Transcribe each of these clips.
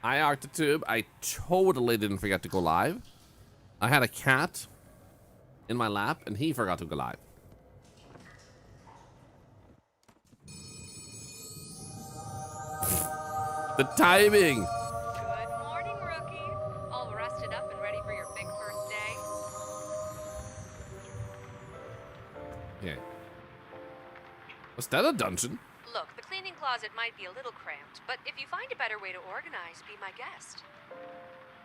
I Octotube. I totally didn't forget to go live. I had a cat in my lap, and he forgot to go live. The timing. Good morning, rookie. All rested up and ready for your big first day? Okay. Was that a dungeon? Look, the cleaning closet might be a little cramped, but if you find a better way to organize, be my guest.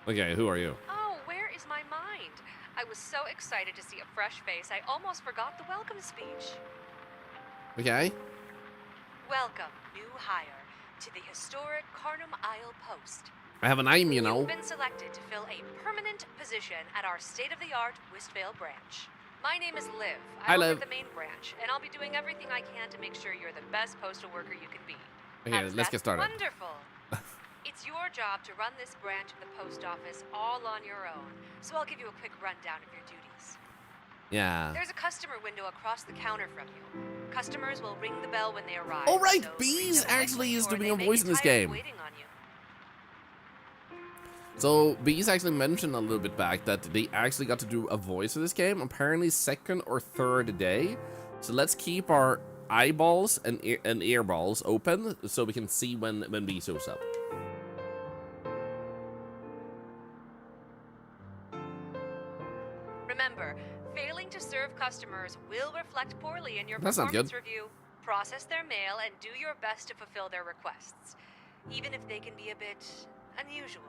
Okay, who are you? Oh, where is my mind? I was so excited to see a fresh face, I almost forgot the welcome speech. Okay. Welcome, new hire, to the historic Carnum Isle Post. I have an aim, you know. You've been selected to fill a permanent position at our state-of-the-art Westvale branch. My name is Liv. Hi, I Liv. work at the main branch, and I'll be doing everything I can to make sure you're the best postal worker you can be. Okay, let's get started. Wonderful. It's your job to run this branch of the post office all on your own, so I'll give you a quick rundown of your duties. Yeah. There's a customer window across the counter from you. Customers will ring the bell when they arrive. Oh, right, so Bees greet them actually nicely is or doing they a may voice get in this tired of game. waiting on you. So, Bees actually mentioned a little bit back that they actually got to do a voice of this game, apparently second or third day. So let's keep our eyeballs and earballs open so we can see when Bee shows up. Remember, failing to serve customers will reflect poorly in your That's not performance good. review. Process their mail and do your best to fulfill their requests, even if they can be a bit unusual.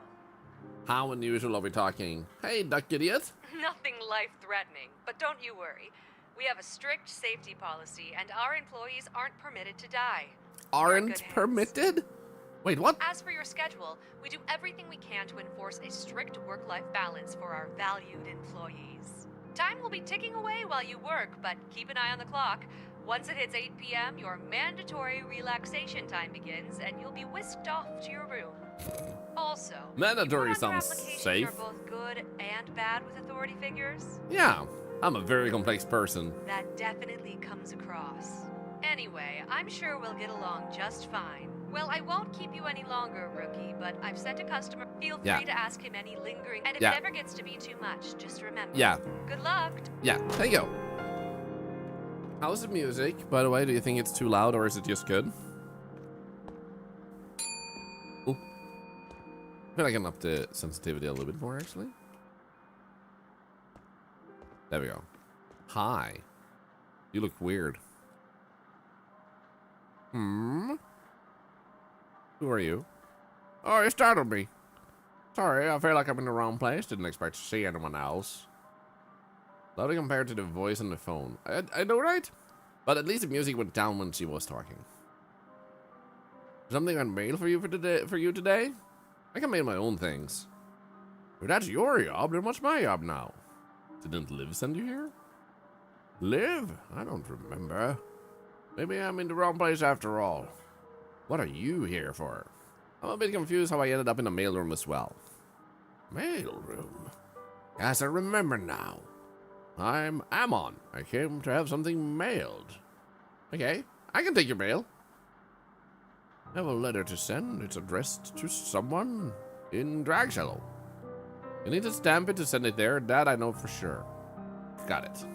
How unusual are we talking? Hey, duck idiot. Nothing life-threatening, but don't you worry. We have a strict safety policy, and our employees aren't permitted to die. You're in good Aren't hands. permitted? Wait, what? As for your schedule, we do everything we can to enforce a strict work-life balance for our valued employees. Time will be ticking away while you work, but keep an eye on the clock. Once it hits 8 p.m., your mandatory relaxation time begins, and you'll be whisked off to your room. Also, Mandatory you put on your sounds application safe. You're both good and bad with authority figures. Yeah, I'm a very complex person. That definitely comes across. Anyway, I'm sure we'll get along just fine. Well, I won't keep you any longer, rookie, but I've sent a customer. Feel free to ask him any lingering. And if it ever gets to be too much, just remember. Yeah. Good luck. Yeah, there you go. How's the music, by the way? Do you think it's too loud or is it just good? Ooh. I feel like I can up the sensitivity a little bit more, actually. There we go. Hi. You look weird. Who are you? Oh, you startled me. Sorry, I feel like I'm in the wrong place. Didn't expect to see anyone else. Loudly compared to the voice on the phone. I know, right? But at least the music went down when she was talking. Something on mail for you today? I can mail my own things. If that's your job, then what's my job now? Didn't Liv send you here? Liv? I don't remember. Maybe I'm in the wrong place after all. What are you here for? I'm a bit confused how I ended up in the mailroom as well. Mailroom? Yes, I remember now. I'm Amon. I came to have something mailed. Okay, I can take your mail. I have a letter to send. It's addressed to someone in Dragcello. You need to stamp it to send it there. That I know for sure. Got it.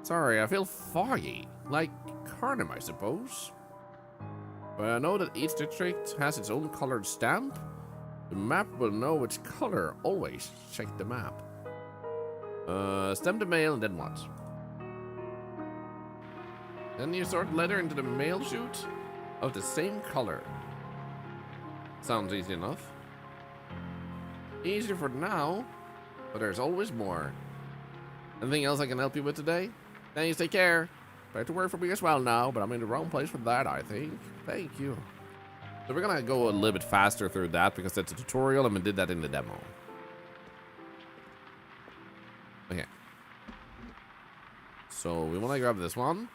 Sorry, I feel foggy. Like Carnum, I suppose. But I know that each district has its own colored stamp. The map will know which color. Always check the map. Stamp the mail and then what? Then you sort the letter into the mail chute of the same color. Sounds easy enough. Easy for now, but there's always more. Anything else I can help you with today? Thanks, take care. Try to work for me as well now, but I'm in the wrong place for that, I think. Thank you. So we're gonna go a little bit faster through that because that's a tutorial and we did that in the demo. Okay. So we want to grab this one.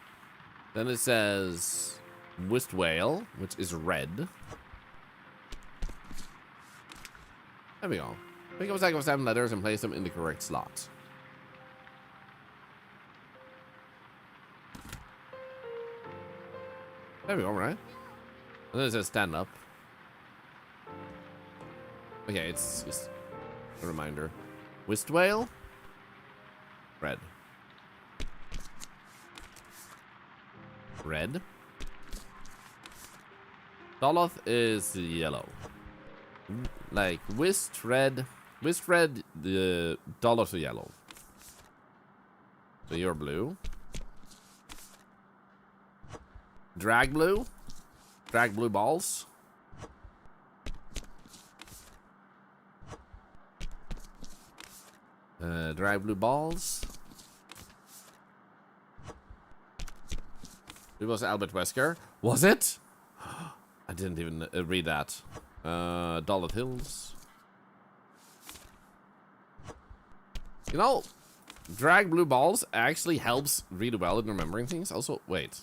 Then it says Westvale, which is red. There we go. Pick up a stack of 7 letters and place them in the correct slots. There we go, right? And then it says stand up. Okay, it's just a reminder. Whist whale. Red. Red. Doloth is yellow. Like whist red. Whist red, the Doloth are yellow. So you're blue. Drag blue. Drag blue balls. Drag blue balls. It was Albert Wesker. Was it? I didn't even read that. Dollar Hills. You know, drag blue balls actually helps really well in remembering things. Also, wait.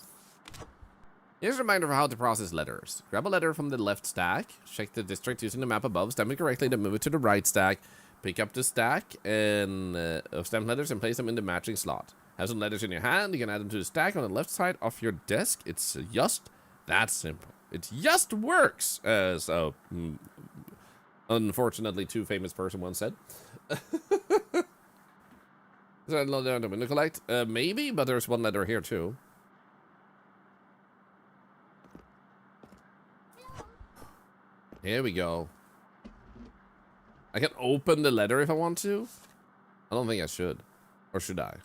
Here's a reminder of how to process letters. Grab a letter from the left stack. Check the district using the map above. Stamp it correctly, then move it to the right stack. Pick up the stack of stamped letters and place them in the matching slot. Have some letters in your hand. You can add them to the stack on the left side of your desk. It's just that simple. It just works, as a unfortunately too famous person once said. Is that a letter to window collect? Maybe, but there's one letter here too. Here we go. I can open the letter if I want to. I don't think I should. Or should I?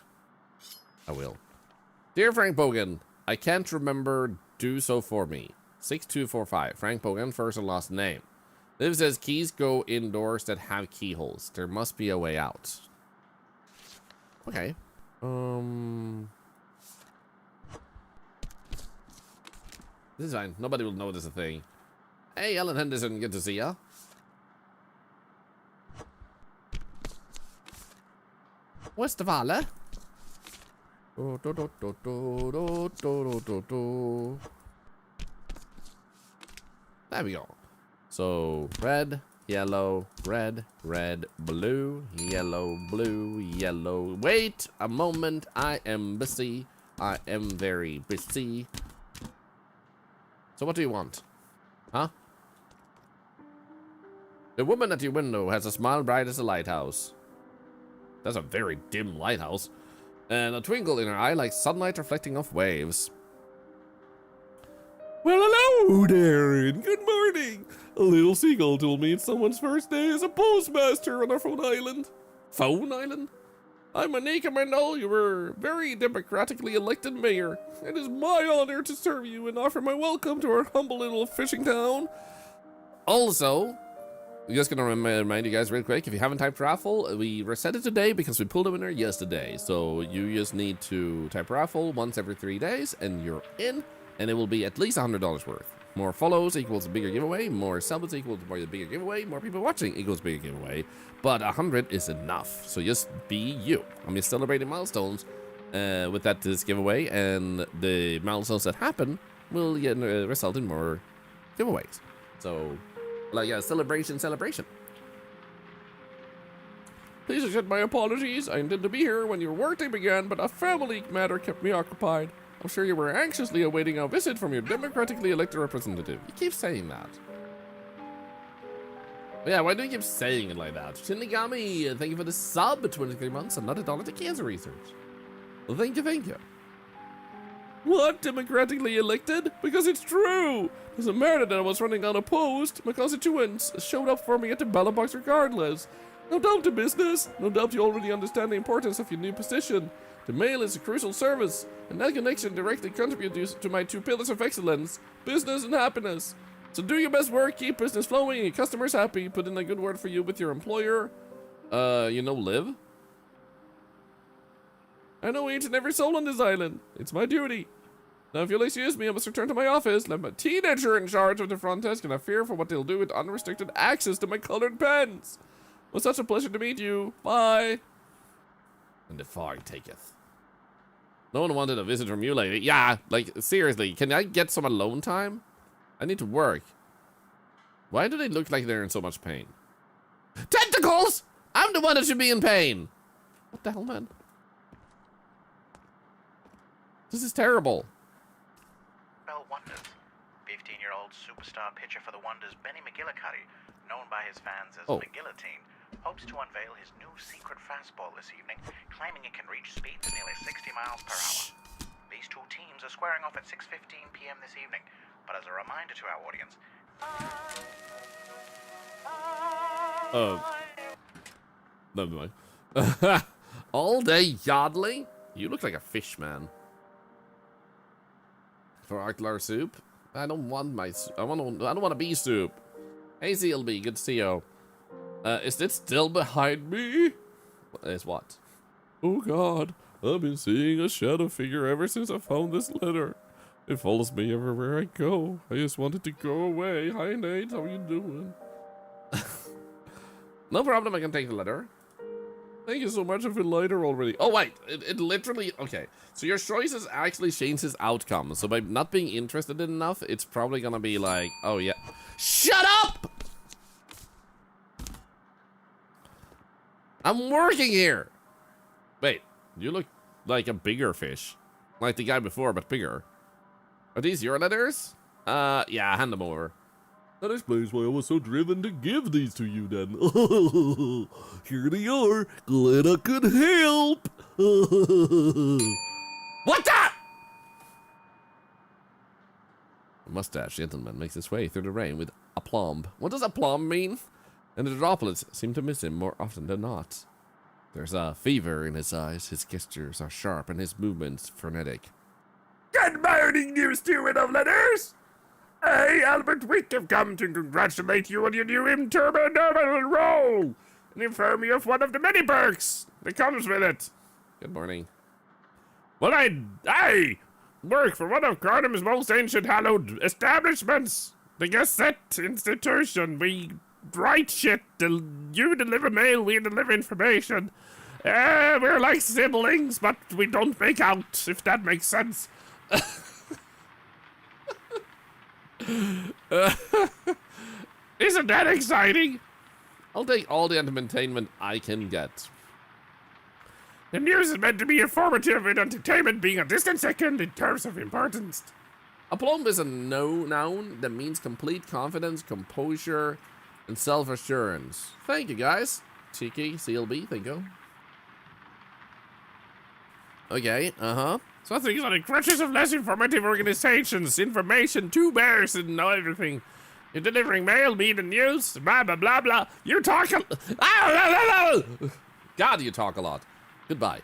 I will. Dear Frank Bogan, I can't remember. Do so for me. 6245. Frank Bogan, first and last name. Liv says keys go indoors that have keyholes. There must be a way out. Okay. This is fine. Nobody will know this is a thing. Hey, Ellen Henderson, good to see ya. What's the Valle? There we go. So, red, yellow, red, red, blue, yellow, blue, yellow. Wait a moment, I am busy. I am very busy. So what do you want? Huh? The woman at your window has a smile bright as a lighthouse. That's a very dim lighthouse. And a twinkle in her eye like sunlight reflecting off waves. Well, hello, Darren. Good morning. A little seagull told me it's someone's first day as a postmaster on our phone island. Phone island? I'm Anika Mandel. You were very democratically elected mayor. It is my honor to serve you and offer my welcome to our humble little fishing town. Also, I'm just gonna remind you guys real quick, if you haven't typed raffle, we reset it today because we pulled a winner yesterday. So you just need to type raffle once every 3 days and you're in, and it will be at least $100 worth. More follows equals a bigger giveaway, more subs equals more the bigger giveaway, more people watching equals bigger giveaway, but 100 is enough. So just be you. I'm just celebrating milestones with this giveaway, and the milestones that happen will result in more giveaways. So, like, yeah, celebration. Please accept my apologies. I intended to be here when your workday began, but a family matter kept me occupied. I'm sure you were anxiously awaiting a visit from your democratically elected representative. You keep saying that. Yeah, why do you keep saying it like that? Shinigami, thank you for the sub, 23 months, and not $1 to cancer research. Well, thank you. What? Democratically elected? Because it's true! Doesn't matter that I was running unopposed. My constituents showed up for me at the ballot box regardless. No doubt to business. No doubt you already understand the importance of your new position. The mail is a crucial service, and that connection directly contributes to my 2 pillars of excellence, business and happiness. So do your best work, keep business flowing, and your customers happy. Put in a good word for you with your employer. Liv? I know each and every soul on this island. It's my duty. Now, if you'll excuse me, I must return to my office. Let my teenager in charge of the front desk, and I fear for what they'll do with unrestricted access to my colored pens. It was such a pleasure to meet you. Bye. And the fog taketh. No one wanted a visit from you lately. Yeah, like, seriously, can I get some alone time? I need to work. Why do they look like they're in so much pain? Tentacles! I'm the one that should be in pain. What the hell, man? This is terrible. Bell Wonders. 15-year-old superstar pitcher for the Wonders, Benny McGillicuddy, known by his fans as Oh. McGillatine, hopes to unveil his new secret fastball this evening, claiming it can reach speeds of nearly 60 miles per hour. These two teams are squaring off at 6:15 p.m. this evening, but as a reminder to our audience... Never mind. All day yodeling? You look like a fish, man. For Thorlar soup? I don't want my soup. I don't want to be soup. Hey, CLB, good to see you. Is it still behind me? Is what? Oh God, I've been seeing a shadow figure ever since I found this letter. It follows me everywhere I go. I just wanted to go away. Hi, Nate. How you doing? No problem. I can take the letter. Thank you so much. I feel lighter already. Oh, wait. It literally... Okay. So your choices actually changes outcome. So by not being interested in enough, it's probably gonna be like... Oh, yeah. Shut up! I'm working here. Wait. You look like a bigger fish. Like the guy before, but bigger. Are these your letters? Yeah. Hand them over. That explains why I was so driven to give these to you then. Here they are. Glad I could help. What the? A mustache gentleman makes his way through the rain with aplomb. What does aplomb mean? And the droplets seem to miss him more often than not. There's a fever in his eyes. His gestures are sharp and his movements frenetic. Good morning, you steward of letters. I, Albert Wick, have come to congratulate you on your new interminable role and inform you of one of the many perks that comes with it. Good morning. Well, I work for one of Cardham's most ancient hallowed establishments, the Gazette Institution. We write shit, you deliver mail, we deliver information. We're like siblings, but we don't make out, if that makes sense. Isn't that exciting? I'll take all the entertainment I can get. The news is meant to be informative and entertainment being a distant second in terms of importance. Aplomb is a noun that means complete confidence, composure, and self-assurance. Thank you, guys. Cheeky, CLB, thank you. Okay, So things are the crutches of less informative organizations, information, two bears, and everything. You're delivering mail, me the news, blah, blah, blah, blah. You talk God, you talk a lot. Goodbye.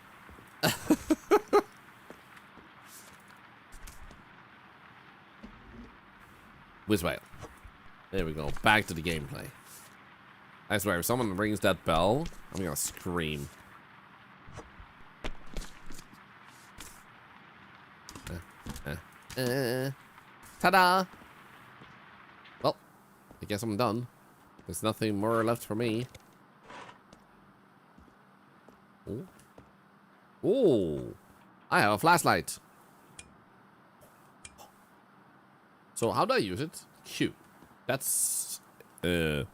Which way? There we go. Back to the gameplay. I swear, if someone rings that bell, I'm gonna scream. Ta-da! Well, I guess I'm done. There's nothing more left for me. Oh. Oh! I have a flashlight. So how do I use it? Q. That's innovative.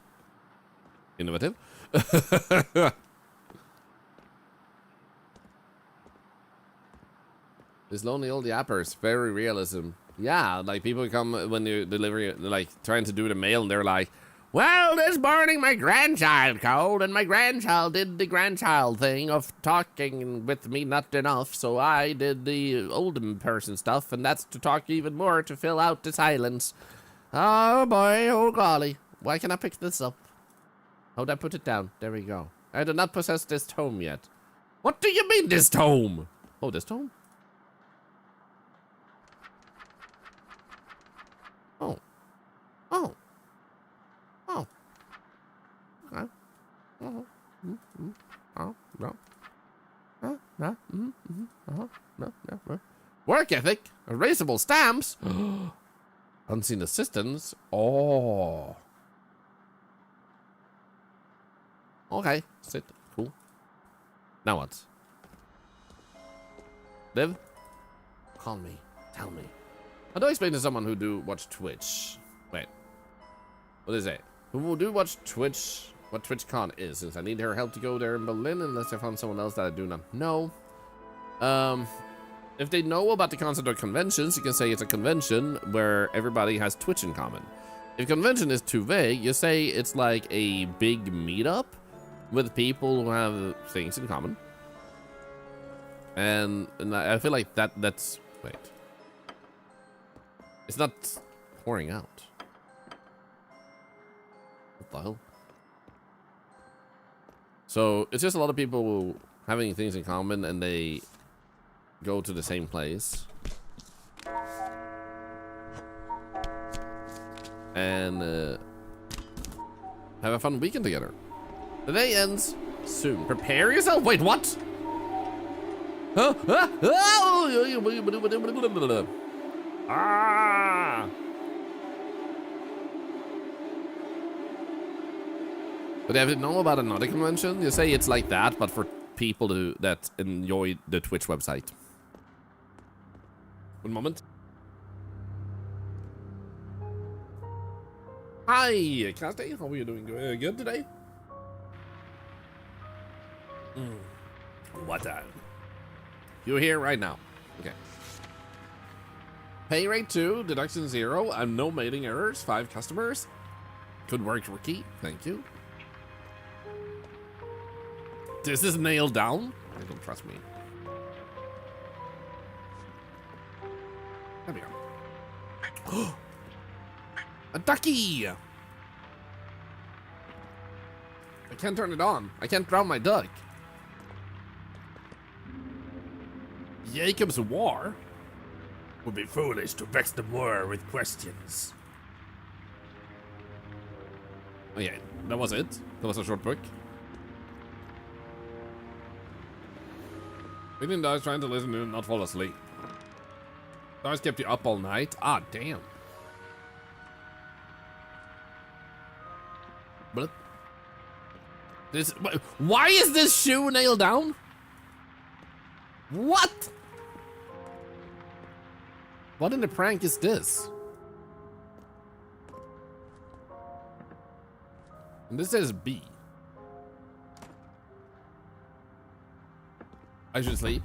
This lonely old yapper's very realism. Yeah, like people come when you deliver, like trying to do the mail, and they're like, well, this morning my grandchild called, and my grandchild did the grandchild thing of talking with me not enough, so I did the old person stuff, and that's to talk even more to fill out the silence. Oh boy, oh golly. Why can I pick this up? How'd I put it down? There we go. I do not possess this tome yet. What do you mean, this tome? Oh, this tome? Oh. Oh. Oh. Okay. Oh. Oh. No. No. No. Work ethic. Erasable stamps. Unseen assistance. Oh. Okay. Sit. Cool. Now what? Liv? Call me. Tell me. How do I explain to someone who do watch Twitch? Wait. What is it? Who will do watch Twitch? What TwitchCon is? Since I need her help to go there in Berlin, unless I found someone else that I do not know. If they know about the concept of conventions, you can say it's a convention where everybody has Twitch in common. If convention is too vague, you say it's like a big meetup with people who have things in common. And I feel like that's wait. It's not pouring out. What the hell? So it's just a lot of people having things in common and they go to the same place. And have a fun weekend together. The day ends soon. Prepare yourself. Wait, what? Huh? Ah! But have you know about another convention? You say it's like that, but for people that enjoy the Twitch website. One moment. Hi, Casty. How are you doing? Good today? What time? You're here right now. Okay. Pay rate 2, deduction 0, and no mating errors, 5 customers. Good work, Ricky. Thank you. This is nailed down? I don't trust me. There we go. A ducky! I can't turn it on. I can't drown my duck. Jacob's war? Would be foolish to vex the Moor with questions. Okay, that was it. That was a short book. We didn't die trying to listen to it and not fall asleep. Stars kept you up all night? Ah, damn. But this, why is this shoe nailed down? What? What in the prank is this? And this says B. I should sleep.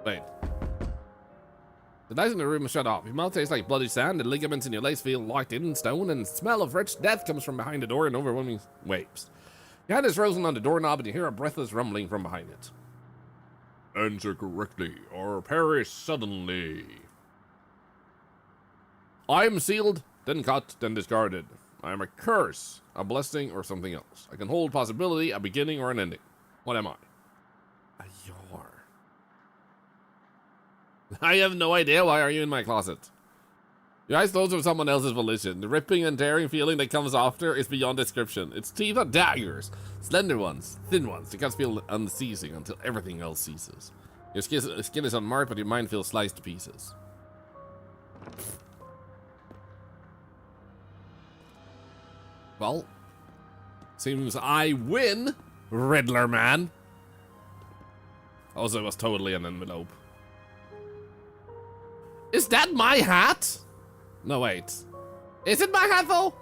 Wait. The lights in the room are shut off. Your mouth tastes like bloody sand, the ligaments in your legs feel locked in stone, and the smell of rich death comes from behind the door in overwhelming waves. Your hand is frozen on the doorknob and you hear a breathless rumbling from behind it. Answer correctly, or perish suddenly. I am sealed, then cut, then discarded. I am a curse, a blessing, or something else. I can hold possibility, a beginning, or an ending. What am I? A yar. I have no idea. Why are you in my closet? Your eyes close with someone else's volition. The ripping and tearing feeling that comes after is beyond description. Its teeth are daggers. Slender ones, thin ones. The cuts feel unceasing until everything else ceases. Your skin is unmarked, but your mind feels sliced to pieces. Well, seems I win, Riddler man. Also, it was totally an envelope. Is that my hat? No, wait. Is it my hat, though?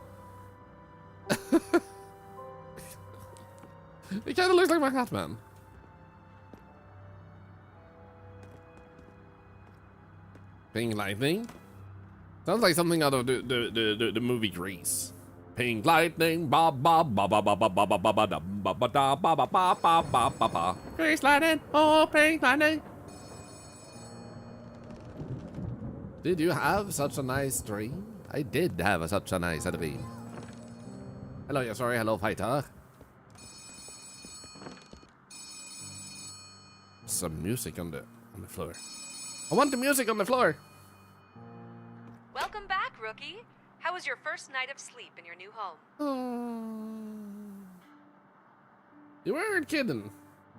It kind of looks like my hat, man. Pink lightning? Sounds like something out of the movie Grease. Pink lightning, ba ba ba ba ba ba ba ba ba ba da ba ba da ba ba ba ba ba ba ba. Grease lightning, oh pink lightning. Did you have such a nice dream? I did have such a nice dream. Hello, yeah, sorry, hello, fighter. Some music on the floor. I want the music on the floor. Welcome back, rookie. How was your first night of sleep in your new home? You weren't kidding.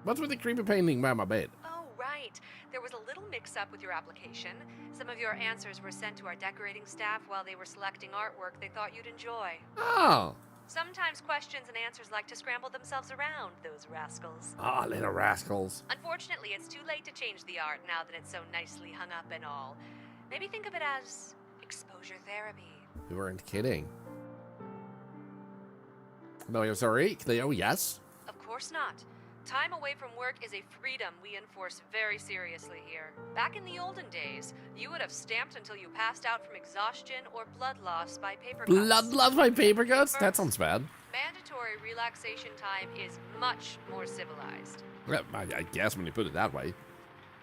What's with the creepy painting by my bed? Oh, right. There was a little mix-up with your application. Some of your answers were sent to our decorating staff while they were selecting artwork they thought you'd enjoy. Oh. Sometimes questions and answers like to scramble themselves around, those rascals. Ah, little rascals. Unfortunately, it's too late to change the art now that it's so nicely hung up and all. Maybe think of it as exposure therapy. You weren't kidding. No, you're sorry, Cleo, yes? Of course not. Time away from work is a freedom we enforce very seriously here. Back in the olden days, you would have stamped until you passed out from exhaustion or blood loss by paper cuts. Blood loss by paper cuts? That sounds bad. Mandatory relaxation time is much more civilized. Yeah, I guess when you put it that way.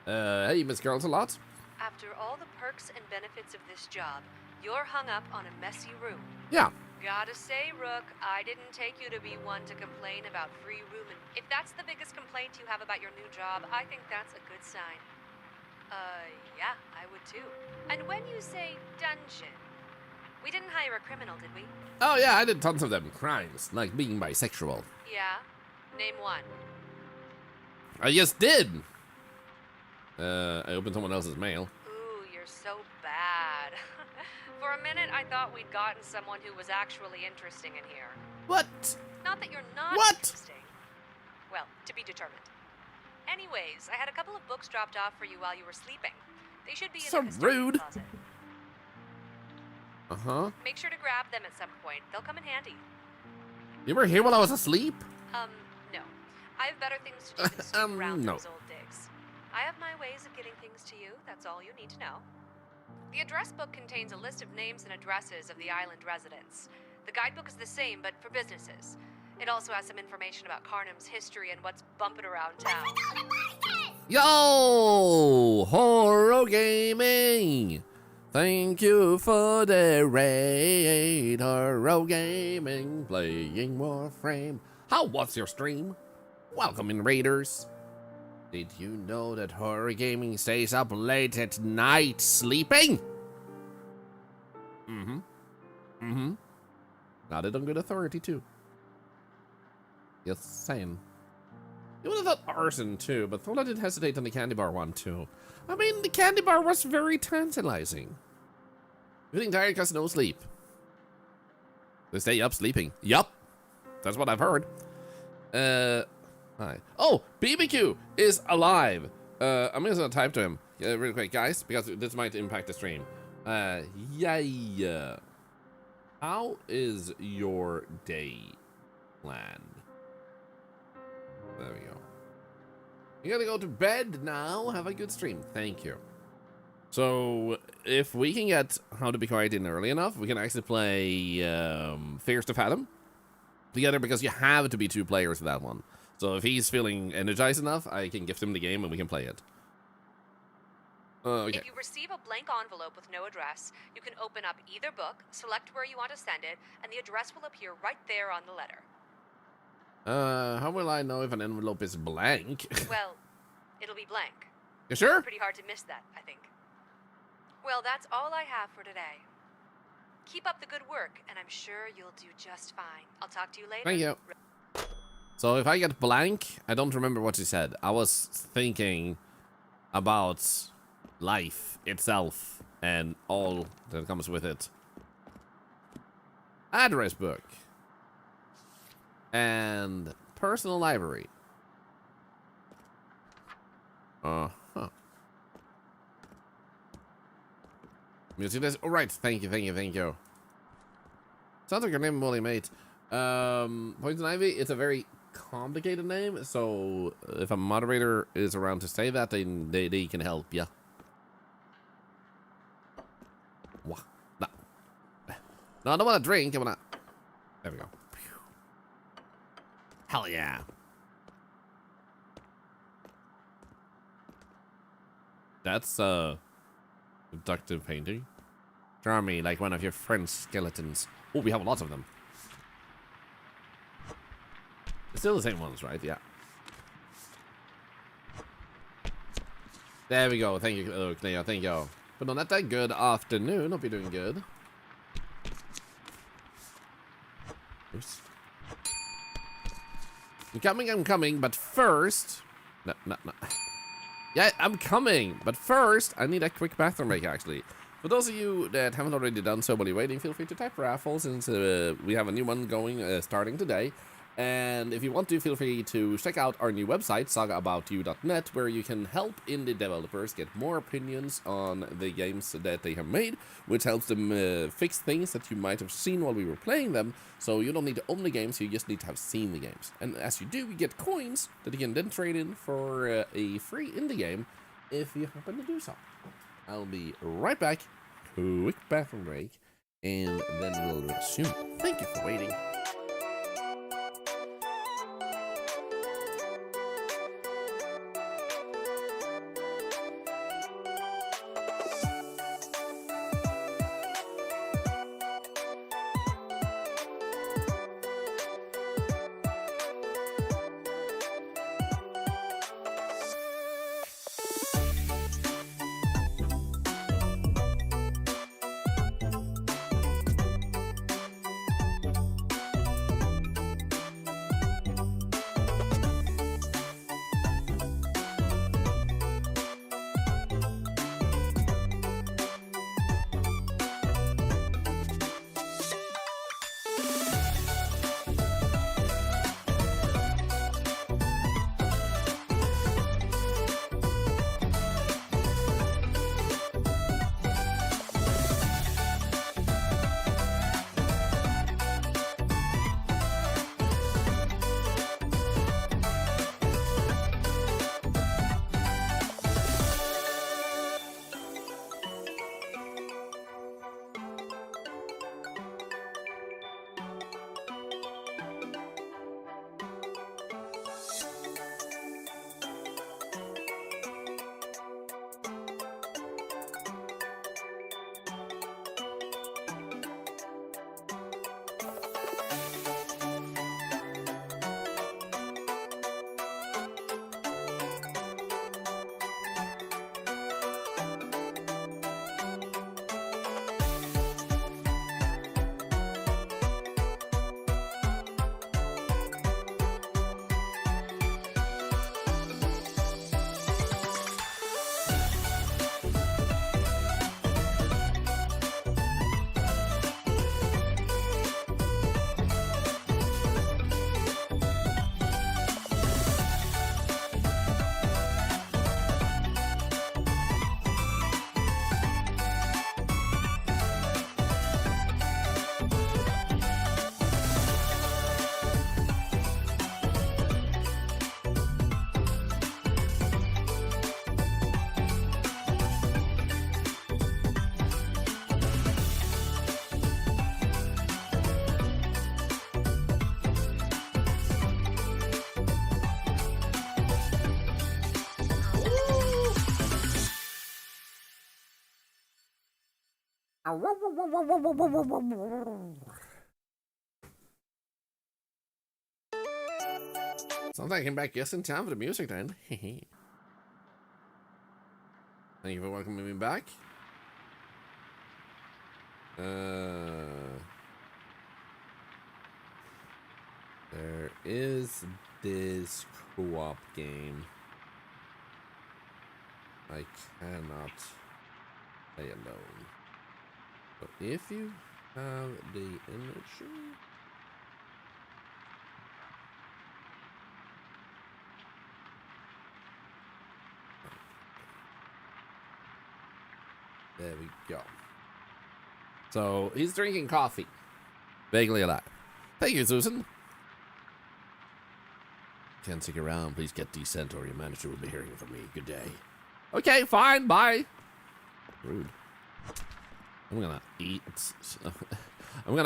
Hey, Miss Girls a lot. After all the perks and benefits of this job, you're hung up on a messy room. Yeah. Gotta say, Rook, I didn't take you to be one to complain about free room. And if that's the biggest complaint you have about your new job, I think that's a good sign. Yeah, I would too. And when you say dungeon, we didn't hire a criminal, did we? Oh yeah, I did tons of them crimes, like being bisexual. Yeah? Name one. I just did. I opened someone else's mail. Ooh, you're so bad. For a minute, I thought we'd gotten someone who was actually interesting in here. What? Not that you're not What? interesting. Well, to be determined. Anyways, I had a couple of books dropped off for you while you were sleeping. They should be in So the custodian rude. closet. Uh-huh. Make sure to grab them at some point. They'll come in handy. You were here while I was asleep? No. I have better things to do than snoop around no. those old digs. I have my ways of getting things to you. That's all you need to know. The address book contains a list of names and addresses of the island residents. The guidebook is the same, but for businesses. It also has some information about Carnum's history and what's bumping around town. Yo! Horror Gaming! Thank you for the raid. Horror Gaming, playing Warframe. How was your stream? Welcome in, Raiders. Did you know that Horror Gaming stays up late at night sleeping? Not it on good authority, too. Just saying. You would have thought arson, too, but Thorlar did hesitate on the candy bar one, too. I mean, the candy bar was very tantalizing. Feeling tired because no sleep. They stay up sleeping. Yup. That's what I've heard. Hi. Oh, BBQ is alive. I'm just gonna type to him real quick, guys, because this might impact the stream. Yeah. How is your day planned? There we go. You gotta go to bed now. Have a good stream. Thank you. So, if we can get How to Be Quiet in early enough, we can actually play Fears to Fathom together, because you have to be 2 players for that one. So if he's feeling energized enough, I can gift him the game and we can play it. Okay. If you receive a blank envelope with no address, you can open up either book, select where you want to send it, and the address will appear right there on the letter. How will I know if an envelope is blank? Well, it'll be blank. You sure? Pretty hard to miss that, I think. Well, that's all I have for today. Keep up the good work, and I'm sure you'll do just fine. I'll talk to you later. Thank you. So if I get blank, I don't remember what you said. I was thinking about life itself and all that comes with it. Address book. And personal library. Uh-huh. Music this. All right. Thank you. Sounds like your name, Molly, mate. Poison Ivy, it's a very complicated name, so if a moderator is around to say that, then they can help you. No, I don't want to drink. I want to. There we go. Hell yeah. That's abductive painting. Draw me like one of your friend's skeletons. Oh, we have lots of them. It's still the same ones, right? Yeah. There we go. Thank you, Cleo. Thank you. But no, not that good afternoon. Hope you're doing good. Oops. I'm coming, but first... No. Yeah, I'm coming, but first, I need a quick bathroom break, actually. For those of you that haven't already done so while you're waiting, feel free to type raffle, since we have a new one going, starting today. And if you want to, feel free to check out our new website, sagaboutyou.net, where you can help indie developers get more opinions on the games that they have made, which helps them fix things that you might have seen while we were playing them. So you don't need to own the games, you just need to have seen the games. And as you do, you get coins that you can then trade in for a free indie game if you happen to do so. I'll be right back. Quick bathroom break, and then we'll resume. Thank you for waiting. Sounds like I came back just in time for the music then. Thank you for welcoming me back. There is this co-op game I cannot play alone. But if you have the energy, there we go. So he's drinking coffee. Vaguely alive. Thank you, Susan. Can't stick around. Please get decent or your manager will be hearing from me. Good day. Okay, fine. Bye. Rude. I'm gonna eat. I'm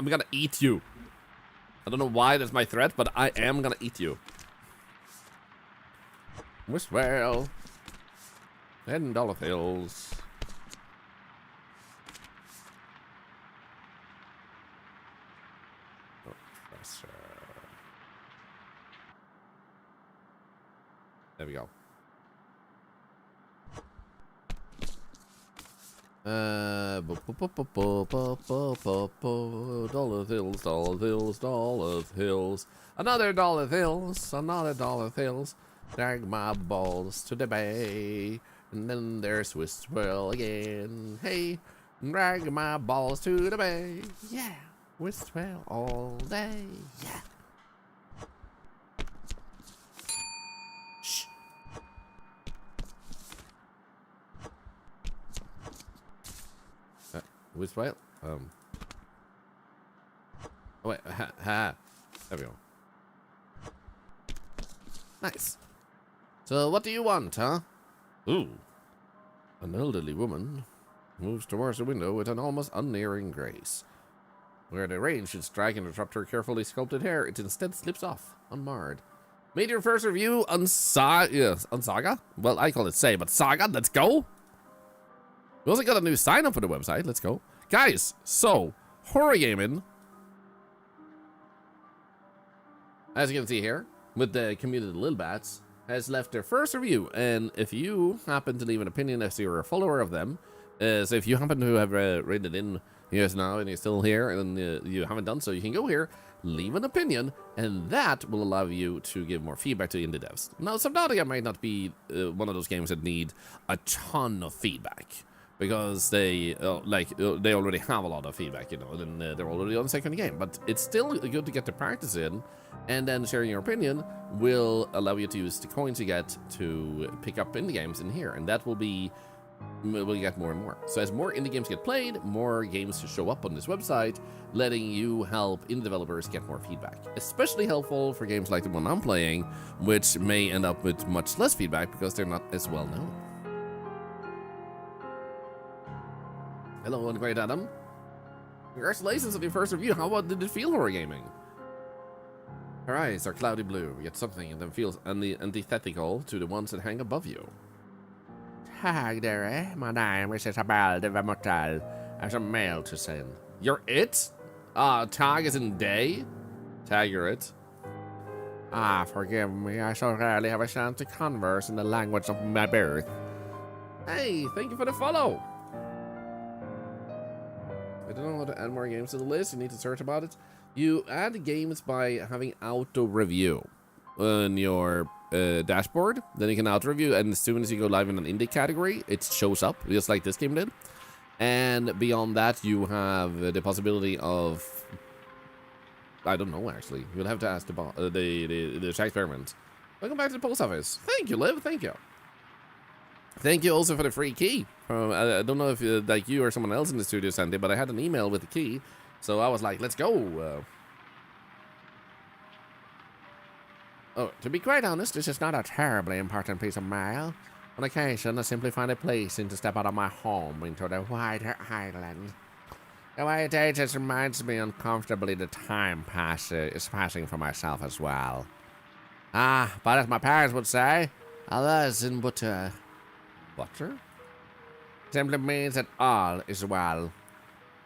gonna eat you. I don't know why that's my threat, but I am gonna eat you. Westwell. $10 bills. Oh, Professor. There we go. Dollar bills, dollar bills, dollar bills. Another dollar bills, another dollar bills. Drag my balls to the bay. And then there's Wistwell again. Hey, drag my balls to the bay. Yeah, Wistwell all day. Yeah. Which way? Oh wait, ha. There we go. Nice. So what do you want, huh? Ooh. An elderly woman moves towards the window with an almost unerring grace. Where the rain should strike and disrupt her carefully sculpted hair, it instead slips off, unmarred. Made your first review on Saga? Well, I call it Say, but Saga, let's go! We also got a new sign up for the website, let's go. Guys, so, horror gaming, as you can see here, with the community of the Lil Bats, has left their first review, and if you happen to leave an opinion as you're a follower of them, so if you happen to have rated in here now and you're still here and you haven't done so, you can go here, leave an opinion, and that will allow you to give more feedback to indie devs. Now, Subnautica might not be one of those games that need a ton of feedback, because they already have a lot of feedback, you know, and they're already on the second game, but it's still good to get the practice in, and then sharing your opinion will allow you to use the coins you get to pick up indie games in here, and that will get more and more. So as more indie games get played, more games to show up on this website, letting you help indie developers get more feedback. Especially helpful for games like the one I'm playing, which may end up with much less feedback because they're not as well known. Hello, great Adam. Congratulations on your first review. How did it feel, horror gaming? Her eyes are cloudy blue, yet something in them feels antithetical to the ones that hang above you. Tag there, my name is Isabel de Vermotel. As a mail to send. You're it? Tag is in day? Tag, you're it. Forgive me, I so rarely have a chance to converse in the language of my birth. Hey, thank you for the follow. I don't know how to add more games to the list. You need to search about it. You add games by having auto review on your dashboard. Then you can auto review, and as soon as you go live in an indie category, it shows up just like this game did. And beyond that, you have the possibility of, I don't know actually. You'll have to ask the experiment. Welcome back to the post office. Thank you, Liv. Thank you. Thank you also for the free key. I don't know if like you or someone else in the studio sent it, but I had an email with the key. So I was like, let's go. To be quite honest, this is not a terribly important piece of mail. On occasion, I simply find a place to step out of my home into the wider island. The way it ages reminds me uncomfortably the time is passing for myself as well. But as my parents would say, alles in butter. Butter? Simply means that all is well.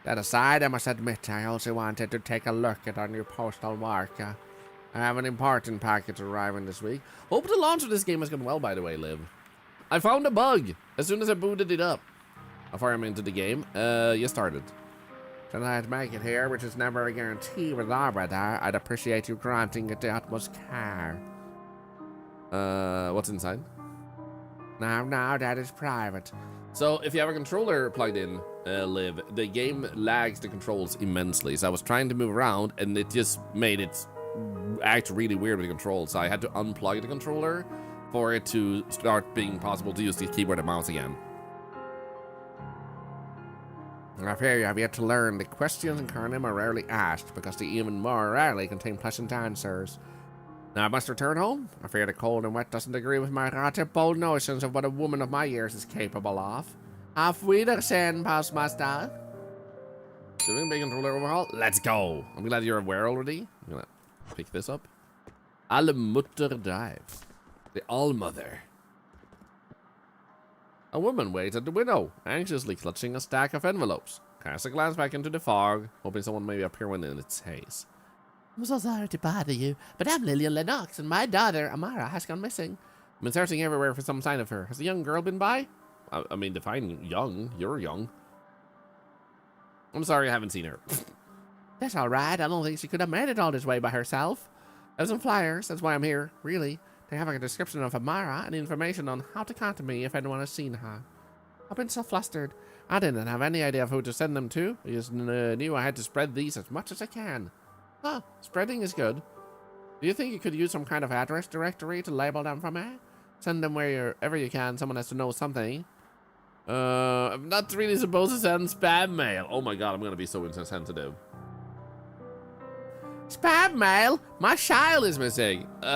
That aside, I must admit I also wanted to take a look at our new postal marker. I have an important package arriving this week. Hope the launch of this game has gone well, by the way, Liv. I found a bug as soon as I booted it up. Before I'm into the game, you started. Should I make it here, which is never a guarantee with our brother, I'd appreciate you granting it the utmost care. What's inside? No, that is private. So if you have a controller plugged in, Liv, the game lags the controls immensely. So I was trying to move around, and it just made it act really weird with the controls. So I had to unplug the controller for it to start being possible to use the keyboard and mouse again. I fear you have yet to learn the questions in Carnim are rarely asked because they even more rarely contain pleasant answers. Now I must return home. I fear the cold and wet doesn't agree with my rather bold notions of what a woman of my years is capable of. Auf Wiedersehen, Postmaster. Doing big controller overhaul? Let's go. I'm glad you're aware already. I'm gonna pick this up. Alle Mutter Drive. The All-Mother. A woman waits at the window, anxiously clutching a stack of envelopes. Casts a glance back into the fog, hoping someone may appear within its haze. I'm so sorry to bother you, but I'm Lillian Lennox, and my daughter, Amara, has gone missing. I've been searching everywhere for some sign of her. Has a young girl been by? I mean, define young. You're young. I'm sorry I haven't seen her. That's all right. I don't think she could have made it all this way by herself. There's some flyers. That's why I'm here, really. They have a description of Amara and information on how to contact me if anyone has seen her. I've been so flustered. I didn't have any idea of who to send them to. I just knew I had to spread these as much as I can. Spreading is good. Do you think you could use some kind of address directory to label them for me? Send them wherever you can. Someone has to know something. I'm not really supposed to send spam mail. Oh my god, I'm gonna be so insensitive. Spam mail? My child is missing. Do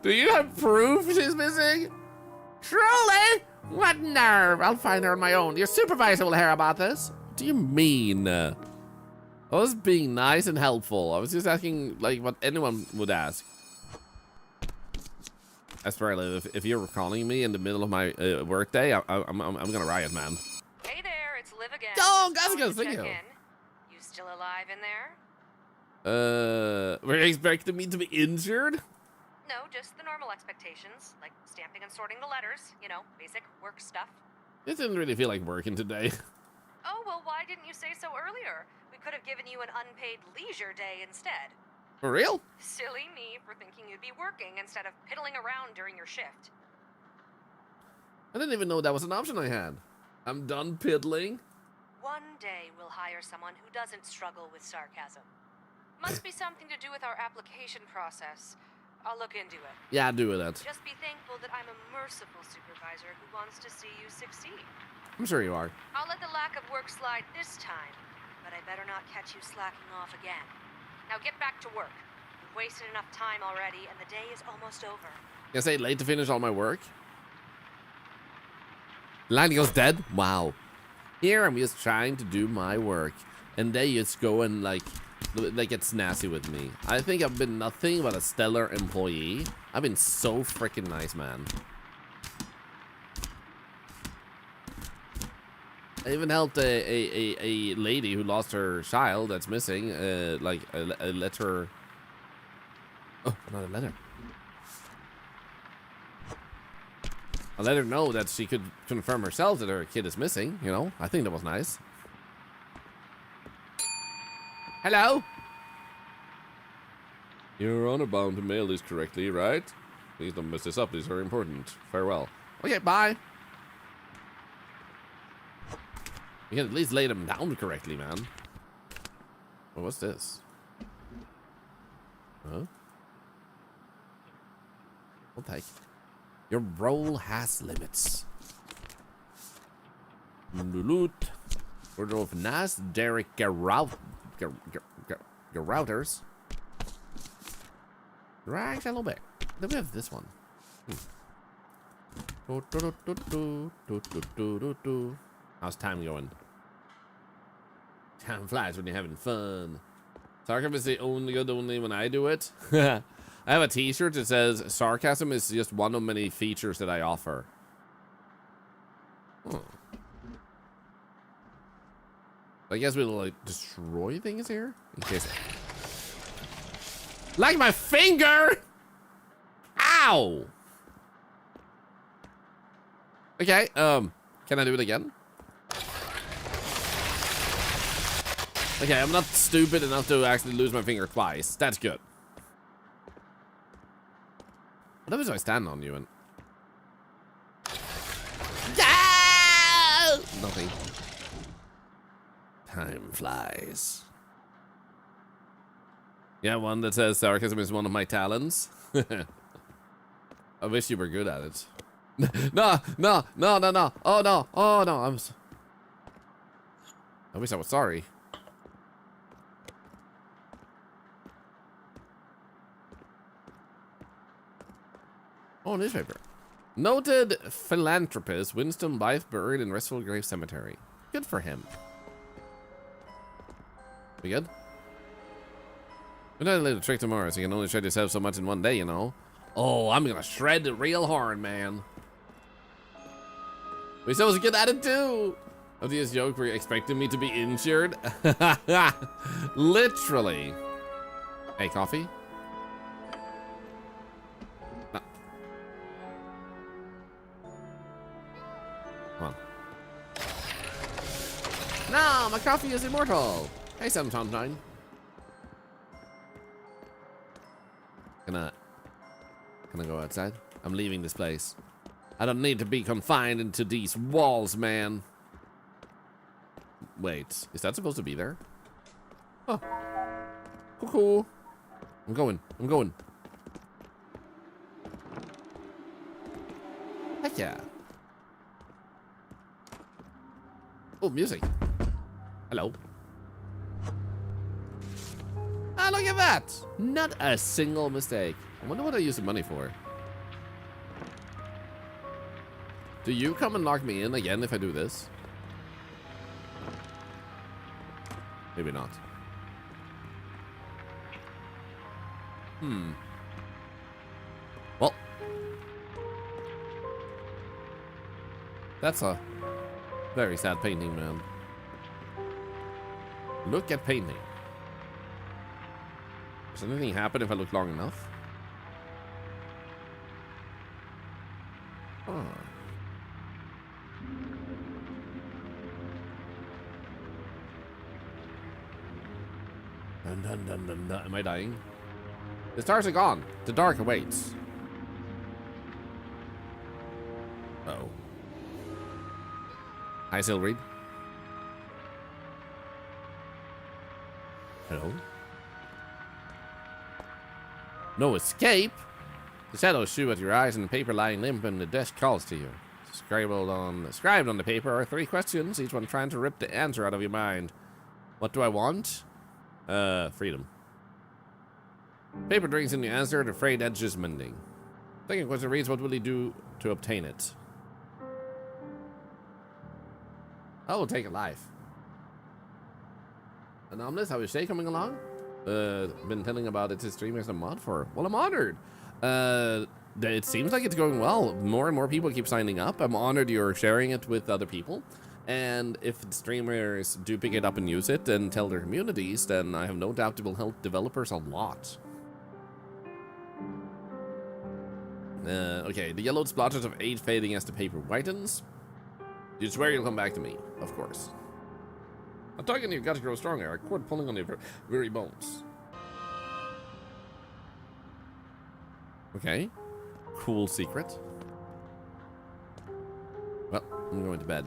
you have proof she's missing? Truly? What nerve? I'll find her on my own. Your supervisor will hear about this. What do you mean? I was being nice and helpful. I was just asking, like, what anyone would ask. I swear, if you're calling me in the middle of my workday, I'm gonna riot, man. Hey there, it's Liv again. Oh, Just guys, calling to thank check you. in. You still alive in there? Were you expecting me to be injured? No, just the normal expectations, like stamping and sorting the letters, you know, basic work stuff. It didn't really feel like working today. Oh, well, why didn't you say so earlier? We could have given you an unpaid leisure day instead. For real? Silly me for thinking you'd be working instead of piddling around during your shift. I didn't even know that was an option I had. I'm done piddling. One day we'll hire someone who doesn't struggle with sarcasm. Must be something to do with our application process. I'll look into it. Yeah, do that. Just be thankful that I'm a merciful supervisor who wants to see you succeed. I'm sure you are. I'll let the lack of work slide this time, but I better not catch you slacking off again. Now get back to work. You've wasted enough time already, and the day is almost over. You say late to finish all my work? Line goes dead? Wow. Here I'm just trying to do my work, and they just go and like get snazzy with me. I think I've been nothing but a stellar employee. I've been so freaking nice, man. I even helped a lady who lost her child that's missing. Like a letter. Oh, another letter. I let her know that she could confirm herself that her kid is missing. You know, I think that was nice. Hello? You're honor bound to mail this correctly, right? Please don't mess this up. These are important. Farewell. Okay, bye. You can at least lay them down correctly, man. Oh, what's this? Huh? I'll take. Your role has limits. Loot. Order of Nas, Derek Garouters. Right, a little bit. Then we have this one. How's time going? Time flies when you're having fun. Sarcasm is the only good only when I do it. I have a t-shirt that says sarcasm is just one of many features that I offer. Huh. I guess we'll like destroy things here in case. Like my finger! Ow! Okay, can I do it again? Okay, I'm not stupid enough to actually lose my finger twice. That's good. What happens if I stand on you and... Yeah! Nothing. Time flies. Yeah, one that says sarcasm is one of my talents. I wish you were good at it. No. Oh no. Oh no. I wish I was sorry. Oh, newspaper. Noted philanthropist Winston Blythe buried in Restful Grave Cemetery. Good for him. We good? We're not a little trick tomorrow, so you can only shred yourself so much in one day, you know. Oh, I'm gonna shred it real hard, man. We still was a good at it too. Of this joke, were you expecting me to be injured? Literally. Hey, coffee? No. Come on. No, my coffee is immortal. Hey, 729. Can I go outside? I'm leaving this place. I don't need to be confined into these walls, man. Wait, is that supposed to be there? Oh. Cool. I'm going. Heck yeah. Oh, music. Hello. Ah, look at that. Not a single mistake. I wonder what I use the money for. Do you come and lock me in again if I do this? Maybe not. Well. That's a very sad painting, man. Look at painting. Does anything happen if I look long enough? Oh. Dun, dun, dun, dun, dun. Am I dying? The stars are gone. The dark awaits. Uh-oh. Hi, Silreed. Hello? No escape? The shadows shoot at your eyes and the paper lying limp and the desk calls to you. Scribed on the paper are 3 questions, each one trying to rip the answer out of your mind. What do I want? Freedom. Paper drinks in the answer, the frayed edges mending. Second question reads, what will he do to obtain it? I will take a life. Anomalous, how is Shay coming along? Been telling about it to streamers a mod for. Well, I'm honored. It seems like it's going well. More and more people keep signing up. I'm honored you're sharing it with other people. And if streamers do pick it up and use it and tell their communities, then I have no doubt it will help developers a lot. Okay, the yellowed splotches of age fading as the paper whitens. You swear you'll come back to me, of course. I'm talking to you, got to grow stronger. A cord pulling on your very bones. Okay. Cool secret. Well, I'm going to bed.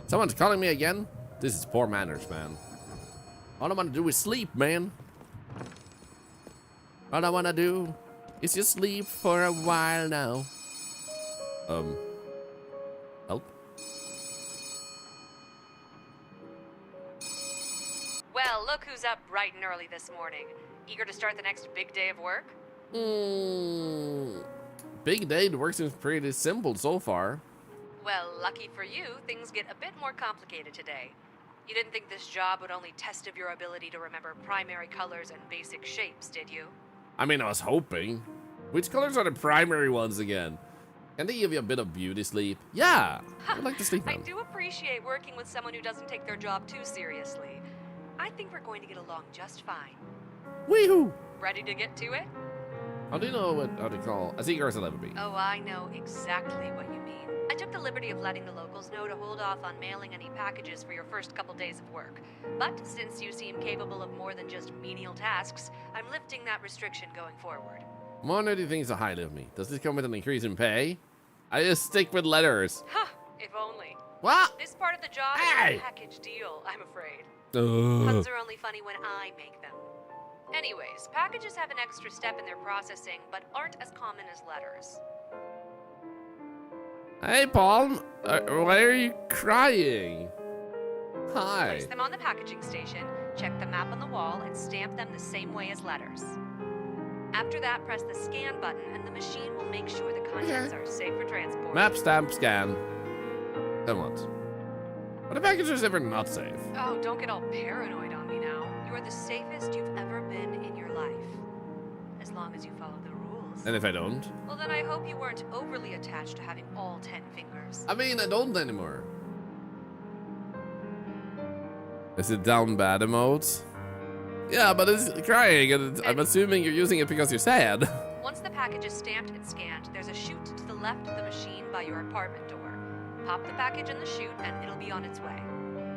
Someone's calling me again? This is poor manners, man. All I want to do is sleep, man. All I want to do is just sleep for a while now. Help? Well, look who's up bright and early this morning. Eager to start the next big day of work? Big day to work seems pretty simple so far. Well, lucky for you, things get a bit more complicated today. You didn't think this job would only test of your ability to remember primary colors and basic shapes, did you? I mean, I was hoping. Which colors are the primary ones again? Can they give you a bit of beauty sleep? Yeah, I'd like to sleep now. I do appreciate working with someone who doesn't take their job too seriously. I think we're going to get along just fine. Weehoo! Ready to get to it? How do you know how to call as eager as I'll ever be? Oh, I know exactly what you mean. I took the liberty of letting the locals know to hold off on mailing any packages for your first couple days of work. But since you seem capable of more than just menial tasks, I'm lifting that restriction going forward. I'm wondering things are highly of me. Does this come with an increase in pay? I just stick with letters. Huh, if only. What? This part of the job is a package deal, I'm afraid. Ugh. Puns are only funny when I make them. Anyways, packages have an extra step in their processing, but aren't as common as letters. Hey, Paul. Why are you crying? Hi. Place them on the packaging station, check the map on the wall, and stamp them the same way as letters. After that, press the scan button, and the machine will make sure the contents are safe for transport. Map, stamp, scan. Then what? Are the packages ever not safe? Oh, don't get all paranoid on me now. You are the safest you've ever been in your life. As long as you follow the rules. And if I don't? Well, then I hope you weren't overly attached to having all 10 fingers. I mean, I don't anymore. Is it down bad emotes? Yeah, but it's crying, and I'm assuming you're using it because you're sad. Once the package is stamped and scanned, there's a chute to the left of the machine by your apartment door. Pop the package in the chute, and it'll be on its way.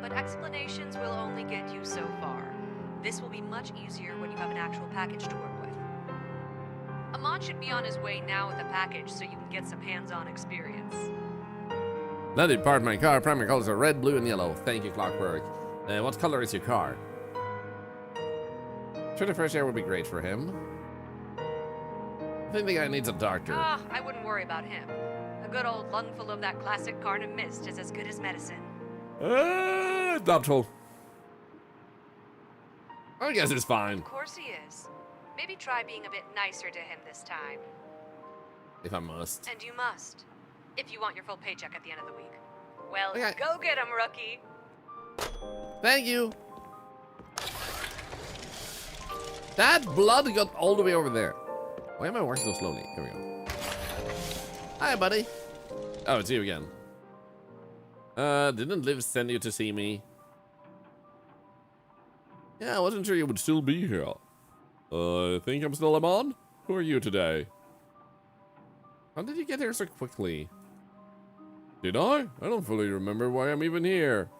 But explanations will only get you so far. This will be much easier when you have an actual package to work with. Ahmad should be on his way now with a package so you can get some hands-on experience. Let me part my car. Primary colors are red, blue, and yellow. Thank you, Clockwork. What color is your car? Sure, the fresh air would be great for him. I think the guy needs a doctor. I wouldn't worry about him. A good old lungful of that classic Carnum mist is as good as medicine. Doubtful. I guess it's fine. Of course he is. Maybe try being a bit nicer to him this time. If I must. And you must. If you want your full paycheck at the end of the week. Well, Okay. go get him, rookie. Thank you. That blood got all the way over there. Why am I working so slowly? Here we go. Hi, buddy. Oh, it's you again. Didn't Liv send you to see me? Yeah, I wasn't sure you would still be here. I think I'm still on. Who are you today? How did you get here so quickly? Did I? I don't fully remember why I'm even here.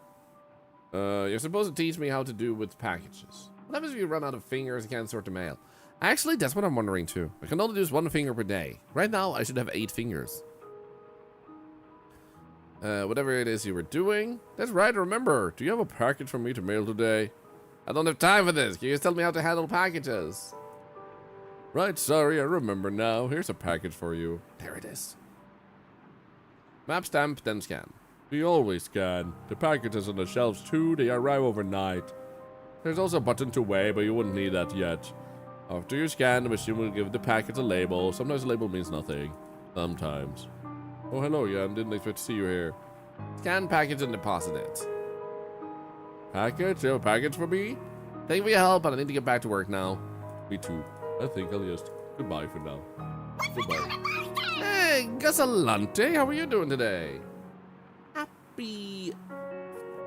You're supposed to teach me how to do with packages. What happens if you run out of fingers and can't sort the mail? Actually, that's what I'm wondering too. I can only use 1 finger per day. Right now, I should have 8 fingers. Whatever it is you were doing. That's right, remember. Do you have a package for me to mail today? I don't have time for this. Can you just tell me how to handle packages? Right, sorry, I remember now. Here's a package for you. There it is. Map stamp, then scan. We always scan. The packages on the shelves too, they arrive overnight. There's also a button to weigh, but you wouldn't need that yet. After you scan, the machine will give the package a label. Sometimes the label means nothing. Sometimes. Oh, hello, Jan. Didn't expect to see you here. Scan package and deposit it. Package? You have a package for me? Thank you for your help, but I need to get back to work now. Me too. I think I'll just... Goodbye for now. Goodbye. Hey, Gasalante, how are you doing today? Happy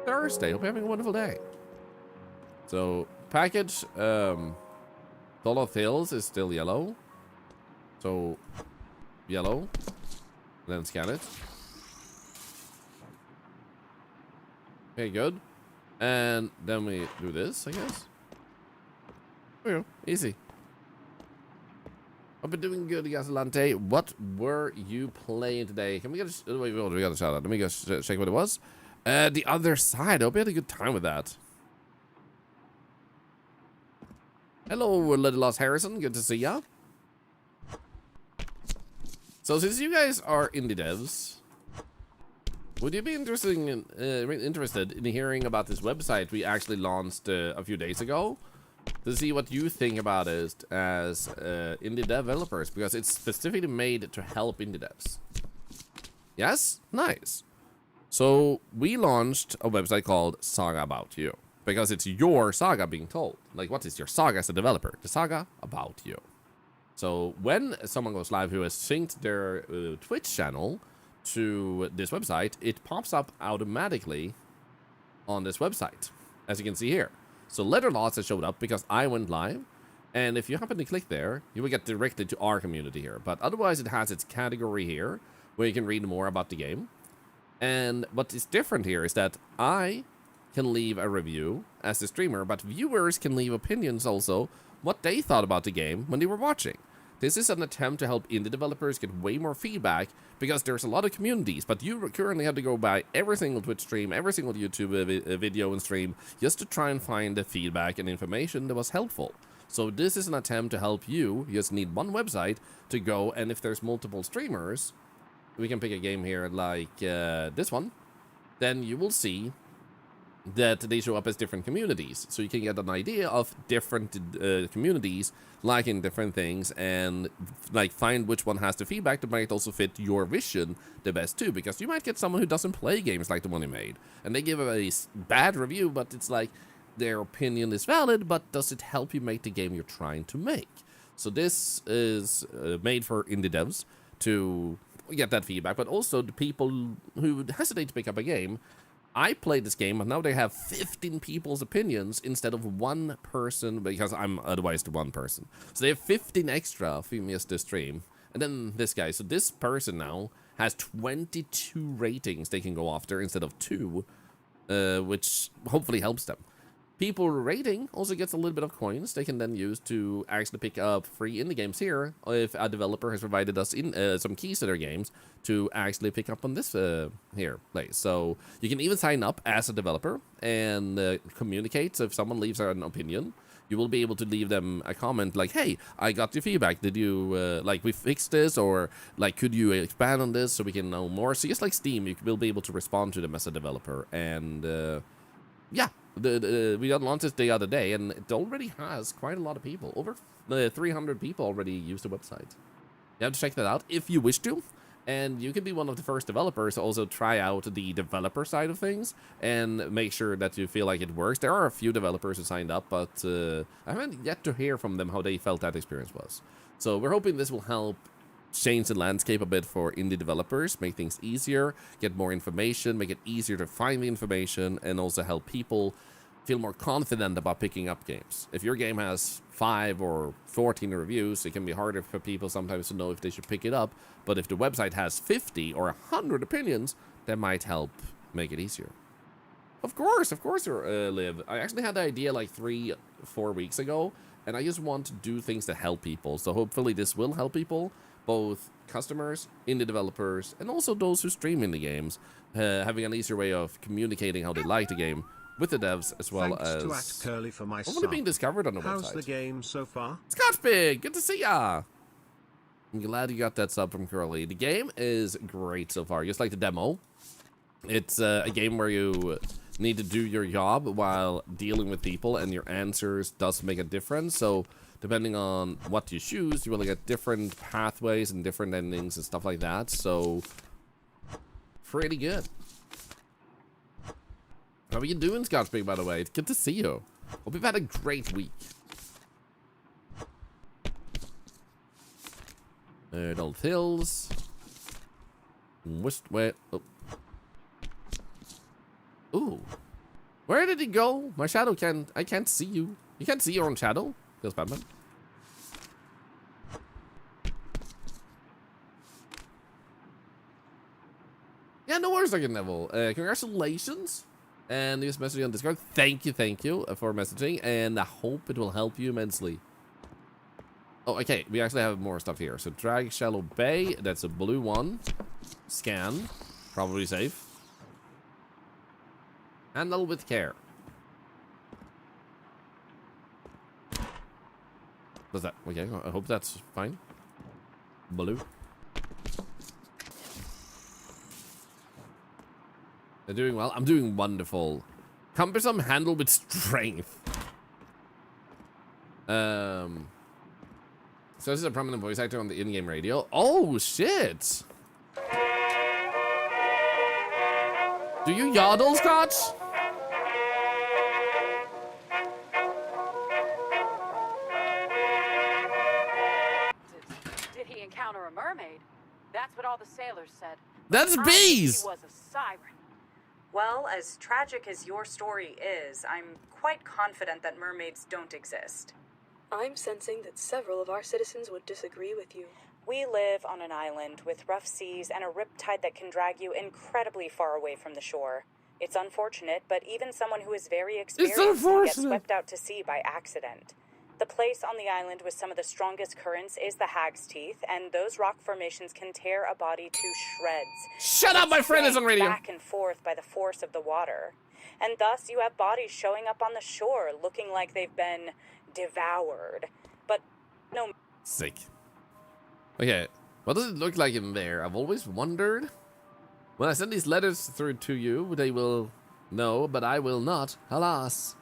Thursday. Hope you're having a wonderful day. So, package, Thorlar Hills is still yellow. So, yellow. Then scan it. Okay, good. And then we do this, I guess. There we go. Easy. I've been doing good, Gasolante. What were you playing today? Can we get a... Wait, we got a shout out. Let me go check what it was. The Other Side. I hope you had a good time with that. Hello, Little Lost Harrison. Good to see ya. So, since you guys are indie devs, would you be interested in hearing about this website we actually launched a few days ago? To see what you think about it as indie developers, because it's specifically made to help indie devs. Yes? Nice. So, we launched a website called Saga About You, because it's your saga being told. Like, what is your saga as a developer? The saga about you. So, when someone goes live who has synced their Twitch channel to this website, it pops up automatically on this website, as you can see here. So Letter Lots has showed up because I went live, and if you happen to click there, you will get directed to our community here. But otherwise, it has its category here, where you can read more about the game. And what is different here is that I can leave a review as the streamer, but viewers can leave opinions also, what they thought about the game when they were watching. This is an attempt to help indie developers get way more feedback, because there's a lot of communities, but you currently have to go by every single Twitch stream, every single YouTube video and stream, just to try and find the feedback and information that was helpful. So this is an attempt to help you. You just need one website to go, and if there's multiple streamers, we can pick a game here like this one, then you will see that they show up as different communities, so you can get an idea of different communities liking different things, and like find which one has the feedback that might also fit your vision the best too, because you might get someone who doesn't play games like the one you made, and they give a bad review, but it's like their opinion is valid, but does it help you make the game you're trying to make? So this is made for indie devs to get that feedback, but also the people who hesitate to pick up a game. I played this game, and now they have 15 people's opinions instead of one person, because I'm otherwise the one person. So they have 15 extra if you missed this stream. And then this guy. So this person now has 22 ratings they can go after instead of 2, which hopefully helps them. People rating also gets a little bit of coins they can then use to actually pick up free indie games here, if a developer has provided us in some keys to their games to actually pick up on this here place. So you can even sign up as a developer and communicate. So if someone leaves an opinion, you will be able to leave them a comment like, hey, I got your feedback. Did you, like, we fixed this? Or, like, could you expand on this so we can know more? So just like Steam, you will be able to respond to them as a developer. And, yeah, we got launched this the other day, and it already has quite a lot of people. Over 300 people already use the website. You have to check that out if you wish to. And you can be one of the first developers to also try out the developer side of things and make sure that you feel like it works. There are a few developers who signed up, but I haven't yet to hear from them how they felt that experience was. So we're hoping this will help change the landscape a bit for indie developers, make things easier, get more information, make it easier to find the information, and also help people feel more confident about picking up games. If your game has 5 or 14 reviews, it can be harder for people sometimes to know if they should pick it up. But if the website has 50 or 100 opinions, that might help make it easier. Of course, Liv. I actually had the idea like 3-4 weeks ago, and I just want to do things that help people. So hopefully this will help people, both customers, indie developers, and also those who stream indie games, having an easier way of communicating how they like the game with the devs, as well as Curly for my hopefully being discovered on the How's website. the game so far? Scotch Pig, good to see ya. I'm glad you got that sub from Curly. The game is great so far, just like the demo. It's a game where you need to do your job while dealing with people, and your answers does make a difference. So depending on what you choose, you will get different pathways and different endings and stuff like that. So pretty good. How are you doing, Scotch Pig, by the way? It's good to see you. Hope you've had a great week. Old Hills. Where? Oh. Ooh. Where did he go? My shadow I can't see you. You can't see your own shadow? Feels bad, man. Yeah, no worries, Second Level. Congratulations. And just messaging on Discord. Thank you for messaging, and I hope it will help you immensely. Oh, okay, we actually have more stuff here. So drag Shallow Bay, that's a blue one. Scan, probably safe. Handle with care. What's that? Okay, I hope that's fine. Blue. They're doing well. I'm doing wonderful. Cumbersome, handle with strength. So this is a prominent voice actor on the in-game radio. Oh, shit. Do you yodel, Scotch? Did he encounter a mermaid? That's what all the sailors said. That's bees! He was a siren. Well, as tragic as your story is, I'm quite confident that mermaids don't exist. I'm sensing that several of our citizens would disagree with you. We live on an island with rough seas and a riptide that can drag you incredibly far away from the shore. It's unfortunate, but even someone who is very experienced can get swept out to sea by accident. The place on the island with some of the strongest currents is the Hag's Teeth, and those rock formations can tear a body to shreds. Shut up, my friend is on radio. Back and forth by the force of the water. And thus you have bodies showing up on the shore looking like they've been devoured. But no. Sick. Okay, what does it look like in there? I've always wondered. When I send these letters through to you, they will know, but I will not, alas.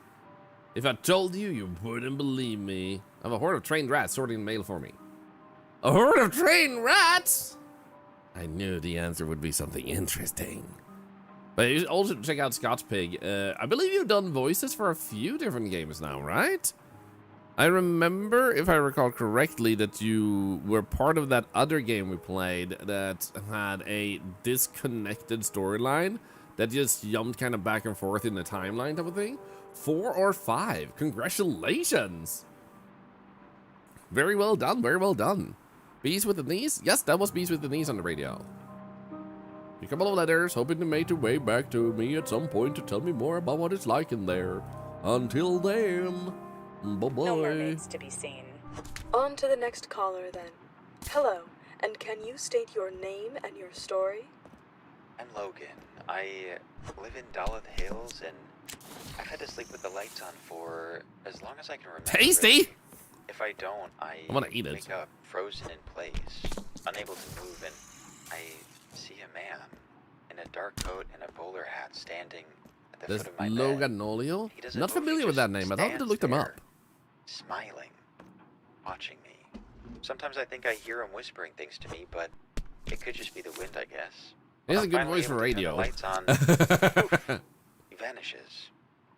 If I told you, you wouldn't believe me. I have a horde of trained rats sorting mail for me. A horde of trained rats? I knew the answer would be something interesting. But you should also check out Scotch Pig. I believe you've done voices for a few different games now, right? I remember, if I recall correctly, that you were part of that other game we played that had a disconnected storyline that just jumped kind of back and forth in the timeline type of thing. 4 or 5. Congratulations. Very well done. Very well done. Bees with the knees? Yes, that was Bees with the knees on the radio. A couple of letters, hoping to make your way back to me at some point to tell me more about what it's like in there. Until then, bye-bye. No mermaids to be seen. On to the next caller, then. Hello, and can you state your name and your story? I'm Logan. I live in Daleth Hills, and I've had to sleep with the lights on for as long as I can remember. Tasty! If I don't, I wanna eat it. wake up frozen in place, unable to move, and I see a man in a dark coat and a bowler hat standing at the This foot of my Logan bed. Nolio? He doesn't Not move, he familiar with just that name. I thought to look them stands up. there, smiling, watching me. Sometimes I think I hear him whispering things to me, but it could just be the wind, I guess. He has When a good I'm finally voice for able to turn radio. the lights on, poof, he vanishes,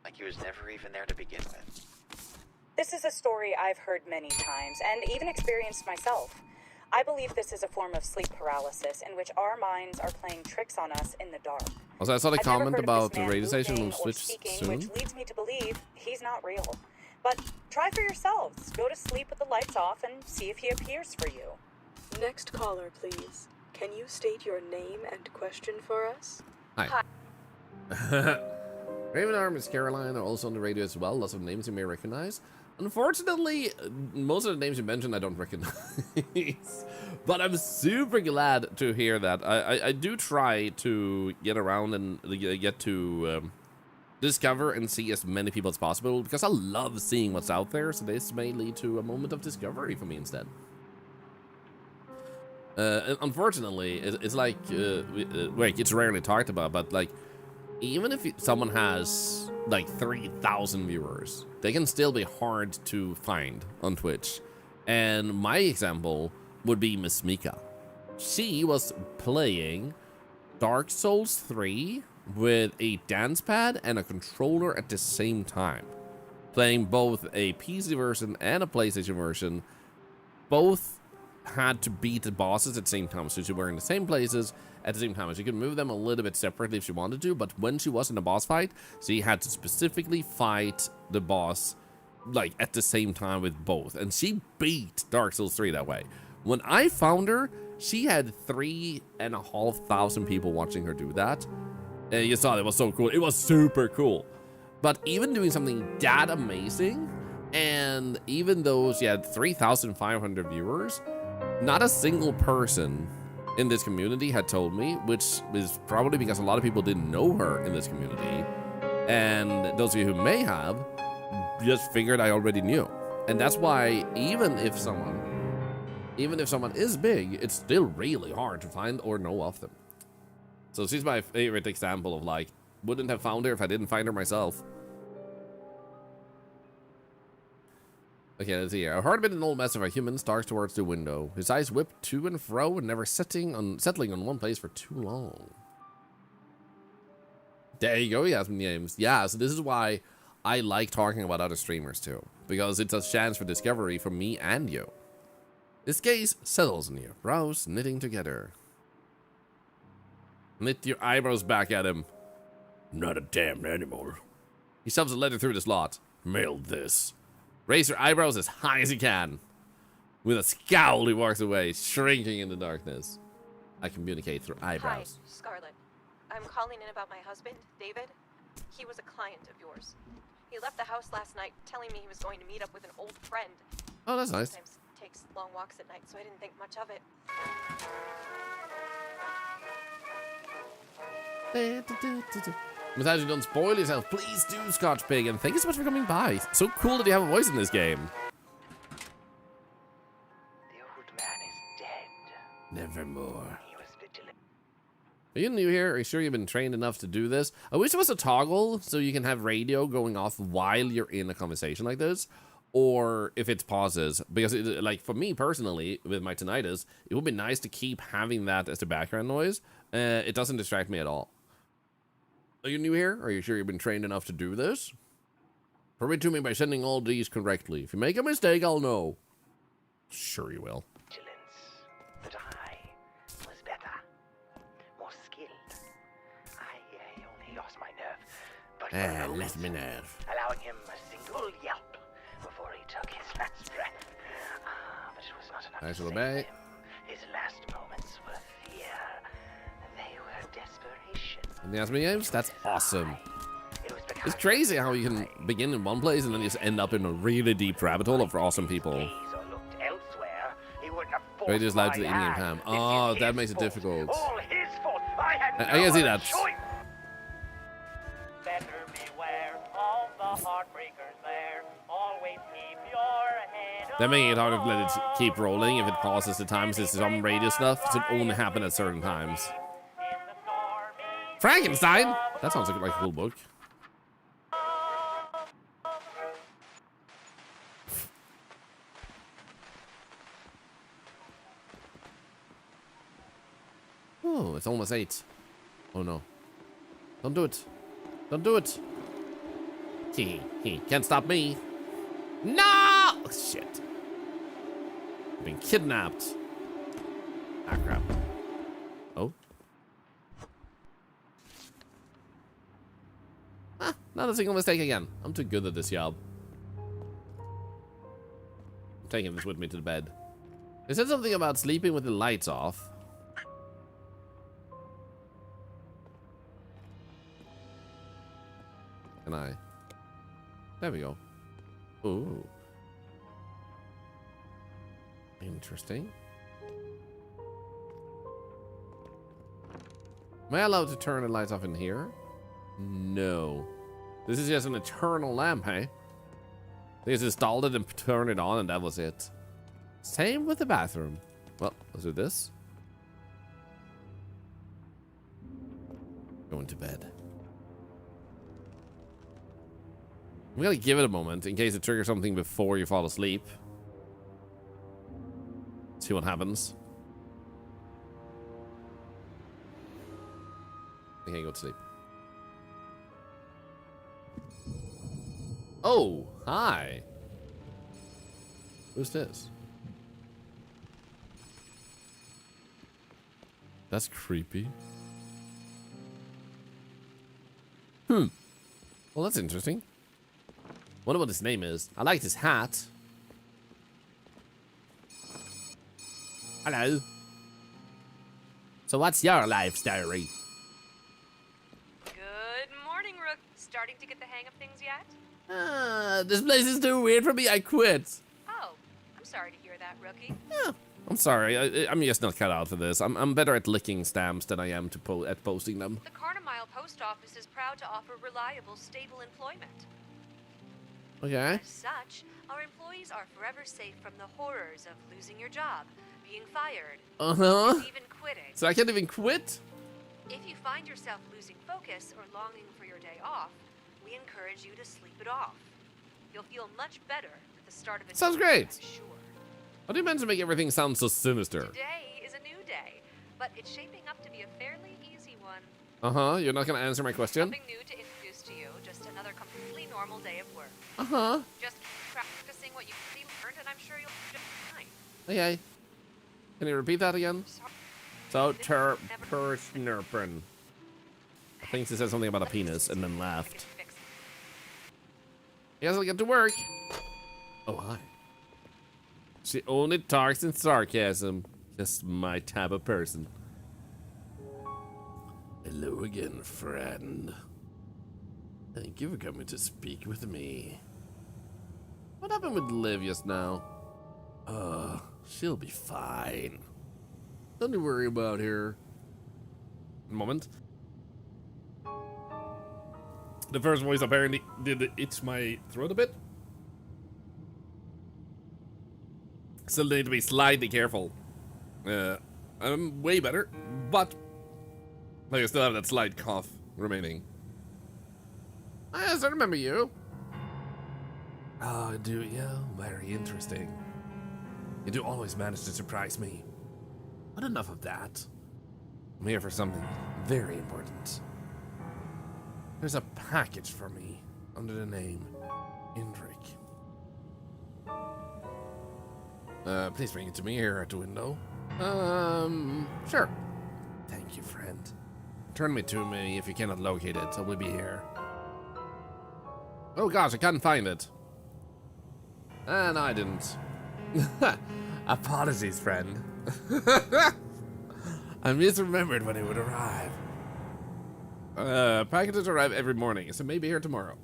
like he was never even there to begin with. This is a story I've heard many times, and even experienced myself. I believe this is a form of sleep paralysis in which our minds are playing tricks on us in the dark. Also, I saw the I've never comment heard of about this the man radio station moving will or switch speaking, soon. which leads me to believe he's not real. But try for yourselves. Go to sleep with the lights off and see if he appears for you. Next caller, please. Can you state your name and question for us? Hi. Raven Arm is Caroline are also on the radio as well. Lots of names you may recognize. Unfortunately, most of the names you mentioned I don't recognize. But I'm super glad to hear that. I do try to get around and get to discover and see as many people as possible because I love seeing what's out there. So this may lead to a moment of discovery for me instead. Unfortunately, it's like, wait, it's rarely talked about, but like, even if someone has like 3,000 viewers, they can still be hard to find on Twitch. And my example would be Miss Mika. She was playing Dark Souls 3 with a dance pad and a controller at the same time. Playing both a PC version and a PlayStation version. Both had to beat the bosses at the same time, so she were in the same places at the same time. She could move them a little bit separately if she wanted to, but when she was in a boss fight, she had to specifically fight the boss like at the same time with both, and she beat Dark Souls 3 that way. When I found her, she had 3,500 people watching her do that, and you saw it was so cool. It was super cool. But even doing something that amazing, and even though she had 3,500 viewers, not a single person in this community had told me, which is probably because a lot of people didn't know her in this community. And those of you who may have, just figured I already knew. And that's why even if someone is big, it's still really hard to find or know of them. So she's my favorite example of like, wouldn't have found her if I didn't find her myself. Okay, let's see here. A hard-bitten old mess of a human stalks towards the window. His eyes whip to and fro and never settling on one place for too long. There you go, Yasmin James. Yeah, so this is why I like talking about other streamers too. Because it's a chance for discovery for me and you. This gaze settles on you, brows knitting together. Knit your eyebrows back at him. Not a damn animal. He shoves a letter through the slot. Mail this. Raise your eyebrows as high as you can. With a scowl, he walks away, shrinking in the darkness. I communicate through eyebrows. Hi, Scarlett. I'm calling in about my husband, David. He was a client of yours. He left the house last night telling me he was going to meet up with an old friend. Oh, that's nice. Sometimes takes long walks at night, so I didn't think much of it. Besides, you don't spoil yourself. Please do, Scotch Pig, and thank you so much for coming by. So cool that you have a voice in this game. The old man is dead. Nevermore. He was vigilant. Are you new here? Are you sure you've been trained enough to do this? I wish there was a toggle so you can have radio going off while you're in a conversation like this. Or if it pauses. Because, like, for me personally, with my tinnitus, it would be nice to keep having that as the background noise. It doesn't distract me at all. Are you new here? Are you sure you've been trained enough to do this? Prove it to me by sending all these correctly. If you make a mistake, I'll know. Sure you will. Vigilance. But I was better. More skilled. I only lost my nerve. But for a moment, Let me nerve. allowing him a single yelp before he took his last breath. But it was not enough I to shall save obey. him. His last moments were fear. They were desperation. And the Aspen Games? That's awesome. It was because It's crazy how you can begin in one place and then just end up in a really deep rabbit hole of awesome people. gaze or looked elsewhere, he wouldn't have forced Radio's loud my to the in-game hand. ham. This Oh, is that his makes it fault. difficult. All his fault. I had I can see no that. choice. Better beware That making it hard to let it keep rolling if it pauses the times it's some radio stuff. So it only happen at certain times. Frankenstein? That sounds like a cool book. Oh, it's almost 8. Oh no. Don't do it. Don't do it. He can't stop me. No! Oh, shit. I've been kidnapped. Ah, crap. Oh. Ah, not a single mistake again. I'm too good at this job. I'm taking this with me to the bed. They said something about sleeping with the lights off. Can I? There we go. Ooh. Interesting. Am I allowed to turn the lights off in here? No. This is just an eternal lamp, hey? They just installed it and turned it on and that was it. Same with the bathroom. Well, let's do this. Going to bed. We gotta give it a moment in case it triggers something before you fall asleep. See what happens. I can't go to sleep. Oh, hi. Who's this? That's creepy. Well, that's interesting. Wonder what his name is. I like his hat. Hello. So what's your life story? Good morning, Rook. Starting to get the hang of things yet? This place is too weird for me. I quit. Oh, I'm sorry to hear that, Rookie. Yeah, I'm sorry. I'm just not cut out for this. I'm better at licking stamps than I am at posting them. The Carnamile Post Office is proud to offer reliable, stable employment. Okay. As such, our employees are forever safe from the horrors of losing your job, being fired, Uh-huh. and even quitting. So I can't even quit? If you find yourself losing focus or longing for your day off, we encourage you to sleep it off. You'll feel much better at the start of a Sounds new great. day, I'm sure. How do you manage to make everything sound so sinister? Today is a new day, but it's shaping up to be a fairly easy one. Uh-huh. You're not gonna answer my question? Nothing new to introduce to you, just another completely normal day of work. Uh-huh. Just keep practicing what you've already learned, and I'm sure you'll be just fine. Okay. Can you repeat that again? So, This ter never- snurpin. I think she said something about a penis and then laughed. Guess I'll get to work. Oh, hi. She only talks in sarcasm. Just my type of person. Hello again, friend. Thank you for coming to speak with me. What happened with Liv just now? She'll be fine. Nothing to worry about here. Moment. The first voice apparently did itch my throat a bit. Still need to be slightly careful. I'm way better, but I still have that slight cough remaining. Yes, I remember you. Oh, do you? Very interesting. You do always manage to surprise me. But enough of that. I'm here for something very important. There's a package for me under the name Indrik. Please bring it to me here at the window. Sure. Thank you, friend. Turn me to me if you cannot locate it. I will be here. Oh gosh, I can't find it. No, I didn't. Apologies, friend. I misremembered when it would arrive. Packages arrive every morning, so maybe here tomorrow.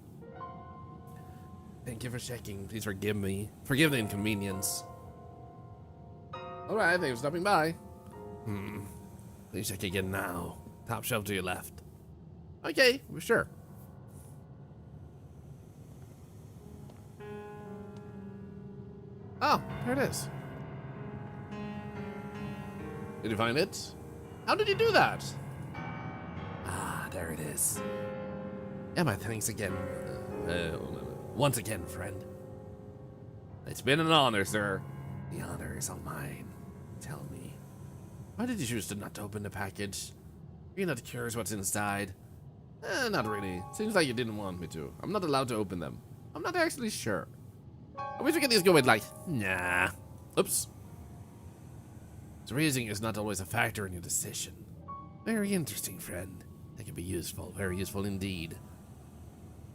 Thank you for checking. Please forgive me. Forgive the inconvenience. Alright, thanks for stopping by. Please check again now. Top shelf to your left. Okay, sure. Oh, there it is. Did you find it? How did you do that? Ah, there it is. Yeah, my thanks again. Once again, friend. It's been an honor, sir. The honor is all mine. Tell me, why did you choose to not open the package? Are you not curious what's inside? Not really. Seems like you didn't want me to. I'm not allowed to open them. I'm not actually sure. I wish we could just go with like, nah. Oops. So reasoning is not always a factor in your decision. Very interesting, friend. That can be useful. Very useful indeed.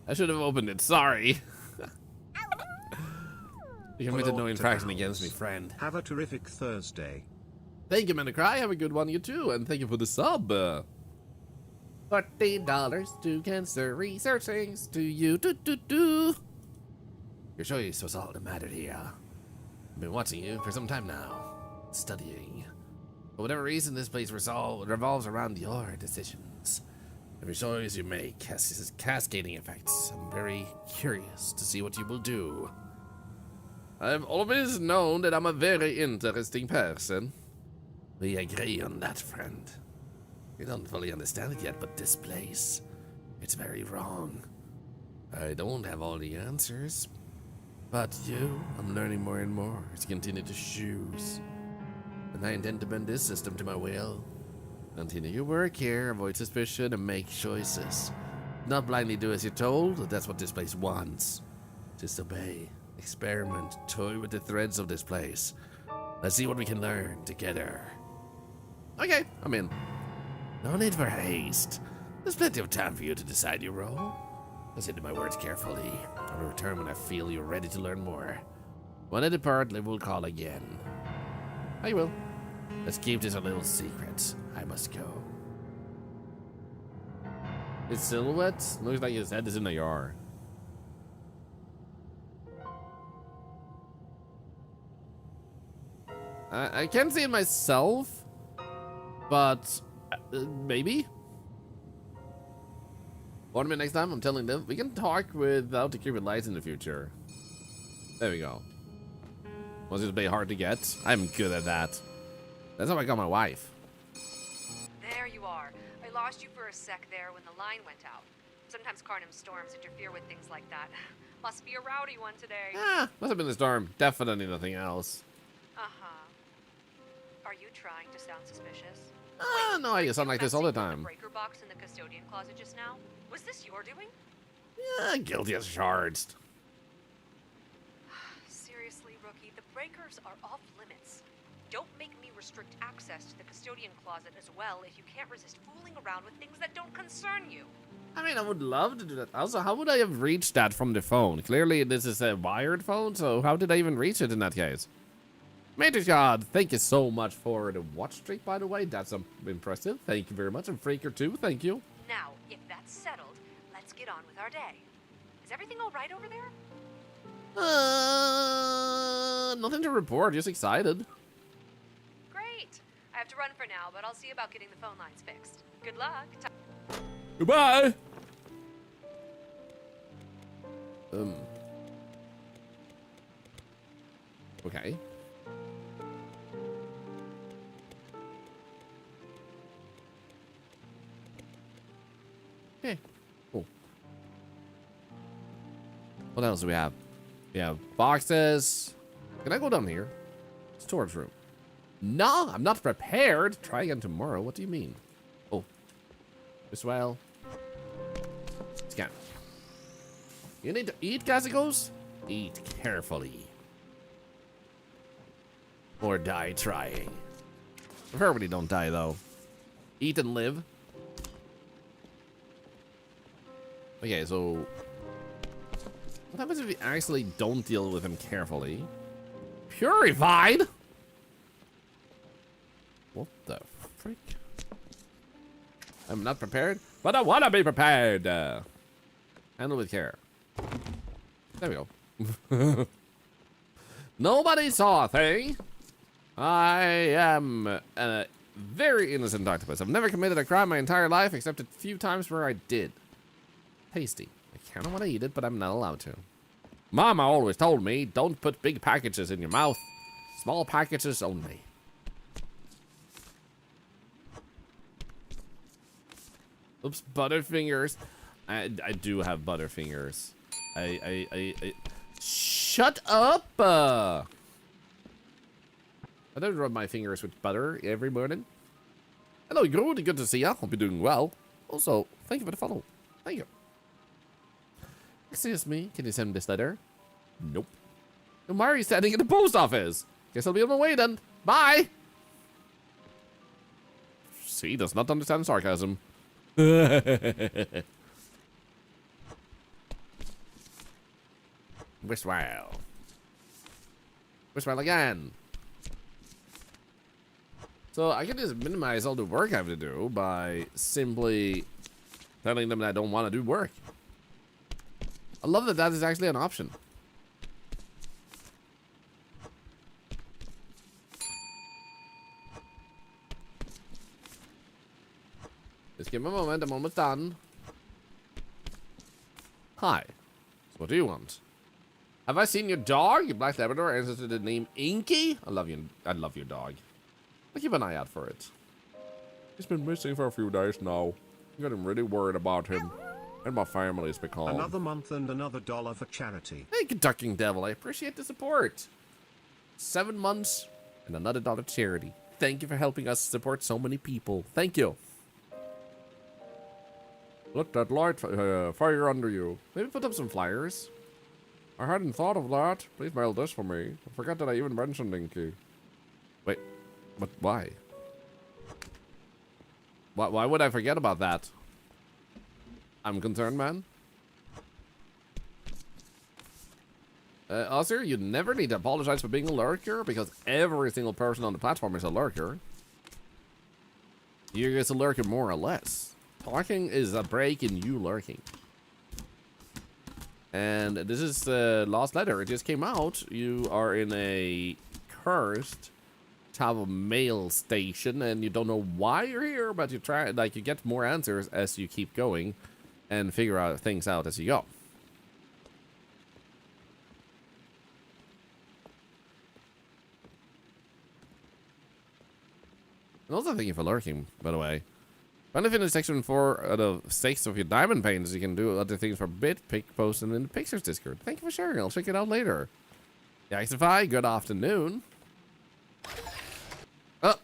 I should have opened it. Sorry. You committed no infraction against me, friend. Have a terrific Thursday. Thank you, Manacry. Have a good one, you too. And thank you for the sub. $40 to cancer research. Thanks to you. Your choice was all that mattered here. I've been watching you for some time now. Studying. For whatever reason, this place revolves around your decisions. Every choice you make has cascading effects. I'm very curious to see what you will do. I've always known that I'm a very interesting person. We agree on that, friend. You don't fully understand it yet, but this place, it's very wrong. I don't have all the answers, but I'm learning more and more to continue to choose. And I intend to bend this system to my will. Continue your work here, avoid suspicion, and make choices. Not blindly do as you're told, that's what this place wants. Just obey, experiment, toy with the threads of this place. Let's see what we can learn together. Okay, I'm in. No need for haste. There's plenty of time for you to decide your role. Listen to my words carefully. I will return when I feel you're ready to learn more. When I depart, Liv will call again. I will. Let's keep this a little secret. I must go. His silhouette looks like his head is in the yard. I can't see it myself, but maybe. Ornament next time, I'm telling them. We can talk without the cupid lights in the future. There we go. Was it a bit hard to get? I'm good at that. That's how I got my wife. There you are. I lost you for a sec there when the line went out. Sometimes Carnum storms interfere with things like that. Must be a rowdy one today. Ah, must have been the storm. Definitely nothing else. Uh-huh. Are you trying to sound suspicious? Ah, no, I sound like this all the time. The breaker box in the custodian closet just now? Was this your doing? Yeah, guilty as charged. Seriously, rookie, the breakers are off limits. Don't make me restrict access to the custodian closet as well if you can't resist fooling around with things that don't concern you. I mean, I would love to do that. Also, how would I have reached that from the phone? Clearly, this is a wired phone, so how did I even reach it in that case? Matrix God, thank you so much for the watch streak, by the way. That's impressive. Thank you very much. And Freaker, too. Thank you. Now, if that's settled, let's get on with our day. Is everything all right over there? Nothing to report. Just excited. Great. I have to run for now, but I'll see about getting the phone lines fixed. Good luck. Goodbye. Okay. Okay. Cool. What else do we have? We have boxes. Can I go down here? Storage room. No, I'm not prepared. Try again tomorrow. What do you mean? Oh. As well. Scan. You need to eat, Gazigos? Eat carefully. Or die trying. Preferably don't die, though. Eat and live. Okay, so... what happens if you actually don't deal with him carefully? Purified? What the freak? I'm not prepared, but I want to be prepared. Handle with care. There we go. Nobody saw a thing. I am a very innocent octopus. I've never committed a crime my entire life, except a few times where I did. Tasty. I kind of want to eat it, but I'm not allowed to. Mama always told me, don't put big packages in your mouth. Small packages only. Oops, Butterfingers. I do have Butterfingers. Shut up! I don't rub my fingers with butter every morning. Hello, good to see ya. Hope you're doing well. Also, thank you for the follow. Thank you. Excuse me, can you send this letter? Nope. Why are you standing in the post office? Guess I'll be on my way then. Bye! See, does not understand sarcasm. Whistle. Whistle again. So I can just minimize all the work I have to do by simply telling them that I don't want to do work. I love that that is actually an option. Just give me a moment, I'm almost done. Hi. So what do you want? Have I seen your dog? Your black Labrador answers to the name Inky? I love your dog. I'll keep an eye out for it. He's been missing for a few days now. I'm getting really worried about him. And my family's become. Another month and another $1 for charity. Thank you, Ducking Devil. I appreciate the support. 7 months and another $1 charity. Thank you for helping us support so many people. Thank you. Let that light fire under you. Maybe put up some flyers. I hadn't thought of that. Please mail this for me. I forgot that I even mentioned Inky. Wait, but why? Why would I forget about that? I'm concerned, man. Also, you never need to apologize for being a lurker because every single person on the platform is a lurker. You're just a lurker more or less. Talking is a break in you lurking. And this is the last letter. It just came out. You are in a cursed type of mail station and you don't know why you're here, but you try, like, you get more answers as you keep going and figure out things out as you go. And also thank you for lurking, by the way. Finally finished section 4 out of 6 of your diamond paintings. You can do other things for bit, pick, post, and in the pictures Discord. Thank you for sharing. I'll check it out later. Yaxify, good afternoon. Oh.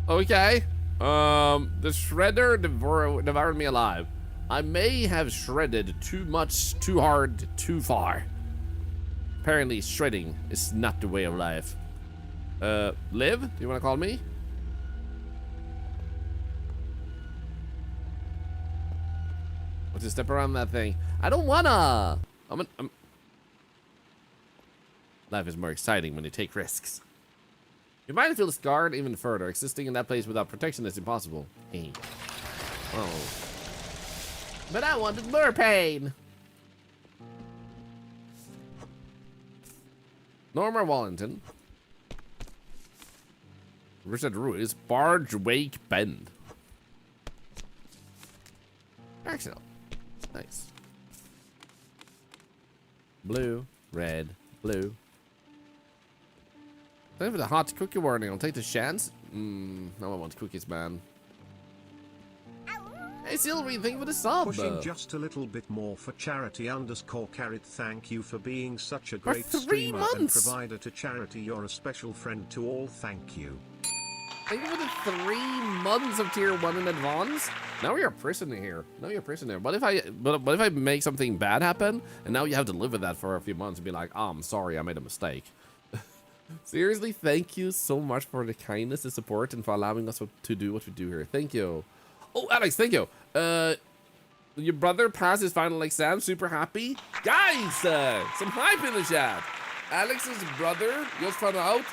Okay. The shredder devoured me alive. I may have shredded too much, too hard, too far. Apparently shredding is not the way of life. Liv, do you want to call me? Let's just step around that thing. I don't wanna. Life is more exciting when you take risks. Your mind feels scarred even further. Existing in that place without protection is impossible. Hey. Oh. But I wanted more pain. Norma Wallington. Richard Ruiz, Barge Wake Bend. Excellent. Nice. Blue, red, blue. Thank you for the hot cookie warning. I'll take the chance. No, I want cookies, man. Hey, Sylvie, thank you for the sub. Pushing just a little bit more for charity _carrot. Thank you for being such a great For 3 streamer and months. provider to charity. You're a special friend to all. Thank you. Thank you for the 3 months of tier 1 in advance. Now you're a prisoner here. Now you're a prisoner. But if I make something bad happen, and now you have to live with that for a few months and be like, oh, I'm sorry, I made a mistake. Seriously, thank you so much for the kindness and support and for allowing us to do what we do here. Thank you. Oh, Alex, thank you. Your brother passed his final exam. Super happy. Guys, some hype in the chat. Alex's brother just found out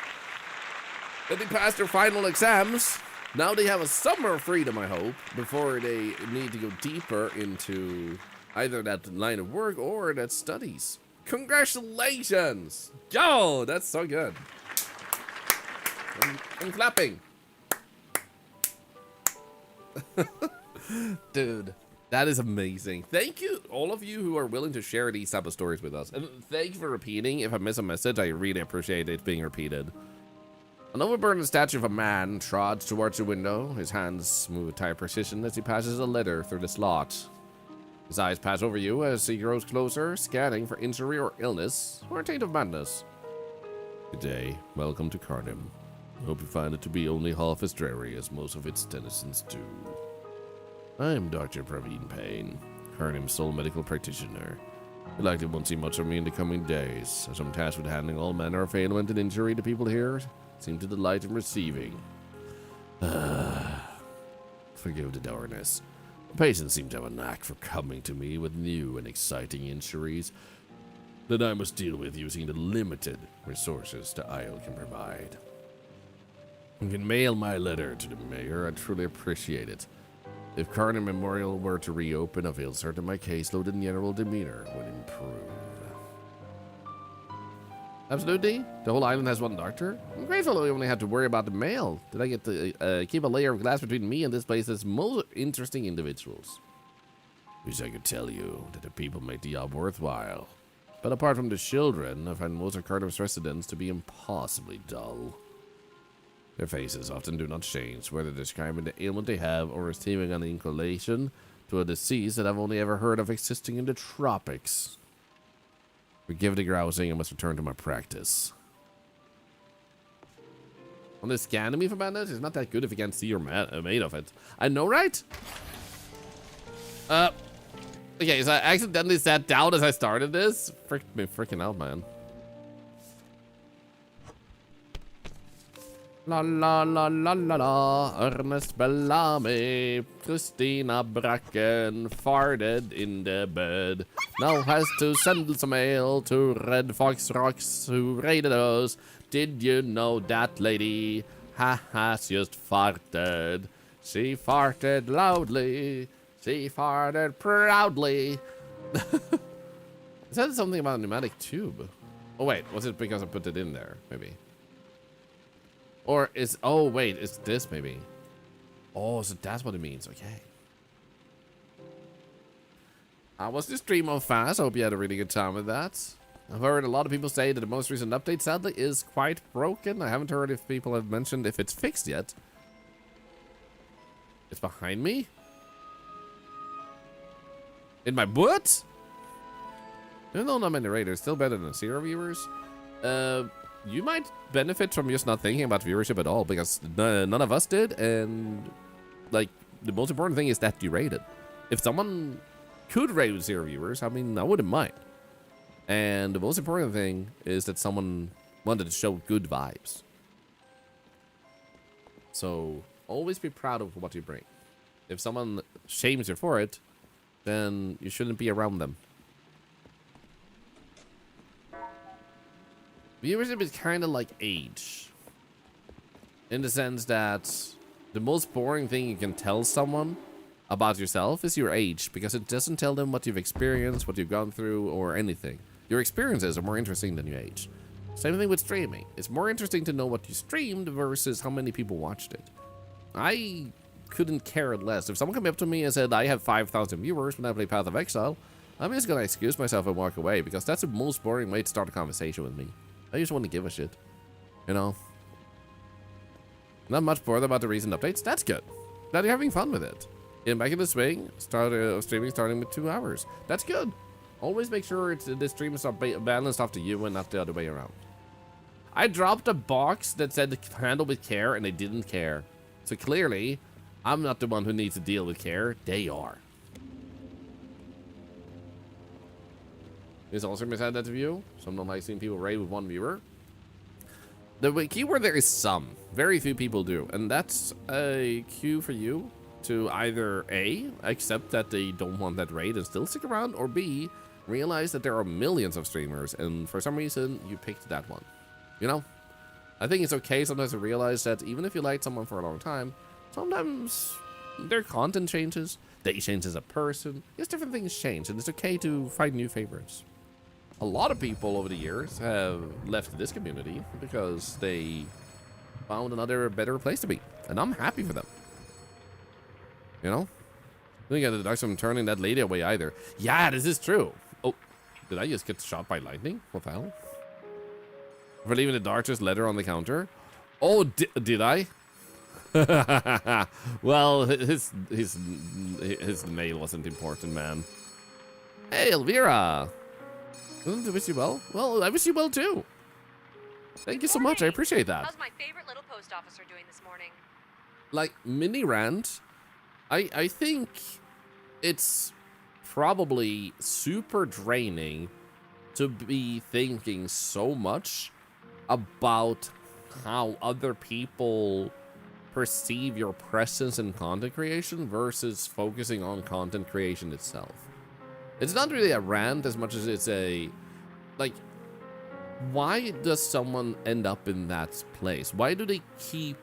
that they passed their final exams. Now they have a summer of freedom, I hope, before they need to go deeper into either that line of work or that studies. Congratulations! Yo, that's so good. I'm clapping. Dude, That is amazing. Thank you, all of you who are willing to share these type of stories with us. And thank you for repeating. If I miss a message, I really appreciate it being repeated. An overburdened statue of a man trods towards the window. His hands move with tight precision as he passes a letter through the slot. His eyes pass over you as he grows closer, scanning for injury or illness, or a taint of madness. Good day. Welcome to Carnum. I hope you find it to be only half as dreary as most of its denizens do. I am Dr. Praveen Payne, Carnum's sole medical practitioner. You likely won't see much of me in the coming days, as I'm tasked with handling all manner of ailment and injury the people here seem to delight in receiving. Forgive the dourness. The patients seem to have a knack for coming to me with new and exciting injuries that I must deal with using the limited resources the Isle can provide. You can mail my letter to the mayor. I'd truly appreciate it. If Carnum Memorial were to reopen, I feel certain my caseload and general demeanor would improve. Absolutely. The whole island has one doctor. I'm grateful we only had to worry about the mail. Did I get to keep a layer of glass between me and this place's most interesting individuals? Wish I could tell you that the people make the job worthwhile. But apart from the children, I find most of Carnum's residents to be impossibly dull. Their faces often do not change, whether describing the ailment they have or receiving an inclination to a disease that I've only ever heard of existing in the tropics. Forgive the grousing, I must return to my practice. On this scan me for bandits, it's not that good if you can't see you're made of it. I know, right? Okay, so I accidentally sat down as I started this. Fricked me freaking out, man. La la la la la la, Ernest Bellamy, Christina Bracken farted in the bed. Now has to send some mail to Red Fox Rocks who raided us. Did you know that lady? Ha has just farted. She farted loudly. She farted proudly. It said something about a pneumatic tube. Oh wait, was it because I put it in there? Maybe. Or is, oh wait, it's this maybe. Oh, so that's what it means, okay. How was the stream on fast? I hope you had a really good time with that. I've heard a lot of people say that the most recent update sadly is quite broken. I haven't heard if people have mentioned if it's fixed yet. It's behind me? In my butt? Even though not many raiders, still better than 0 viewers. You might benefit from just not thinking about viewership at all, because none of us did, and like the most important thing is that you rated. If someone could rate with 0 viewers, I mean, I wouldn't mind. And the most important thing is that someone wanted to show good vibes. So always be proud of what you bring. If someone shames you for it, then you shouldn't be around them. Viewership is kind of like age. In the sense that the most boring thing you can tell someone about yourself is your age, because it doesn't tell them what you've experienced, what you've gone through, or anything. Your experiences are more interesting than your age. Same thing with streaming. It's more interesting to know what you streamed versus how many people watched it. I couldn't care less. If someone came up to me and said, I have 5,000 viewers when I play Path of Exile, I'm just gonna excuse myself and walk away, because that's the most boring way to start a conversation with me. I just want to give a shit. You know? Not much bothered about the recent updates. That's good. Glad you're having fun with it. Getting back in the swing, streaming starting with 2 hours. That's good. Always make sure the stream is balanced off to you and not the other way around. I dropped a box that said handle with care and they didn't care. So clearly, I'm not the one who needs to deal with care. They are. Is also mishead that view. Some don't like seeing people raid with 1 viewer. The keyword there is some. Very few people do. And that's a cue for you to either A, accept that they don't want that raid and still stick around, or B, realize that there are millions of streamers and for some reason you picked that one. You know? I think it's okay sometimes to realize that even if you like someone for a long time, sometimes their content changes, they change as a person, just different things change, and it's okay to find new favorites. A lot of people over the years have left this community because they found another better place to be, and I'm happy for them. You know? I think I did deduction from turning that lady away either. Yeah, this is true. Oh, did I just get shot by lightning? What the hell? For leaving the darkest letter on the counter? Oh, did I? Well, his mail wasn't important, man. Hey, Elvira. I wish you well. Well, I wish you well too. Thank you so much. I appreciate that. How's my favorite little post officer doing this morning? Like, mini rant, I think it's probably super draining to be thinking so much about how other people perceive your presence in content creation versus focusing on content creation itself. It's not really a rant as much as it's a, like, why does someone end up in that place? Why do they keep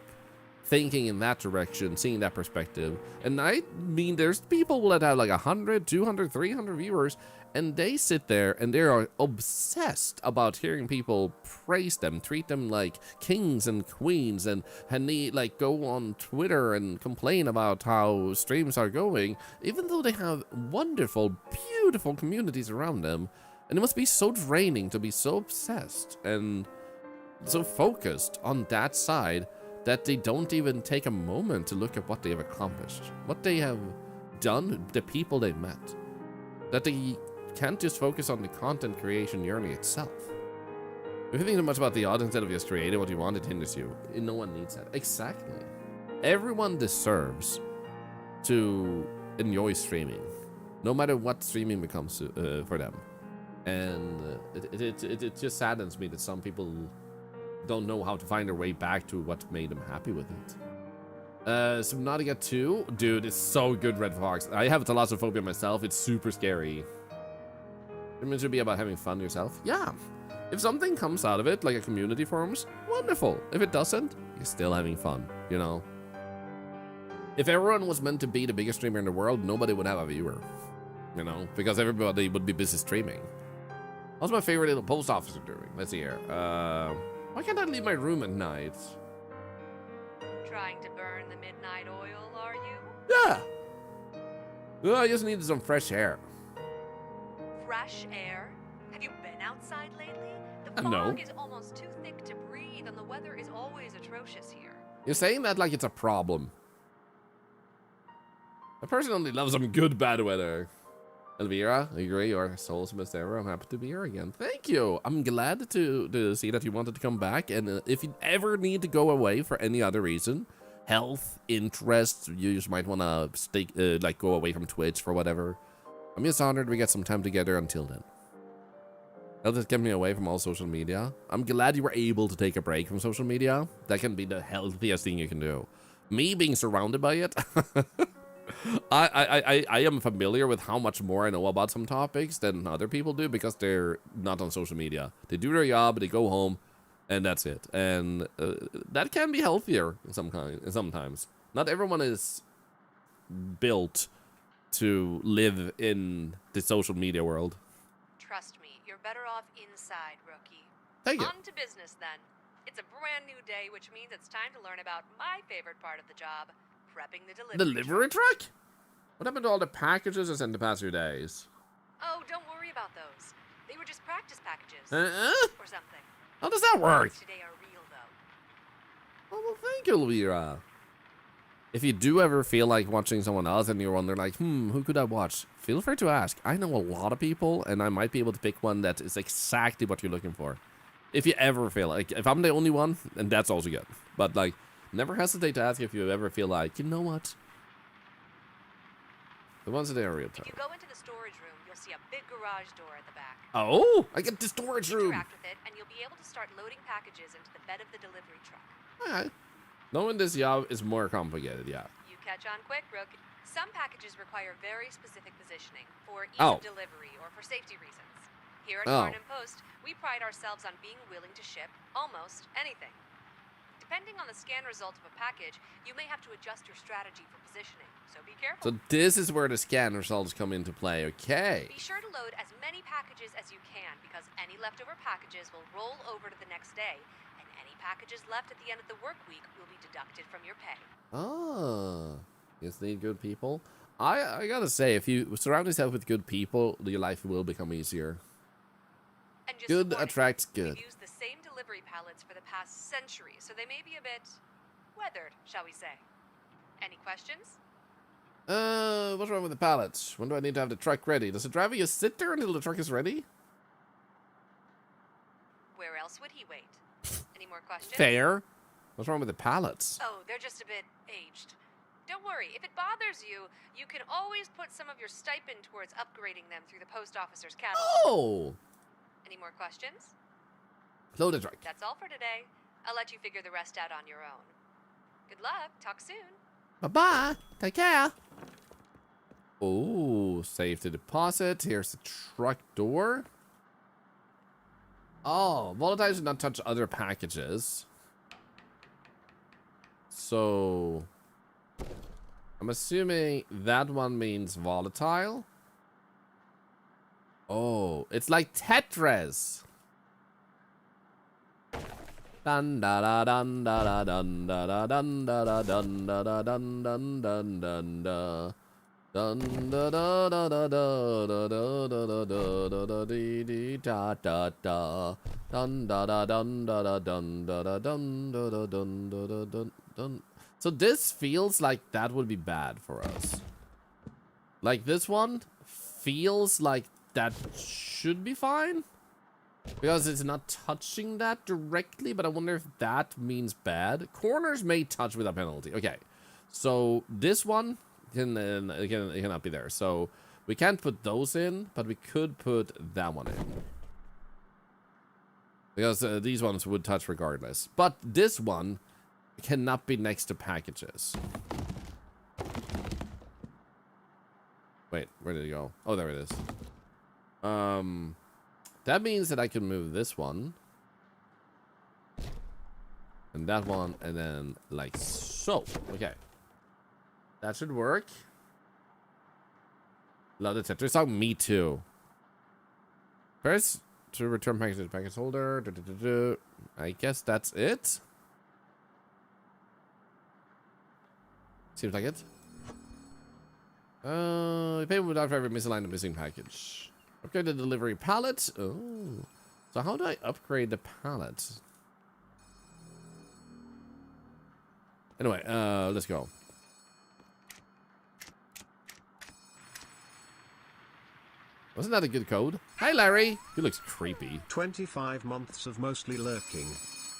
thinking in that direction, seeing that perspective? And I mean, there's people that have like 100, 200, 300 viewers, and they sit there and they are obsessed about hearing people praise them, treat them like kings and queens, and they like go on Twitter and complain about how streams are going, even though they have wonderful, beautiful communities around them. And it must be so draining to be so obsessed and so focused on that side that they don't even take a moment to look at what they have accomplished, what they have done, the people they met. That they can't just focus on the content creation journey itself. If you think too much about the audience instead of just creating what you want, it hinders you. No one needs that. Exactly. Everyone deserves to enjoy streaming, no matter what streaming becomes for them. And it just saddens me that some people don't know how to find their way back to what made them happy with it. Subnautica 2, dude, it's so good, Red Fox. I have thalassophobia myself. It's super scary. It should be about having fun yourself. Yeah. If something comes out of it, like a community forums, wonderful. If it doesn't, you're still having fun, you know? If everyone was meant to be the biggest streamer in the world, nobody would have a viewer, you know? Because everybody would be busy streaming. What's my favorite little post officer doing? Let's see here. Why can't I leave my room at night? Trying to burn the midnight oil, are you? Yeah. Oh, I just needed some fresh air. Fresh air? Have you been outside lately? The No. fog is almost too thick to breathe, and the weather is always atrocious here. You're saying that like it's a problem. I personally love some good bad weather. Elvira, I agree. You're soul's best ever. I'm happy to be here again. Thank you. I'm glad to see that you wanted to come back. And if you ever need to go away for any other reason, health, interests, you just might want to stay, like go away from Twitch for whatever. I'm just honored we get some time together until then. That'll just get me away from all social media. I'm glad you were able to take a break from social media. That can be the healthiest thing you can do. Me being surrounded by it. I am familiar with how much more I know about some topics than other people do because they're not on social media. They do their job, they go home, and that's it. And that can be healthier sometimes. Not everyone is built to live in the social media world. Trust me, you're better off inside, rookie. Thank you. On to business then. It's a brand new day, which means it's time to learn about my favorite part of the job. Prepping the delivery truck? What happened to all the packages I sent the past few days? Oh, don't worry about those. They were just practice packages. Or something. How does that work? Today are real, though. Oh, well, thank you, Elvira. If you do ever feel like watching someone else and you're wondering like, who could I watch? Feel free to ask. I know a lot of people, and I might be able to pick one that is exactly what you're looking for. If you ever feel like, if I'm the only one, then that's also good. But like, never hesitate to ask if you ever feel like, you know what? The ones that are real If you go into the storage room, you'll see a big garage door at the back. Oh, I get the storage room. Interact with it, and you'll be able to start loading packages into the bed of the delivery truck. Alright. Knowing this job is more complicated, yeah. You catch on quick, Rook. Some packages require very specific positioning for ease Oh. of delivery or for safety reasons. Here at Oh. Barn & Post, we pride ourselves on being willing to ship almost anything. Depending on the scan result of a package, you may have to adjust your strategy for positioning, so be careful. So this is where the scan results come into play, okay. Be sure to load as many packages as you can, because any leftover packages will roll over to the next day, and any packages left at the end of the work week will be deducted from your pay. Ah, yes, need good people. I gotta say, if you surround yourself with good people, your life will become easier. And just Good a warning, attracts good. We've used the same delivery pallets for the past century, so they may be a bit weathered, shall we say. Any questions? What's wrong with the pallets? When do I need to have the truck ready? Does the driver just sit there until the truck is ready? Where else would he wait? Any more questions? Fair. What's wrong with the pallets? Oh, they're just a bit aged. Don't worry, if it bothers you, you can always put some of your stipend towards upgrading them through the post officer's catalog. Oh! Any more questions? Load the truck. That's all for today. I'll let you figure the rest out on your own. Good luck. Talk soon. Bye-bye. Take care. Oh, safety deposit. Here's the truck door. Oh, volatiles do not touch other packages. So, I'm assuming that one means volatile. Oh, it's like Tetris. Dun da da dun da da dun da da dun da da dun da da dun dun dun dun da. Dun da da da da da da da da da da da dee dee da da da. Dun da da dun da da dun da da dun da da dun da da dun dun. So this feels like that would be bad for us. Like this one feels like that should be fine. Because it's not touching that directly, but I wonder if that means bad. Corners may touch with a penalty. Okay, so this one cannot be there. So we can't put those in, but we could put that one in. Because these ones would touch regardless. But this one cannot be next to packages. Wait, where did it go? Oh, there it is. That means that I can move this one. And that one, and then like so. Okay. That should work. Love the Tetris song. Me too. First, to return package to the package holder. I guess that's it. Seems like it. You pay without every misaligned missing package. Upgrade the delivery pallet. Oh. So how do I upgrade the pallet? Anyway, let's go. Wasn't that a good code? Hi, Larry. He looks creepy. 25 months of mostly lurking.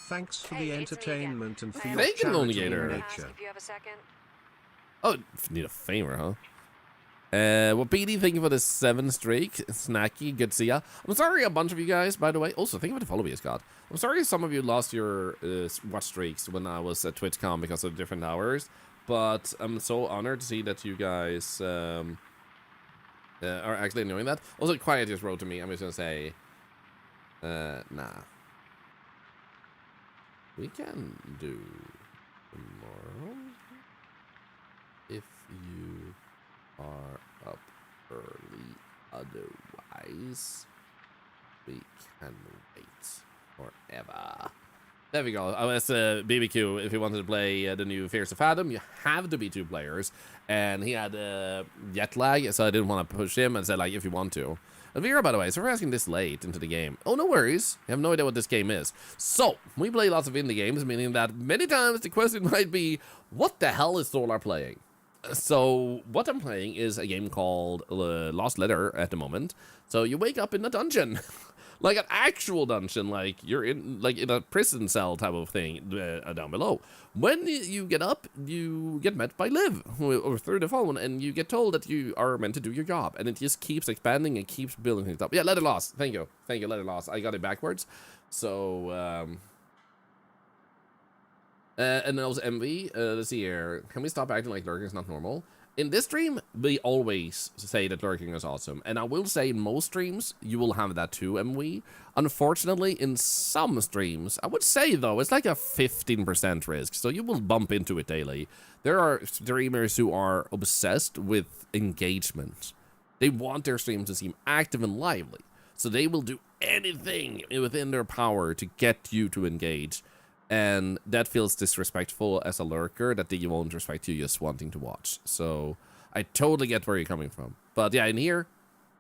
Thanks for the entertainment and for your Thank you, charity Loniator. nature. If you have a second. Oh, need a favor, huh? Well, BD, thank you for the 7 streak. Snacky, good to see ya. I'm sorry a bunch of you guys, by the way. Also, thank you for the follow me, Scott. I'm sorry some of you lost your watch streaks when I was at TwitchCon because of different hours. But I'm so honored to see that you guys are actually enjoying that. Also, Quiet just wrote to me. I'm just gonna say, nah. We can do tomorrow if you are up early. Otherwise, we can wait forever. There we go. As BBQ, if you wanted to play the new Fears of Fathom, you have to be 2 players. And he had jet lag, so I didn't want to push him and said, like, if you want to. Elvira, by the way, so we're asking this late into the game. Oh, no worries. I have no idea what this game is. So, we play lots of indie games, meaning that many times the question might be, what the hell is Thorlar playing? So, what I'm playing is a game called Lost Letter at the moment. So, you wake up in a dungeon. Like an actual dungeon, like you're in a prison cell type of thing down below. When you get up, you get met by Liv or through the phone, and you get told that you are meant to do your job, and it just keeps expanding and keeps building things up. Yeah, Letter Lost. Thank you, Letter Lost. I got it backwards. So, and then also MV. Let's see here. Can we stop acting like lurking is not normal? In this stream, we always say that lurking is awesome. And I will say in most streams, you will have that too, MV. Unfortunately, in some streams, I would say, though, it's like a 15% risk. So you will bump into it daily. There are streamers who are obsessed with engagement. They want their streams to seem active and lively. So they will do anything within their power to get you to engage. And that feels disrespectful as a lurker, that they won't respect you just wanting to watch. So I totally get where you're coming from. But yeah, in here,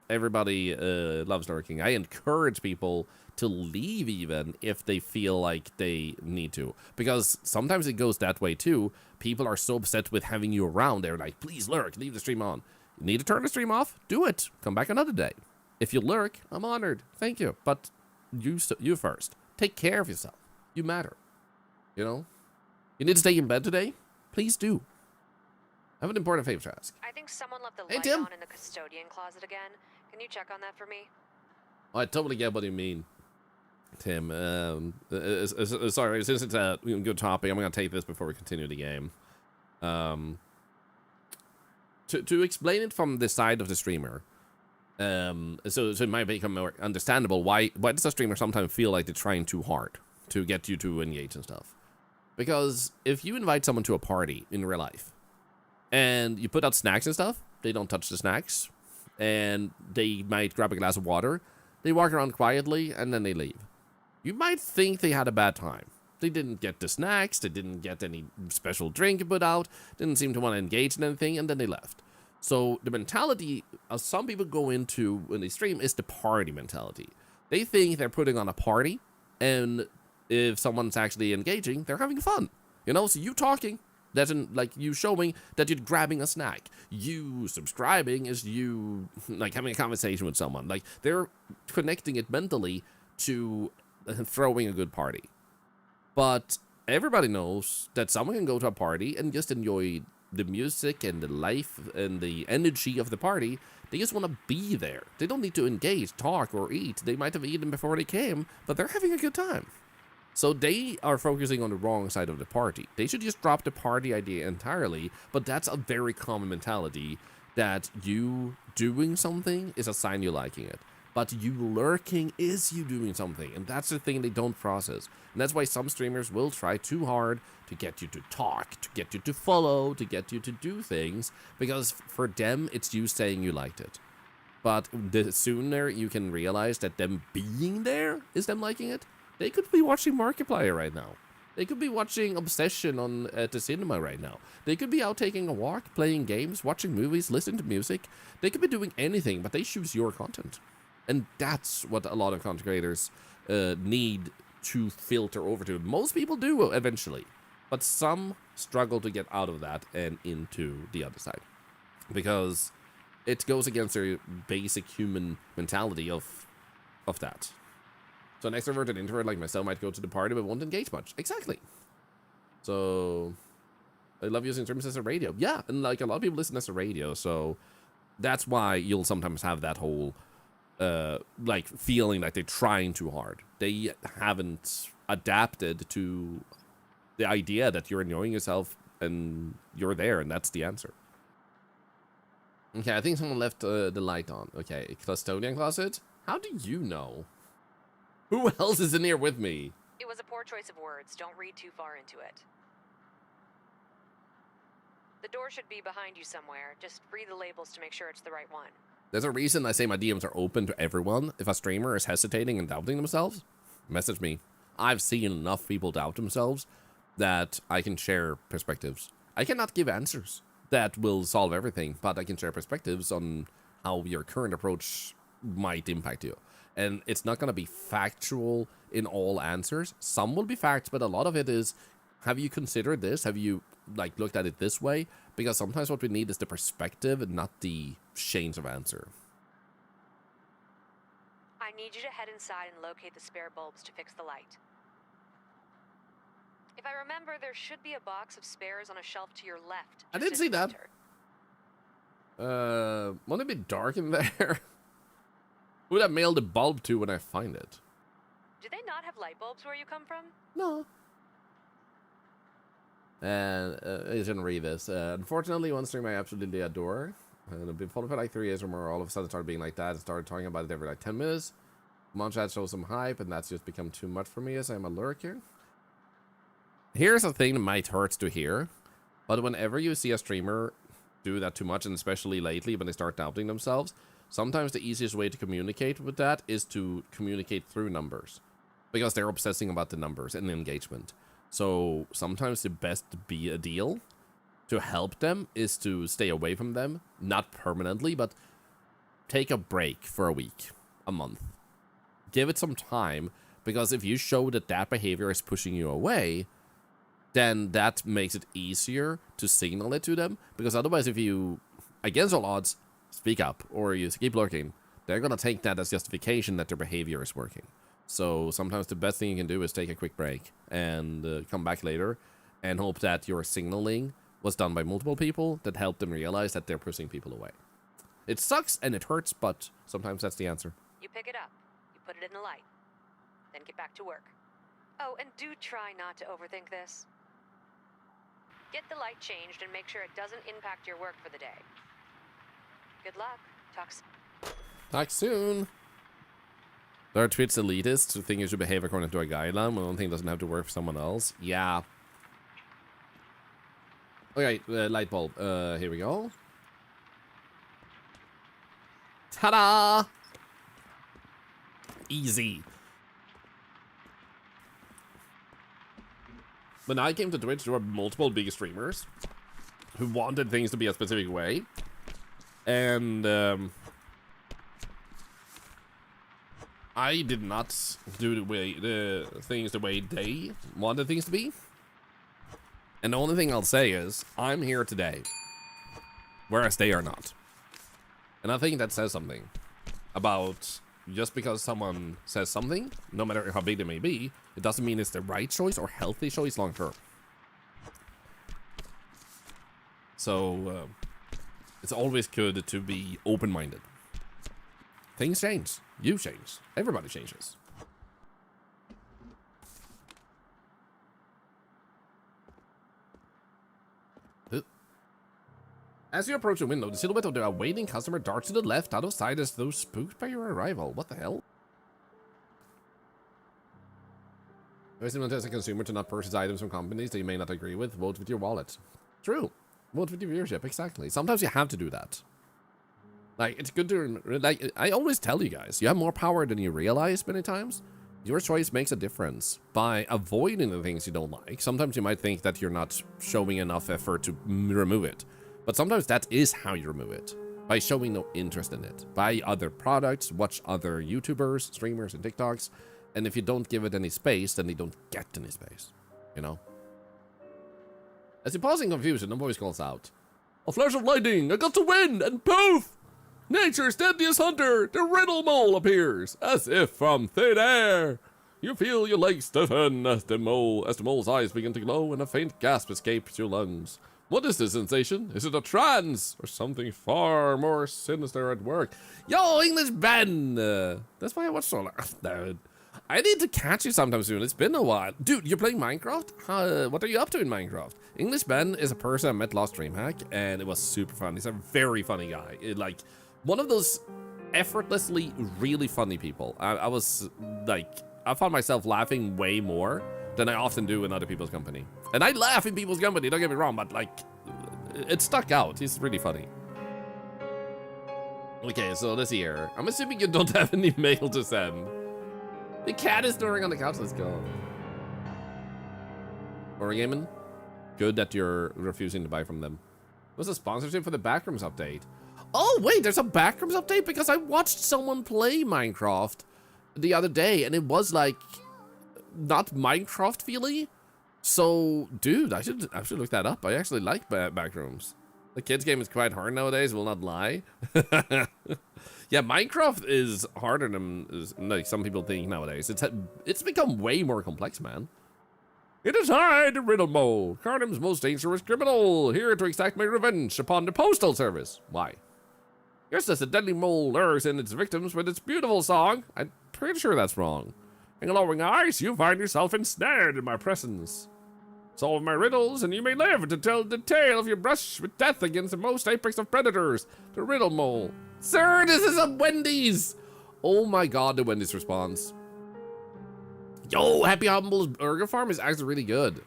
everybody loves lurking. I encourage people to leave even if they feel like they need to. Because sometimes it goes that way too. People are so upset with having you around. They're like, please lurk, leave the stream on. You need to turn the stream off? Do it. Come back another day. If you lurk, I'm honored. Thank you. But you first. Take care of yourself. You matter. You know? You need to stay in bed today? Please do. I have an important favor to ask. I think someone left the Hey, light Tim. on in the custodian closet again. Can you check on that for me? Oh, I totally get what you mean, Tim. Sorry, since it's a good topic, I'm going to take this before we continue the game. To explain it from the side of the streamer, so it might become more understandable why does a streamer sometimes feel like they're trying too hard to get you to engage and stuff. Because if you invite someone to a party in real life, and you put out snacks and stuff, they don't touch the snacks, and they might grab a glass of water, they walk around quietly, and then they leave. You might think they had a bad time. They didn't get the snacks, they didn't get any special drink put out, didn't seem to want to engage in anything, and then they left. So the mentality some people go into when they stream is the party mentality. They think they're putting on a party, and if someone's actually engaging, they're having fun. You know, so you talking, that's like you showing that you're grabbing a snack. You subscribing is you like having a conversation with someone. Like they're connecting it mentally to throwing a good party. But everybody knows that someone can go to a party and just enjoy the music and the life and the energy of the party. They just want to be there. They don't need to engage, talk, or eat. They might have eaten before they came, but they're having a good time. So they are focusing on the wrong side of the party. They should just drop the party idea entirely, but that's a very common mentality, that you doing something is a sign you're liking it. But you lurking is you doing something, and that's the thing they don't process. And that's why some streamers will try too hard to get you to talk, to get you to follow, to get you to do things, because for them, it's you saying you liked it. But the sooner you can realize that them being there is them liking it, they could be watching Markiplier right now. They could be watching Obsession at the cinema right now. They could be out taking a walk, playing games, watching movies, listening to music. They could be doing anything, but they choose your content. And that's what a lot of content creators need to filter over to. Most people do eventually, but some struggle to get out of that and into the other side, because it goes against their basic human mentality of that. So an extroverted introvert like myself might go to the party but won't engage much. Exactly. So I love using streams as a radio. Yeah, and like a lot of people listen as a radio, so that's why you'll sometimes have that whole like feeling like they're trying too hard. They haven't adapted to the idea that you're enjoying yourself and you're there, and that's the answer. Okay, I think someone left the light on. Okay, custodian closet? How do you know? Who else is in here with me? It was a poor choice of words. Don't read too far into it. The door should be behind you somewhere. Just read the labels to make sure it's the right one. There's a reason I say my DMs are open to everyone. If a streamer is hesitating and doubting themselves, message me. I've seen enough people doubt themselves that I can share perspectives. I cannot give answers that will solve everything, but I can share perspectives on how your current approach might impact you. And it's not going to be factual in all answers. Some will be facts, but a lot of it is, have you considered this? Have you like looked at it this way? Because sometimes what we need is the perspective and not the chains of answer. I need you to head inside and locate the spare bulbs to fix the light. If I remember, there should be a box of spares on a shelf to your left. I didn't see that. Won't it be dark in there? Who would I mail the bulb to when I find it? Do they not have light bulbs where you come from? No. And I didn't read this. Unfortunately, one stream I absolutely adore, and I've been following for like 3 years or more, all of a sudden started being like that and started talking about it every like 10 minutes. Monchat shows some hype, and that's just become too much for me as I'm a lurker. Here's a thing that might hurt to hear, but whenever you see a streamer do that too much, and especially lately when they start doubting themselves, sometimes the easiest way to communicate with that is to communicate through numbers, because they're obsessing about the numbers and the engagement. So sometimes the best be a deal to help them is to stay away from them, not permanently, but take a break for a week, a month. Give it some time, because if you show that that behavior is pushing you away, then that makes it easier to signal it to them, because otherwise if you, against all odds, speak up, or you keep lurking, they're going to take that as justification that their behavior is working. So sometimes the best thing you can do is take a quick break and come back later and hope that your signaling was done by multiple people that helped them realize that they're pushing people away. It sucks and it hurts, but sometimes that's the answer. You pick it up, you put it in the light, then get back to work. Oh, and do try not to overthink this. Get the light changed and make sure it doesn't impact your work for the day. Good luck. Talk soon. There are tweets elitist who think you should behave according to a guideline when one thing doesn't have to work for someone else. Yeah. Okay, light bulb. Here we go. Ta-da! Easy. When I came to Twitch, there were multiple big streamers who wanted things to be a specific way. And I did not do the things the way they wanted things to be. And the only thing I'll say is, I'm here today, whereas they are not. And I think that says something about just because someone says something, no matter how big it may be, it doesn't mean it's the right choice or healthy choice long term. So, it's always good to be open-minded. Things change. You change. Everybody changes. As you approach the window, the silhouette of the awaiting customer darts to the left, out of sight as though spooked by your arrival. What the hell? There's no as a consumer to not purchase items from companies that you may not agree with. Vote with your wallet. True. Vote with your viewership. Exactly. Sometimes you have to do that. Like, it's good to, like, I always tell you guys, you have more power than you realize many times. Your choice makes a difference by avoiding the things you don't like. Sometimes you might think that you're not showing enough effort to remove it. But sometimes that is how you remove it. By showing no interest in it. Buy other products, watch other YouTubers, streamers, and TikToks. And if you don't give it any space, then they don't get any space. You know? As you pause in confusion, a voice calls out, "A flash of lightning! I got to win! And poof! Nature's deadliest hunter, the Riddle Mole, appears, as if from thin air. You feel your legs stiffen as the mole's eyes begin to glow and a faint gasp escapes your lungs. What is this sensation? Is it a trance or something far more sinister at work?" Yo, English Ben! That's why I watch Thorlar. Dude, I need to catch you sometime soon. It's been a while. Dude, you're playing Minecraft? What are you up to in Minecraft? English Ben is a person I met last DreamHack, and it was super fun. He's a very funny guy. Like, one of those effortlessly really funny people. I was, like, I found myself laughing way more than I often do in other people's company. And I laugh in people's company, don't get me wrong, but, like, it stuck out. He's really funny. Okay, so let's see here. I'm assuming you don't have any mail to send. The cat is snoring on the couch. Let's go. Origamin, good that you're refusing to buy from them. What's a sponsorship for the Backrooms update? Oh, wait, there's a Backrooms update? Because I watched someone play Minecraft the other day, and it was, like, not Minecraft-feely. So, dude, I should look that up. I actually like Backrooms. The kids game is quite hard nowadays, will not lie. Yeah, Minecraft is harder than like some people think nowadays. It's become way more complex, man. It is I, the Riddle Mole, Cardam's most dangerous criminal, here to exact my revenge upon the postal service. Why? Just as the deadly mole lures in its victims with its beautiful song, I'm pretty sure that's wrong. In glowing eyes, you find yourself ensnared in my presence. Solve my riddles, and you may live to tell the tale of your brush with death against the most apex of predators, the Riddle Mole. Sir, this is a Wendy's! Oh my god, the Wendy's response. Yo, Happy Humble's Burger Farm is actually really good.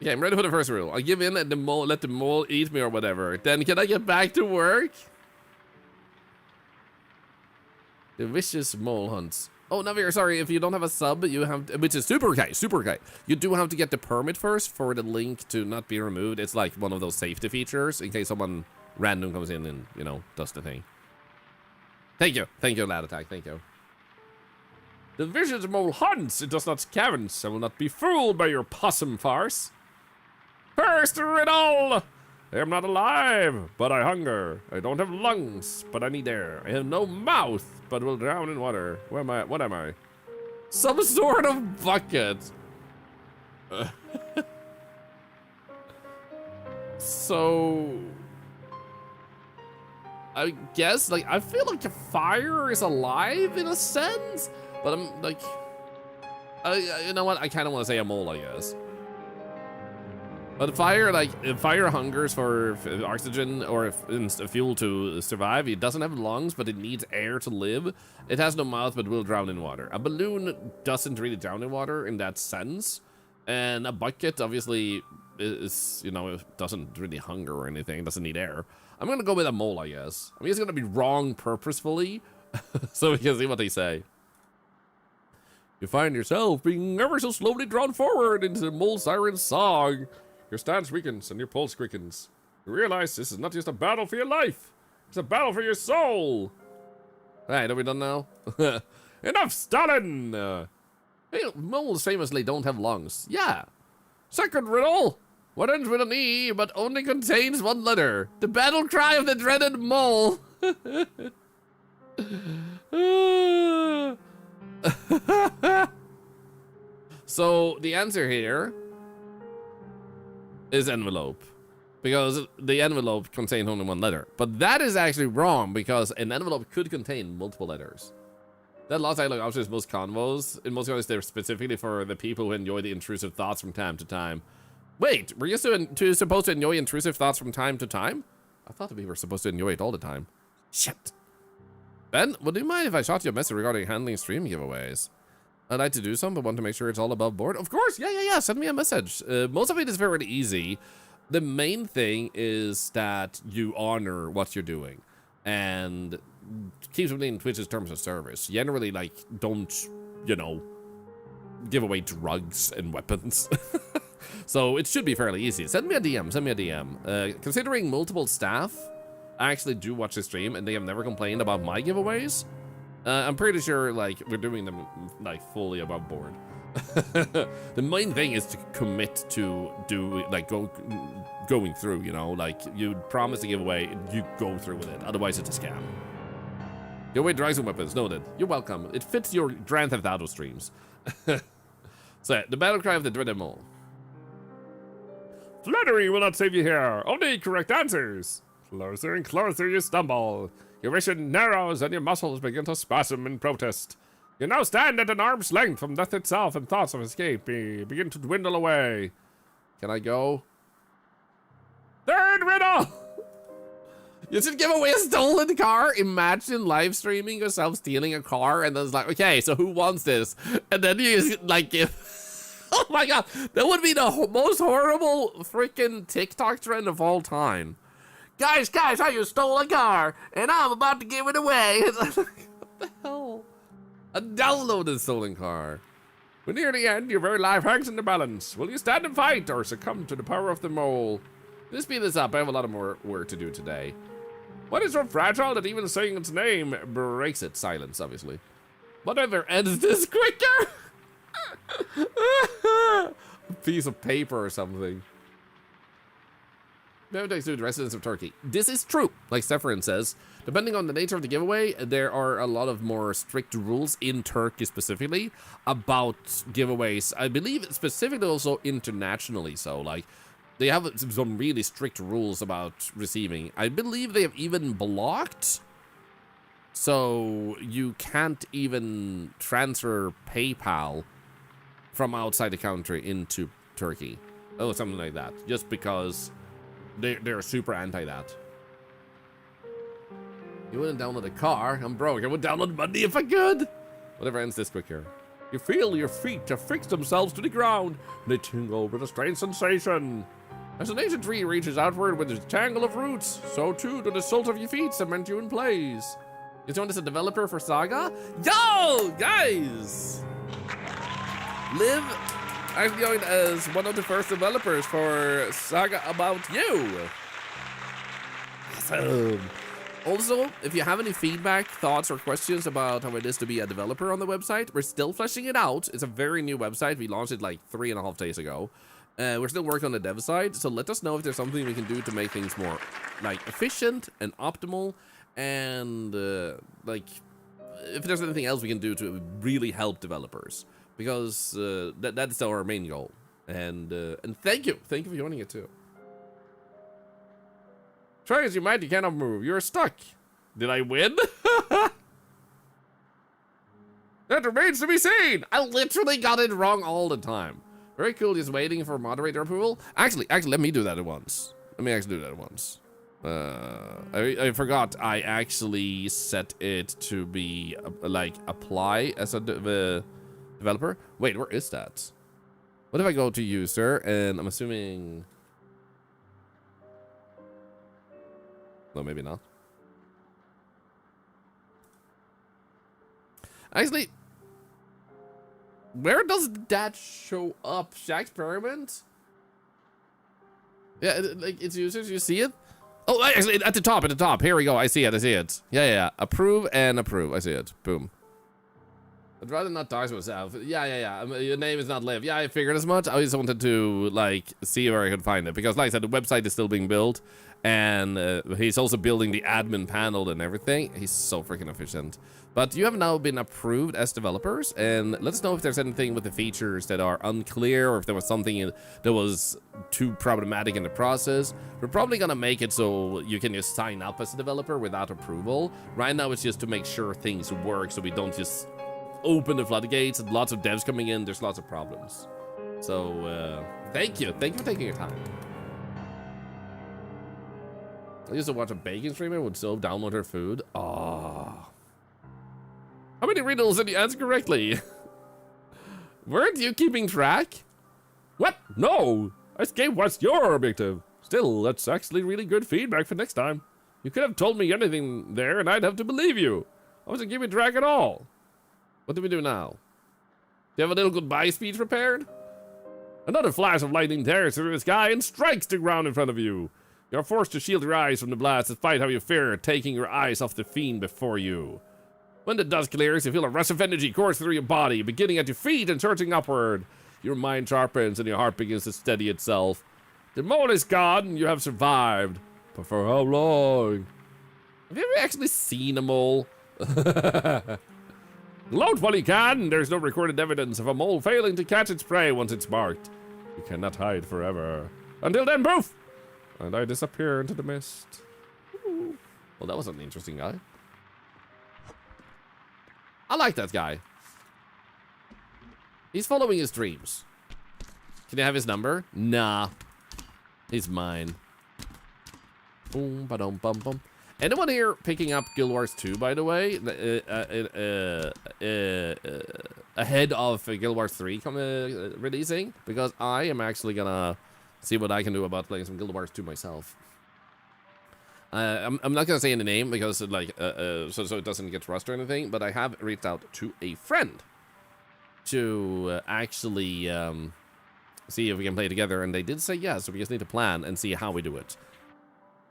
Okay, I'm ready for the first rule. I give in and let the mole eat me or whatever. Then can I get back to work? The vicious mole hunts. Oh, Navir, sorry, if you don't have a sub, you have, which is super okay, super okay. You do have to get the permit first for the link to not be removed. It's like one of those safety features in case someone random comes in and, you know, does the thing. Thank you, Lad Attack, thank you. The vicious mole hunts, it does not scavenge. I will not be fooled by your possum farce. First riddle! I am not alive, but I hunger. I don't have lungs, but I need air. I have no mouth, but will drown in water. Where am I? What am I? Some sort of bucket. So... I guess, like, I feel like a fire is alive in a sense, but I'm, like... you know what? I kind of want to say a mole, I guess. But fire, like, if fire hungers for oxygen or fuel to survive. It doesn't have lungs, but it needs air to live. It has no mouth, but will drown in water. A balloon doesn't really drown in water in that sense. And a bucket, obviously, is, you know, it doesn't really hunger or anything. It doesn't need air. I'm going to go with a mole, I guess. I mean, it's going to be wrong purposefully, so we can see what they say. You find yourself being ever so slowly drawn forward into the mole siren's song. Your stance weakens and your pulse quickens. You realize this is not just a battle for your life. It's a battle for your soul. Alright, are we done now? Enough Stalin! Hey, moles famously don't have lungs. Yeah. Second riddle. What ends with an E, but only contains one letter? The battle cry of the dreaded mole. So, the answer here is envelope, because the envelope contained only one letter. But that is actually wrong, because an envelope could contain multiple letters. That lost dialogue option is most convos. In most convos, they're specifically for the people who enjoy the intrusive thoughts from time to time. Wait, were you supposed to enjoy intrusive thoughts from time to time? I thought that we were supposed to enjoy it all the time. Shit. Ben, would you mind if I shot you a message regarding handling stream giveaways? I'd like to do some, but want to make sure it's all above board. Of course, yeah. Send me a message. Most of it is very easy. The main thing is that you honor what you're doing and keep within Twitch's terms of service. Generally, like, don't, you know, give away drugs and weapons. So it should be fairly easy. Send me a DM. Considering multiple staff actually do watch the stream and they have never complained about my giveaways, I'm pretty sure, like, we're doing them, like, fully above board. The main thing is to commit to going through, you know, like, you promise a giveaway, you go through with it. Otherwise, it's a scam. Give away drugs and weapons. Noted. You're welcome. It fits your Grand Theft Auto streams. So, the battle cry of the dreaded mole. Flattery will not save you here. Only correct answers. Closer and closer you stumble. Your vision narrows and your muscles begin to spasm in protest. You now stand at an arm's length from death itself, and thoughts of escape begin to dwindle away. Can I go? Third riddle! You should give away a stolen car. Imagine live streaming yourself stealing a car, and then it's like, okay, so who wants this? And then you like give... Oh my god, that would be the most horrible freaking TikTok trend of all time. Guys, I just stole a car, and I'm about to give it away. What the hell? A downloaded stolen car. We're near the end, your very life hangs in the balance. Will you stand and fight, or succumb to the power of the mole? Let's speed this up, I have a lot of more work to do today. What is so fragile that even saying its name breaks it? Silence, obviously. Whatever ends this quicker? A piece of paper or something. Never takes to the residents of Turkey. This is true, like Seferin says. Depending on the nature of the giveaway, there are a lot of more strict rules in Turkey specifically about giveaways. I believe specifically also internationally so. Like, they have some really strict rules about receiving. I believe they have even blocked. So you can't even transfer PayPal from outside the country into Turkey. Oh, something like that. Just because they're super anti that. You wouldn't download a car. I'm broke. I would download money if I could. Whatever ends this quicker. You feel your feet have fixed themselves to the ground. They tingle with a strange sensation. As an ancient tree reaches outward with its tangle of roots, so too do the soles of your feet cement you in place. You joined as a developer for Saga? Yo, guys! Liv actually joined as one of the first developers for Saga About You. Awesome. Also, if you have any feedback, thoughts, or questions about how it is to be a developer on the website, we're still fleshing it out. It's a very new website. We launched it like 3.5 days ago. We're still working on the dev side, so let us know if there's something we can do to make things more like efficient and optimal, and like if there's anything else we can do to really help developers, because that's our main goal. And thank you for joining it too. Try as you might, you cannot move. You're stuck. Did I win? That remains to be seen. I literally got it wrong all the time. Very cool. Just waiting for moderator approval. Actually, let me do that at once. Let me actually do that at once. I forgot. I actually set it to be like apply as a developer. Wait, where is that? What if I go to user and I'm assuming? No, maybe not. Actually, where does that show up? Shack experiment? Yeah, like it's users. You see it? Oh, actually, at the top. Here we go. I see it. Yeah. Approve and approve. I see it. Boom. I'd rather not talk to myself. Yeah. Your name is not Liv. Yeah, I figured as much. I just wanted to like see where I could find it, because like I said, the website is still being built, and he's also building the admin panel and everything. He's so freaking efficient. But you have now been approved as developers, and let us know if there's anything with the features that are unclear, or if there was something that was too problematic in the process. We're probably gonna make it so you can just sign up as a developer without approval. Right now it's just to make sure things work, so we don't just open the floodgates and lots of devs coming in. There's lots of problems. So thank you for taking your time. I used to watch a baking streamer would still download her food. Ah. How many riddles did you answer correctly? Weren't you keeping track? What? No! I just gave what's your objective. Still, that's actually really good feedback for next time. You could have told me anything there and I'd have to believe you. I wasn't keeping track at all. What do we do now? Do you have a little goodbye speech prepared? Another flash of lightning tears through the sky and strikes the ground in front of you. You're forced to shield your eyes from the blast despite how you fear taking your eyes off the fiend before you. When the dust clears, you feel a rush of energy course through your body, beginning at your feet and surging upward. Your mind sharpens and your heart begins to steady itself. The mole is gone and you have survived. But for how long? Have you ever actually seen a mole? Load while you can. There's no recorded evidence of a mole failing to catch its prey once it's marked. You cannot hide forever. Until then, poof! And I disappear into the mist. Ooh. Well, that was an interesting guy. I like that guy. He's following his dreams. Can I have his number? Nah. He's mine. Boom, ba-dum, bum, bum. Anyone here picking up Guild Wars 2, by the way? Ahead of Guild Wars 3 releasing? Because I am actually gonna see what I can do about playing some Guild Wars 2 myself. I'm not gonna say any name because like so it doesn't get rust or anything, but I have reached out to a friend to actually see if we can play together, and they did say yes, so we just need to plan and see how we do it.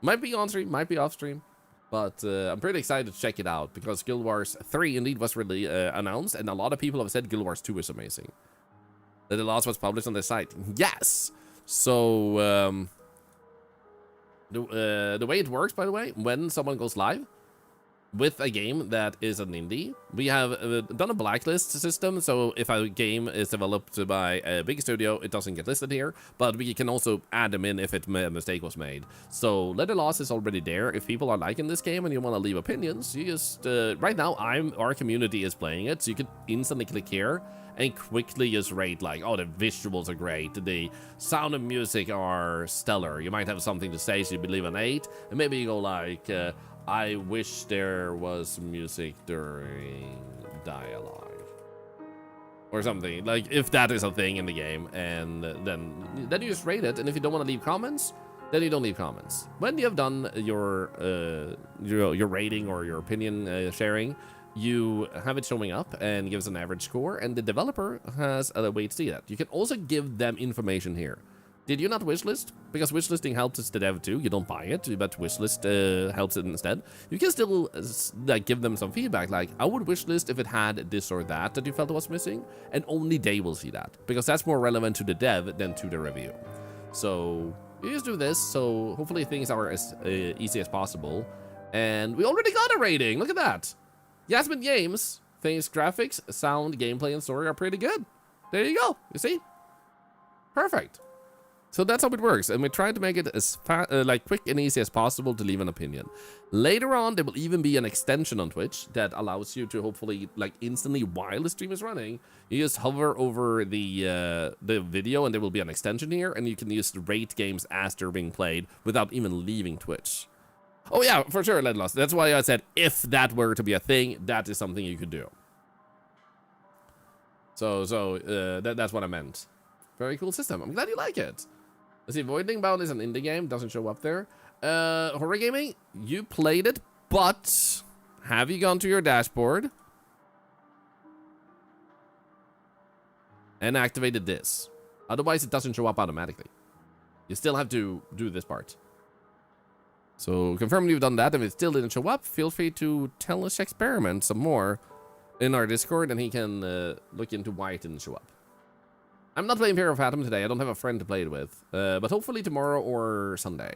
Might be on stream, might be off stream, but I'm pretty excited to check it out because Guild Wars 3 indeed was really announced, and a lot of people have said Guild Wars 2 is amazing. That the last was published on the site. Yes. So the way it works, by the way, when someone goes live with a game that is an indie, we have done a blacklist system. So if a game is developed by a big studio, it doesn't get listed here, but we can also add them in if a mistake was made. So letter loss is already there. If people are liking this game and you want to leave opinions, you just right now our community is playing it, so you can instantly click here and quickly just rate like, oh, the visuals are great, the sound and music are stellar. You might have something to say, so you believe an 8, and maybe you go like, I wish there was music during dialogue or something, like if that is a thing in the game, and then you just rate it. And if you don't want to leave comments, then you don't leave comments. When you have done your rating or your opinion sharing, you have it showing up and gives an average score, and the developer has a way to see that. You can also give them information here. Did you not wishlist? Because wishlisting helps the dev too. You don't buy it, but wishlist helps it instead. You can still like give them some feedback, like I would wishlist if it had this or that you felt was missing, and only they will see that, because that's more relevant to the dev than to the review. So you just do this, so hopefully things are as easy as possible. And we already got a rating. Look at that. Yasmin Games thinks graphics, sound, gameplay, and story are pretty good. There you go. You see? Perfect. So that's how it works, and we're trying to make it as like quick and easy as possible to leave an opinion. Later on, there will even be an extension on Twitch that allows you to hopefully, like, instantly while the stream is running, you just hover over the video, and there will be an extension here, and you can just rate games as they're being played without even leaving Twitch. Oh yeah, for sure, Ledloss. That's why I said if that were to be a thing, that is something you could do. So that's what I meant. Very cool system. I'm glad you like it. Let's see, Voiding Bound is an indie game. Doesn't show up there. Horror Gaming, you played it, but have you gone to your dashboard and activated this? Otherwise, it doesn't show up automatically. You still have to do this part. So confirm you've done that. If it still didn't show up, feel free to tell us Experiment some more in our Discord, and he can look into why it didn't show up. I'm not playing Fear of Phantom today. I don't have a friend to play it with. But hopefully tomorrow or Sunday.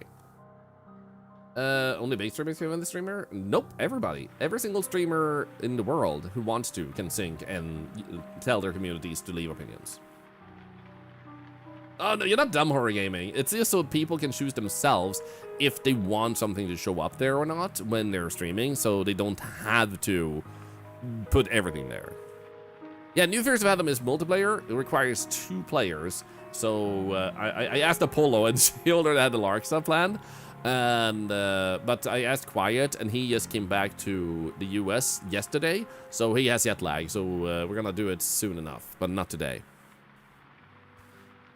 Only big streamers can win the streamer? Nope, everybody. Every single streamer in the world who wants to can sync and tell their communities to leave opinions. Oh, no, you're not dumb, Horror Gaming. It's just so people can choose themselves if they want something to show up there or not when they're streaming, so they don't have to put everything there. Yeah, New Fears of Phantom is multiplayer. It requires 2 players. So I asked Apollo, and she already had the Lark stuff planned. And but I asked Quiet, and he just came back to the US yesterday. So he has jet lag. So we're gonna do it soon enough, but not today.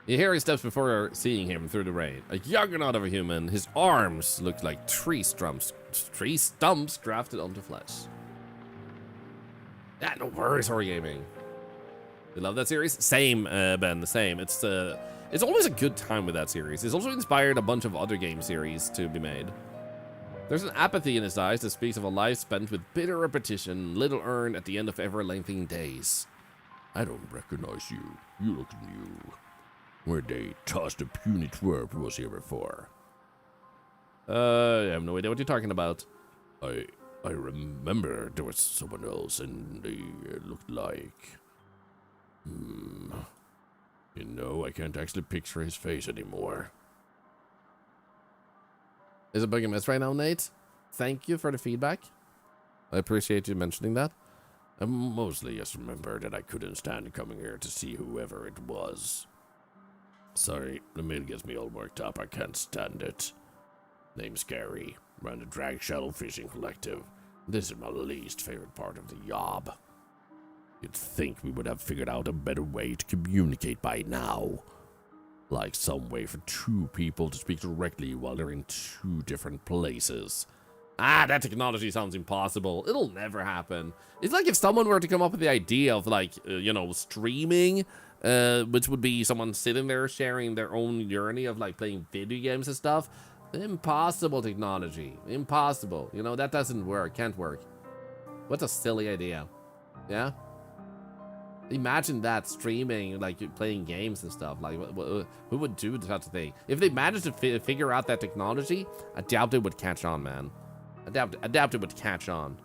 You hear his steps before seeing him through the rain. A juggernaut of a human. His arms looked like tree stumps grafted onto flesh. Yeah, no worries, Horror Gaming. You love that series? Same, Ben, same. It's always a good time with that series. It's also inspired a bunch of other game series to be made. There's an apathy in his eyes that speaks of a life spent with bitter repetition, little earned at the end of ever-lengthening days. I don't recognize you. You look new. Where they tossed a puny twerp was here before. I have no idea what you're talking about. I remember there was someone else, and they looked like... You know, I can't actually picture his face anymore. Is it bugging mess right now, Nate? Thank you for the feedback. I appreciate you mentioning that. I mostly just remember that I couldn't stand coming here to see whoever it was. Sorry, the mail gets me all worked up. I can't stand it. Name's Gary. Run the Drag Shuttle Fishing Collective. This is my least favorite part of the job. You'd think we would have figured out a better way to communicate by now. Like some way for 2 people to speak directly while they're in 2 different places. Ah, that technology sounds impossible. It'll never happen. It's like if someone were to come up with the idea of, like, you know, streaming, which would be someone sitting there sharing their own journey of, like, playing video games and stuff. Impossible technology. Impossible. You know, that doesn't work. Can't work. What a silly idea. Yeah? Imagine that streaming, like playing games and stuff. Like, who would do such a thing? If they managed to figure out that technology, I doubt it would catch on, man. I doubt it would catch on.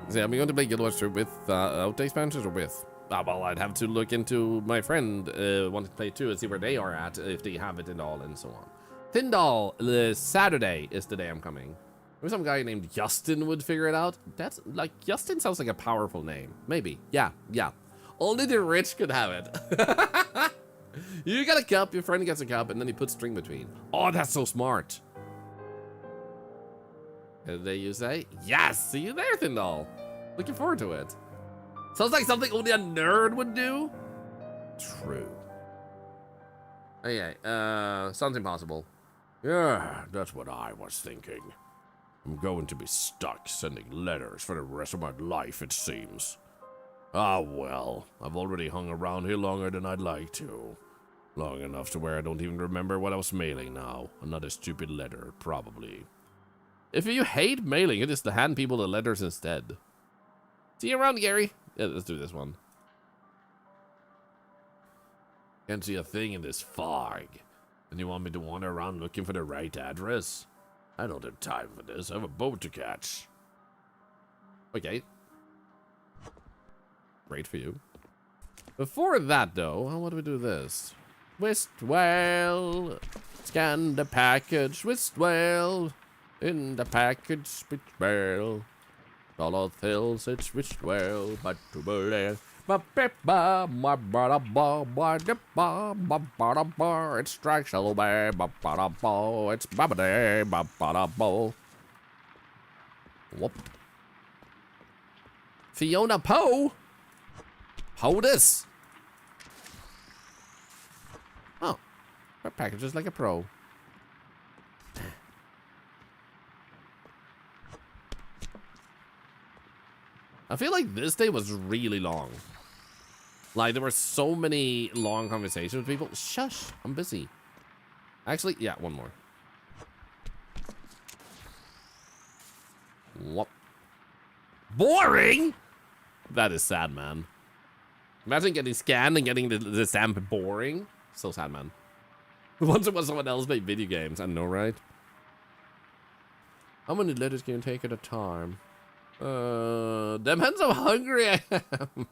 So, am I going to play Guild Wars 2 with out expansions or with? Well, I'd have to look into my friend wanting to play 2 and see where they are at, if they have it at all, and so on. Tyndall, Saturday is the day I'm coming. Maybe some guy named Justin would figure it out. That's like, Justin sounds like a powerful name. Maybe. Yeah. Only the rich could have it. You got a cup, your friend gets a cup, and then he puts string between. Oh, that's so smart. And then you say, yes, see you there, Tyndall. Looking forward to it. Sounds like something only a nerd would do. True. Okay, sounds impossible. Yeah, that's what I was thinking. I'm going to be stuck sending letters for the rest of my life, it seems. Ah, well, I've already hung around here longer than I'd like to. Long enough to where I don't even remember what I was mailing now. Another stupid letter, probably. If you hate mailing, it is to hand people the letters instead. See you around, Gary. Yeah, let's do this one. Can't see a thing in this fog. And you want me to wander around looking for the right address? I don't have time for this. I have a boat to catch. Okay. Great for you. Before that, though, how do we do this? Whist well, scan the package, whist well, in the package, whist well. All of hills, it's whist well, but to believe. It strikes a little bit, it's babade, whoop. Fiona Poe? Hold this. Oh, her package is like a pro. I feel like this day was really long. Like, there were so many long conversations with people. Shush, I'm busy. Actually, yeah, one more. Whoop. Boring? That is sad, man. Imagine getting scanned and getting the stamp boring. So sad, man. Once it was someone else made video games. I know, right? How many letters can you take at a time? Depends how hungry I am.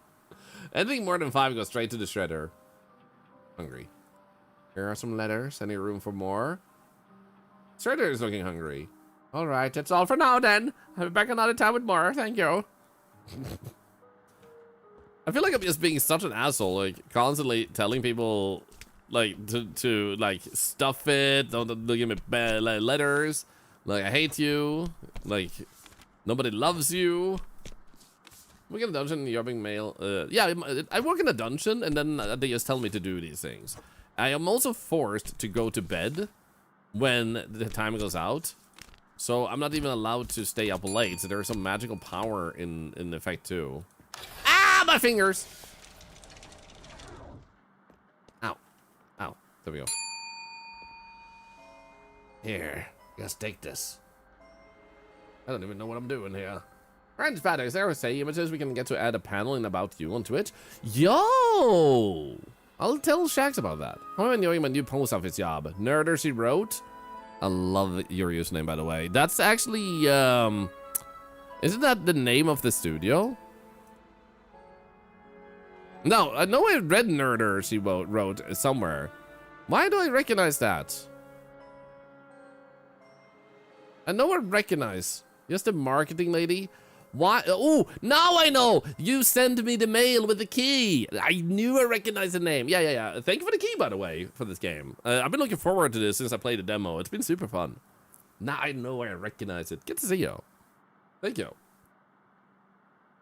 Anything more than 5 goes straight to the shredder. Hungry. Here are some letters. Any room for more? Shredder is looking hungry. All right, that's all for now then. I'll be back another time with more. Thank you. I feel like I'm just being such an asshole, like constantly telling people, like to like stuff it. Don't give me bad letters. Like I hate you. Like nobody loves you. We get a dungeon and you're being mail. Yeah, I work in a dungeon and then they just tell me to do these things. I am also forced to go to bed when the time goes out. So I'm not even allowed to stay up late. So there's some magical power in effect too. Ah, my fingers! Ow. Ow. There we go. Here, just take this. I don't even know what I'm doing here. Friends, fathers, there was say images we can get to add a panel in About You on Twitch. Yo! I'll tell Shax about that. I'm enjoying my new post office job. Nerder, she wrote. I love your username, by the way. That's actually, isn't that the name of the studio? No, I know I read Nerder, she wrote somewhere. Why do I recognize that? I know I recognize. Just the marketing lady. Why? Oh, now I know. You sent me the mail with the key. I knew I recognized the name. Yeah. Thank you for the key, by the way, for this game. I've been looking forward to this since I played the demo. It's been super fun. Now I know I recognize it. Good to see you. Thank you.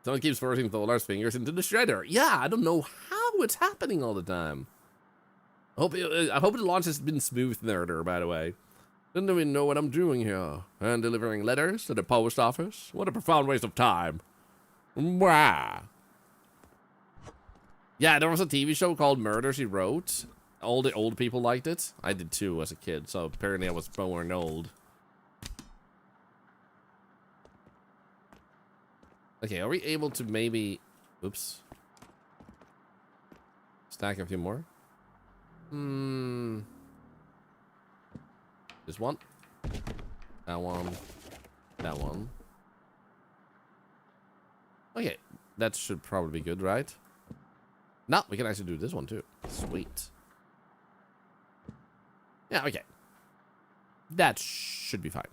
Someone keeps forcing Thorlar's fingers into the shredder. Yeah, I don't know how it's happening all the time. I hope the launch has been smooth, Nerder, by the way. Didn't even know what I'm doing here. And delivering letters to the post office? What a profound waste of time. Wow. Yeah, there was a TV show called Murder, She Wrote. All the old people liked it. I did too as a kid, so apparently I was born old. Okay, are we able to maybe... Oops. Stack a few more? This one. That one. That one. Okay. That should probably be good, right? No, we can actually do this one too. Sweet. Yeah, okay. That should be fine.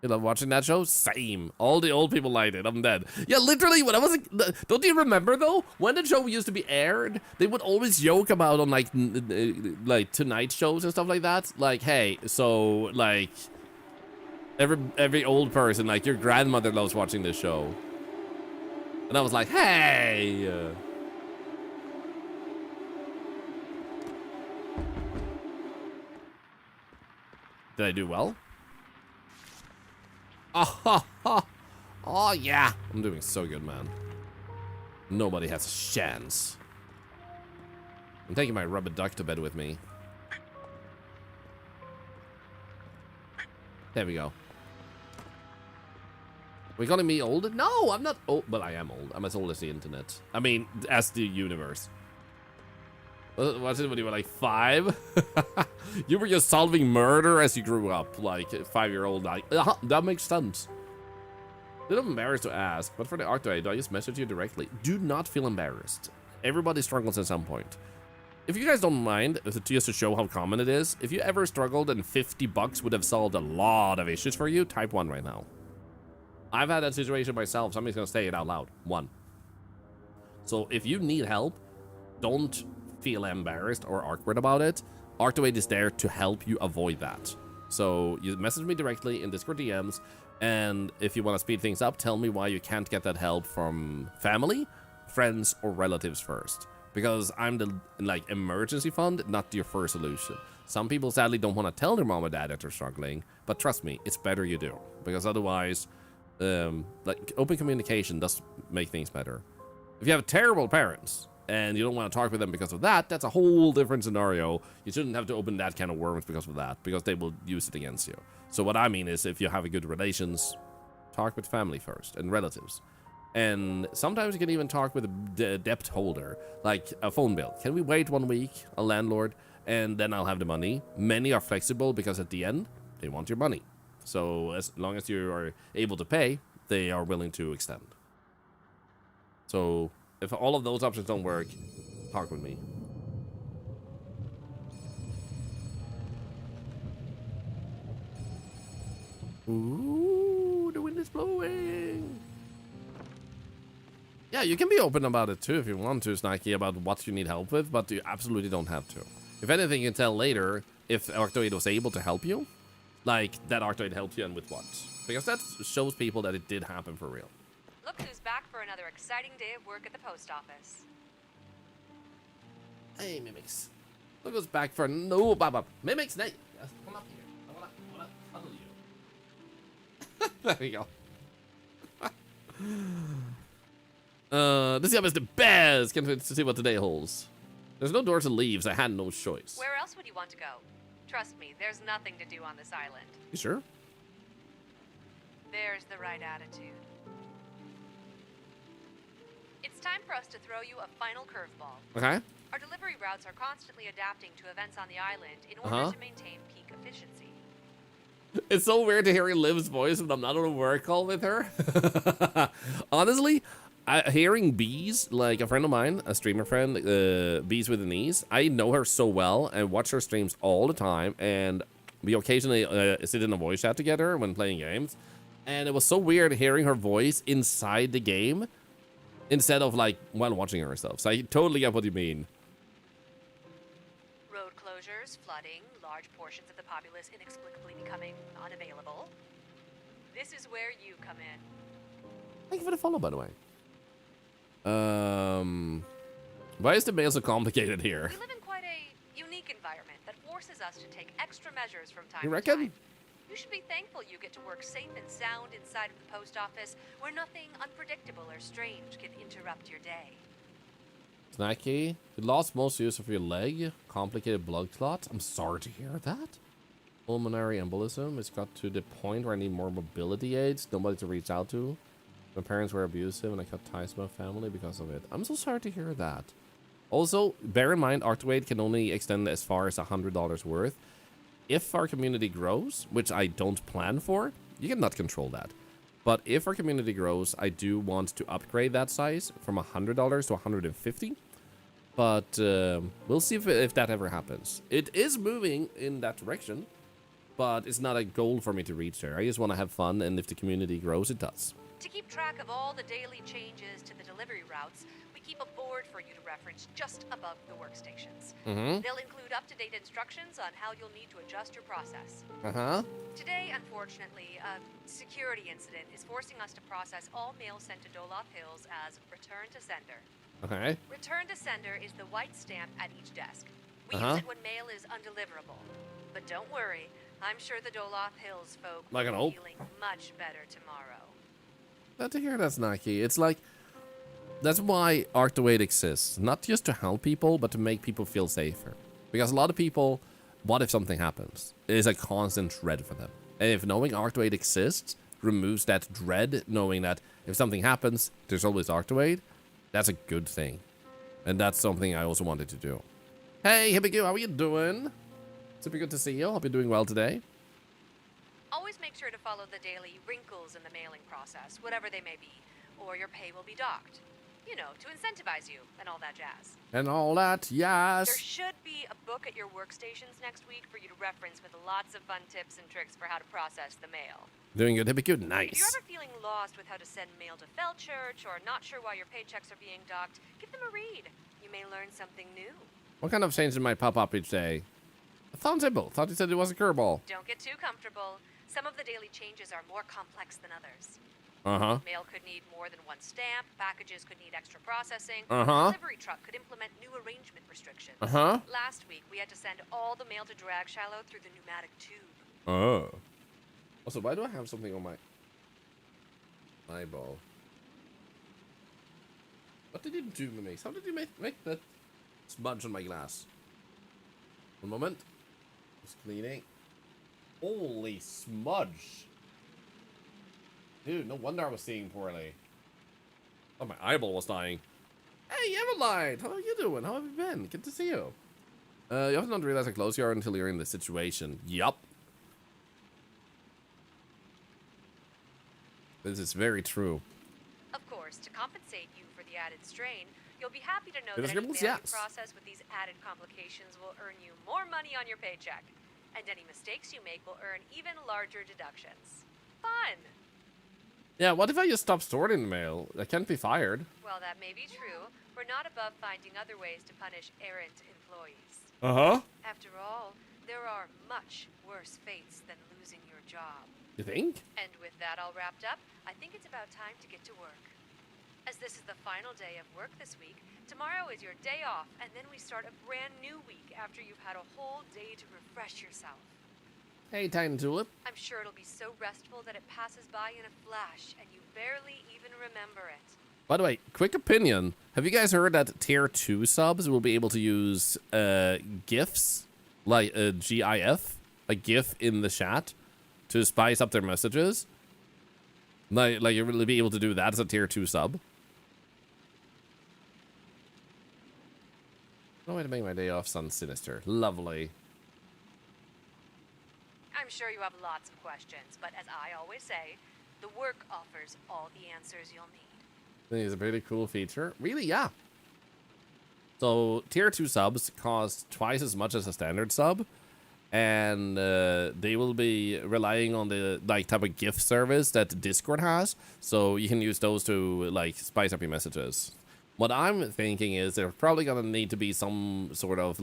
You love watching that show? Same. All the old people liked it. I'm dead. Yeah, literally, when I was like, don't you remember though? When the show used to be aired, they would always joke about on like Tonight shows and stuff like that. Like, hey, so like every old person, like your grandmother loves watching this show. And I was like, hey! Did I do well? Oh, yeah. I'm doing so good, man. Nobody has a chance. I'm taking my rubber duck to bed with me. There we go. We calling me old? No, I'm not old. But I am old. I'm as old as the internet. I mean, as the universe. What you were like 5? You were just solving murder as you grew up, like a 5-year-old. Like that makes sense. A little embarrassed to ask, but for the Octoid, do I just message you directly? Do not feel embarrassed. Everybody struggles at some point. If you guys don't mind, just to show how common it is, if you ever struggled and $50 would have solved a lot of issues for you, type 1 right now. I've had that situation myself, so I'm just gonna say it out loud. 1. So if you need help, don't feel embarrassed or awkward about it. Octoid is there to help you avoid that. So you message me directly in Discord DMs, and if you want to speed things up, tell me why you can't get that help from family, friends, or relatives first. Because I'm the emergency fund, not your first solution. Some people sadly don't want to tell their mom or dad that they're struggling, but trust me, it's better you do. Because otherwise, open communication does make things better. If you have terrible parents and you don't want to talk with them because of that, that's a whole different scenario. You shouldn't have to open that can of worms because of that, because they will use it against you. So what I mean is, if you have a good relations, talk with family first and relatives. And sometimes you can even talk with a debt holder, like a phone bill. Can we wait 1 week, a landlord, and then I'll have the money? Many are flexible because at the end, they want your money. So as long as you are able to pay, they are willing to extend. So if all of those options don't work, talk with me. Ooh, the wind is blowing. Yeah, you can be open about it too if you want to, Snacky, about what you need help with, but you absolutely don't have to. If anything, you can tell later if Octoid was able to help you. Like, that Octoid helped you and with what. Because that shows people that it did happen for real. Look who's back for another exciting day of work at the post office. Hey, Mimics. Look who's back for no Baba. Mimics, Nate. Yes, come up here. I wanna cuddle you. There we go. This job is the best. Can't wait to see what today holds. There's no doors to leave, so I had no choice. Where else would you want to go? Trust me, there's nothing to do on this island. You sure? There's the right attitude. It's time for us to throw you a final curveball. Okay. Our delivery routes are constantly adapting to events on the island in order to maintain peak efficiency. It's so weird to hear Liv's voice when I'm not on a work call with her. Honestly, hearing Bees, like a friend of mine, a streamer friend, Bees with an Ease, I know her so well and watch her streams all the time, and we occasionally sit in a voice chat together when playing games, and it was so weird hearing her voice inside the game instead of like while watching her stuff. So I totally get what you mean. Road closures, flooding, large portions of the populace inexplicably becoming unavailable. This is where you come in. Thank you for the follow, by the way. Why is the mail so complicated here? We live in quite a unique environment that forces us to take extra measures from time You to reckon? time. You should be thankful you get to work safe and sound inside of the post office, where nothing unpredictable or strange can interrupt your day. Snacky, you lost most use of your leg. Complicated blood clot. I'm sorry to hear that. Pulmonary embolism. It's got to the point where I need more mobility aids. Nobody to reach out to. My parents were abusive and I cut ties to my family because of it. I'm so sorry to hear that. Also, bear in mind, Octoid can only extend as far as $100 worth. If our community grows, which I don't plan for, you cannot control that. But if our community grows, I do want to upgrade that size from $100 to $150. But we'll see if that ever happens. It is moving in that direction, but it's not a goal for me to reach there. I just want to have fun, and if the community grows, it does. To keep track of all the daily changes to the delivery routes, we keep a board for you to reference just above the workstations. Mm-hmm. They'll include up-to-date instructions on how you'll need to adjust your process. Uh-huh. Today, unfortunately, a security incident is forcing us to process all mail sent to Doloth Hills as return to sender. Okay. Return to sender is the white stamp at each desk. We Uh-huh. use it when mail is undeliverable. But don't worry, I'm sure the Doloth Hills folk will Like an be hope. feeling much better tomorrow. Glad to hear that's Nike. It's like, that's why Arctoid exists. Not just to help people, but to make people feel safer. Because a lot of people, what if something happens? It is a constant dread for them. And if knowing Arctoid exists removes that dread, knowing that if something happens, there's always Arctoid, that's a good thing. And that's something I also wanted to do. Hey, Hibbigu, how are you doing? Super good to see you. Hope you're doing well today. Always make sure to follow the daily wrinkles in the mailing process, whatever they may be, or your pay will be docked. You know, to incentivize you and all that jazz. And all that, yes. There should be a book at your workstations next week for you to reference with lots of fun tips and tricks for how to process the mail. Doing good, Hibbigu. If you're Nice. ever feeling lost with how to send mail to Feldchurch or not sure why your paychecks are being docked, give them a read. You may learn something new. What kind of changes might pop up each day? I thought simple. Thought you said it was a curveball. Don't get too comfortable. Some of the daily changes are more complex than others. Uh-huh. Mail could need more than one stamp, packages could need extra processing, Uh-huh. the delivery truck could implement new arrangement restrictions. Uh-huh. Last week, we had to send all the mail to Drag Shiloh through the pneumatic tube. Oh. Also, why do I have something on my eyeball? What did you do to me? How did you make that smudge on my glass? One moment. Just cleaning. Holy smudge. Dude, no wonder I was seeing poorly. Oh, my eyeball was dying. Hey, Everlight! How are you doing? How have you been? Good to see you. You often don't realize how close you are until you're in the situation. Yup. This is very true. Of course, to compensate you for the added strain, you'll be happy to know It that is any scribbles, mail you yes. process with these added complications will earn you more money on your paycheck. And any mistakes you make will earn even larger deductions. Fun! Yeah, what if I just stop sorting the mail? I can't be fired. Well, that may be true. We're not above finding other ways to punish errant employees. Uh-huh. After all, there are much worse fates than losing your job. You think? And with that all wrapped up, I think it's about time to get to work. As this is the final day of work this week, tomorrow is your day off, and then we start a brand new week after you've had a whole day to refresh yourself. Hey, Tiny Tulip. I'm sure it'll be so restful that it passes by in a flash, and you barely even remember it. By the way, quick opinion. Have you guys heard that tier 2 subs will be able to use GIFs, like a GIF, a GIF in the chat to spice up their messages? Like you'll really be able to do that as a tier 2 sub? No way to make my day off sound sinister. Lovely. I'm sure you have lots of questions, but as I always say, the work offers all the answers you'll need. I think it's a pretty cool feature. Really, yeah. So, tier 2 subs cost twice as much as a standard sub. And they will be relying on the type of GIF service that Discord has. So, you can use those to spice up your messages. What I'm thinking is there's probably going to need to be some sort of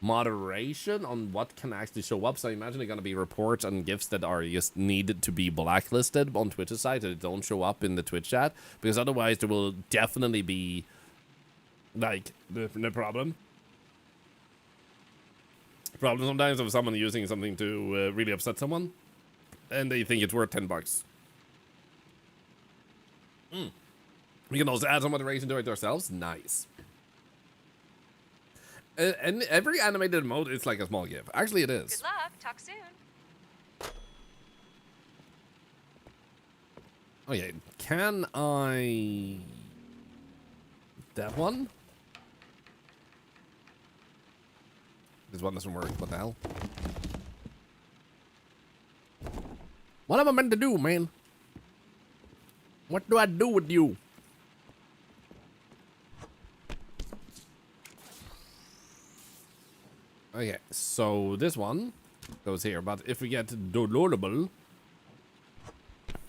moderation on what can actually show up. So I imagine there's going to be reports and GIFs that are just needed to be blacklisted on Twitch's side, that don't show up in the Twitch chat, because otherwise there will definitely be the problem sometimes of someone using something to really upset someone and they think it's worth $10. We can also add some moderation to it ourselves. Nice. And every animated emote is like a small GIF. Actually, it is. Good luck. Talk soon. Oh, yeah. Can I... That one? This one doesn't work. What the hell? What am I meant to do, man? What do I do with you? Okay, so this one goes here, but if we get downloadable,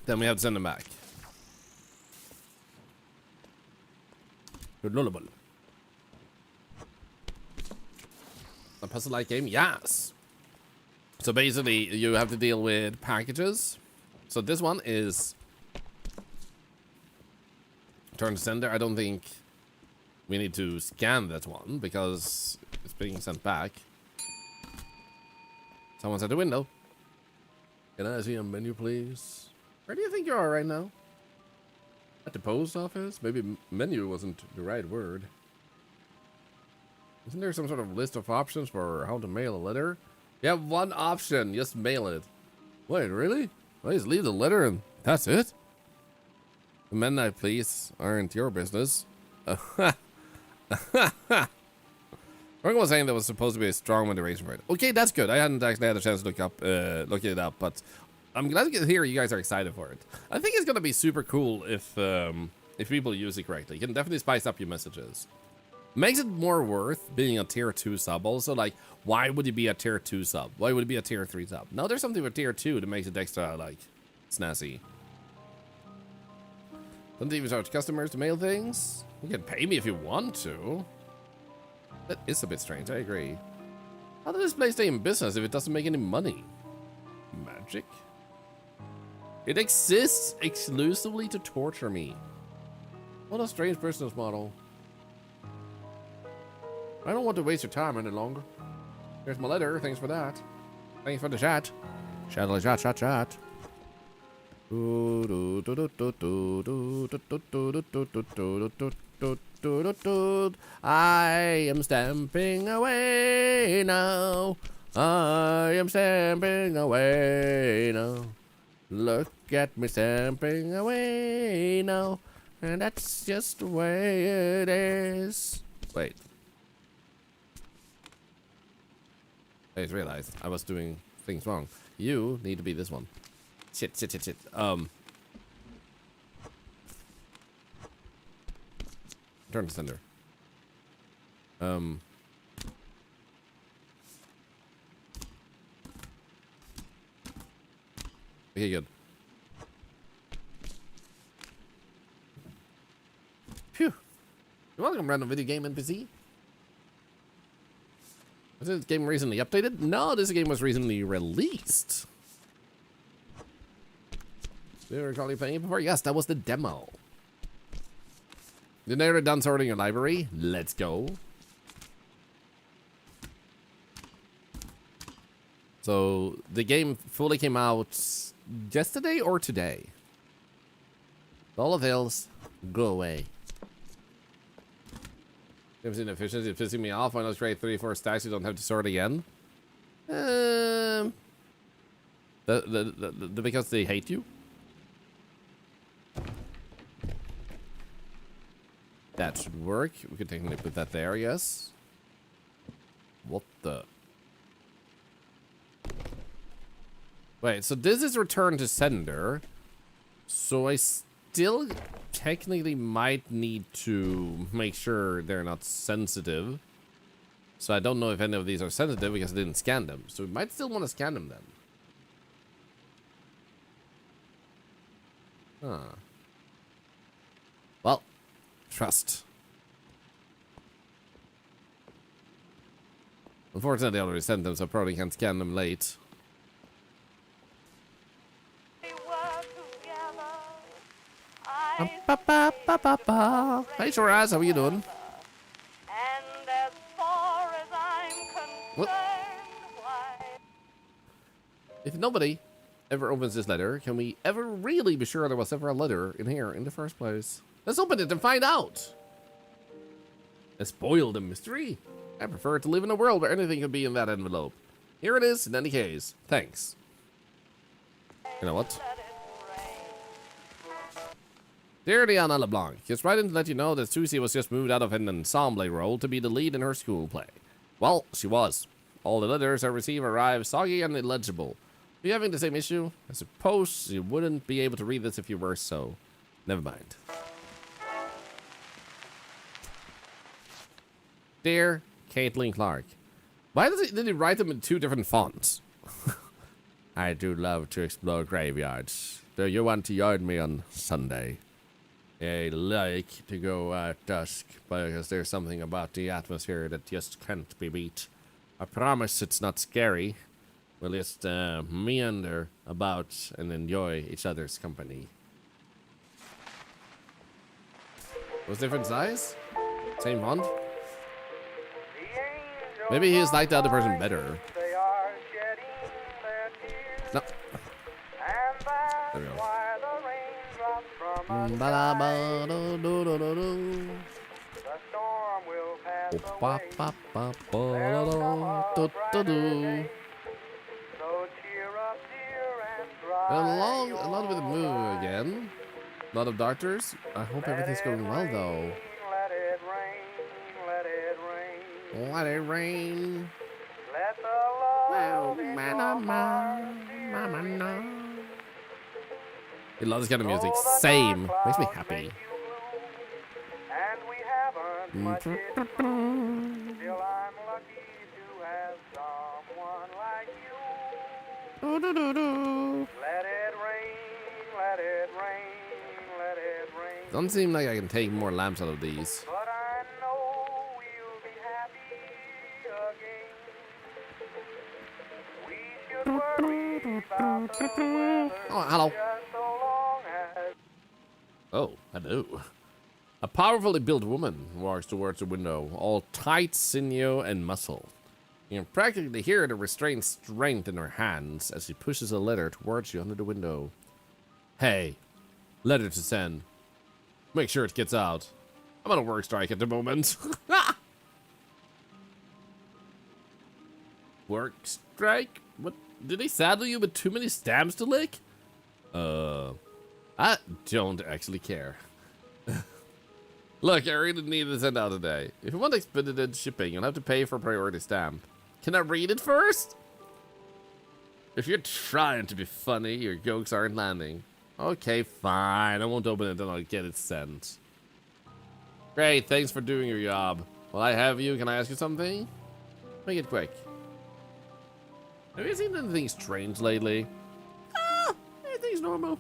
then we have to send them back. Lullable. A puzzle-like game? Yes. So basically, you have to deal with packages. So this one is turn to sender. I don't think we need to scan that one because it's being sent back. Someone's at the window. Can I see a menu, please? Where do you think you are right now? At the post office? Maybe menu wasn't the right word. Isn't there some sort of list of options for how to mail a letter? You have one option. Just mail it. Wait, really? Well, just leave the letter and that's it? The midnight police aren't your business. Morgan was saying there was supposed to be a strong moderation for it. Okay, that's good. I hadn't actually had a chance to look it up, but I'm glad to hear you guys are excited for it. I think it's gonna be super cool if people use it correctly. You can definitely spice up your messages. Makes it more worth being a tier 2 sub also. Like, why would you be a tier 2 sub? Why would it be a tier 3 sub? Now there's something with tier 2 that makes it extra, like, snazzy. Don't even charge customers to mail things. You can pay me if you want to. That is a bit strange, I agree. How does this place stay in business if it doesn't make any money? Magic? It exists exclusively to torture me. What a strange business model. I don't want to waste your time any longer. Here's my letter, thanks for that. Thanks for the chat. Chat. I am stamping away now. I am stamping away now. Look at me stamping away now. And that's just the way it is. Wait. I just realized I was doing things wrong. You need to be this one. Shit. Turn to sender. Okay, good. Phew. You're welcome, random video game NPC. Was this game recently updated? No, this game was recently released. Do you recall you playing it before? Yes, that was the demo. You're never done sorting your library? Let's go. So, the game fully came out yesterday or today? All of Hills, go away. Game's inefficiency is pissing me off. When I was create 3-4 stacks, you don't have to sort again. Because they hate you? That should work. We could technically put that there, yes. What the? Wait, so this is return to sender. So I still technically might need to make sure they're not sensitive. So I don't know if any of these are sensitive because I didn't scan them. So we might still want to scan them then. Huh. Well, trust. Unfortunately, I already sent them, so I probably can't scan them late. Hey, Shiraz, how are you doing? What? If nobody ever opens this letter, can we ever really be sure there was ever a letter in here in the first place? Let's open it and find out. Let's spoil the mystery. I prefer to live in a world where anything could be in that envelope. Here it is, in any case. Thanks. You know what? Dear Diana LeBlanc, just writing to let you know that Susie was just moved out of an ensemble role to be the lead in her school play. Well, she was. All the letters I receive arrive soggy and illegible. Are you having the same issue? I suppose you wouldn't be able to read this if you were, so never mind. Dear Caitlin Clark, why did he write them in 2 different fonts? I do love to explore graveyards. Do you want to join me on Sunday? I like to go at dusk because there's something about the atmosphere that just can't be beat. I promise it's not scary. We'll just meander about and enjoy each other's company. Was different size? Same font? Maybe he's like the other person better. No. There we go. A lot of it move again. A lot of doctors. I hope everything's going well though. Let it rain. Well, I love this kind of music. Same. Makes me happy. Doesn't seem like I can take more lamps out of these. Oh, hello. Oh, hello. A powerfully built woman walks towards the window, all tight sinew and muscle. You can practically hear the restrained strength in her hands as she pushes a letter towards you under the window. Hey, letter to send. Make sure it gets out. I'm on a work strike at the moment. Work strike? What? Did they saddle you with too many stamps to lick? I don't actually care. Look, I really need to send out today. If you want expedited shipping, you'll have to pay for a priority stamp. Can I read it first? If you're trying to be funny, your jokes aren't landing. Okay, fine. I won't open it until I get it sent. Great, thanks for doing your job. While I have you, can I ask you something? Make it quick. Have you seen anything strange lately? Ah, everything's normal.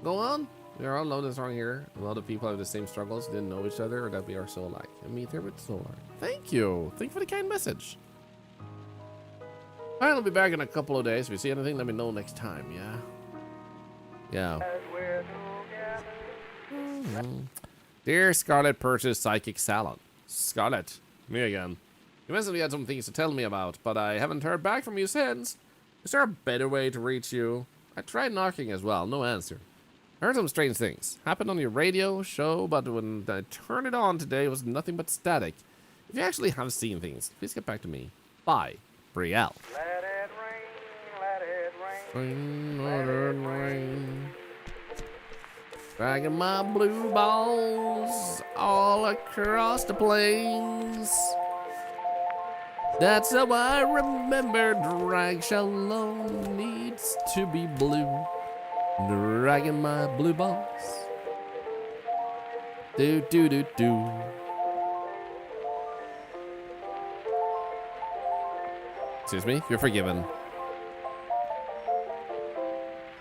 Go on. We are all alone and strong here. A lot of people have the same struggles, didn't know each other, or that we are so alike. And meet here with Thorlar. Thank you. Thank you for the kind message. Alright, I'll be back in a couple of days. If you see anything, let me know next time, yeah? Yeah. Dear Scarlet Purchase Psychic Salon. Scarlet, me again. You mentioned you had some things to tell me about, but I haven't heard back from you since. Is there a better way to reach you? I tried knocking as well, no answer. I heard some strange things. Happened on your radio show, but when I turned it on today, it was nothing but static. If you actually have seen things, please get back to me. Bye, Brielle. Let it rain, let it rain. Let it rain. Dragging my blue balls all across the plains. That's how I remember drag shalom needs to be blue. Dragging my blue balls. Do do do do. Excuse me, you're forgiven.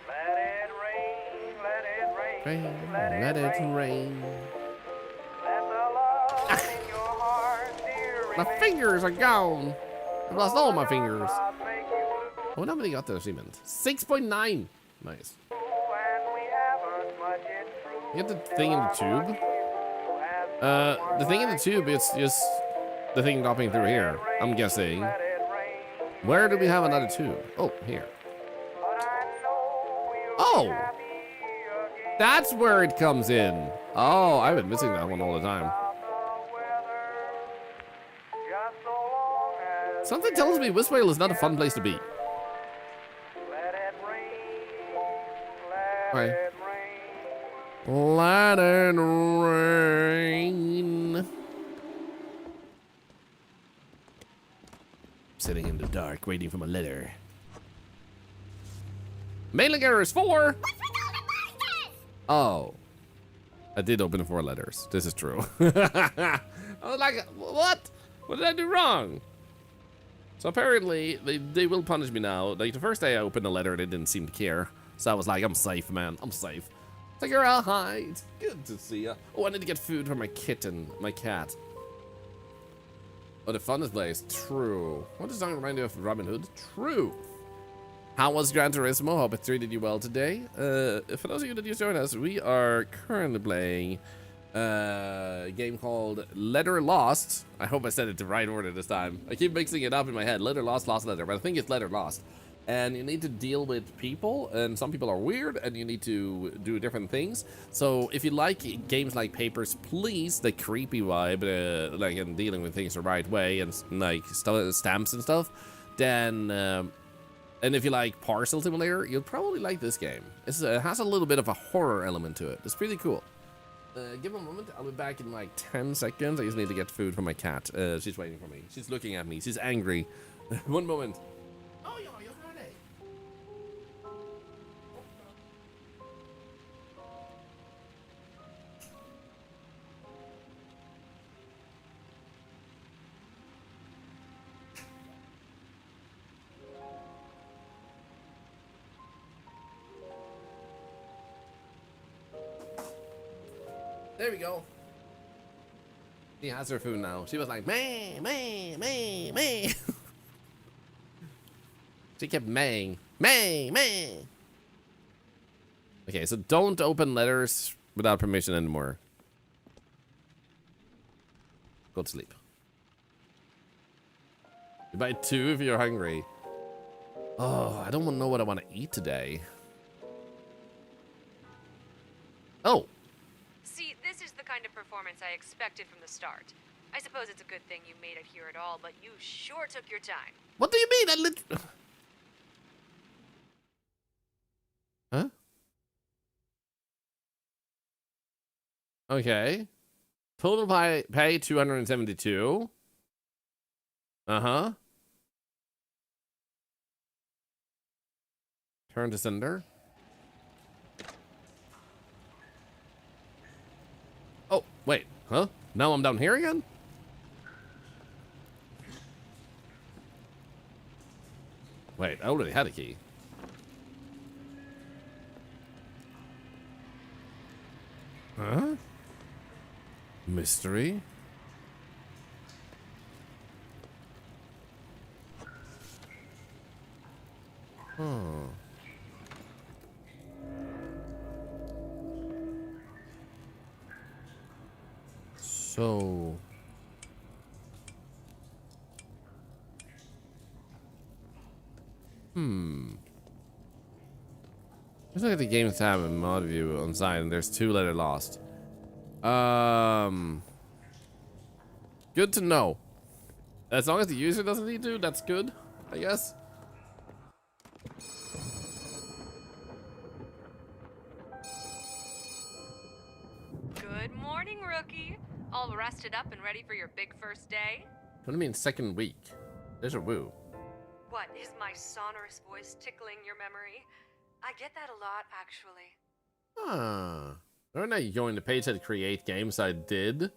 Let it rain, let it rain. Rain, let it rain. Let the love in your heart, dear, My remain. fingers are gone. I've lost all my fingers. I'll make you blue, Oh, nobody got those achievement. 6.9. Nice. and we haven't much it through. You get the thing in the tube. The thing in the tube, it's just the thing dropping through here. I'm guessing. Let it rain, Where do we have another tube? Oh, here. but I know you'll Oh, be happy again. that's where it comes in. Oh, I've been missing that one all the time. About the weather, just so long as Something tells me Wiswale is not a fun place to be. let it rain, let Right. it rain. Let it rain. Sitting in the dark, waiting for my letter. Mailing error is 4. Oh. I did open 4 letters. This is true. I was like, what? What did I do wrong? So apparently, they will punish me now. Like, the first day I opened a letter, they didn't seem to care. So I was like, I'm safe, man. I'm safe. It's like, girl, hi. It's good to see you. Oh, I need to get food for my kitten, my cat. Oh, the funnest place. True. What does song remind you of Robin Hood? True. How was Gran Turismo? Hope it treated you well today. For those of you that just joined us, we are currently playing a game called Letter Lost. I hope I said it the right order this time. I keep mixing it up in my head. Letter Lost, Lost Letter, but I think it's Letter Lost. And you need to deal with people, and some people are weird, and you need to do different things. So if you like games like Papers, Please, the creepy vibe, like in dealing with things the right way, and like stamps and stuff, then, and if you like Parcel Simulator, you'll probably like this game. It has a little bit of a horror element to it. It's pretty cool. Give me a moment. I'll be back in like 10 seconds. I just need to get food for my cat. She's waiting for me. She's looking at me. She's angry. One moment. Oh, you're ready. There we go. She has her food now. She was like, meh, meh, meh, meh. She kept maying. Meh, meh. Okay, so don't open letters without permission anymore. Go to sleep. You buy 2 if you're hungry. Oh, I don't know what I want to eat today. Oh. See, this is the kind of performance I expected from the start. I suppose it's a good thing you made it here at all, but you sure took your time. What do you mean? Huh? Okay. Total pay 272. Uh-huh. Turn to sender. Oh, wait. Huh? Now I'm down here again? Wait, I already had a key. Huh? Mystery? Oh. So... Let's look at the game tab and mod view on side, and there's 2 letter lost. Good to know. As long as the user doesn't need to, that's good, I guess. Good morning, rookie. All rested up and ready for your big first day? What do you mean second week? There's a woo. What, is my sonorous voice tickling your memory? I get that a lot, actually. Ah. When I joined the page that create games, I did.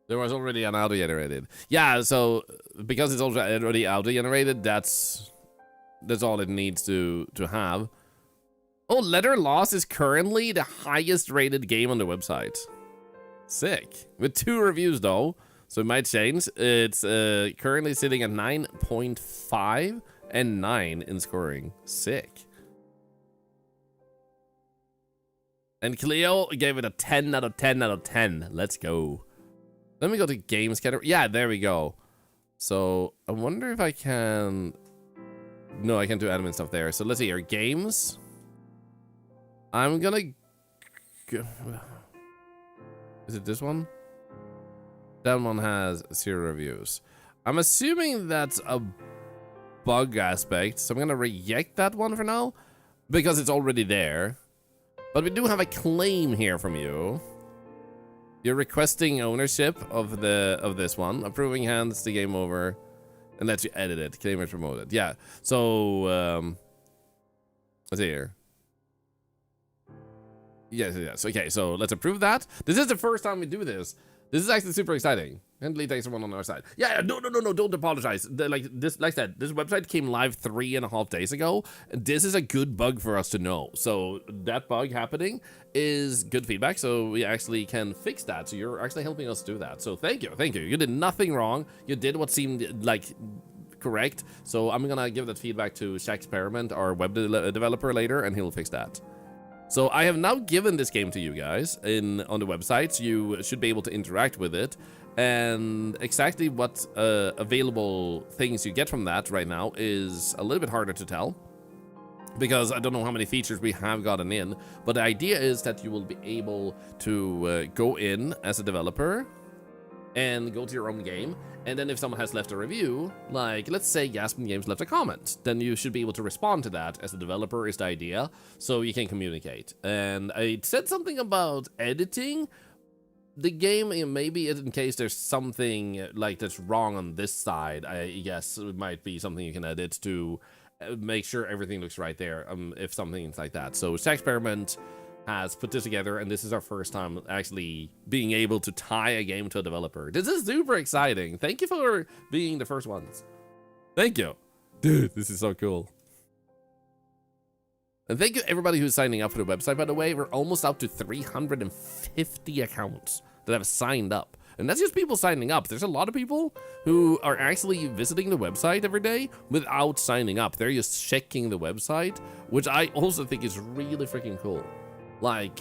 There was already an auto generated. Yeah, so because it's already auto generated, that's all it needs to have. Oh, Letter Lost is currently the highest rated game on the website. Sick. With 2 reviews though, so it might change. It's currently sitting at 9.5 and 9 in scoring. Sick. And Cleo gave it a 10 out of 10 out of 10. Let's go. Let me go to games category. Yeah, there we go. So I wonder if I can... No, I can't do admin stuff there. So let's see here. Games. I'm gonna... Is it this one? That one has 0 reviews. I'm assuming that's a bug aspect. So I'm gonna reject that one for now. Because it's already there. But we do have a claim here from you. You're requesting ownership of this one. Approving hands the game over and lets you edit it. Claim it promoted. Yeah. So let's see here. Yes. Okay, so let's approve that. This is the first time we do this. This is actually super exciting. Handily takes someone on our side. Yeah, no, don't apologize. Like I said, this website came live 3.5 days ago. This is a good bug for us to know. So that bug happening is good feedback, so we actually can fix that. So you're actually helping us do that. So thank you. You did nothing wrong. You did what seemed like correct. So I'm gonna give that feedback to Shaxperiment, our web developer, later, and he'll fix that. So I have now given this game to you guys on the website, so you should be able to interact with it. And exactly what available things you get from that right now is a little bit harder to tell, because I don't know how many features we have gotten in, but the idea is that you will be able to go in as a developer and go to your own game, and then if someone has left a review, like let's say Gaspin Games left a comment, then you should be able to respond to that as a developer is the idea, so you can communicate. And I said something about editing the game, maybe in case there's something like that's wrong on this side. I guess it might be something you can edit to make sure everything looks right there, if something's like that. So Experiment has put this together, and this is our first time actually being able to tie a game to a developer. This is super exciting. Thank you for being the first ones. Thank you. Dude, this is so cool. And thank you everybody who's signing up for the website, by the way. We're almost up to 350 accounts that have signed up. And that's just people signing up. There's a lot of people who are actually visiting the website every day without signing up. They're just checking the website, which I also think is really freaking cool. Like,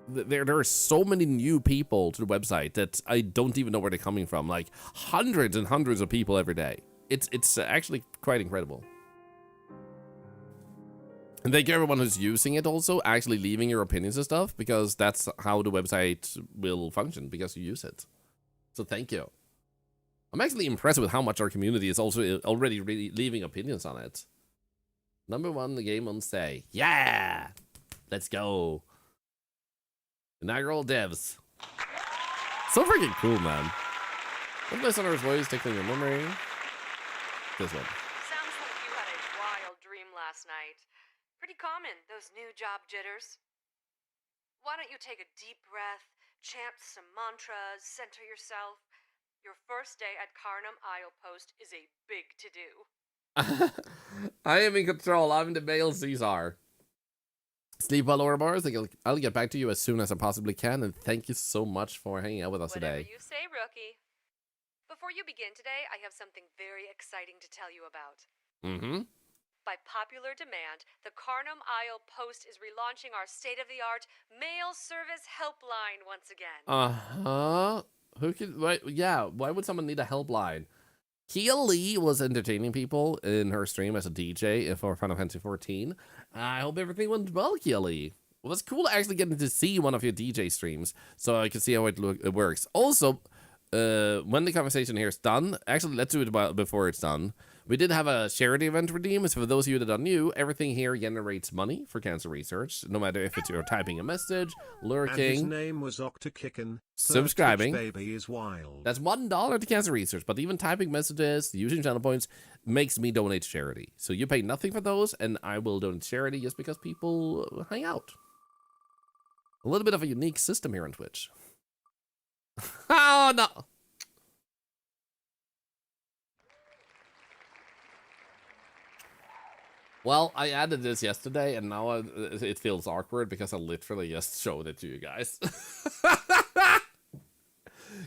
there are so many new people to the website that I don't even know where they're coming from. Like, hundreds and hundreds of people every day. It's actually quite incredible. And thank you everyone who's using it also, actually leaving your opinions and stuff, because that's how the website will function, because you use it. So thank you. I'm actually impressed with how much our community is also already really leaving opinions on it. #1, the game on say. Yeah! Let's go. Inaugural devs. So freaking cool, man. What listener's voice tickling your memory? This one. Sounds like you had a wild dream last night. Pretty common, those new job jitters. Why don't you take a deep breath, chant some mantras, center yourself? Your first day at Carnum Isle Post is a big to-do. I am in control. I'm the male Caesar. Sleep well, Ouroboros. I'll get back to you as soon as I possibly can, and thank you so much for hanging out with us Whatever today. you say, rookie. Before you begin today, I have something very exciting to tell you about. Mm-hmm. By popular demand, the Carnum Isle Post is relaunching our state-of-the-art mail service helpline once again. Uh-huh. Who could... Yeah, why would someone need a helpline? Kia Lee was entertaining people in her stream as a DJ for Final Fantasy XIV. I hope everything went well, Kia Lee. It was cool actually getting to see one of your DJ streams, so I can see how it works. Also, when the conversation here is done, actually, let's do it before it's done. We did have a charity event redeem, so for those of you that are new, everything here generates money for cancer research, no matter if it's you're typing a message, lurking, and his name was Octakicken. subscribing. Baby is wild. That's $1 to cancer research, but even typing messages, using channel points, makes me donate to charity. So you pay nothing for those, and I will donate to charity just because people hang out. A little bit of a unique system here on Twitch. Oh, no. Well, I added this yesterday, and now it feels awkward because I literally just showed it to you guys.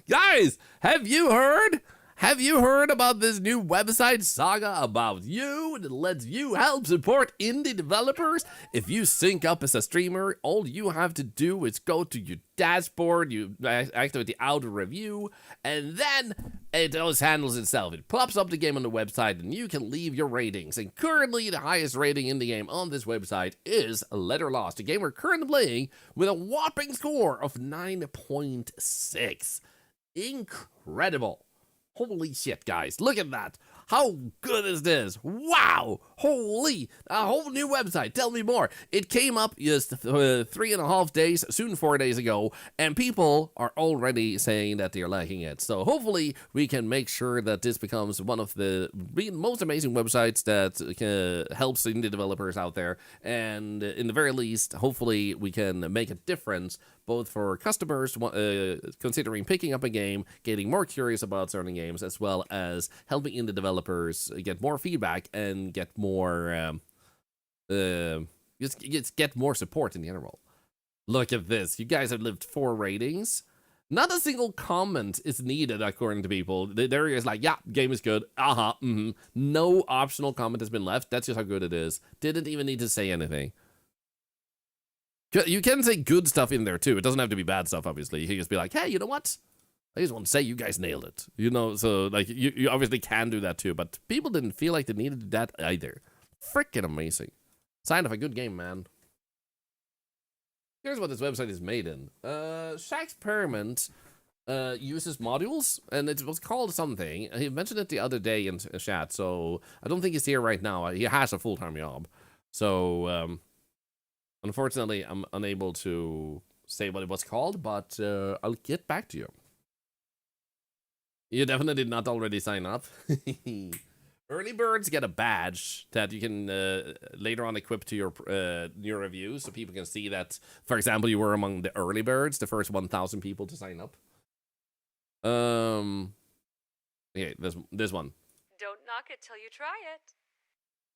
Guys, have you heard? Have you heard about this new website saga about you that lets you help support indie developers? If you sync up as a streamer, all you have to do is go to your dashboard, you activate the auto review, and then it just handles itself. It pops up the game on the website, and you can leave your ratings. And currently, the highest rating in the game on this website is Letter Lost, a game we're currently playing with a whopping score of 9.6. Incredible. Holy shit, guys. Look at that. How good is this? Wow. Holy. A whole new website. Tell me more. It came up just 3.5 days, soon 4 days ago, and people are already saying that they're liking it. So hopefully we can make sure that this becomes one of the most amazing websites that helps indie developers out there. And in the very least, hopefully we can make a difference both for customers considering picking up a game, getting more curious about certain games, as well as helping indie developers get more feedback and get more just get more support in general. Look at this. You guys have lived 4 ratings. Not a single comment is needed, according to people. They're just like, yeah, game is good. No optional comment has been left. That's just how good it is. Didn't even need to say anything. You can say good stuff in there, too. It doesn't have to be bad stuff, obviously. You can just be like, hey, you know what? I just want to say you guys nailed it. You know, so, like, you obviously can do that, too. But people didn't feel like they needed that either. Freaking amazing. Sign of a good game, man. Here's what this website is made in. Shaxperiment uses modules, and it was called something. He mentioned it the other day in chat, so I don't think he's here right now. He has a full-time job. So, unfortunately, I'm unable to say what it was called, but I'll get back to you. You definitely did not already sign up. Early birds get a badge that you can later on equip to your review, so people can see that, for example, you were among the early birds, the first 1,000 people to sign up. Okay, this one. Don't knock it till you try it.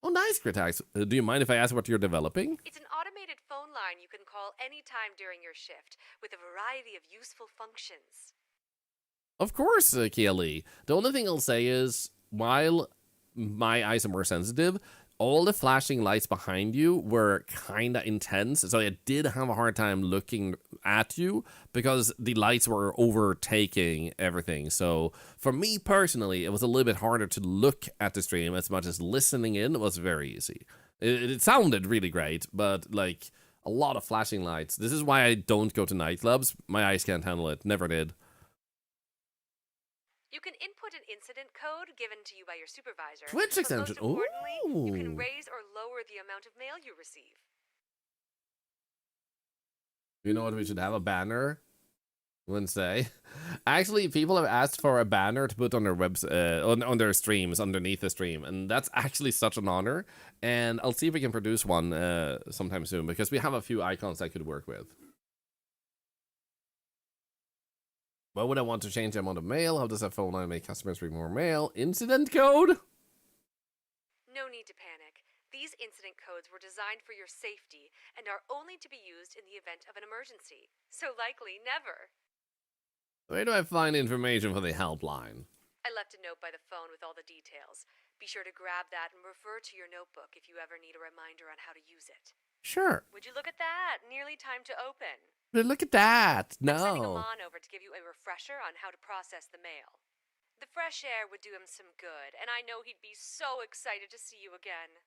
Oh, nice, Critax. Do you mind if I ask what you're developing? It's an automated phone line you can call anytime during your shift, with a variety of useful functions. Of course, Keely. The only thing I'll say is, while my eyes are more sensitive, all the flashing lights behind you were kind of intense, so I did have a hard time looking at you because the lights were overtaking everything. So for me personally, it was a little bit harder to look at the stream as much as listening in was very easy. It sounded really great, but like a lot of flashing lights. This is why I don't go to nightclubs. My eyes can't handle it. Never did. You can input an incident code given to you by your supervisor. Twitch extension. Most importantly, you can raise or lower the amount of mail you receive. You know what? We should have a banner. Wednesday. Actually, people have asked for a banner to put on their webs on their streams underneath the stream, and that's actually such an honor. And I'll see if we can produce one sometime soon because we have a few icons I could work with. What would I want to change the amount of mail? How does a phone line make customers bring more mail? Incident code? No need to panic. These incident codes were designed for your safety and are only to be used in the event of an emergency. So likely never. Where do I find information for the helpline? I left a note by the phone with all the details. Be sure to grab that and refer to your notebook if you ever need a reminder on how to use it. Sure. Would you look at that? Nearly time to open. But look at that. No. I'm sending Amon over to give you a refresher on how to process the mail. The fresh air would do him some good, and I know he'd be so excited to see you again.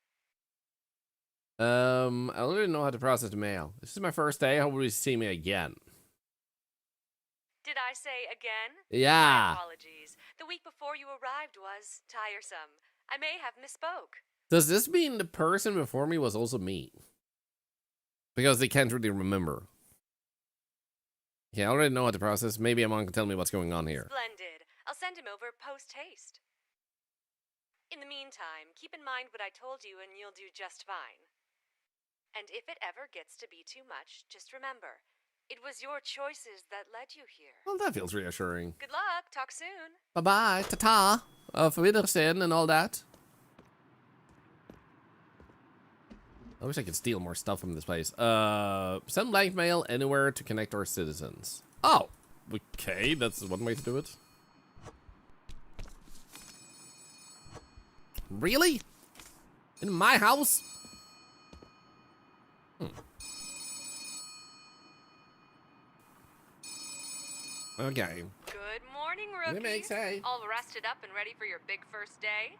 I don't really know how to process the mail. This is my first day. How will you see me again? Did I say again? Yeah. My apologies. The week before you arrived was tiresome. I may have misspoke. Does this mean the person before me was also me? Because they can't really remember. Yeah, I already know how to process. Maybe Amon can tell me what's going on here. Splendid. I'll send him over post-haste. In the meantime, keep in mind what I told you and you'll do just fine. And if it ever gets to be too much, just remember, it was your choices that led you here. Well, that feels reassuring. Good luck. Talk soon. Bye-bye. Ta-ta. Auf Wiedersehen and all that. I wish I could steal more stuff from this place. Send blank mail anywhere to connect our citizens. Oh, okay. That's one way to do it. Really? In my house? Okay. Good morning, rookie. It makes hay. All rested up and ready for your big first day?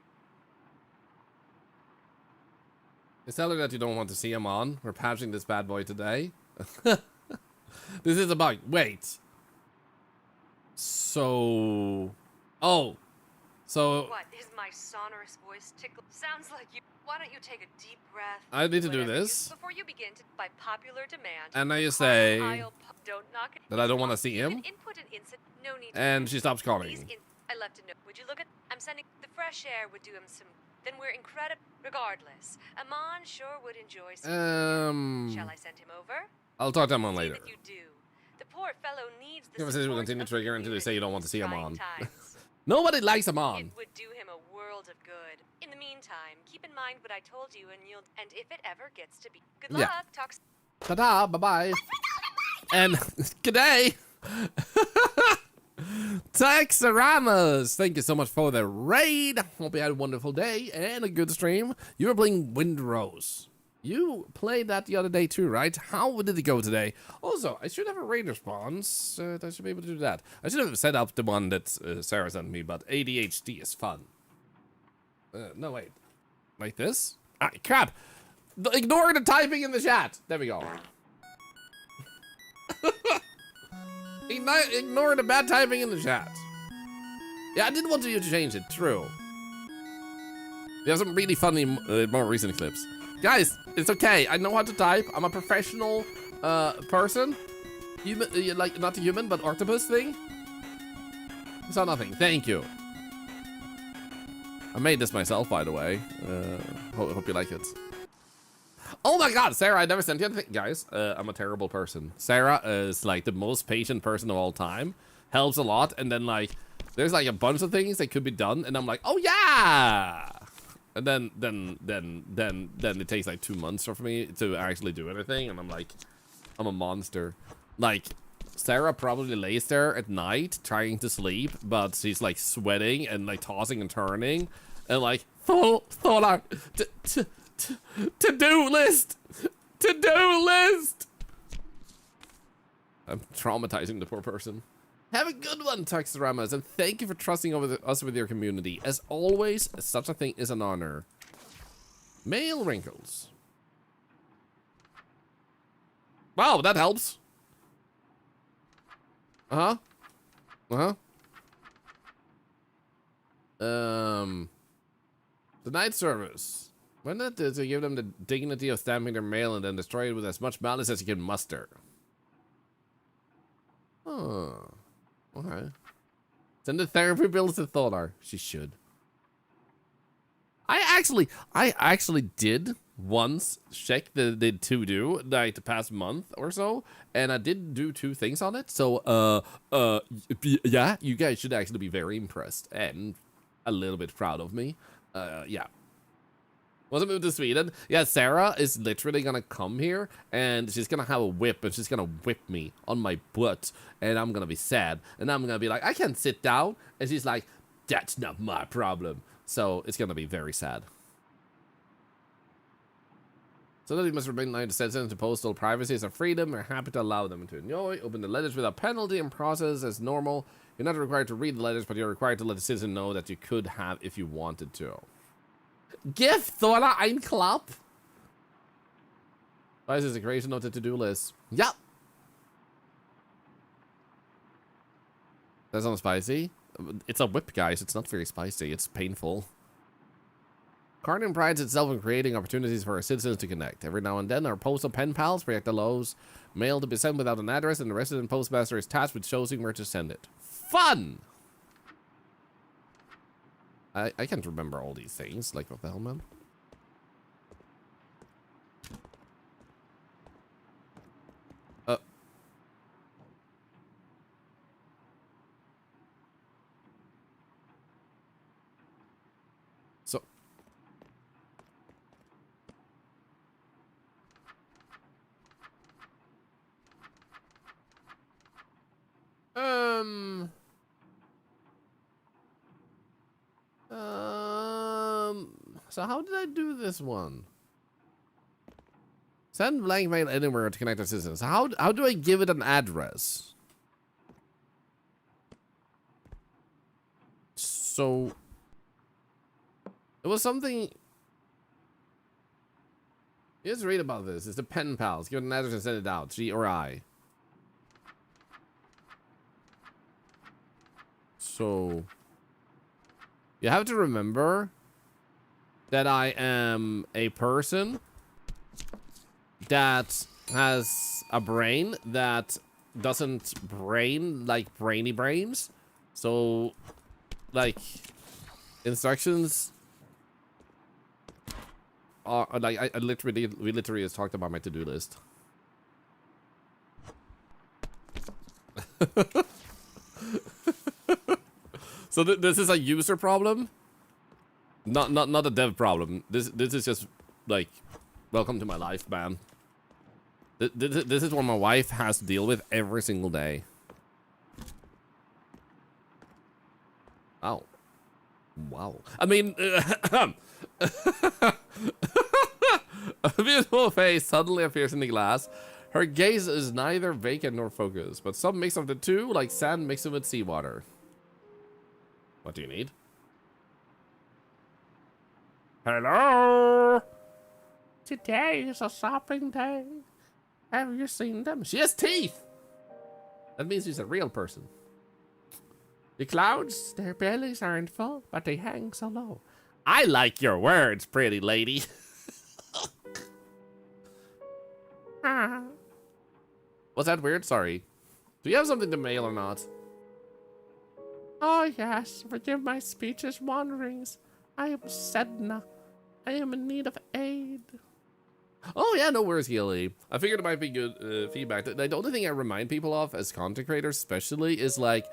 Just tell her that you don't want to see him on. We're patching this bad boy today. This is a bug. Wait. So... Oh. So... What, is my sonorous voice tickle? Sounds like you... Why don't you take a deep breath? I need to do Whatever this. Before you begin to, by popular demand... And I just say... Don't knock it. that I don't want to see You him. can input an incident. No need to And she stops calling. I left a note. Would you look at... I'm sending... The fresh air would do him some... Then we're incredible... Regardless, Amon sure would enjoy some... Shall I send him over? I'll talk to Amon See later. that you do. The poor fellow needs the Conversation will support continue of to trigger until they say you don't want to see him trying on. times. Nobody likes him It on. would do him a world of good. In the meantime, keep in mind what I told you, and if it ever gets to be, good luck. Yeah. Talk. Ta-da, bye-bye. And g'day. Texaramas, thank you so much for the raid. Hope you had a wonderful day and a good stream. You were playing Windrose. You played that the other day too, right? How did it go today? Also, I should have a raid response. I should be able to do that. I should have set up the one that Sarah sent me, but ADHD is fun. No, wait. Like this? Ah, crap. Ignore the typing in the chat. There we go. Ignore the bad typing in the chat. Yeah, I didn't want you to change it. True. We have some really funny, more recent clips. Guys, it's okay. I know how to type. I'm a professional person. Human, like not a human, but octopus thing. It's not nothing. Thank you. I made this myself, by the way. Hope you like it. Oh my god, Sarah, I never sent you anything. Guys, I'm a terrible person. Sarah is like the most patient person of all time. Helps a lot, and then like, there's like a bunch of things that could be done, and I'm like, oh yeah! And then it takes like 2 months for me to actually do anything, and I'm like, I'm a monster. Like, Sarah probably lays there at night trying to sleep, but she's like sweating and like tossing and turning, and like, Thorlar, to-do list! To-do list! I'm traumatizing the poor person. Have a good one, Texaramas, and thank you for trusting us with your community. As always, such a thing is an honor. Male wrinkles. Wow, that helps. Uh-huh. Uh-huh. The night service. Why not to give them the dignity of stamping their mail and then destroy it with as much malice as you can muster? Oh. Okay. Send the therapy bills to Thorlar. She should. I actually did once check the to-do like the past month or so, and I did do 2 things on it. So yeah, you guys should actually be very impressed and a little bit proud of me. Yeah. Once I move to Sweden, yeah, Sarah is literally gonna come here and she's gonna have a whip and she's gonna whip me on my butt, and I'm gonna be sad and I'm gonna be like, I can't sit down, and she's like, that's not my problem. So it's gonna be very sad. So that you must remain alive to sensitive to postal privacy is a freedom. We're happy to allow them to enjoy. Open the letters without penalty and process as normal. You're not required to read the letters, but you're required to let the citizen know that you could have if you wanted to. Gift, Thorlar, ein Klapp. Why is this a creation of the to-do list? Yep. That sounds spicy. It's a whip, guys. It's not very spicy. It's painful. Cardin prides itself in creating opportunities for our citizens to connect. Every now and then, our postal pen pals project the lows, mail to be sent without an address, and the resident postmaster is tasked with choosing where to send it. Fun! I can't remember all these things. Like, what the hell, man? So... So how did I do this one? Send blank mail anywhere to connect our citizens. How do I give it an address? So it was something. Let's read about this. It's the pen pals. Give it an address and send it out. She or I. So you have to remember that I am a person that has a brain that doesn't brain like brainy brains. So, like, instructions are like we literally just talked about my to-do list. So this is a user problem, not a dev problem. This is just like, welcome to my life, man. This is what my wife has to deal with every single day. Oh, wow. I mean, a beautiful face suddenly appears in the glass. Her gaze is neither vacant nor focused, but some mix of the two, like sand mixing with seawater. What do you need? Hello? Today is a shopping day. Have you seen them? She has teeth! That means she's a real person. The clouds, their bellies aren't full, but they hang so low. I like your words, pretty lady. Was that weird? Sorry. Do you have something to mail or not? Oh yes, forgive my speech's wanderings. I am Sedna. I am in need of aid. Oh yeah, no worries, Gilly. I figured it might be good feedback. The only thing I remind people of as content creators especially is like,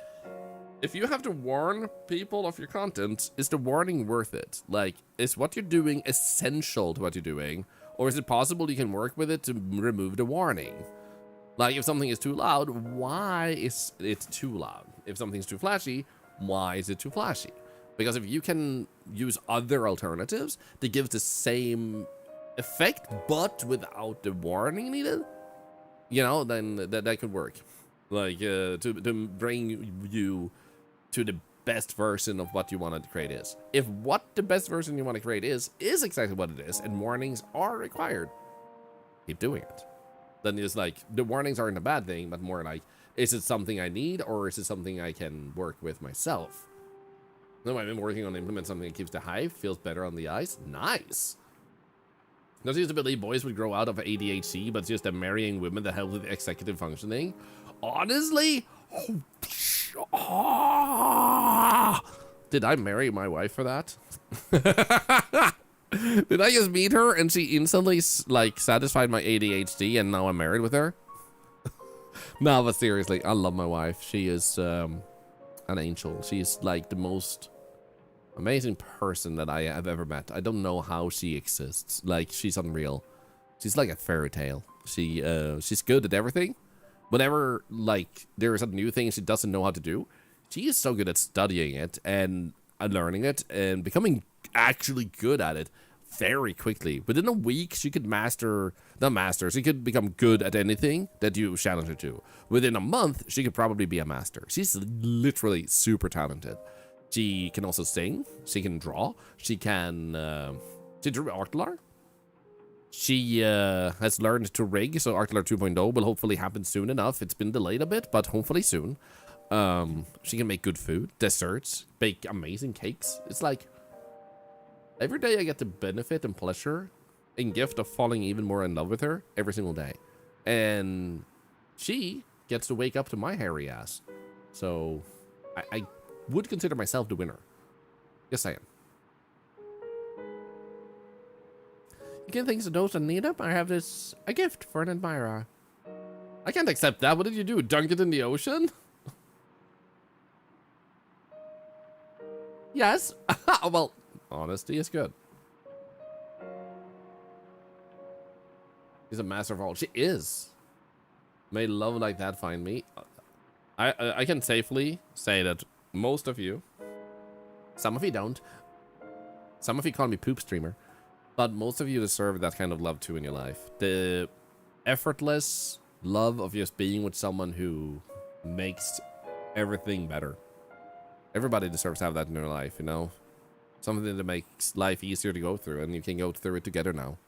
if you have to warn people of your content, is the warning worth it? Like, is what you're doing essential to what you're doing? Or is it possible you can work with it to remove the warning? Like, if something is too loud, why is it too loud? If something's too flashy, why is it too flashy? Because if you can use other alternatives that give the same effect, but without the warning needed, you know, then that could work. Like, to bring you to the best version of what you want to create is. If what the best version you want to create is exactly what it is, and warnings are required, keep doing it. Then it's like, the warnings aren't a bad thing, but more like, is it something I need, or is it something I can work with myself? No, I've been working on implement something that keeps the hive, feels better on the eyes. Nice. Does used to believe boys would grow out of ADHD, but it's just marrying women that help with executive functioning. Honestly, did I marry my wife for that? Did I just meet her and she instantly like satisfied my ADHD and now I'm married with her? No, but seriously, I love my wife. She is an angel. She's like the most amazing person that I have ever met. I don't know how she exists. Like, she's unreal. She's like a fairy tale. She's good at everything. Whenever like there is a new thing she doesn't know how to do, she is so good at studying it and learning it and becoming actually good at it very quickly. Within a week, she could she could become good at anything that you challenge her to. Within a month, she could probably be a master. She's literally super talented. She can also sing. She can draw. She can, she drew Thorlar. She has learned to rig, so Thorlar 2.0 will hopefully happen soon enough. It's been delayed a bit, but hopefully soon. She can make good food, desserts, bake amazing cakes. It's like, every day I get the benefit and pleasure and gift of falling even more in love with her every single day. And she gets to wake up to my hairy ass. So I would consider myself the winner. Just saying. You can thanks to those that need them. I have a gift for an admirer. I can't accept that. What did you do? Dunk it in the ocean? Yes. Well, honesty is good. She's a master of all. She is. May love like that find me. I can safely say that most of you, some of you don't, some of you call me poop streamer, but most of you deserve that kind of love too in your life. The effortless love of just being with someone who makes everything better. Everybody deserves to have that in their life, you know? Something that makes life easier to go through, and you can go through it together now.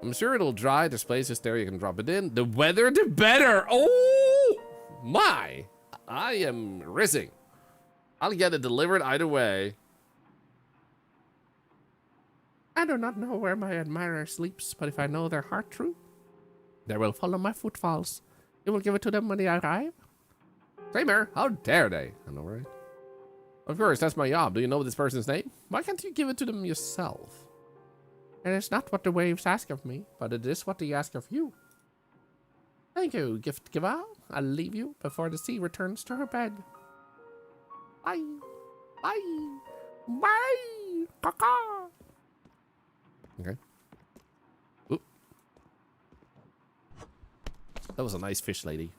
I'm sure it'll dry. This place is there. You can drop it in. The weather, the better. Oh, my. I am rising. I'll get it delivered either way. I do not know where my admirer sleeps, but if I know their heart true, they will follow my footfalls. You will give it to them when they arrive. Kramer, how dare they? I know, right? Of course, that's my job. Do you know this person's name? Why can't you give it to them yourself? It is not what the waves ask of me, but it is what they ask of you. Thank you, gift giver. I'll leave you before the sea returns to her bed. Bye. Bye. Bye. Caw-caw. Okay. Oop. That was a nice fish lady.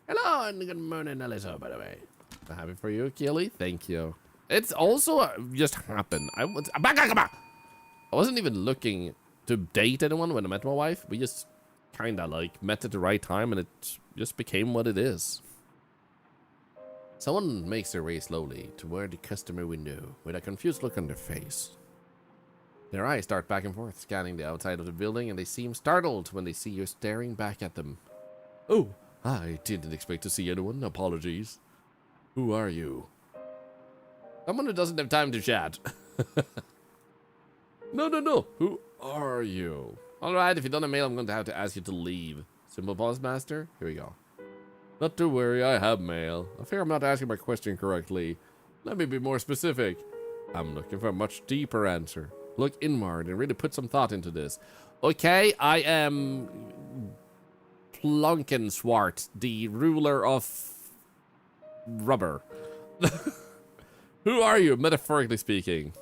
Hello and good morning, Alyssa, by the way. I'm happy for you, Keely. Thank you. It's also just happened. I wasn't even looking to date anyone when I met my wife. We just kind of like met at the right time and it just became what it is. Someone makes their way slowly toward the customer window with a confused look on their face. Their eyes dart back and forth, scanning the outside of the building, and they seem startled when they see you staring back at them. Oh, I didn't expect to see anyone. Apologies. Who are you? Someone who doesn't have time to chat. No. Who are you? Alright, if you don't have mail, I'm going to have to ask you to leave. Simple pause, master. Here we go. Not to worry, I have mail. I fear I'm not asking my question correctly. Let me be more specific. I'm looking for a much deeper answer. Look inward and really put some thought into this. Okay, I am Plunkenswart, the ruler of rubber. Who are you, metaphorically speaking?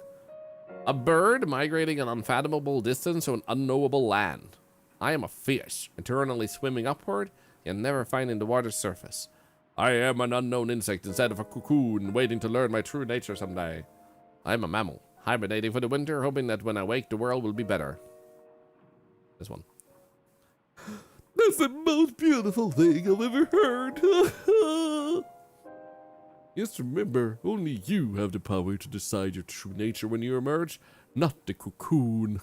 A bird migrating an unfathomable distance to an unknowable land. I am a fish, eternally swimming upward, yet never finding the water's surface. I am an unknown insect instead of a cocoon, waiting to learn my true nature someday. I am a mammal, hibernating for the winter, hoping that when I wake, the world will be better. This one. That's the most beautiful thing I've ever heard. Just remember, only you have the power to decide your true nature when you emerge, not the cocoon.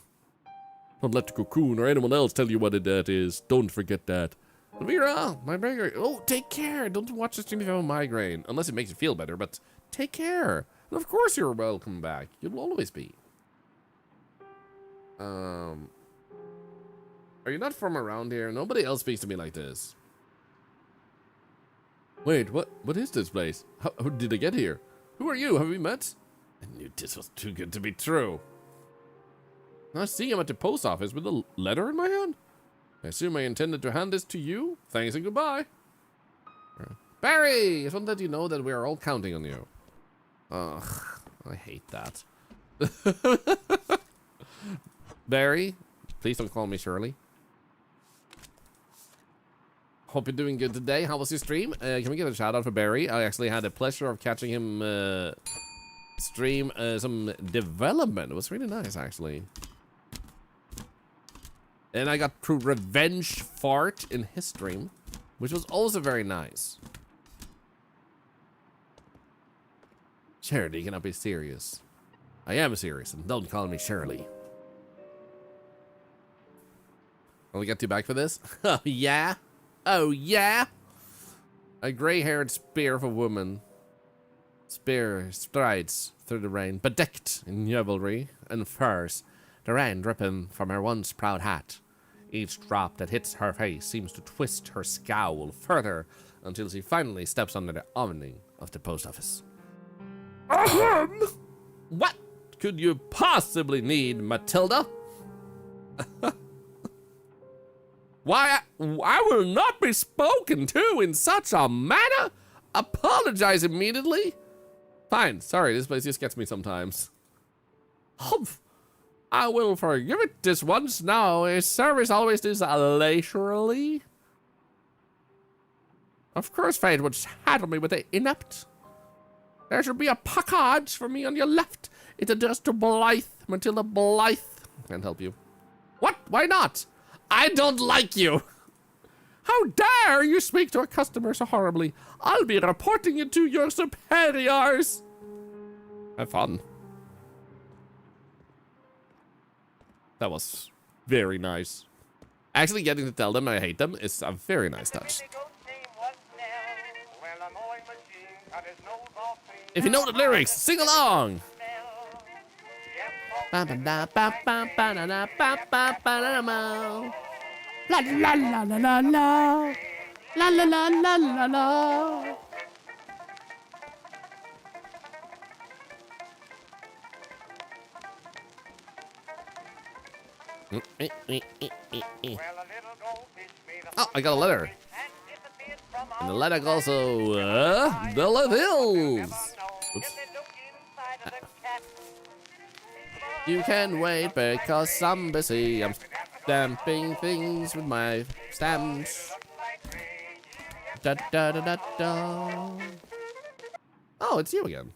Don't let the cocoon or anyone else tell you what that is. Don't forget that. Elvira, my migraine. Oh, take care. Don't watch the stream if you have a migraine. Unless it makes you feel better, but take care. And of course you're welcome back. You'll always be. Are you not from around here? Nobody else speaks to me like this. Wait, what is this place? How did I get here? Who are you? Have we met? I knew this was too good to be true. I see him at the post office with a letter in my hand. I assume I intended to hand this to you. Thanks and goodbye. Barry! I just want to let you know that we are all counting on you. Ugh, I hate that. Barry, please don't call me Shirley. Hope you're doing good today. How was your stream? Can we get a shout out for Barry? I actually had the pleasure of catching him stream some development. It was really nice, actually. And I got to revenge fart in his stream, which was also very nice. Shirley, you cannot be serious. I am serious, and don't call me Shirley. Will we get you back for this? Oh, yeah? Oh, yeah? A gray-haired spear of a woman. Spear strides through the rain, bedecked in jewelry and furs, the rain dripping from her once proud hat. Each drop that hits her face seems to twist her scowl further until she finally steps under the awning of the post office. Ahem! What could you possibly need, Matilda? Why, I will not be spoken to in such a manner. Apologize immediately. Fine, sorry, this place just gets me sometimes. Humph. I will forgive it this once now. A service always is leisurely. Of course, fate would saddle me with the inept. There should be a package for me on your left. It's addressed to Blythe, Matilda Blythe. Can't help you. What? Why not? I don't like you. How dare you speak to a customer so horribly? I'll be reporting you to your superiors. Have fun. That was very nice. Actually getting to tell them I hate them is a very nice touch. If you know the lyrics, sing along. La la la la la la la. La la la la la la. Oh, I got a letter. And the letter goes to Villa Hills. Oops. You can wait because I'm busy. I'm stamping things with my stamps. Da da da da da. Oh, it's you again.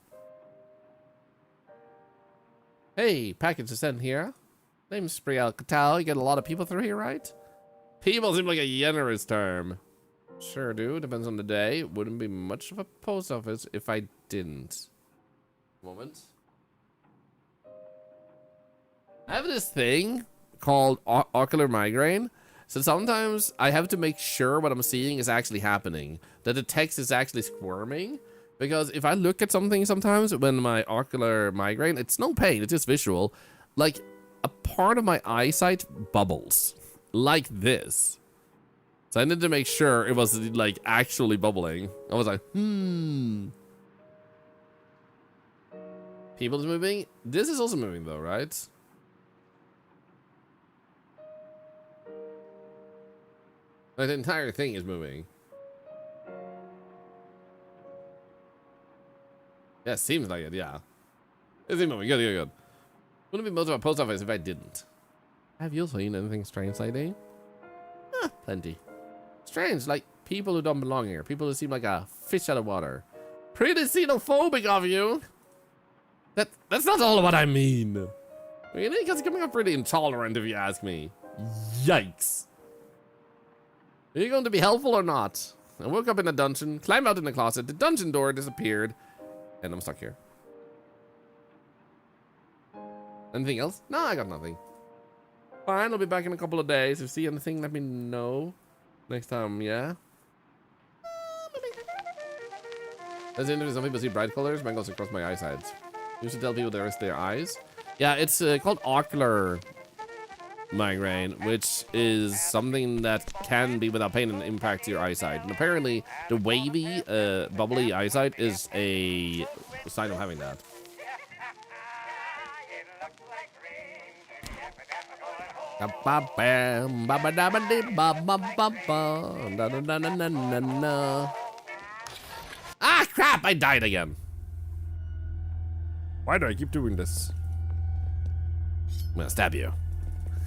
Hey, package to send here. Name's Spriel Katal. You get a lot of people through here, right? People seem like a generous term. Sure do. Depends on the day. Wouldn't be much of a post office if I didn't. Moment. I have this thing called ocular migraine. So sometimes I have to make sure what I'm seeing is actually happening. That the text is actually squirming. Because if I look at something sometimes when my ocular migraine, it's no pain, it's just visual. Like a part of my eyesight bubbles. Like this. So I needed to make sure it was like actually bubbling. I was like, People's moving. This is also moving though, right? Like the entire thing is moving. Yeah, seems like it, yeah. It's moving, good, good, good. Wouldn't be much of a post office if I didn't. Have you seen anything strange lately? Plenty. Strange, like people who don't belong here. People who seem like a fish out of water. Pretty xenophobic of you. That's not all what I mean. Really? Because it's coming up pretty intolerant if you ask me. Yikes. Are you going to be helpful or not? I woke up in a dungeon, climbed out in the closet, the dungeon door disappeared, and I'm stuck here. Anything else? No, I got nothing. Fine, I'll be back in a couple of days. If you see anything, let me know. Next time, yeah? That's interesting. Some people see bright colors. Mine goes across my eyesight. You should tell people the rest of their eyes. Yeah, it's called ocular migraine, which is something that can be without pain and impacts your eyesight. And apparently, the wavy, bubbly eyesight is a sign of having that. Ah, crap! I died again. Why do I keep doing this? I'm gonna stab you.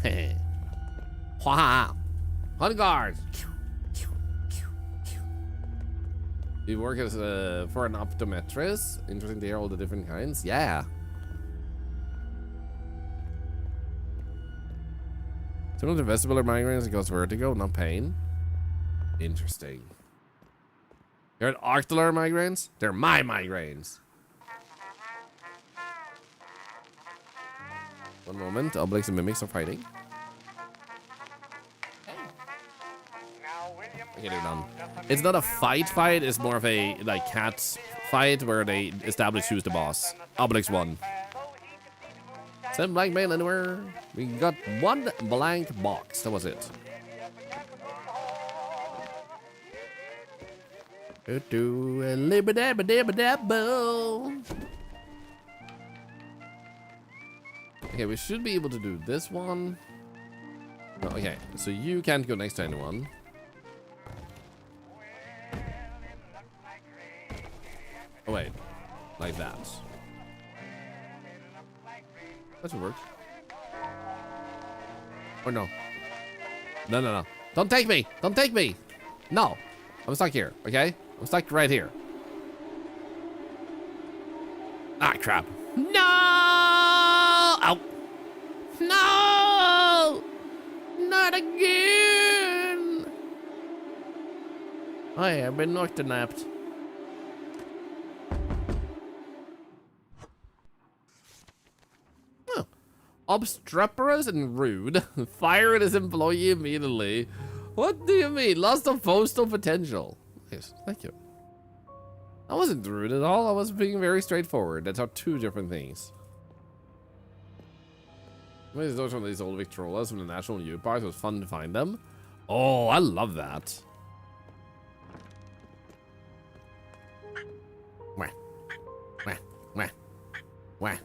Hey. Ha! On guard. You work as for an optometrist. Interesting to hear all the different kinds. Yeah. Similar to vestibular migraines, it goes vertigo, not pain. Interesting. You're at ocular migraines? They're my migraines. One moment, Oblix and Mimics are fighting. Okay, they're done. It's not a fight, it's more of a like cat fight where they establish who's the boss. Oblix won. Send blank mail anywhere. We got one blank box. That was it. Okay, we should be able to do this one. No, okay, so you can't go next to anyone. Oh wait, like that. That should work. Or no. No, no, no. Don't take me! Don't take me! No! I'm stuck here, okay? I'm stuck right here. Ah, crap. No! Ow! No! Not again! I have been knocked-napped. Obstreperous and rude. Fire at his employee immediately. What do you mean? Lost of postal potential. Yes, thank you. I wasn't rude at all. I was being very straightforward. That's how two different things. These are some of these old Victrolas from the National Youth Park. It was fun to find them. Oh, I love that. Wah. Wah. Wah. Wah.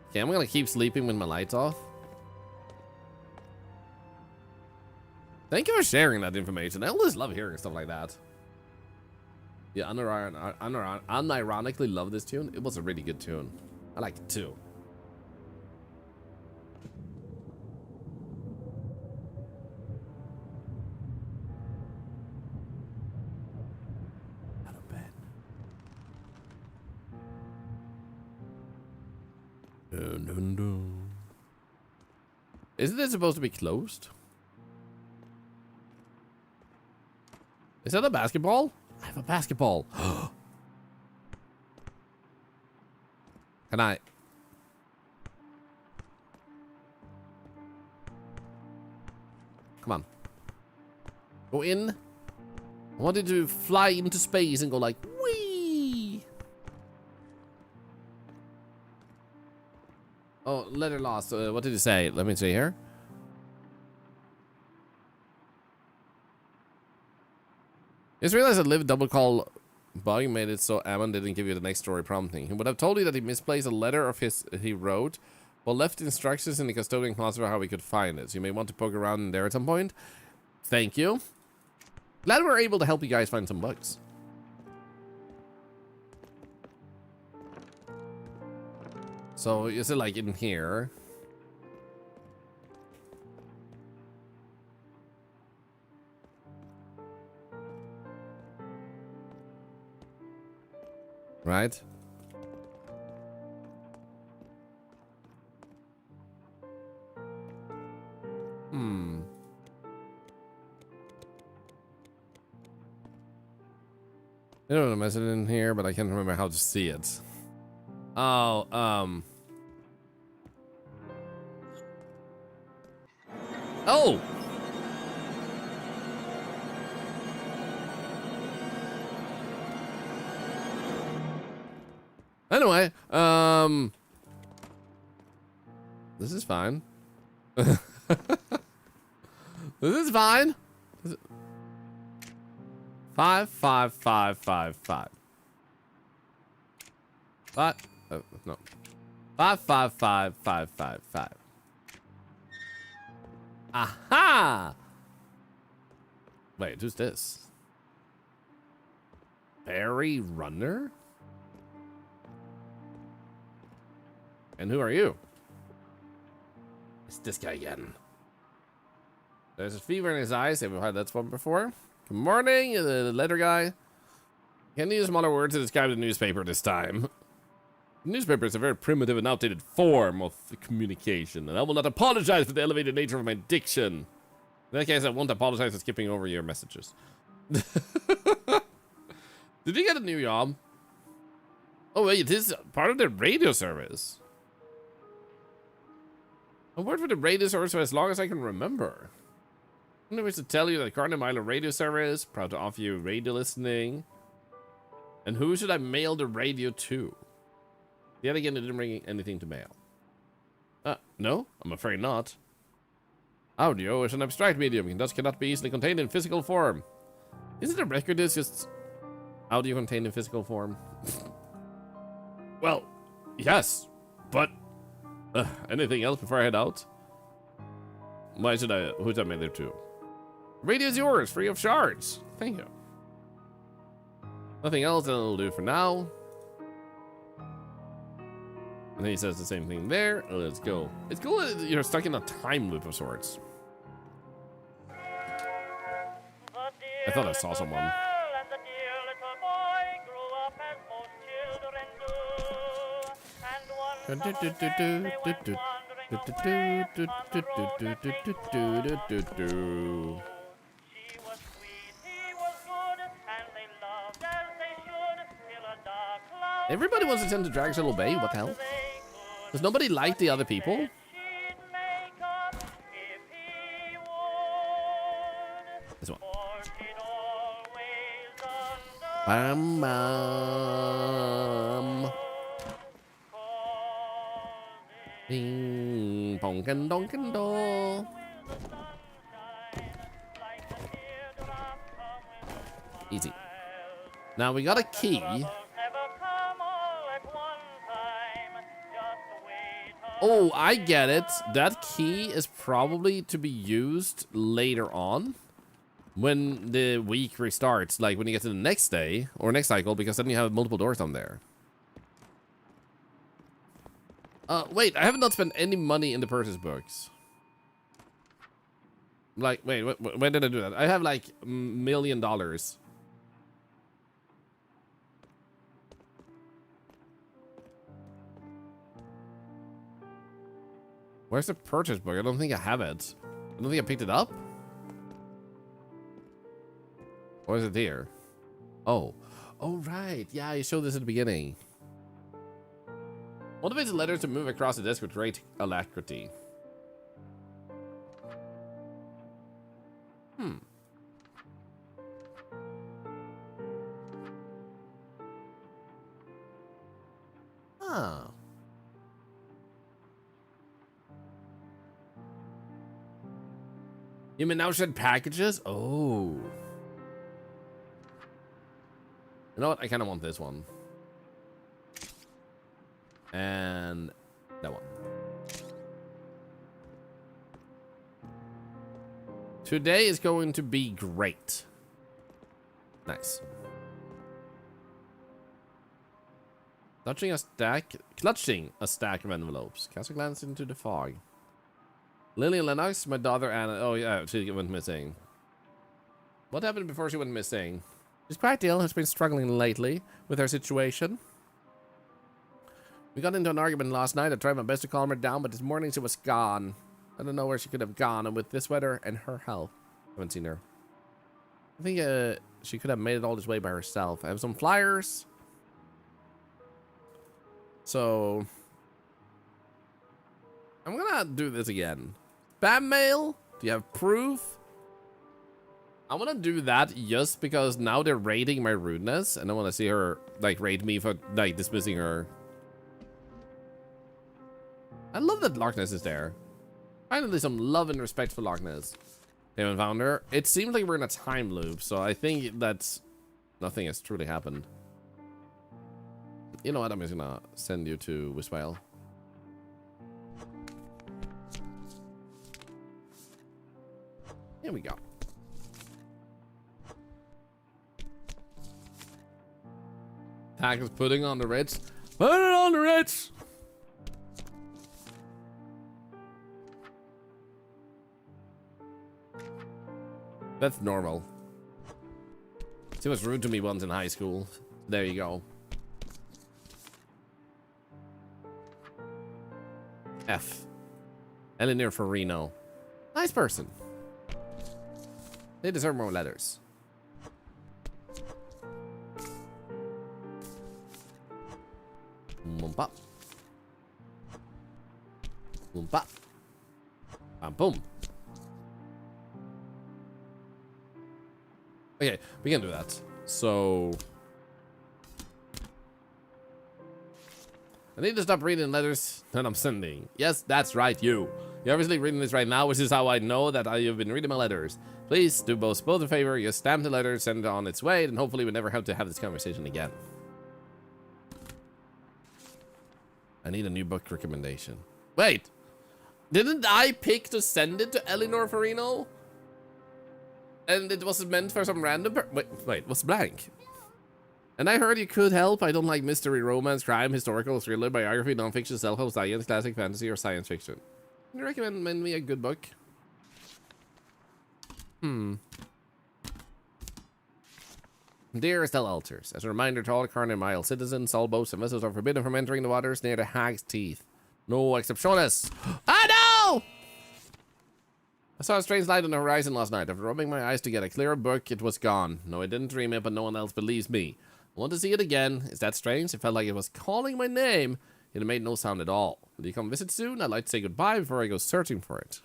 Okay, I'm gonna keep sleeping with my lights off. Thank you for sharing that information. I always love hearing stuff like that. Yeah, unironically love this tune. It was a really good tune. I liked it too. Hello, Ben. Dun, dun, dun. Isn't it supposed to be closed? Is that a basketball? I have a basketball. Can I? Come on. Go in. I wanted to fly into space and go like, whee! Oh, letter lost. What did it say? Let me see here. Just realized that Liv double call bug made it so Ammon didn't give you the next story prompting. He would have told you that he misplaced a letter of his he wrote, but left instructions in the custodian closet for how we could find it. So you may want to poke around in there at some point. Thank you. Glad we're able to help you guys find some bugs. So is it like in here? Right? I don't know the message in here, but I can't remember how to see it. Oh, Oh! Anyway, this is fine. This is fine. 55555. No. 555555. Aha! Wait, who's this? Barry Runner? And who are you? It's this guy again. There's a fever in his eyes. Have we had that one before? Good morning, the letter guy. Can you use smaller words to describe the newspaper this time? The newspaper is a very primitive and outdated form of communication, and I will not apologize for the elevated nature of my diction. In that case, I won't apologize for skipping over your messages. Did you get a new job? Oh wait, it is part of the radio service. I worked for the radio service for as long as I can remember. I wish to tell you that Cardinal Milo radio service, proud to offer you radio listening. And who should I mail the radio to? Yet again, it didn't bring anything to mail. No, I'm afraid not. Audio is an abstract medium and thus cannot be easily contained in physical form. Isn't a record disc just audio contained in physical form? Well, yes, but anything else before I head out? Who should I mail it to? Radio is yours, free of charge. Thank you. Nothing else that'll do for now. And then he says the same thing there. Let's go. It's cool that you're stuck in a time loop of sorts. I thought I saw someone. Everybody wants to send to Dragsaddle Bay. What the hell? Does nobody like the other people? This one. Bam bam. Ding bonkin donkin do. Easy. Now we got a key. Oh, I get it. That key is probably to be used later on when the week restarts, like when you get to the next day or next cycle, because then you have multiple doors on there. Wait, I have not spent any money in the purchase books. Like, wait, when did I do that? I have like $1 million. Where's the purchase book? I don't think I have it. I don't think I picked it up. Or is it here? Oh. Oh, right. Yeah, you showed this at the beginning. Motivates the letter to move across the desk with great alacrity. Oh. You may now shed packages? Oh. You know what? I kind of want this one. And that one. Today is going to be great. Nice. Clutching a stack of envelopes. Cast a glance into the fog. Lily Lennox, my daughter Anna. Oh yeah, she went missing. What happened before she went missing? She's quite ill, has been struggling lately with her situation. We got into an argument last night. I tried my best to calm her down, but this morning she was gone. I don't know where she could have gone, and with this weather and her health, I haven't seen her. I think she could have made it all this way by herself. I have some flyers. So I'm gonna do this again. Spam mail? Do you have proof? I want to do that just because now they're rating my rudeness, and I want to see her like rate me for like dismissing her. I love that Loch Ness is there. Finally, some love and respect for Loch Ness. They haven't found her. It seems like we're in a time loop, so I think that nothing has truly happened. You know what? I'm just gonna send you to Wiswale. Here we go. Pack is putting on the Ritz. Put it on the Ritz! That's normal. She was rude to me once in high school. There you go. F. Eleanor Farino. Nice person. They deserve more letters. Boom-pop. Boom-pop. Bam-boom. Okay, we can do that. So I need to stop reading letters that I'm sending. Yes, that's right, you. You're obviously reading this right now, which is how I know that you've been reading my letters. Please do both a favor. You stamp the letter, send it on its way, and hopefully we never have to have this conversation again. I need a new book recommendation. Wait, didn't I pick to send it to Eleanor Farino? And it wasn't meant for some random wait, what's blank? And I heard you could help. I don't like mystery, romance, crime, historical, thriller, biography, non-fiction, self-help, science, classic, fantasy, or science fiction. Can you recommend me a good book? Dear Estelle Alters, as a reminder to all Carney Mile citizens, all boats and vessels are forbidden from entering the waters near the Hag's Teeth. No excepciones. Ah, no! I saw a strange light on the horizon last night. After rubbing my eyes to get a clearer book, it was gone. No, I didn't dream it, but no one else believes me. I want to see it again. Is that strange? It felt like it was calling my name, yet it made no sound at all. Will you come visit soon? I'd like to say goodbye before I go searching for it.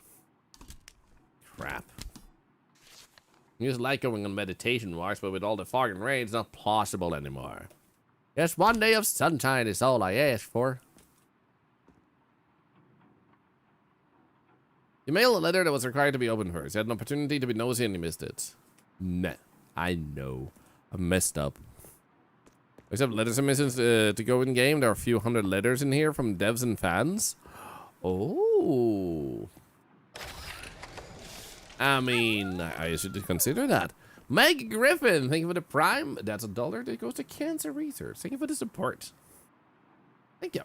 Crap. I used to like going on meditation walks, but with all the fog and rain, it's not possible anymore. Just one day of sunshine is all I ask for. You mailed a letter that was required to be opened first. You had an opportunity to be nosy and you missed it. Nah, I know. I messed up. Except letters and missions to go in game. There are a few hundred letters in here from devs and fans. Oh. I mean, I should consider that. Meg Griffin, thank you for the prime. That's $1 that goes to cancer research. Thank you for the support. Thank you.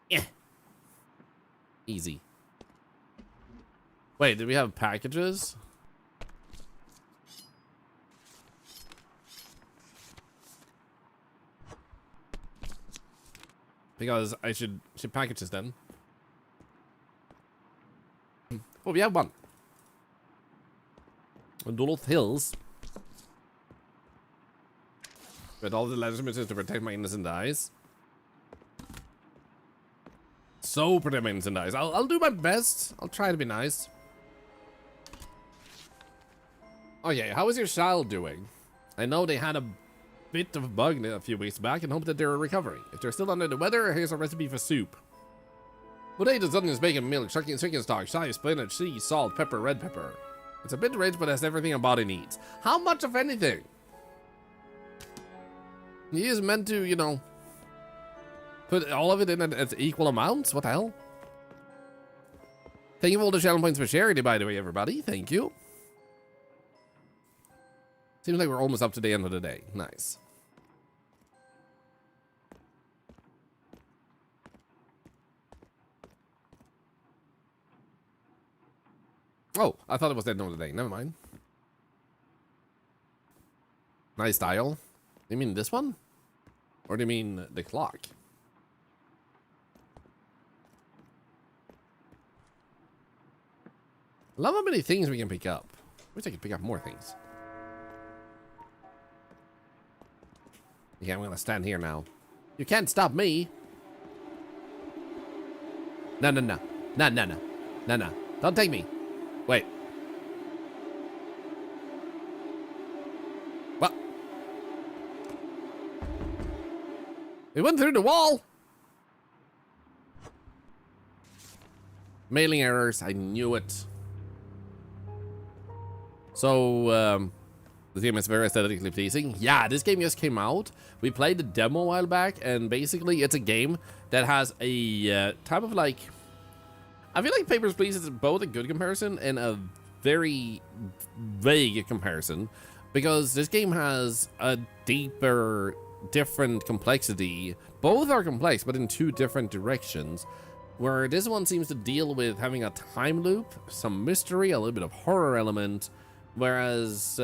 Yeah. Easy. Wait, did we have packages? Because I should package this then. Oh, we have one. Duluth Hills. With all the legitimacy to protect my innocent eyes. So protect my innocent eyes. I'll do my best. I'll try to be nice. Okay, how is your child doing? I know they had a bit of a bug a few weeks back and hope that they're recovering. If they're still under the weather, here's a recipe for soup. Potatoes, onions, bacon, milk, chicken stock, chive, spinach, cheese, salt, pepper, red pepper. It's a bit rich, but has everything a body needs. How much of anything? He is meant to, you know, put all of it in at equal amounts? What the hell? Thank you for all the channel points for charity, by the way, everybody. Thank you. Seems like we're almost up to the end of the day. Nice. Oh, I thought it was the end of the day. Never mind. Nice dial. You mean this one? Or do you mean the clock? Love how many things we can pick up. Wish I could pick up more things. Yeah, I'm gonna stand here now. You can't stop me. No. Don't take me. Wait. What? It went through the wall. Mailing errors. I knew it. So, the game is very aesthetically pleasing. Yeah, this game just came out. We played the demo a while back, and basically it's a game that has a type of like... I feel like Papers, Please is both a good comparison and a very vague comparison, because this game has a deeper, different complexity. Both are complex, but in two different directions, where this one seems to deal with having a time loop, some mystery, a little bit of horror element, whereas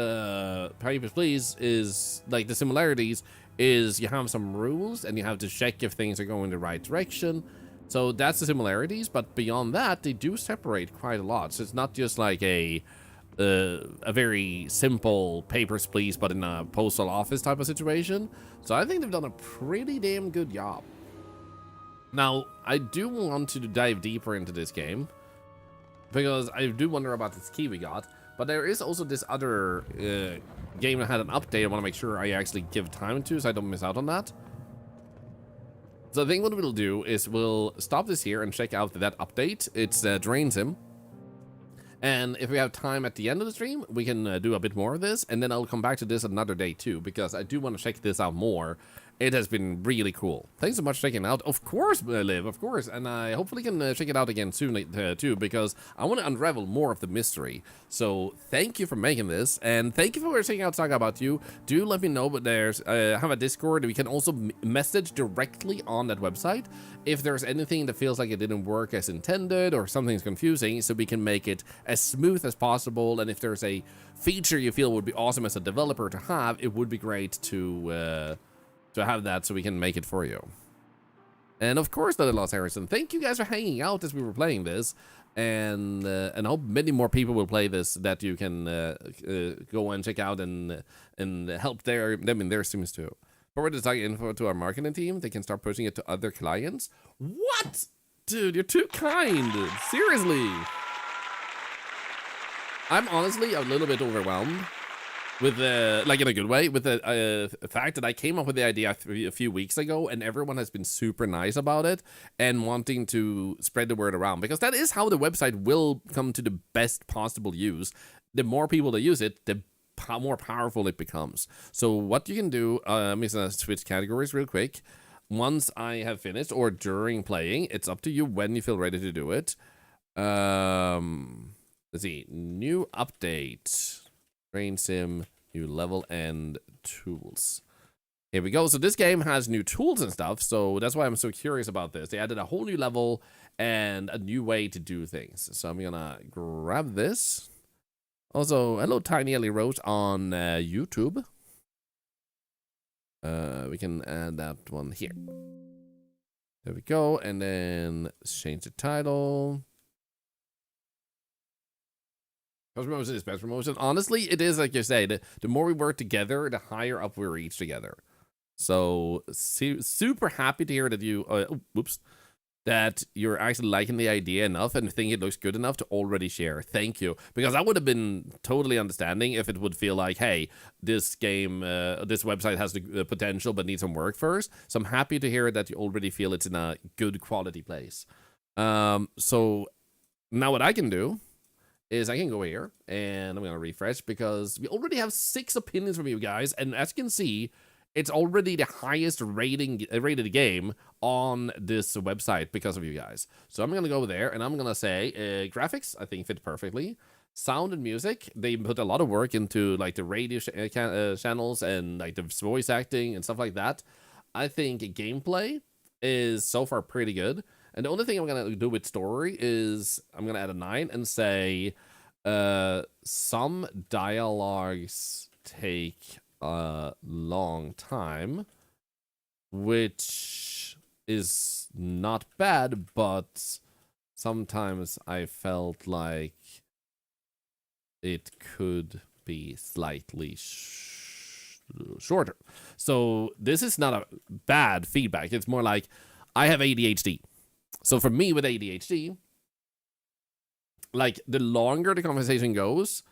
Papers, Please is like the similarities is you have some rules and you have to check if things are going the right direction. So that's the similarities, but beyond that, they do separate quite a lot. So it's not just like a very simple Papers, Please, but in a postal office type of situation. So I think they've done a pretty damn good job. Now, I do want to dive deeper into this game, because I do wonder about this key we got. But there is also this other game that had an update I want to make sure I actually give time to, so I don't miss out on that. So I think what we'll do is we'll stop this here and check out that update. It's Drainsim. And if we have time at the end of the stream, we can do a bit more of this. And then I'll come back to this another day too, because I do want to check this out more. It has been really cool. Thanks so much for checking it out. Of course, Liv, of course. And I hopefully can check it out again soon too, because I want to unravel more of the mystery. So thank you for making this. And thank you for checking out Saga About You. Do let me know, but there's have a Discord. We can also message directly on that website if there's anything that feels like it didn't work as intended or something's confusing, so we can make it as smooth as possible. And if there's a feature you feel would be awesome as a developer to have, it would be great to have that so we can make it for you. And of course, Little Lost Harrison, thank you guys for hanging out as we were playing this, and I hope many more people will play this that you can go and check out and help them in their streams too. Forward to tag info to our marketing team. They can start pushing it to other clients. What? Dude, you're too kind. Seriously. I'm honestly a little bit overwhelmed with like in a good way, with the fact that I came up with the idea a few weeks ago, and everyone has been super nice about it and wanting to spread the word around, because that is how the website will come to the best possible use. The more people that use it, the more powerful it becomes. So what you can do, I'm just gonna switch categories real quick. once I have finished or during playing, it's up to you when you feel ready to do it. Let's see. New update. Drainsim, new level and tools. Here we go. So this game has new tools and stuff, so that's why I'm so curious about this. They added a whole new level and a new way to do things. So I'm gonna grab this. Also, hello Tiny Ellie Rose on YouTube. We can add that one here. There we go, and then change the title. Best promotion is best promotion. Honestly, it is like you say. The more we work together, the higher up we reach together. So super happy to hear that you, that you're actually liking the idea enough and think it looks good enough to already share. Thank you, because I would have been totally understanding if it would feel like, hey, this game, this website has the potential but needs some work first. So I'm happy to hear that you already feel it's in a good quality place. So now what I can do is I can go here and I'm gonna refresh because we already have 6 opinions from you guys, and as you can see, it's already the highest rated game on this website because of you guys. So I'm gonna go there and I'm gonna say graphics I think fit perfectly. Sound and music, they put a lot of work into like the radio channels and like the voice acting and stuff like that. I think gameplay is so far pretty good. And the only thing I'm gonna do with story is I'm gonna add a 9 and say some dialogues take a long time, which is not bad, but sometimes I felt like it could be slightly shorter. So this is not a bad feedback. It's more like I have ADHD. So for me with ADHD, like the longer the conversation goes,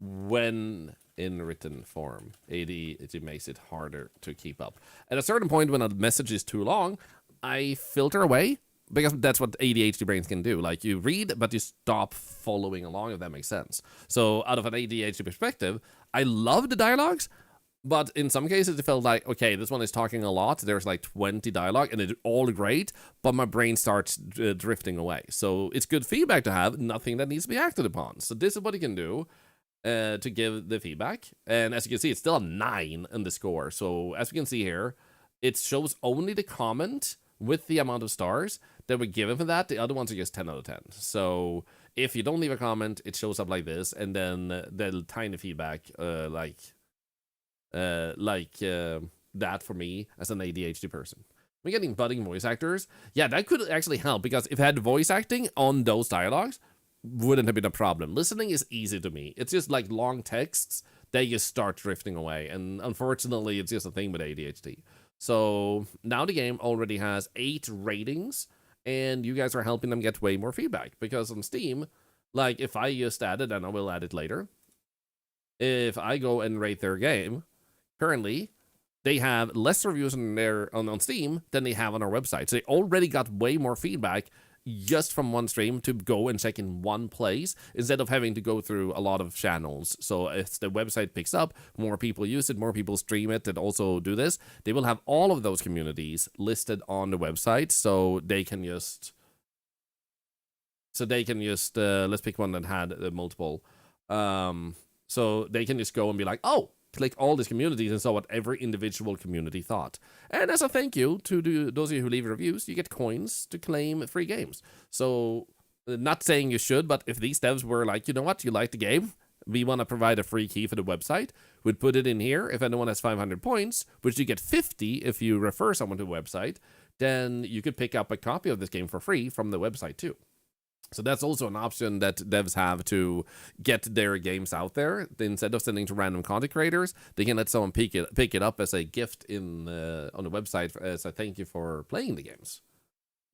when in written form, it makes it harder to keep up. At a certain point, when a message is too long, I filter away because that's what ADHD brains can do. Like you read, but you stop following along, if that makes sense. So out of an ADHD perspective, I love the dialogues. But in some cases, it felt like, okay, this one is talking a lot. There's like 20 dialogue, and it's all great, but my brain starts drifting away. So it's good feedback to have, nothing that needs to be acted upon. So this is what you can do to give the feedback. And as you can see, it's still a 9 in the score. So as we can see here, it shows only the comment with the amount of stars that were given for that. The other ones are just 10 out of 10. So if you don't leave a comment, it shows up like this, and then the tiny feedback, that for me as an ADHD person. We're getting budding voice actors. Yeah, that could actually help, because if I had voice acting on those dialogues, wouldn't have been a problem. Listening is easy to me. It's just like long texts, they just start drifting away. And unfortunately, it's just a thing with ADHD. So now the game already has 8 ratings, and you guys are helping them get way more feedback. Because on Steam, like if I just added, and I will add it later, if I go and rate their game, currently, they have less reviews on Steam than they have on our website. So they already got way more feedback just from one stream to go and check in one place instead of having to go through a lot of channels. So as the website picks up, more people use it, more people stream it that also do this. They will have all of those communities listed on the website, so they can just let's pick one that had multiple. So they can just go and be like, oh, click all these communities and saw what every individual community thought. And as a thank you to those of you who leave reviews, you get coins to claim free games. So, not saying you should, but if these devs were like, you know what, you like the game, we want to provide a free key for the website, we'd put it in here. If anyone has 500 points, which you get 50 if you refer someone to the website, then you could pick up a copy of this game for free from the website too. So that's also an option that devs have to get their games out there. Instead of sending to random content creators, they can let someone pick it up as a gift on the website as a thank you for playing the games.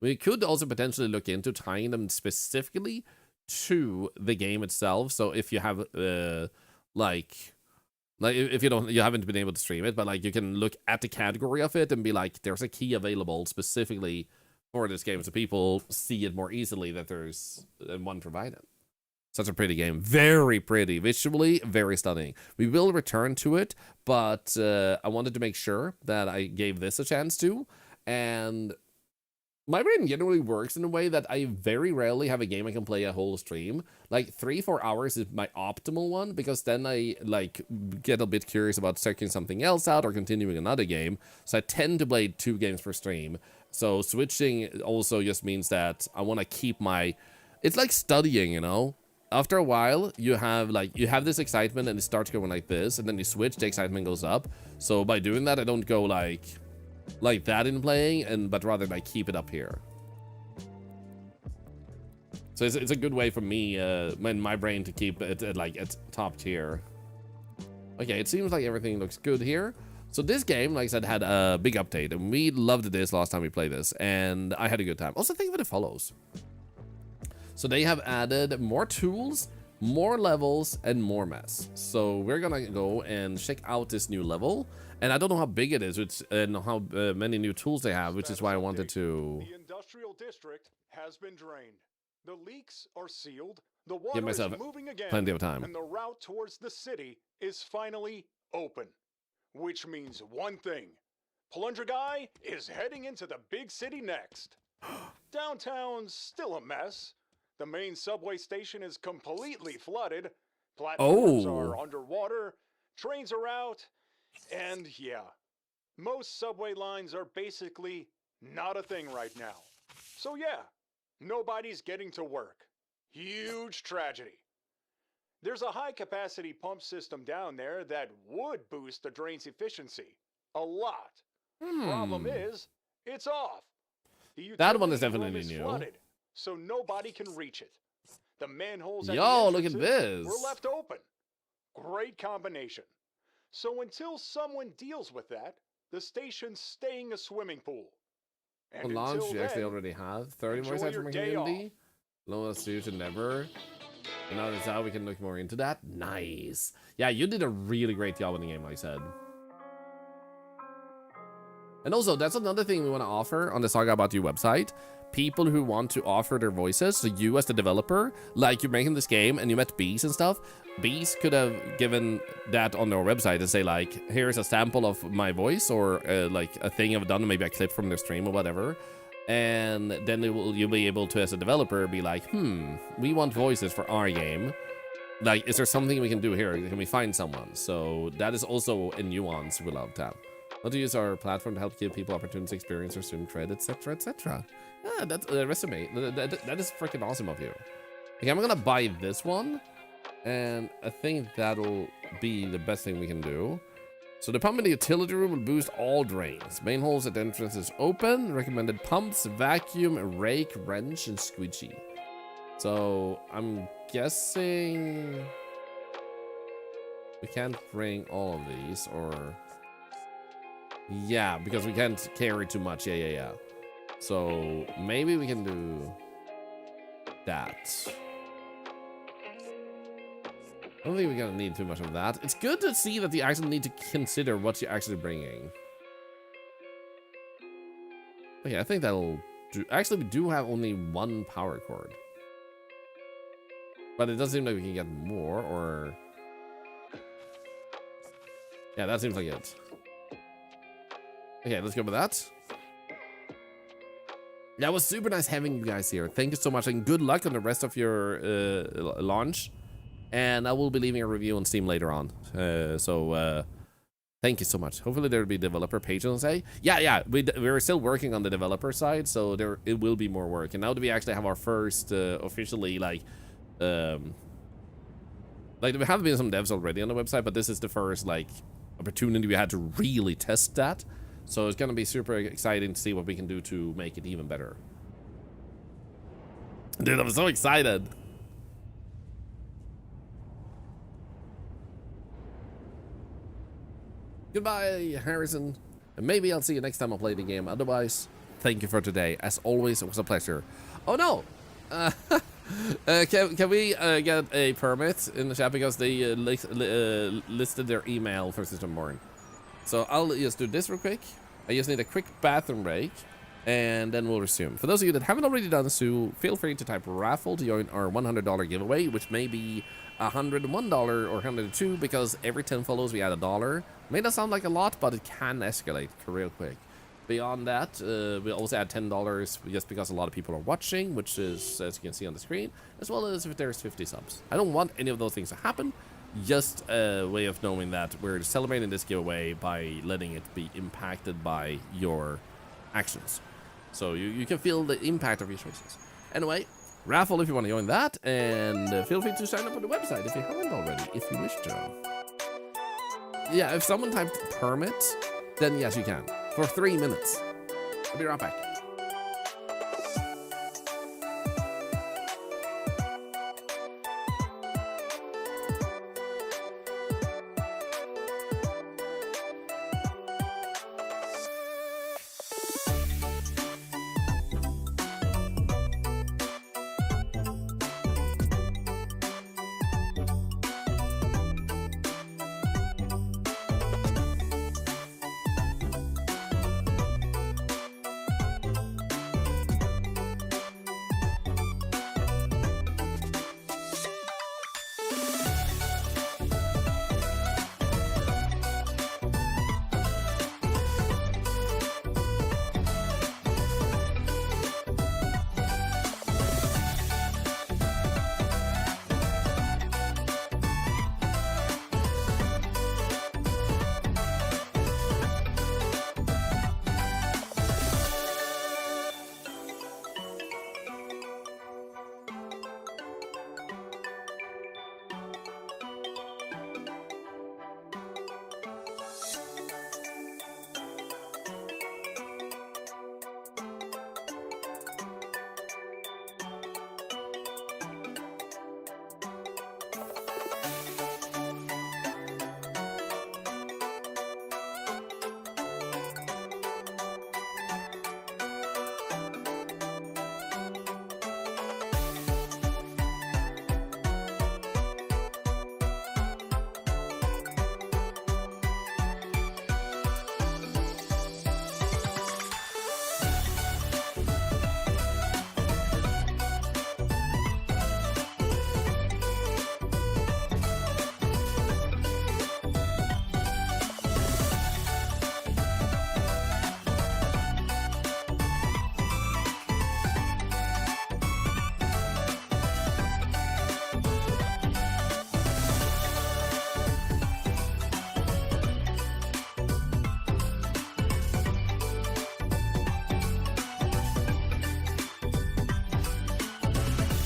We could also potentially look into tying them specifically to the game itself. So if you have like if you haven't been able to stream it, but like you can look at the category of it and be like, there's a key available specifically for this game, so people see it more easily that there's one provided. Such a pretty game. Very pretty. Visually, very stunning. We will return to it, but I wanted to make sure that I gave this a chance to. And my brain generally works in a way that I very rarely have a game I can play a whole stream. Like 3-4 hours is my optimal one, because then I like get a bit curious about checking something else out or continuing another game. So I tend to play 2 games per stream. So switching also just means that I want to keep my... It's like studying, you know? After a while, you have this excitement and it starts going like this, and then you switch, the excitement goes up. So by doing that, I don't go like that in playing, but rather like keep it up here. So it's a good way for me, my brain to keep it at top tier. Okay, it seems like everything looks good here. So this game, like I said, had a big update, and we loved this last time we played this, and I had a good time. Also, think of the follows. So they have added more tools, more levels, and more mess. So we're gonna go and check out this new level. And I don't know how big it is, and how many new tools they have, which is why I wanted to... The industrial district has been drained. The leaks are sealed. The water give myself is moving again. plenty of time. And the route towards the city is finally open. Which means one thing. Plunger Guy is heading into the big city next. Downtown's still a mess. The main subway station is completely flooded. Platforms are underwater. Trains are out. And yeah, most subway lines are basically not a thing right now. So yeah, nobody's getting to work. Huge tragedy. There's a high-capacity pump system down there that would boost the drain's efficiency. A lot. Problem is, it's off. That one is definitely new. Flooded, so nobody can reach it. The manholes at Yo, the look at this. were left open. Great combination. So until someone deals with that, the station's staying a swimming pool. And A launch until you actually then, already have 30 more enjoy sites your from day community. Lowest due to never. And now that's how we can look more into that. Nice. Yeah, you did a really great job in the game, like I said. And also, that's another thing we want to offer on the Saga About You website. People who want to offer their voices, so you as the developer, like you're making this game and you met Bees and stuff, Bees could have given that on their website and say like, here's a sample of my voice, or like a thing I've done, maybe a clip from their stream or whatever. And then you'll be able to, as a developer, be like, we want voices for our game. Like, is there something we can do here? Can we find someone? So that is also a nuance we love to have. How to use our platform to help give people opportunities, experience, or student credit, etc., etc. Yeah, that's a resume. That is freaking awesome of you. Okay, I'm gonna buy this one, and I think that'll be the best thing we can do. So the pump in the utility room will boost all drains. Main holes at the entrance is open. Recommended pumps, vacuum, rake, wrench, and squeegee. So I'm guessing we can't bring all of these, or... Yeah, because we can't carry too much. Yeah. So maybe we can do that. I don't think we're gonna need too much of that. It's good to see that you actually need to consider what you're actually bringing. Okay, I think that'll do. Actually, we do have only one power cord. But it does seem like we can get more, or... Yeah, that seems like it. Okay, let's go with that. That was super nice having you guys here. Thank you so much, and good luck on the rest of your launch. And I will be leaving a review on Steam later on. Thank you so much. Hopefully there will be developer page on say. Yeah. We're still working on the developer side, so it will be more work. And now that we actually have our first officially like there have been some devs already on the website, but this is the first like opportunity we had to really test that. So it's gonna be super exciting to see what we can do to make it even better. Dude, I'm so excited. Goodbye, Harrison. And maybe I'll see you next time I play the game. Otherwise, thank you for today. As always, it was a pleasure. Oh no! Can we get a permit in the chat, because they listed their email for System Born. So I'll just do this real quick. I just need a quick bathroom break. and then we'll resume. For those of you that haven't already done so, feel free to type raffle to join our $100 giveaway, which may be $101 or $102 because every 10 follows we add $1. May not sound like a lot, but it can escalate real quick. Beyond that, we also add $10 just because a lot of people are watching, which is, as you can see on the screen, as well as if there's 50 subs. I don't want any of those things to happen, just a way of knowing that we're celebrating this giveaway by letting it be impacted by your actions. So you can feel the impact of your choices. Anyway, raffle if you want to join that, and feel free to sign up on the website if you haven't already, if you wish to. Yeah, if someone typed permit, then yes, you can. For 3 minutes. I'll be right back.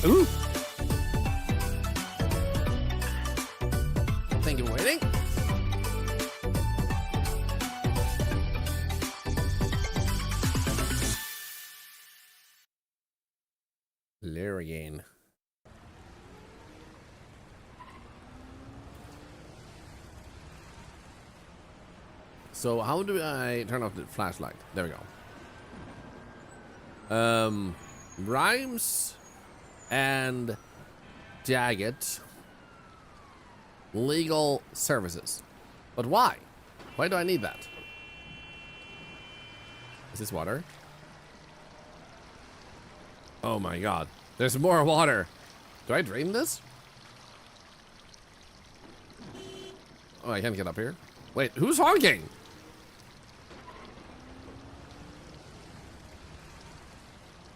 Ooh. Thank you for waiting. There again. So how do I turn off the flashlight? There we go. Rhymes and Jagged legal services. But why? Why do I need that? Is this water? Oh my god. There's more water. Do I drain this? Oh, I can't get up here. Wait, who's honking?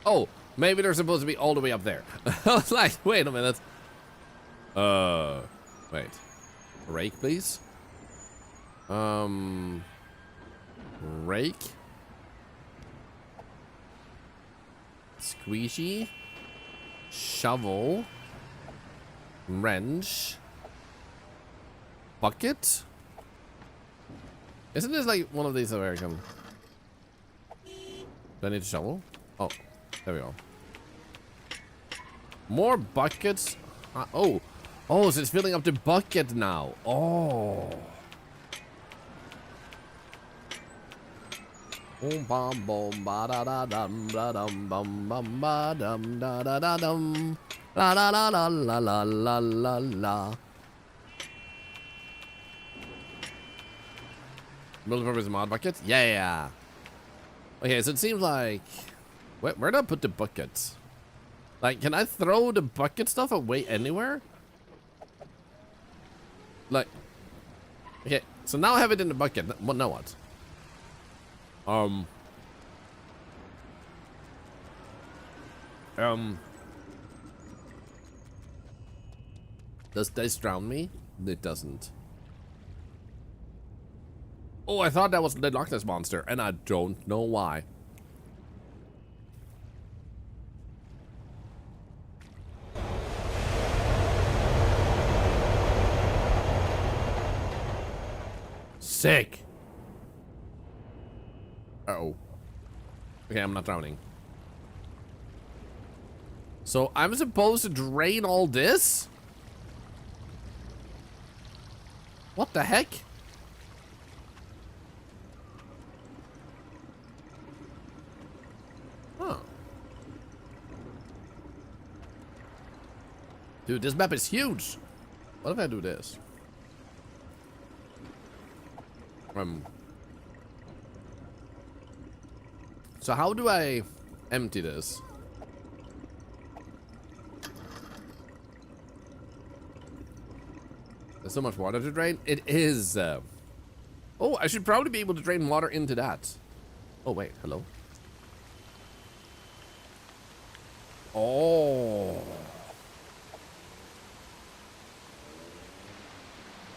Oh, maybe they're supposed to be all the way up there. I was like, wait a minute. Wait. Rake, please. Rake. Squeegee. Shovel. Wrench. Bucket. Isn't this like one of these American? Do I need a shovel? Oh, there we go. More buckets. Oh, so it's filling up the bucket now. Oh. Boom, bum, boom, ba da da dum, da dum, bum, bum, ba dum, da da da dum, la la la la la la la la la. Multi-purpose mod bucket? Yeah. Okay, so it seems like... Where do I put the buckets? Like, can I throw the bucket stuff away anywhere? Like... Okay, so now I have it in the bucket. Well, now what? Does this drown me? It doesn't. Oh, I thought that was the Loch Ness Monster, and I don't know why. Sick. Uh-oh. Okay, I'm not drowning. So I'm supposed to drain all this? What the heck? Huh. Dude, this map is huge. What if I do this? So how do I empty this? There's so much water to drain. It is. Oh, I should probably be able to drain water into that. Oh, wait. Hello. Oh.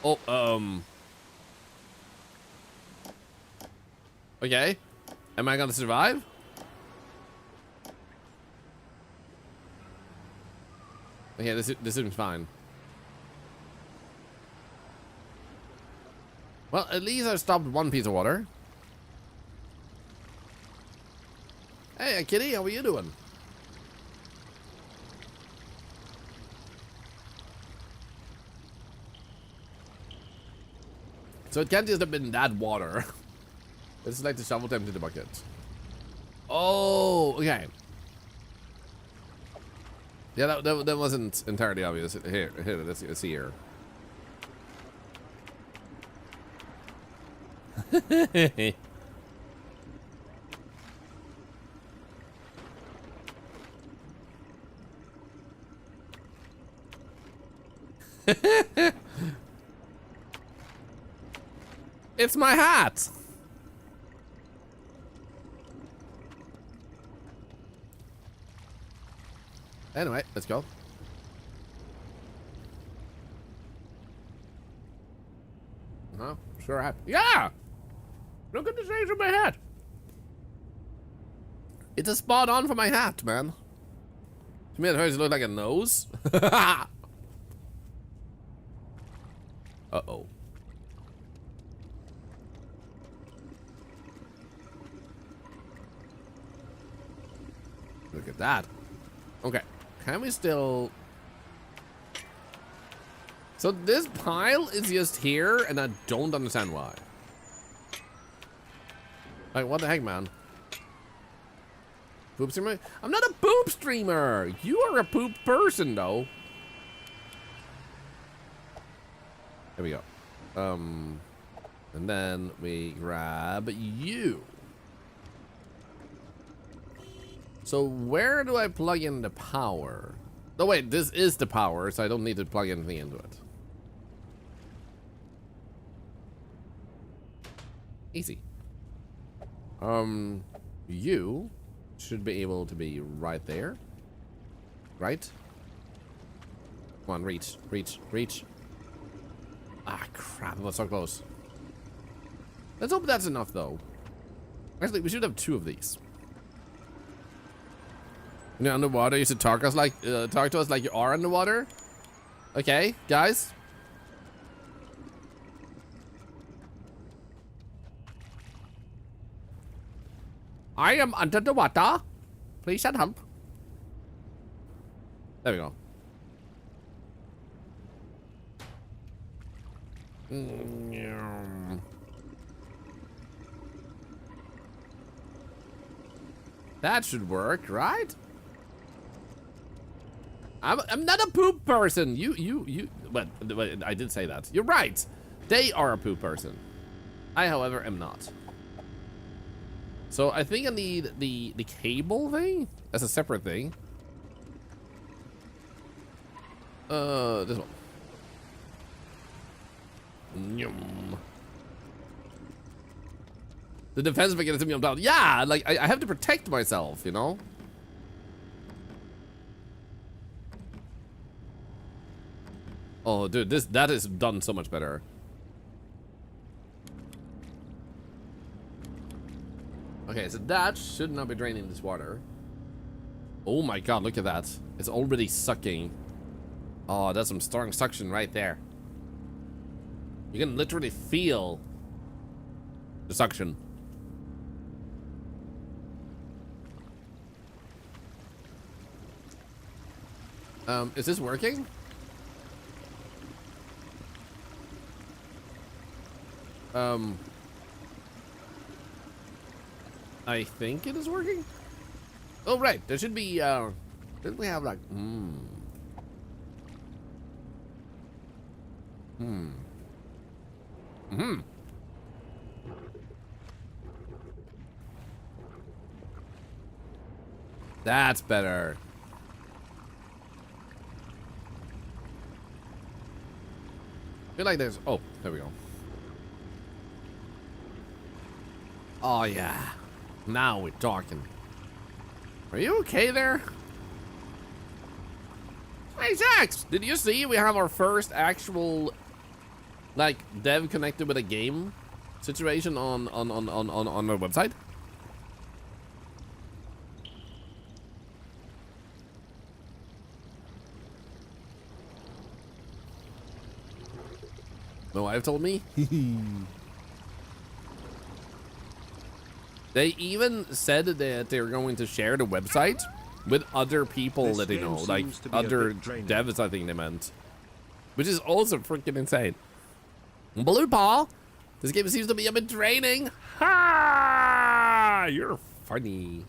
Oh, okay. Am I gonna survive? Okay, this seems fine. Well, at least I stopped one piece of water. Hey, kitty, how are you doing? So it can't just have been that water. It's like the shovel to empty the bucket. Oh, okay. Yeah, that wasn't entirely obvious. Here, let's see here. It's my hat. Anyway, let's go. Huh? Sure hat. Yeah! Look at the change of my hat. It's a spot on for my hat, man. To me, it hurts to look like a nose. Uh-oh. Look at that. Okay. Can we still... So this pile is just here, and I don't understand why. Like, what the heck, man? Poop streamer? I'm not a poop streamer! You are a poop person, though. There we go. And then we grab you. So where do I plug in the power? Oh wait, this is the power, so I don't need to plug anything into it. Easy. You should be able to be right there. Right? Come on, reach, reach, reach. Ah, crap, I was so close. Let's hope that's enough, though. Actually, we should have 2 of these. You know, underwater, you should talk to us like you are underwater. Okay, guys. I am under the water. Please send help. There we go. That should work, right? I'm not a poop person. But I did say that. You're right. They are a poop person. I, however, am not. So I think I need the cable thing as a separate thing. This one. Yum. The defense mechanism jumped out. Yeah, like I have to protect myself, you know? Oh, dude, that is done so much better. Okay, so that should not be draining this water. Oh my god, look at that. It's already sucking. Oh, that's some strong suction right there. You can literally feel the suction. Is this working? I think it is working. Oh, right. There should be, didn't we have like, That's better. I feel like there's, oh, there we go. Oh, yeah. Now we're talking. Are you okay there? Hey, Jax, did you see we have our first actual, like, dev connected with a game situation on our website? My wife told me. They even said that they're going to share the website with other people that they know, like other devs, I think they meant. Which is also freaking insane. Blue Paul, this game seems to be a bit draining. Ha! You're funny.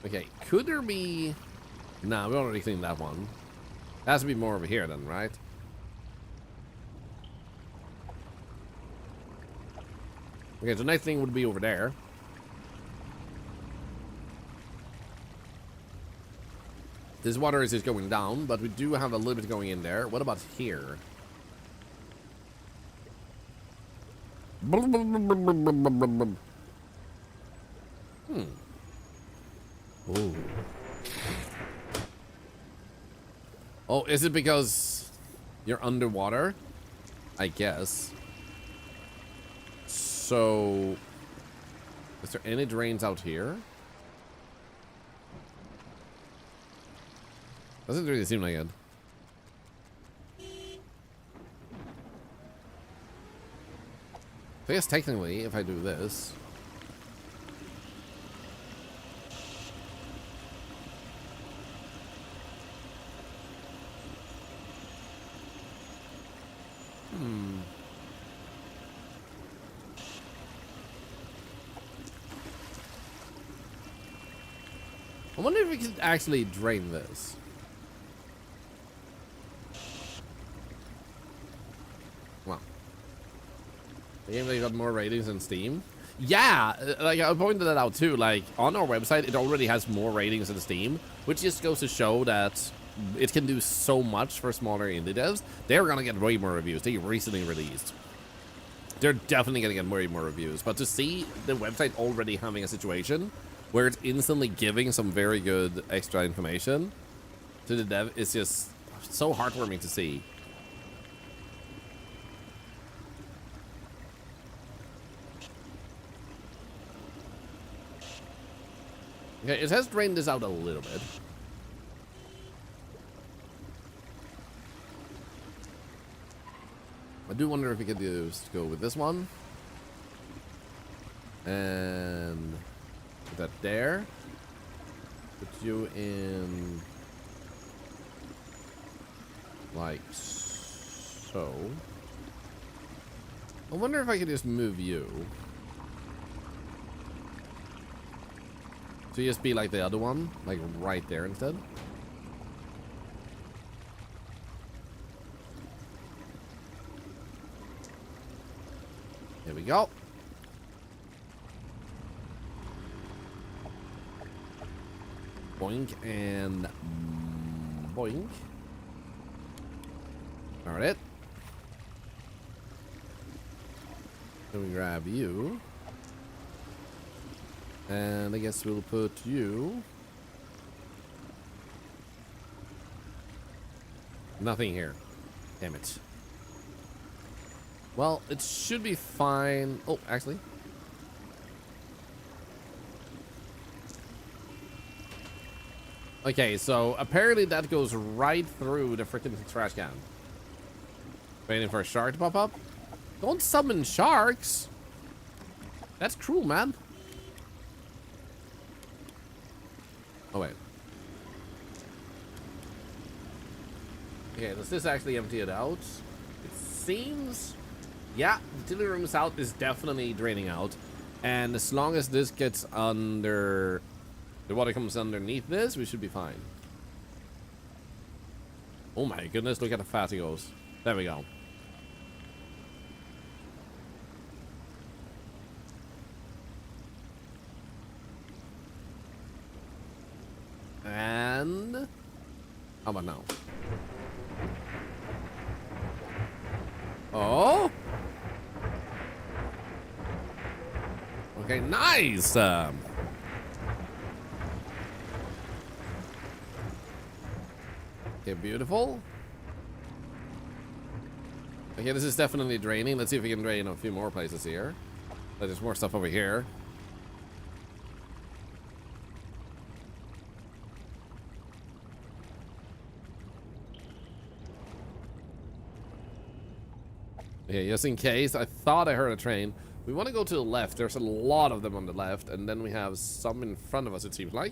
Okay, could there be... Nah, we already cleaned that one. Has to be more over here then, right? Okay, so next thing would be over there. This water is just going down, but we do have a little bit going in there. What about here? Oh. Oh, is it because you're underwater? I guess. So, is there any drains out here? Doesn't really seem like it. I guess technically, if I do this. I wonder if we could actually drain this. Well, the game that got more ratings than Steam. Yeah, like I pointed that out too. Like on our website, it already has more ratings than Steam, which just goes to show that it can do so much for smaller indie devs. They're gonna get way more reviews. They recently released. They're definitely gonna get way more reviews. But to see the website already having a situation where it's instantly giving some very good extra information to the dev is just so heartwarming to see. Okay, it has drained this out a little bit. I do wonder if we could just go with this one. And put that there. Put you in like so. I wonder if I could just move you To just be like the other one, like right there instead. Here we go. Boink and boink. Alright. Then we grab you. And I guess we'll put you. Nothing here. Damn it. Well, it should be fine. Oh, actually. Okay, so apparently that goes right through the freaking trash can. Waiting for a shark to pop up. Don't summon sharks. That's cruel, man. Oh, wait. Okay, does this actually empty it out? It seems... Yeah, the utility room south is definitely draining out. And as long as this gets under... The water comes underneath this, we should be fine. Oh my goodness, look at how fast it goes. There we go. And... How about now? Oh! Okay, nice! Okay, beautiful. Okay, this is definitely draining. Let's see if we can drain a few more places here. There's more stuff over here. Okay, just in case. I thought I heard a train. We want to go to the left. There's a lot of them on the left. And then we have some in front of us, it seems like.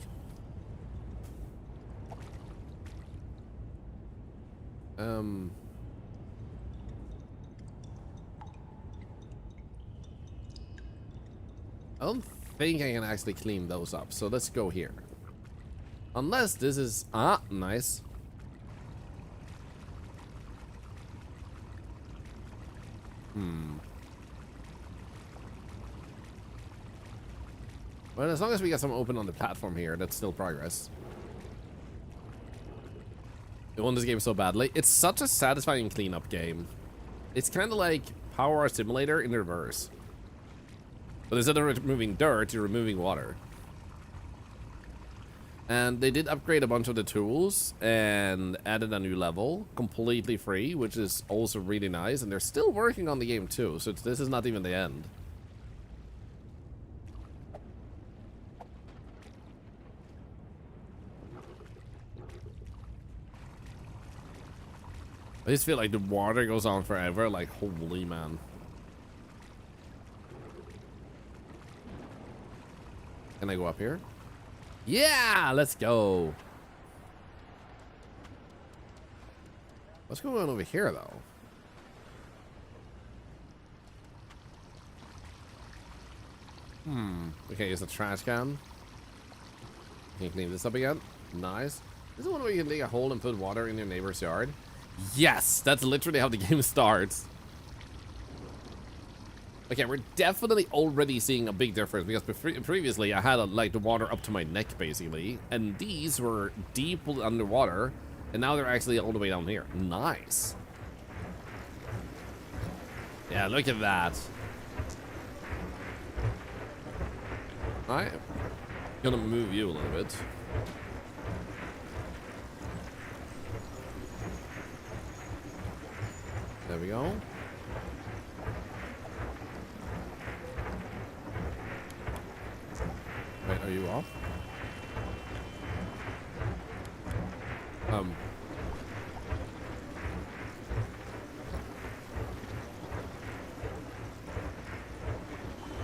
I don't think I can actually clean those up. So let's go here. Unless this is... Ah, nice. Well, as long as we get some open on the platform here, that's still progress. I want this game so badly. It's such a satisfying cleanup game. It's kind of like Power Simulator in reverse. But instead of removing dirt, you're removing water. And they did upgrade a bunch of the tools and added a new level, completely free, which is also really nice. And they're still working on the game too, so this is not even the end. I just feel like the water goes on forever, like, holy man. Can I go up here? Yeah, let's go. What's going on over here, though? Okay, it's a trash can. Can you clean this up again? Nice. This is one where you can dig a hole and put water in your neighbor's yard. Yes, that's literally how the game starts. Okay, we're definitely already seeing a big difference because previously I had like the water up to my neck basically, and these were deep underwater, and now they're actually all the way down here. Nice. Yeah, look at that. I'm gonna move you a little bit. There we go. Wait, are you off?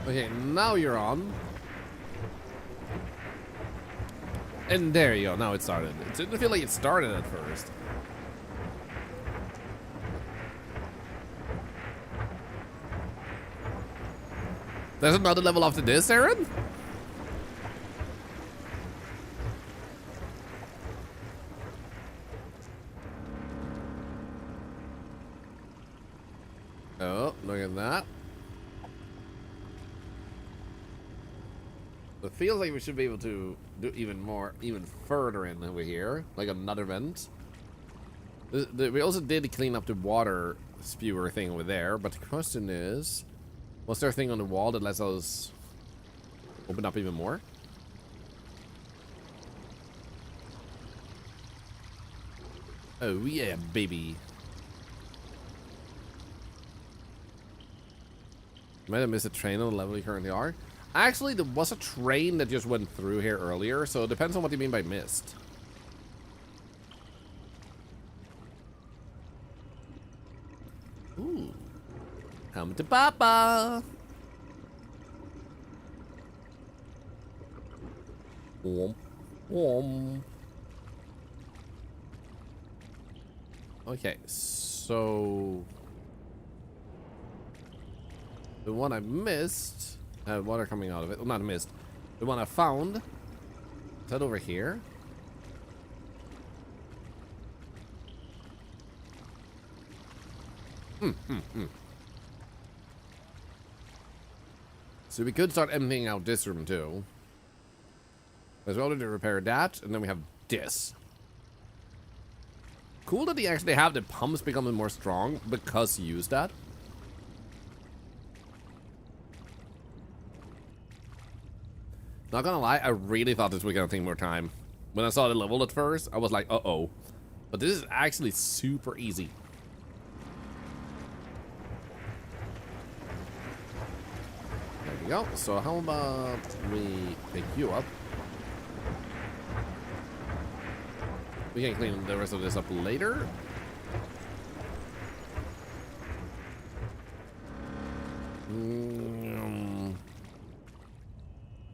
Okay, now you're on. And there you go, now it started. It didn't feel like it started at first. There's another level after this, Aaron? Look at that. It feels like we should be able to do even more, even further in over here, like another vent. We also did clean up the water spewer thing over there, but the question is, was there a thing on the wall that lets us open up even more? Oh yeah, baby. Might have missed a train on the level you currently are. Actually, there was a train that just went through here earlier, so it depends on what you mean by missed. Ooh. Come to Papa. Womp. Womp. Okay, so the one I missed, water coming out of it. Well, not missed. The one I found. Is that over here? So we could start emptying out this room too. As well to repair that, and then we have this. Cool that they actually have the pumps becoming more strong because you use that. Not gonna lie, I really thought this was gonna take more time. When I saw the level at first, I was like, uh-oh. But this is actually super easy. There we go. So how about we pick you up? We can clean the rest of this up later.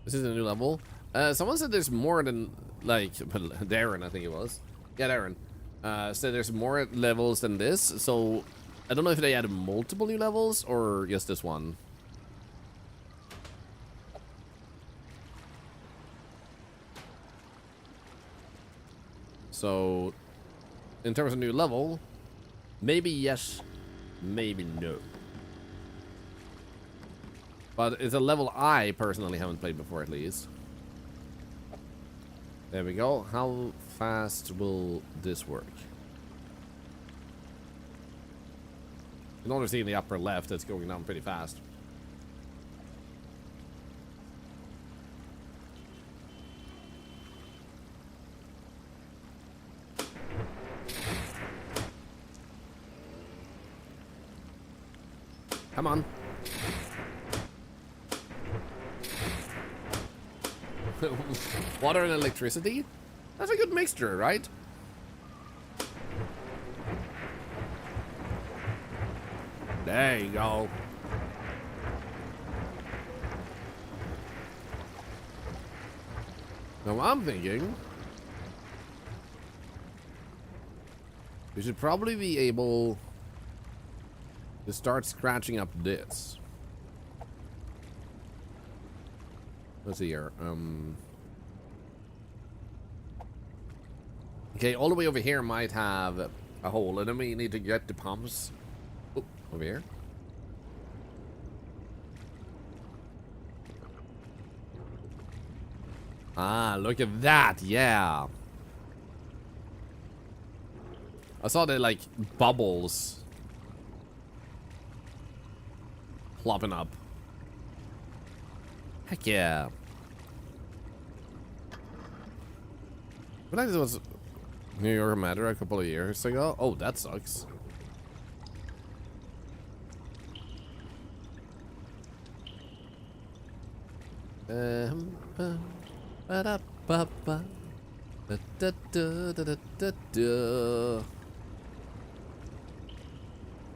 This is a new level. Someone said there's more than, like, Darren, I think it was. Yeah, Darren. Said there's more levels than this. So, I don't know if they added multiple new levels or just this one. So, in terms of new level, maybe yes, maybe no. But it's a level I personally haven't played before, at least. There we go. How fast will this work? You can only see in the upper left, it's going down pretty fast. Come on. Water and electricity? That's a good mixture, right? There you go. Now I'm thinking we should probably be able to start scratching up this. Let's see here. Okay, all the way over here might have a hole, and then we need to get the pumps. Oh, over here. Ah, look at that, yeah. I saw the, like, bubbles plopping up. Heck yeah. But like this was New York Matter a couple of years ago. Oh, that sucks.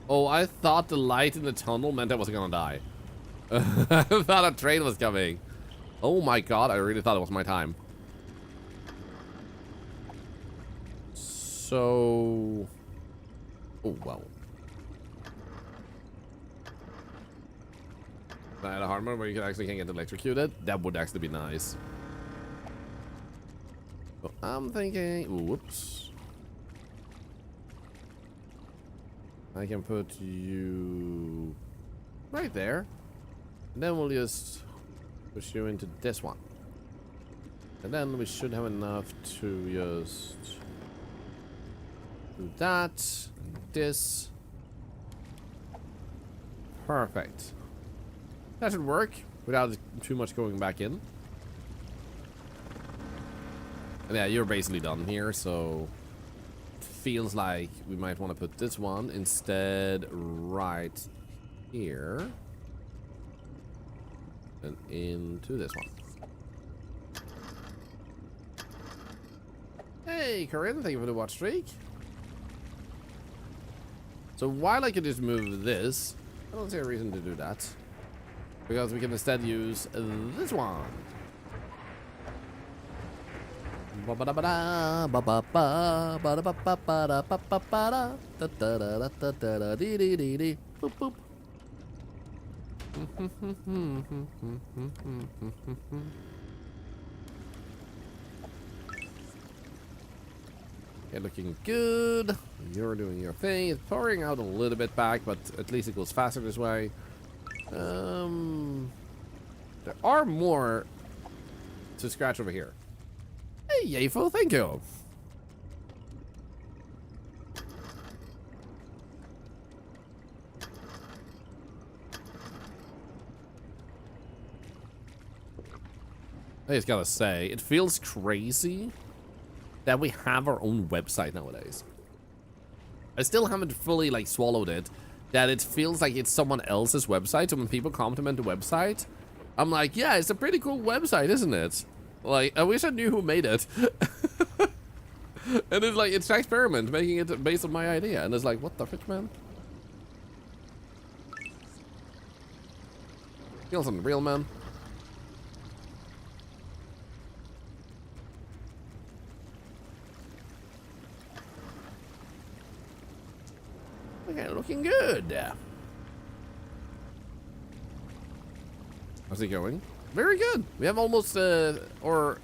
Oh, I thought the light in the tunnel meant I was gonna die. I thought a train was coming. Oh my god, I really thought it was my time. So... oh, well. If I had a hardware where you actually can get electrocuted, that would actually be nice. So I'm thinking... ooh, whoops. I can put you right there. And then we'll just push you into this one. And then we should have enough to just do that and this. Perfect. That should work without too much going back in. And yeah, you're basically done here, so it feels like we might want to put this one instead right here. And into this one. Hey, Corinne, thank you for the watch streak. So while I could just move this, I don't see a reason to do that. Because we can instead use this one. Boop, boop. Okay, looking good. You're doing your thing. It's pouring out a little bit back, but at least it goes faster this way. There are more to scratch over here. Hey, Yafo, thank you. I just gotta say, it feels crazy that we have our own website nowadays. I still haven't fully like swallowed it, that it feels like it's someone else's website. So when people compliment the website, I'm like, yeah, it's a pretty cool website, isn't it? Like, I wish I knew who made it. And it's like, it's an experiment, making it based on my idea. And it's like, what the frick, man? Feels unreal, man. Okay, looking good. How's it going? Very good. We have almost, or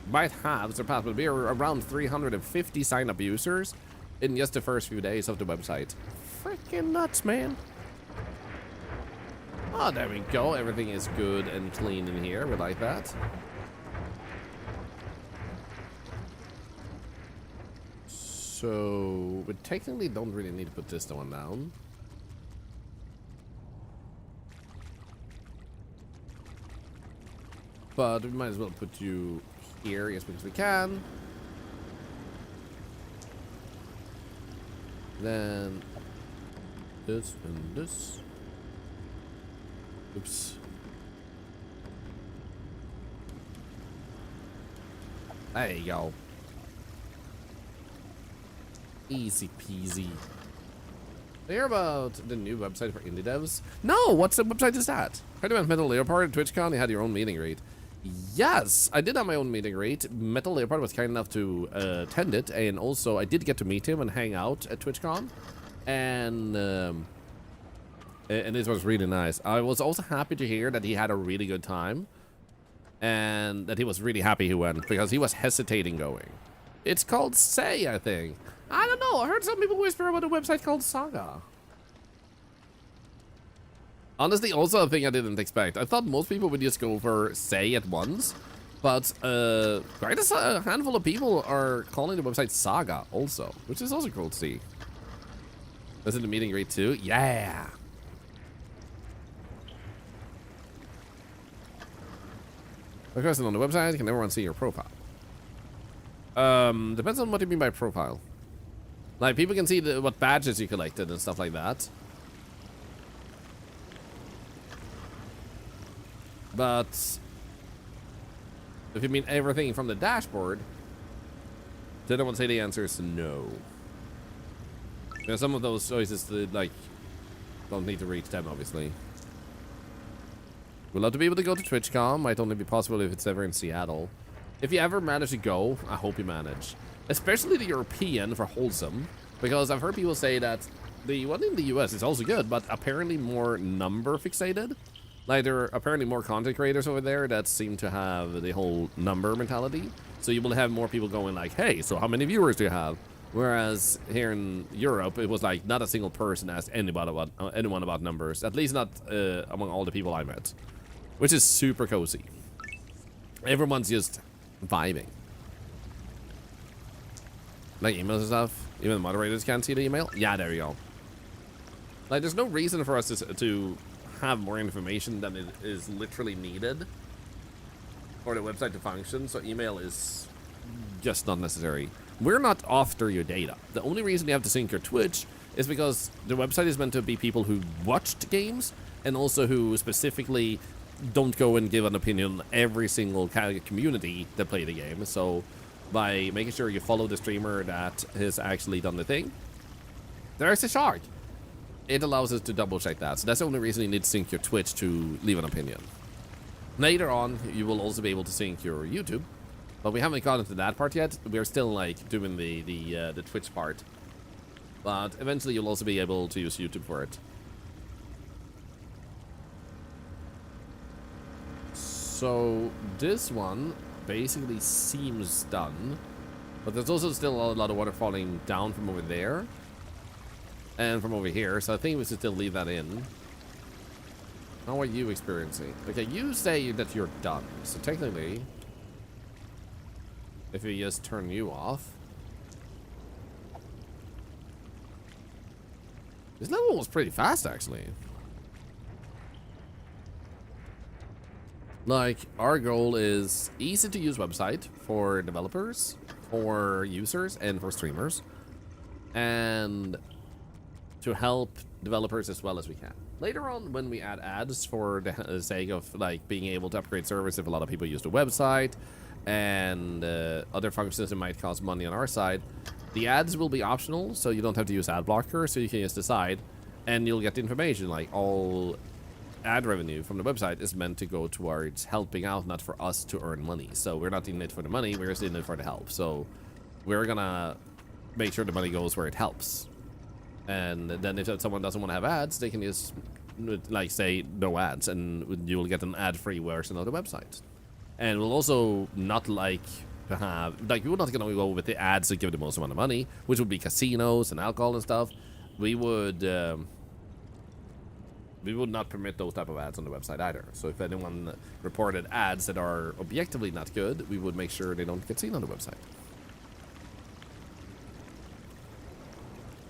might have surpassed, but we are around 350 sign-up users in just the first few days of the website. Freaking nuts, man. Oh, there we go. Everything is good and clean in here. We like that. So, we technically don't really need to put this one down. But we might as well put you here, yes, because we can. Then this and this. Oops. There you go. Easy peasy. Hear about the new website for indie devs? No, what's the website is that? Heard about Metal Leopard at TwitchCon? You had your own meeting rate. Yes, I did have my own meeting rate. Metal Leopard was kind enough to attend it, and also I did get to meet him and hang out at TwitchCon, and this was really nice. I was also happy to hear that he had a really good time, and that he was really happy he went, because he was hesitating going. It's called Say, I think. I don't know. I heard some people whisper about a website called Saga. Honestly, also a thing I didn't expect. I thought most people would just go for Say at once, but quite a handful of people are calling the website Saga also, which is also cool to see. Was it the meeting rate too? Yeah. A question on the website, can everyone see your profile? Depends on what you mean by profile. Like, people can see what badges you collected and stuff like that. But if you mean everything from the dashboard, then I would say the answer is no. Now, some of those choices, like, don't need to reach them, obviously. We'd love to be able to go to TwitchCon. Might only be possible if it's ever in Seattle. If you ever manage to go, I hope you manage. Especially the European for Wholesome. Because I've heard people say that the one in the US is also good, but apparently more number fixated. Like, there are apparently more content creators over there that seem to have the whole number mentality. So you will have more people going like, hey, so how many viewers do you have? Whereas here in Europe, it was like not a single person asked anyone about numbers. At least not among all the people I met, which is super cozy. Everyone's just vibing. Like emails and stuff. Even the moderators can't see the email. Yeah, there you go. Like, there's no reason for us to have more information than it is literally needed for the website to function. So email is just not necessary. We're not after your data. The only reason you have to sync your Twitch is because the website is meant to be people who watched games and also who specifically don't go and give an opinion on every single community that play the game. So by making sure you follow the streamer that has actually done the thing, there's a shark. It allows us to double check that. So that's the only reason you need to sync your Twitch to leave an opinion. Later on, you will also be able to sync your YouTube. But we haven't gotten to that part yet. We're still like doing the Twitch part. But eventually you'll also be able to use YouTube for it. So this one basically seems done. But there's also still a lot of water falling down from over there. And from over here. So I think we should still leave that in. How are you experiencing? Okay, you say that you're done. So technically, if we just turn you off. This level was pretty fast, actually. Like, our goal is easy to use website for developers, for users, and for streamers. And to help developers as well as we can. Later on, when we add ads for the sake of like being able to upgrade service if a lot of people use the website, and other functions that might cost money on our side, the ads will be optional, so you don't have to use ad blocker, so you can just decide, and you'll get the information. Like, all ad revenue from the website is meant to go towards helping out, not for us to earn money. So we're not in it for the money, we're just in it for the help. So we're gonna make sure the money goes where it helps. And then if someone doesn't want to have ads, they can just like say no ads, and you'll get an ad-free version of the website. And we'll also not like to have, like, we're not gonna go with the ads that give the most amount of money, which would be casinos and alcohol and stuff. We would not permit those type of ads on the website either. So if anyone reported ads that are objectively not good, we would make sure they don't get seen on the website.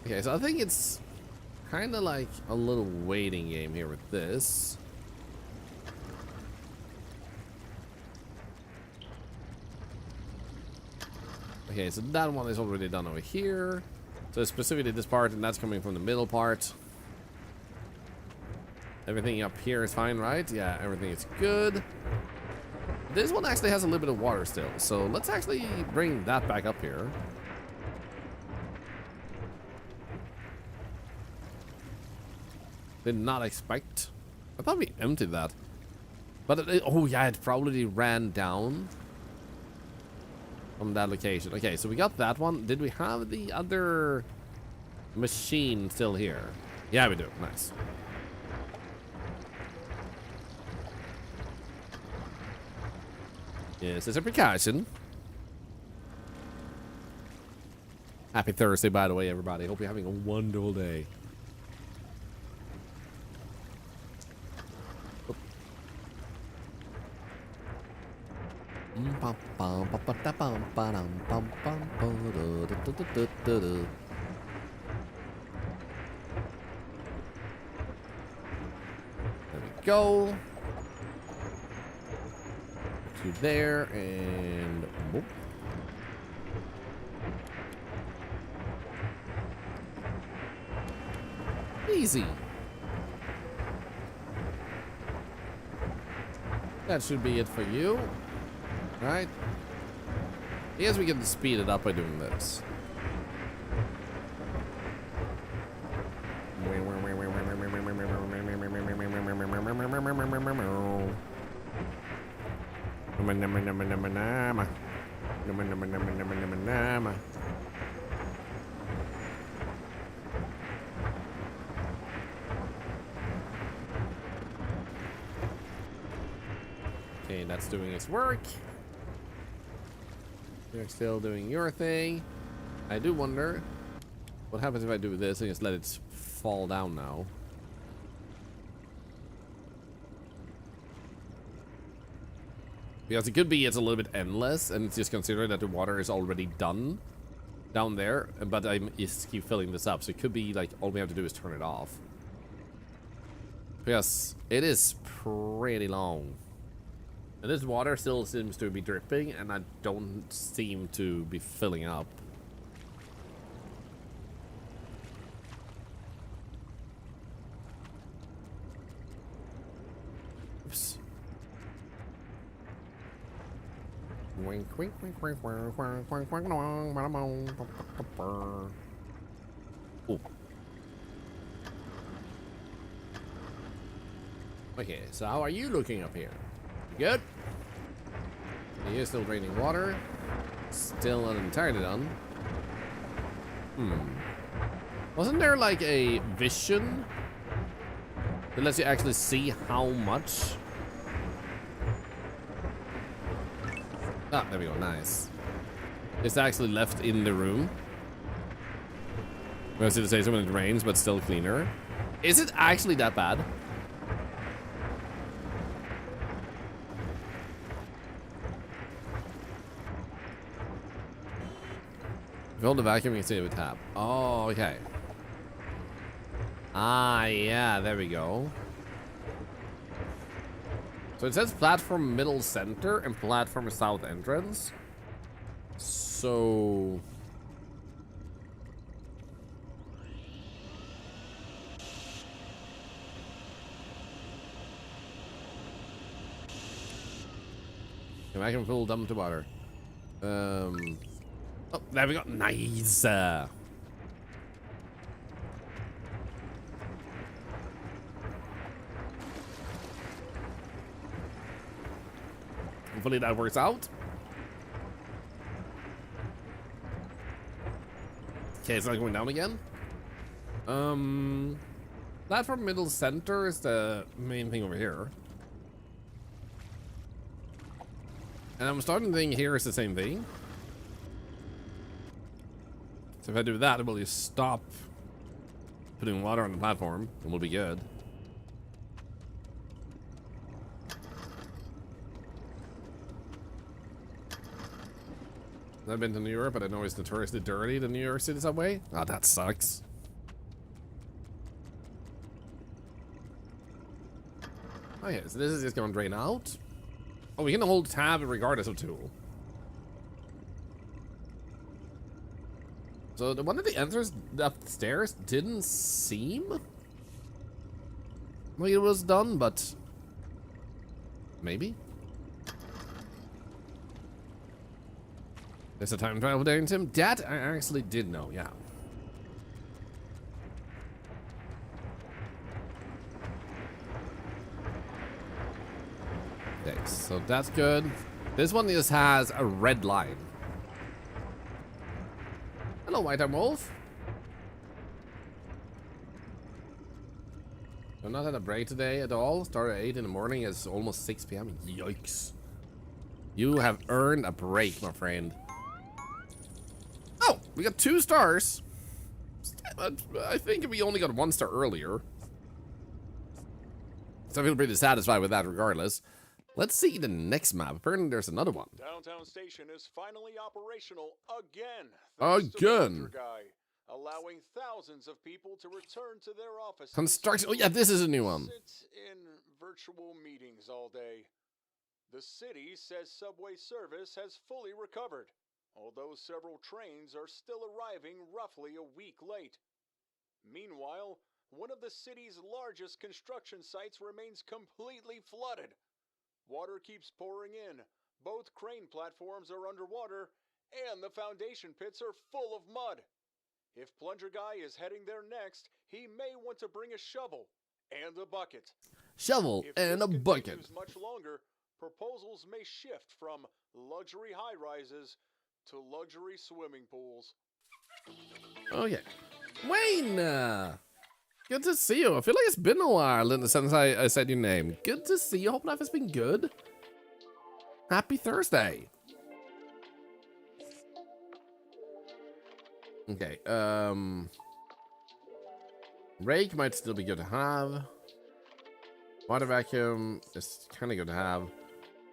Okay, so I think it's kind of like a little waiting game here with this. Okay, so that one is already done over here. So specifically this part, and that's coming from the middle part. Everything up here is fine, right? Yeah, everything is good. This one actually has a little bit of water still, so let's actually bring that back up here. Did not expect. I thought we emptied that. But oh yeah, it probably ran down from that location. Okay, so we got that one. Did we have the other machine still here? Yeah, we do. Nice. Yes, it's a precaution. Happy Thursday, by the way, everybody. Hope you're having a wonderful day. There we go. To there and whoop. Easy. That should be it for you. Right? I guess we can speed it up by doing this. Okay, that's doing its work. You're still doing your thing. I do wonder what happens if I do this and just let it fall down now. Because it could be it's a little bit endless and it's just considering that the water is already done down there, but I just keep filling this up, so it could be like all we have to do is turn it off. Yes, it is pretty long. And this water still seems to be dripping and I don't seem to be filling up. Oops. Wink, wink, wink, wink, wink, wink, wink, wink, oh. Okay, so how are you looking up here? You good? You're still draining water. Still not entirely done. Wasn't there like a vision that lets you actually see how much? Ah, there we go, nice. It's actually left in the room. I was going to say so when it rains, but still cleaner. Is it actually that bad? If you hold the vacuum, you can see it with tap. Oh, okay. Ah, yeah, there we go. So it says platform middle center and platform south entrance. So... I can fill dump to water. Oh, there we go. Nice. Hopefully that works out. Okay, it's not going down again. Platform middle center is the main thing over here. And I'm starting to think here is the same thing. So if I do that, it will just stop putting water on the platform and we'll be good. I've been to New York, but I know it's notoriously dirty, the New York City subway. Oh, that sucks. Okay, so this is just gonna drain out. Oh, we can hold tab regardless of tool. So the one at the entrance upstairs didn't seem like it was done, but maybe. There's a time travel there in Tim. That I actually did know, yeah. Okay, so that's good. This one just has a red line. Hello, White-Arm Wolf. I'm not had a break today at all. Started at 8 in the morning. It's almost 6 p.m. Yikes. You have earned a break, my friend. Oh, we got 2 stars. I think we only got 1 star earlier. So I feel pretty satisfied with that regardless. Let's see the next map. Apparently there's another one. Downtown Station is finally operational again. Again. Allowing thousands of people to return to their offices. Construction. Oh yeah, this is a new one. Sit in virtual meetings all day. The city says subway service has fully recovered, although several trains are still arriving roughly a week late. Meanwhile, one of the city's largest construction sites remains completely flooded. Water keeps pouring in. Both crane platforms are underwater, and the foundation pits are full of mud. If Plunger Guy is heading there next, he may want to bring a shovel and a bucket. Shovel and a bucket. If this continues much longer, proposals may shift from luxury high-rises to luxury swimming pools. Oh yeah. Wayne! Good to see you. I feel like it's been a while since I said your name. Good to see you. Hope life has been good. Happy Thursday. Okay, rake might still be good to have. Water vacuum is kind of good to have.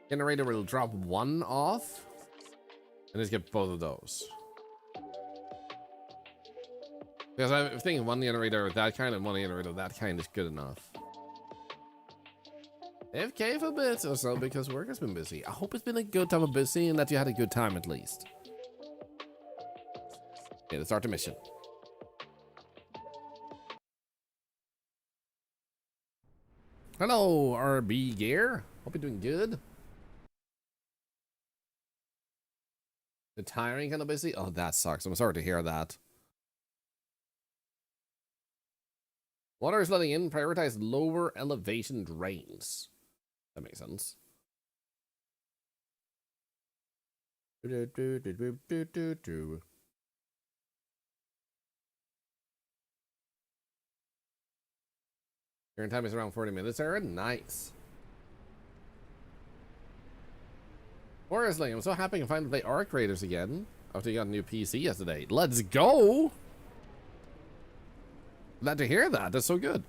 Generator will drop one off. And just get both of those. Because I'm thinking one generator of that kind and one generator of that kind is good enough. AFK for a bit or so because work has been busy. I hope it's been a good time of busy and that you had a good time at least. Okay, let's start the mission. Hello, RB Gear. Hope you're doing good. The tiring kind of busy? Oh, that sucks. I'm sorry to hear that. Water is letting in. Prioritize lower elevation drains. That makes sense. Current time is around 40 minutes, Aaron. Nice. Forestling, I'm so happy to finally play Arc Raiders again after you got a new PC yesterday. Let's go! Glad to hear that. That's so good.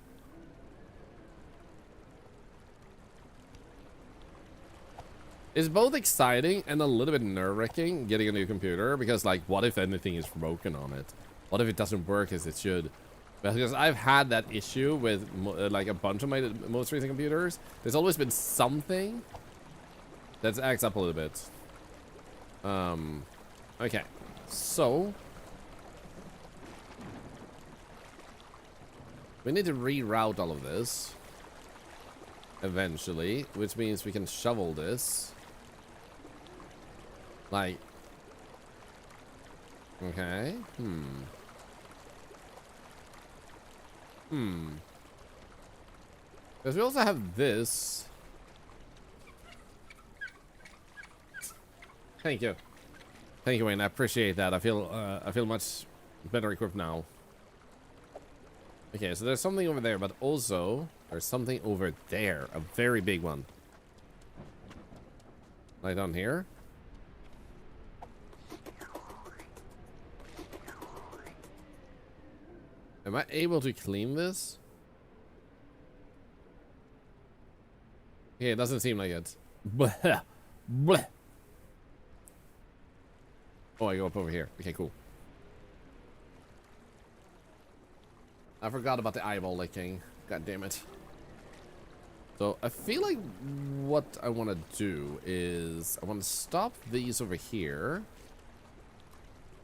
It's both exciting and a little bit nerve-wracking getting a new computer because, like, what if anything is broken on it? What if it doesn't work as it should? Because I've had that issue with like a bunch of my most recent computers. There's always been something that acts up a little bit. Okay, so we need to reroute all of this eventually, which means we can shovel this. Like, okay, because we also have this. Thank you, Wayne. I appreciate that. I feel much better equipped now. Okay, so there's something over there, but also there's something over there, a very big one. Right down here. Am I able to clean this? Okay, it doesn't seem like it. Blah. Blah. Oh, I go up over here. Okay, cool. I forgot about the eyeball licking. God damn it. So I feel like what I want to do is I want to stop these over here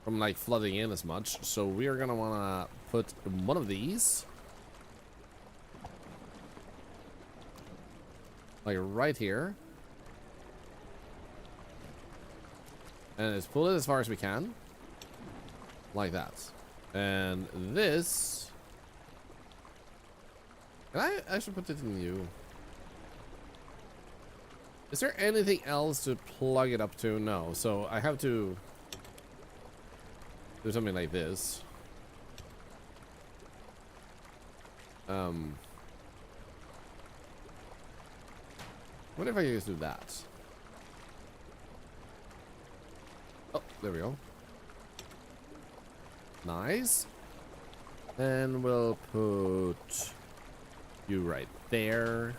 from like flooding in as much. So we are gonna want to put one of these like right here, and let's pull it as far as we can, like that. And this, can I should put it in you. Is there anything else to plug it up to? No. So I have to do something like this. What if I just do that? Oh, there we go. Nice. And we'll put you right there.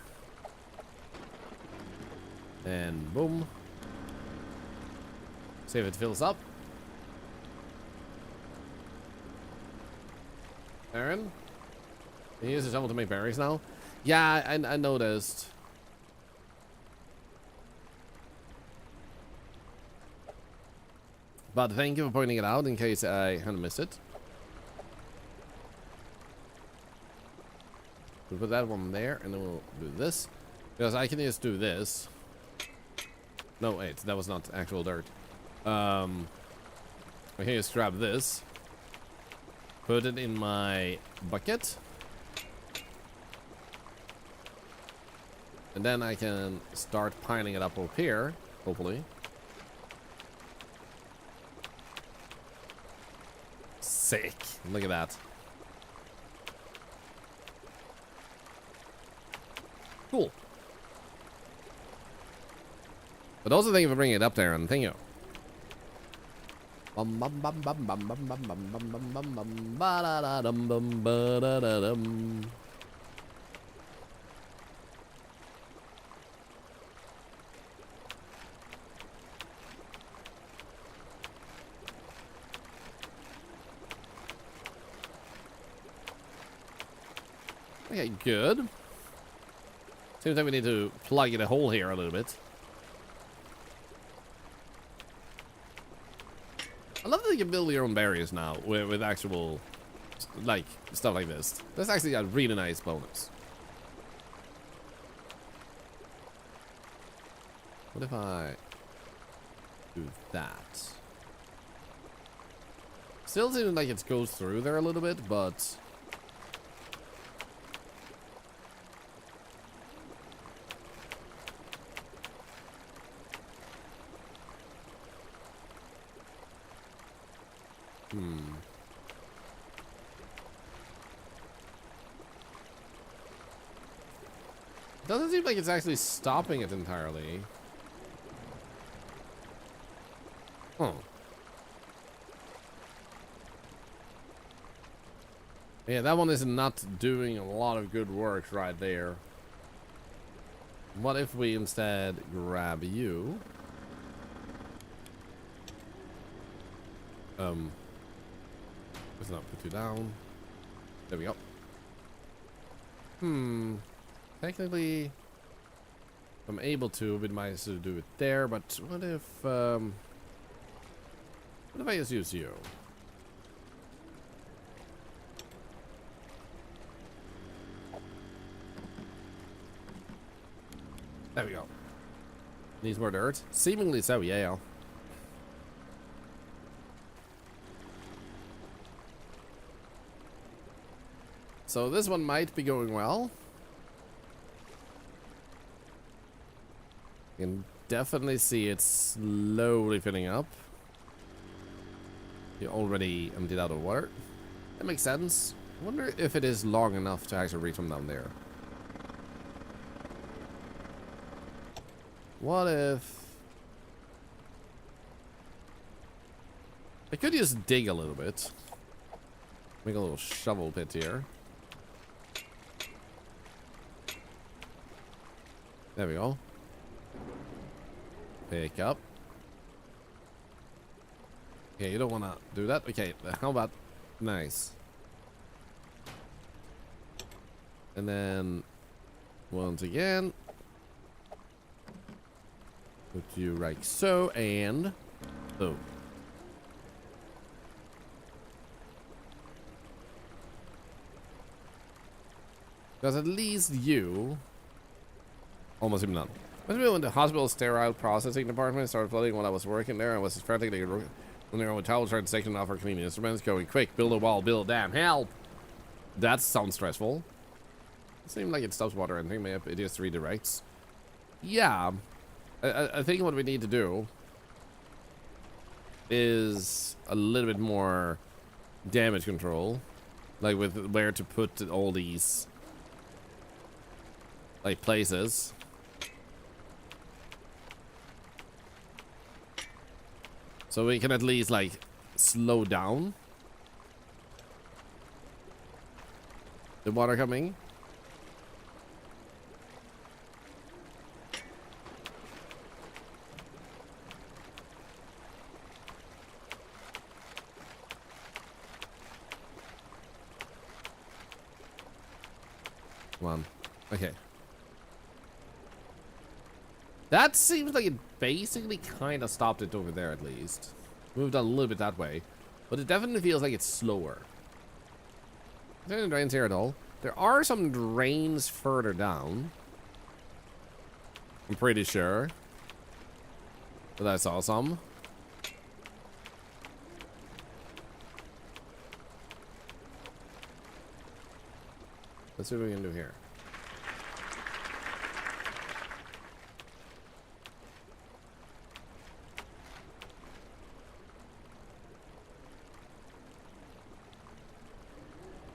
And boom. See if it fills up. Aaron? Can you use the shovel to make berries now? Yeah, I noticed. But thank you for pointing it out in case I hadn't missed it. We'll put that one there, and then we'll do this. Because I can just do this. No, wait, that was not actual dirt. I can just grab this. Put it in my bucket. And then I can start piling it up up here, hopefully. Sick. Look at that. Cool. But also thank you for bringing it up there, and thank you. Bum bum bum bum bum bum bum bum bum bum bum bum ba da da dum bum ba da da dum. Okay, good. Seems like we need to plug in a hole here a little bit. I love that you can build your own barriers now with actual, like, stuff like this. That's actually a really nice bonus. What if I do that? Still seems like it goes through there a little bit, but... Doesn't seem like it's actually stopping it entirely. Oh. Yeah, that one is not doing a lot of good work right there. What if we instead grab you? Let's not put you down. There we go. Technically, I'm able to, we might as well do it there, but what if I just use you? There we go. Needs more dirt? Seemingly so, yeah. So this one might be going well. You can definitely see it slowly filling up. You already emptied out of water. That makes sense. I wonder if it is long enough to actually reach from down there. What if... I could just dig a little bit. Make a little shovel pit here. There we go. Pick up. Okay, you don't want to do that? Okay, how about... Nice. And then... Once again... Put you like so, and... Boom. Because at least you... Almost even done. When we went to hospital sterile processing department, started flooding while I was working there. I was frantically running around with towels trying to section off our cleaning instruments, going quick, build a wall, build a dam, help! That sounds stressful. It seemed like it stops water and maybe it just redirects. Yeah. I think what we need to do is a little bit more damage control. Like with where to put all these like places. So we can at least like slow down the water coming. Come on. Okay. That seems like it basically kind of stopped it over there at least. Moved a little bit that way. But it definitely feels like it's slower. Is there any drains here at all? There are some drains further down. I'm pretty sure. But I saw some. Let's see what we can do here.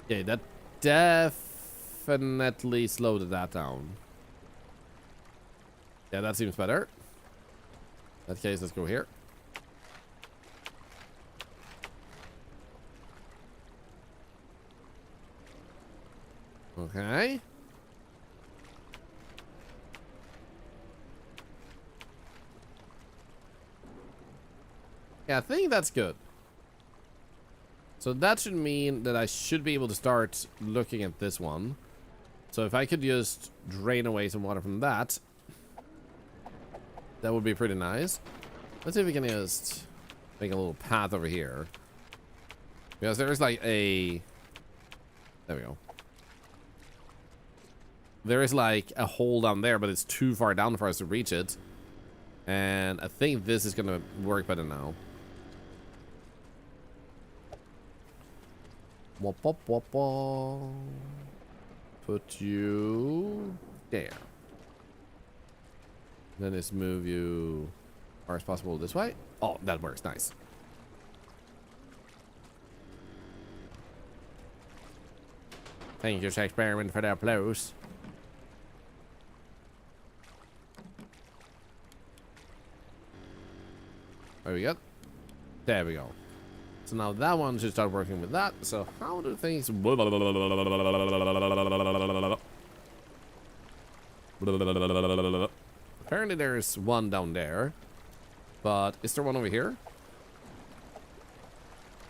Okay, that definitely slowed that down. Yeah, that seems better. In that case, let's go here. Okay. Yeah, I think that's good. So that should mean that I should be able to start looking at this one. So if I could just drain away some water from that, that would be pretty nice. Let's see if we can just make a little path over here. Because there's like a... There we go. There is like a hole down there, but it's too far down for us to reach it. And I think this is gonna work better now. Wop, wop, wop, wop. Put you there. Then let's move you as far as possible this way. Oh, that works. Nice. Thank you, Shakespeare, for the applause. There we go. There we go. So now that one should start working with that. So how do things... Apparently there's one down there. But is there one over here?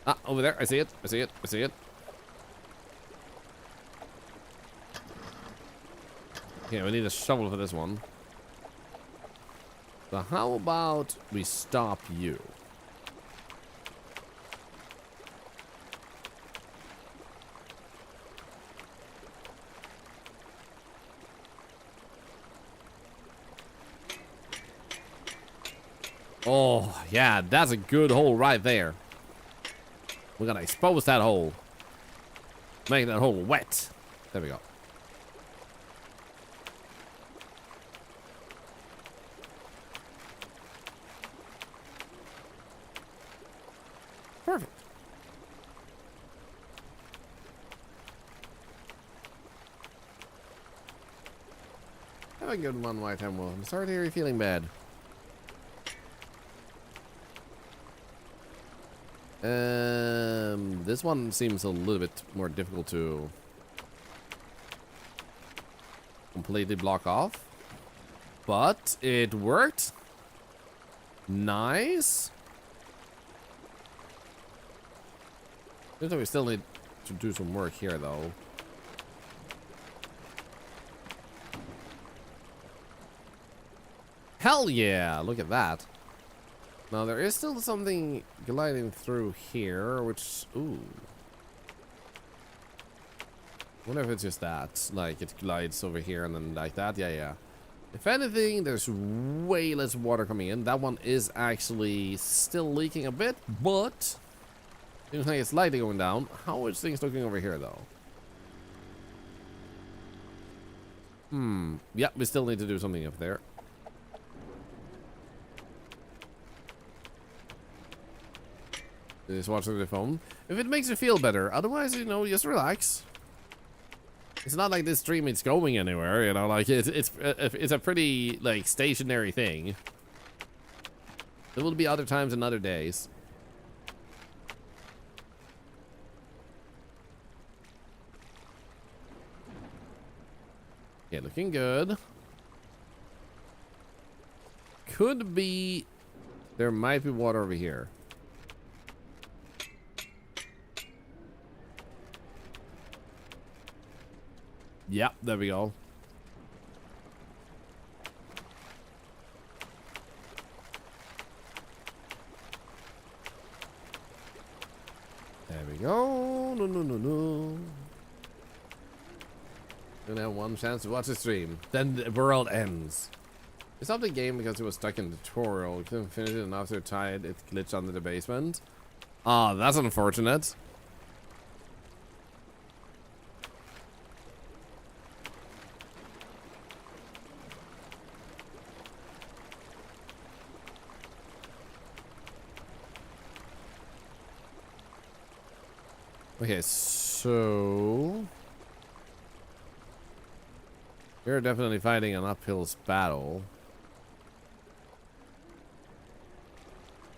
Ah, over there. I see it. I see it. I see it. Okay, we need a shovel for this one. So how about we stop you? Oh, yeah, that's a good hole right there. We're gonna expose that hole. Make that hole wet. There we go. Perfect. Have a good one, White Time Wolf. I'm sorry to hear you're feeling bad. This one seems a little bit more difficult to completely block off, but it worked. Nice. Seems like we still need to do some work here, though. Hell yeah! Look at that. Now there is still something gliding through here, which... Ooh. Wonder if it's just that. Like, it glides over here and then like that. Yeah, yeah. If anything, there's way less water coming in. That one is actually still leaking a bit, but... Seems like it's slightly going down. How is things looking over here, though? Yep, we still need to do something up there. Just watching the phone. If it makes you feel better, otherwise, you know, just relax. It's not like this stream is going anywhere, you know. Like it's a pretty like stationary thing. There will be other times and other days. Okay, looking good. Could be. There might be water over here. Yep, there we go. There we go. No. Gonna have one chance to watch the stream. Then the world ends. We stopped the game because it was stuck in the tutorial. We couldn't finish it, and after it tied, it glitched under the basement. Ah, that's unfortunate. Okay, so we're definitely fighting an uphill battle.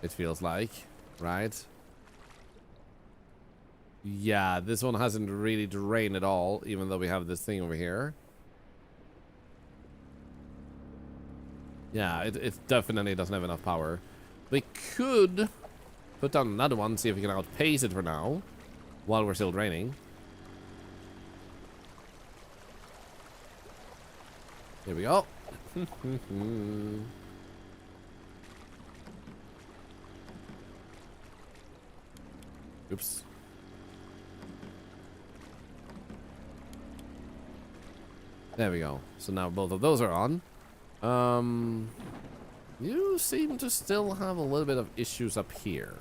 It feels like, right? Yeah, this one hasn't really drained at all, even though we have this thing over here. Yeah, it definitely doesn't have enough power. We could put down another one, see if we can outpace it for now, while we're still draining. Here we go. Oops. There we go. So now both of those are on. You seem to still have a little bit of issues up here.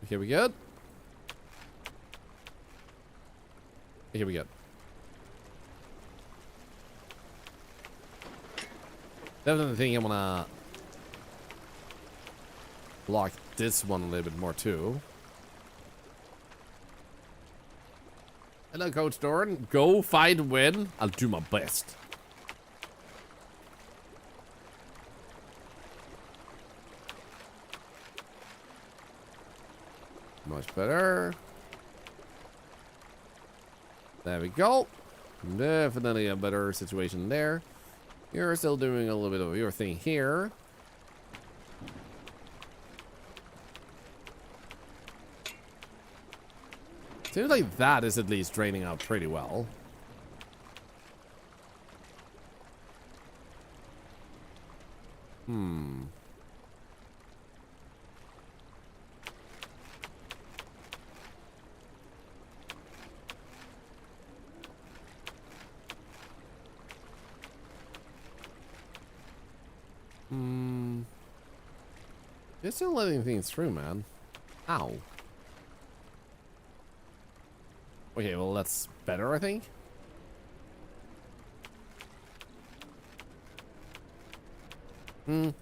Here we go. Here we go. Definitely think I'm gonna block this one a little bit more too. Hello, Coach Doran. Go fight, win. I'll do my best. Much better. There we go. Definitely a better situation there. You're still doing a little bit of your thing here. Seems like that is at least draining out pretty well. You're still letting things through, man. Ow. Okay, well, that's better, I think. You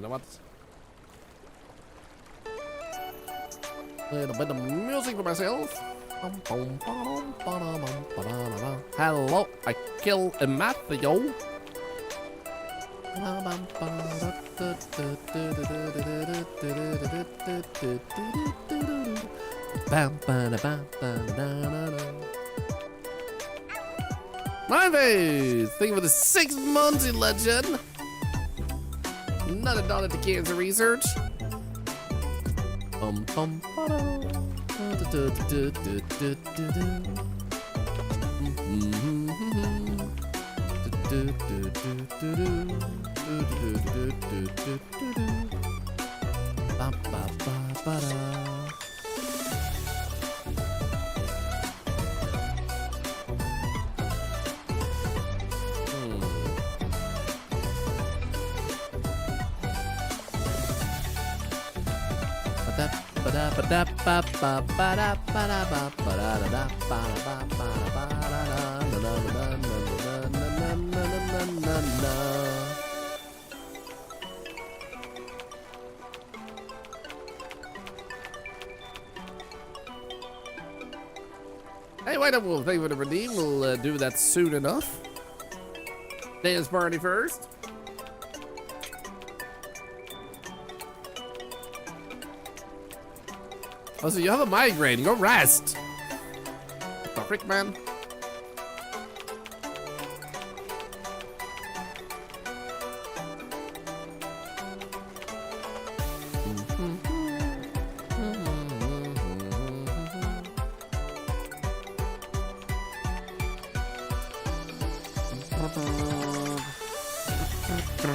know what? A little bit of music for myself. Hello, I kill a Matthew. My face! Thank you for the 6 months, you legend! Another dollar to cancer research. Hey, wait up, we'll thank you for the redeem. We'll do that soon enough. Dance party first. Oh, so you have a migraine. Go rest. What the frick, man? It's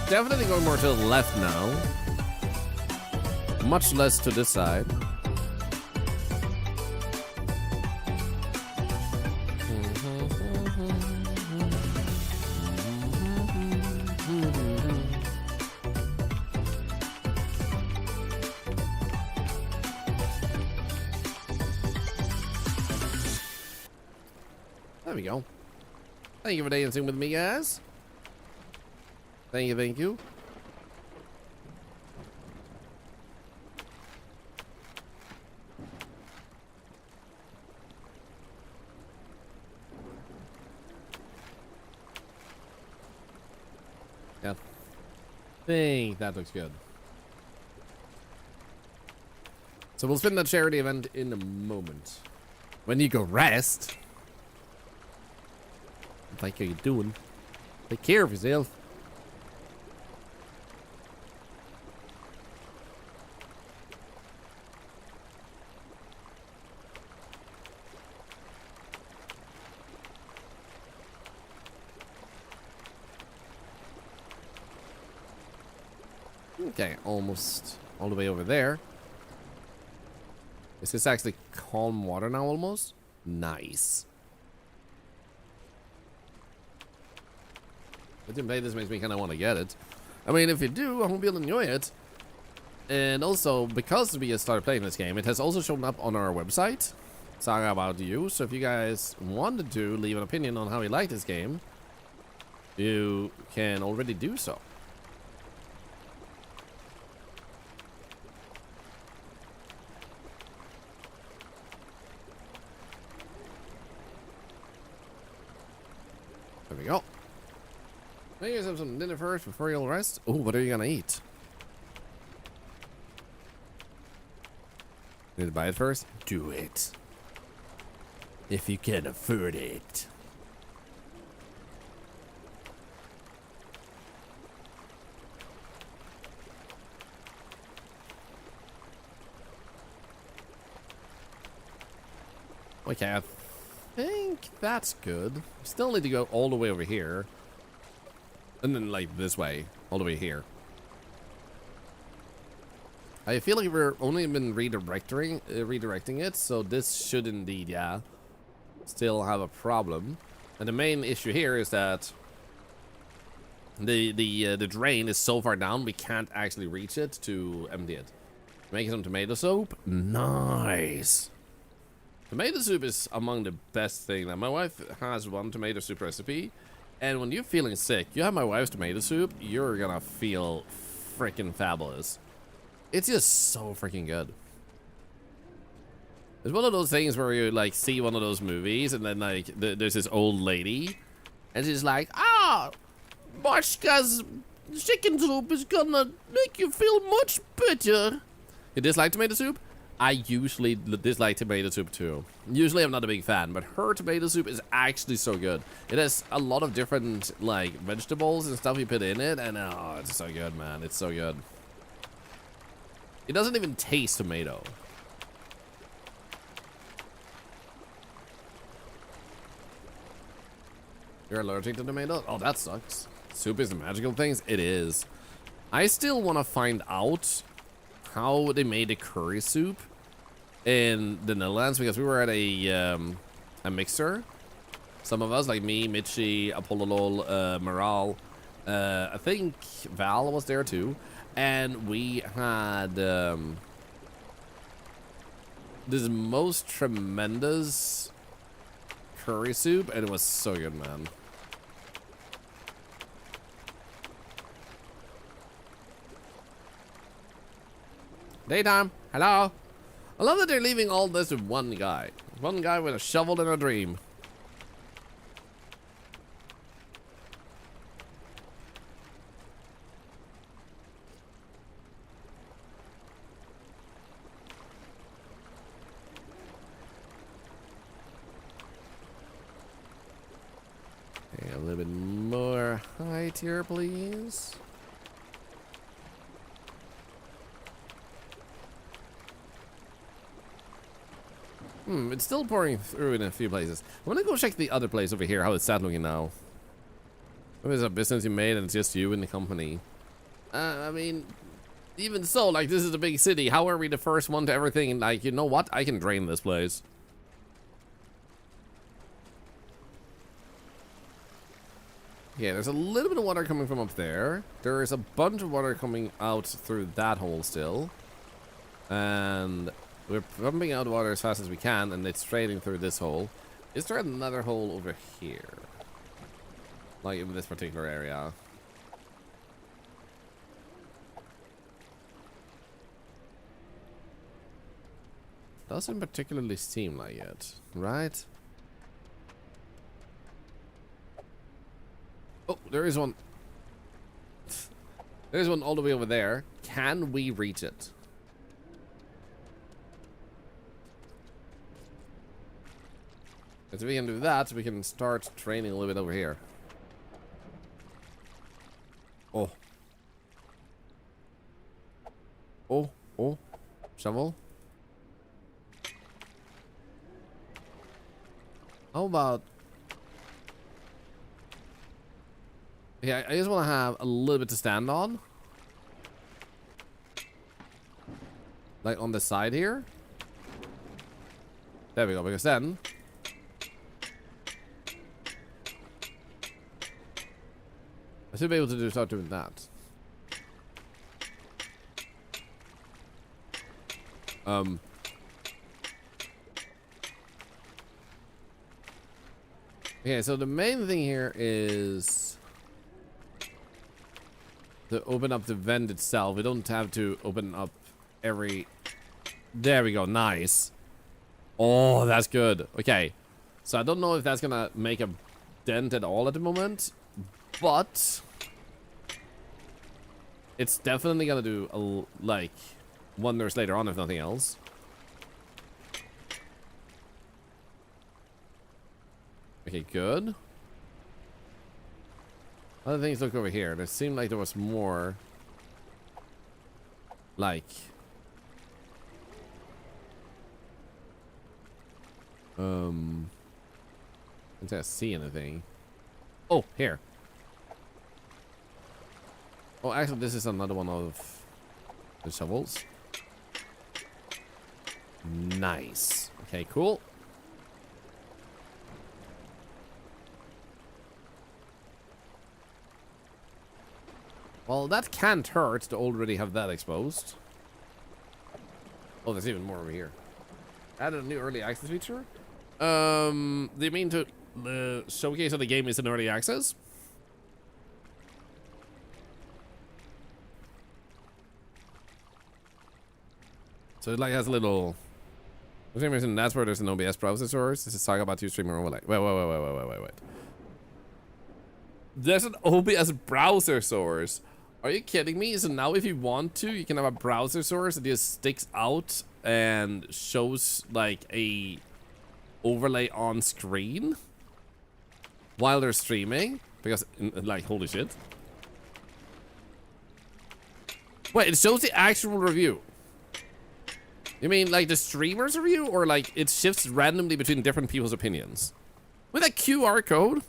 definitely going more to the left now. Much less to this side. There we go. Thank you for dancing with me, guys. Thank you, thank you. Yeah. I think that looks good. So we'll spin that charity event in a moment. When you go rest. Like how you doing? Take care of yourself. Okay, almost all the way over there. Is this actually calm water now almost? Nice. I didn't play this, makes me kind of want to get it. I mean, if you do, I hope you'll enjoy it. And also, because we started playing this game, it has also shown up on our website, Saga About You. So if you guys wanted to leave an opinion on how you like this game, you can already do so. There we go. Make yourself some dinner first before you'll rest. Oh, what are you gonna eat? Need to buy it first? Do it. If you can afford it. Okay, I think that's good. Still need to go all the way over here. And then like this way, all the way here. I feel like we're only been redirecting it, so this should indeed, yeah, still have a problem. And the main issue here is that the drain is so far down we can't actually reach it to empty it. Making some tomato soup, nice. Tomato soup is among the best thing. Now, my wife has one tomato soup recipe. And when you're feeling sick, you have my wife's tomato soup, you're gonna feel freaking fabulous. It's just so freaking good. It's one of those things where you like see one of those movies and then like there's this old lady and she's like, ah, Boshka's chicken soup is gonna make you feel much better. You dislike tomato soup? I usually dislike tomato soup too. Usually I'm not a big fan, but her tomato soup is actually so good. It has a lot of different like vegetables and stuff you put in it, and oh, it's so good, man. It's so good. It doesn't even taste tomato. You're allergic to tomatoes? Oh, that sucks. Soup is the magical things? It is. I still want to find out how they made a curry soup in the Netherlands, because we were at a mixer. Some of us, like me, Mitchie, Apollolol, Moral, I think Val was there too, and we had this most tremendous curry soup, and it was so good, man. Daytime, hello. I love that they're leaving all this with one guy. One guy with a shovel and a dream. Okay, a little bit more height here, please. It's still pouring through in a few places. I'm gonna go check the other place over here. How is that looking now? Maybe it's a business you made and it's just you and the company. I mean, even so, like, this is a big city. How are we the first one to everything? Like, you know what? I can drain this place. Yeah, there's a little bit of water coming from up there. There is a bunch of water coming out through that hole still. And we're pumping out water as fast as we can, and it's draining through this hole. Is there another hole over here? Like in this particular area? Doesn't particularly seem like it, right? Oh, there is one. There's one all the way over there. Can we reach it? If we can do that, we can start training a little bit over here. Oh. Oh, oh. Shovel. How about... Yeah, I just want to have a little bit to stand on. Like on the side here. There we go, because then... I should be able to start doing that. Okay, so the main thing here is to open up the vent itself. We don't have to open up every... There we go, nice. Oh, that's good. Okay, so I don't know if that's gonna make a dent at all at the moment, but it's definitely gonna do like wonders later on, if nothing else. Okay, good. Other things look over here. There seemed like there was more. Like. I don't see anything. Oh, here. Oh, actually, this is another one of the shovels. Nice. Okay, cool. Well, that can't hurt to already have that exposed. Oh, there's even more over here. Added a new early access feature. Do you mean to the showcase of the game is in early access? So it like has a little. For some reason, that's where there's an OBS browser source. This is talking about two streamer overlay. Wait. There's an OBS browser source. Are you kidding me? So now if you want to, you can have a browser source that just sticks out and shows like a overlay on screen while they're streaming, because like, holy shit. Wait, it shows the actual review. You mean like the streamer's review, or like it shifts randomly between different people's opinions? With a QR code?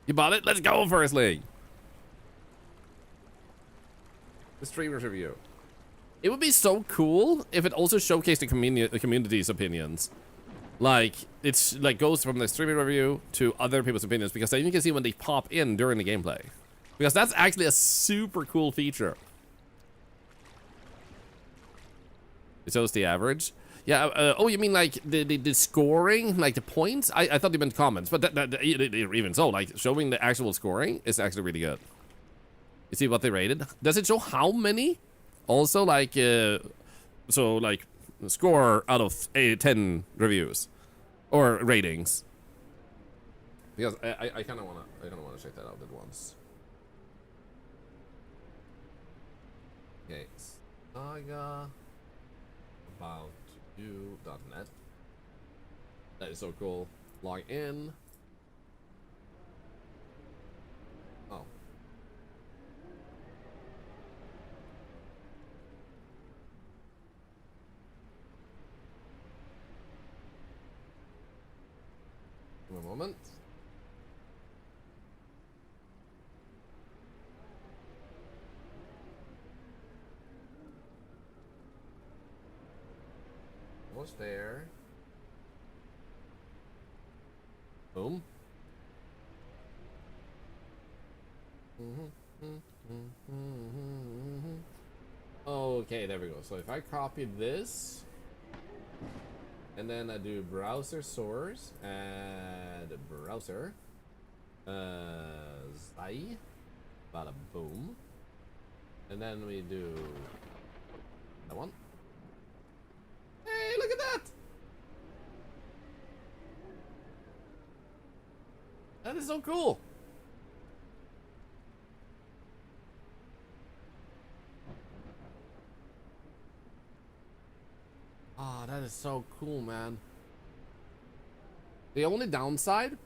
You bought it? Let's go, firstly. The streamer's review. It would be so cool if it also showcased the community's opinions. Like, it's like goes from the streamer review to other people's opinions, because then you can see when they pop in during the gameplay. Because that's actually a super cool feature. It shows the average. Yeah, oh, you mean like the scoring, like the points? I thought you meant comments, but even so, like showing the actual scoring is actually really good. You see what they rated? Does it show how many? Also, like, so like score out of 10 reviews or ratings. Because I kind of wanna check that out at once. Okay, Saga about you.net. That is so cool. Log in. Give me a moment. Almost there. Boom. Okay, there we go. So if I copy this, and then I do browser source, add browser, Zai, bada boom, and then we do that one. Hey, look at that! That is so cool. Ah, that is so cool, man. The only downside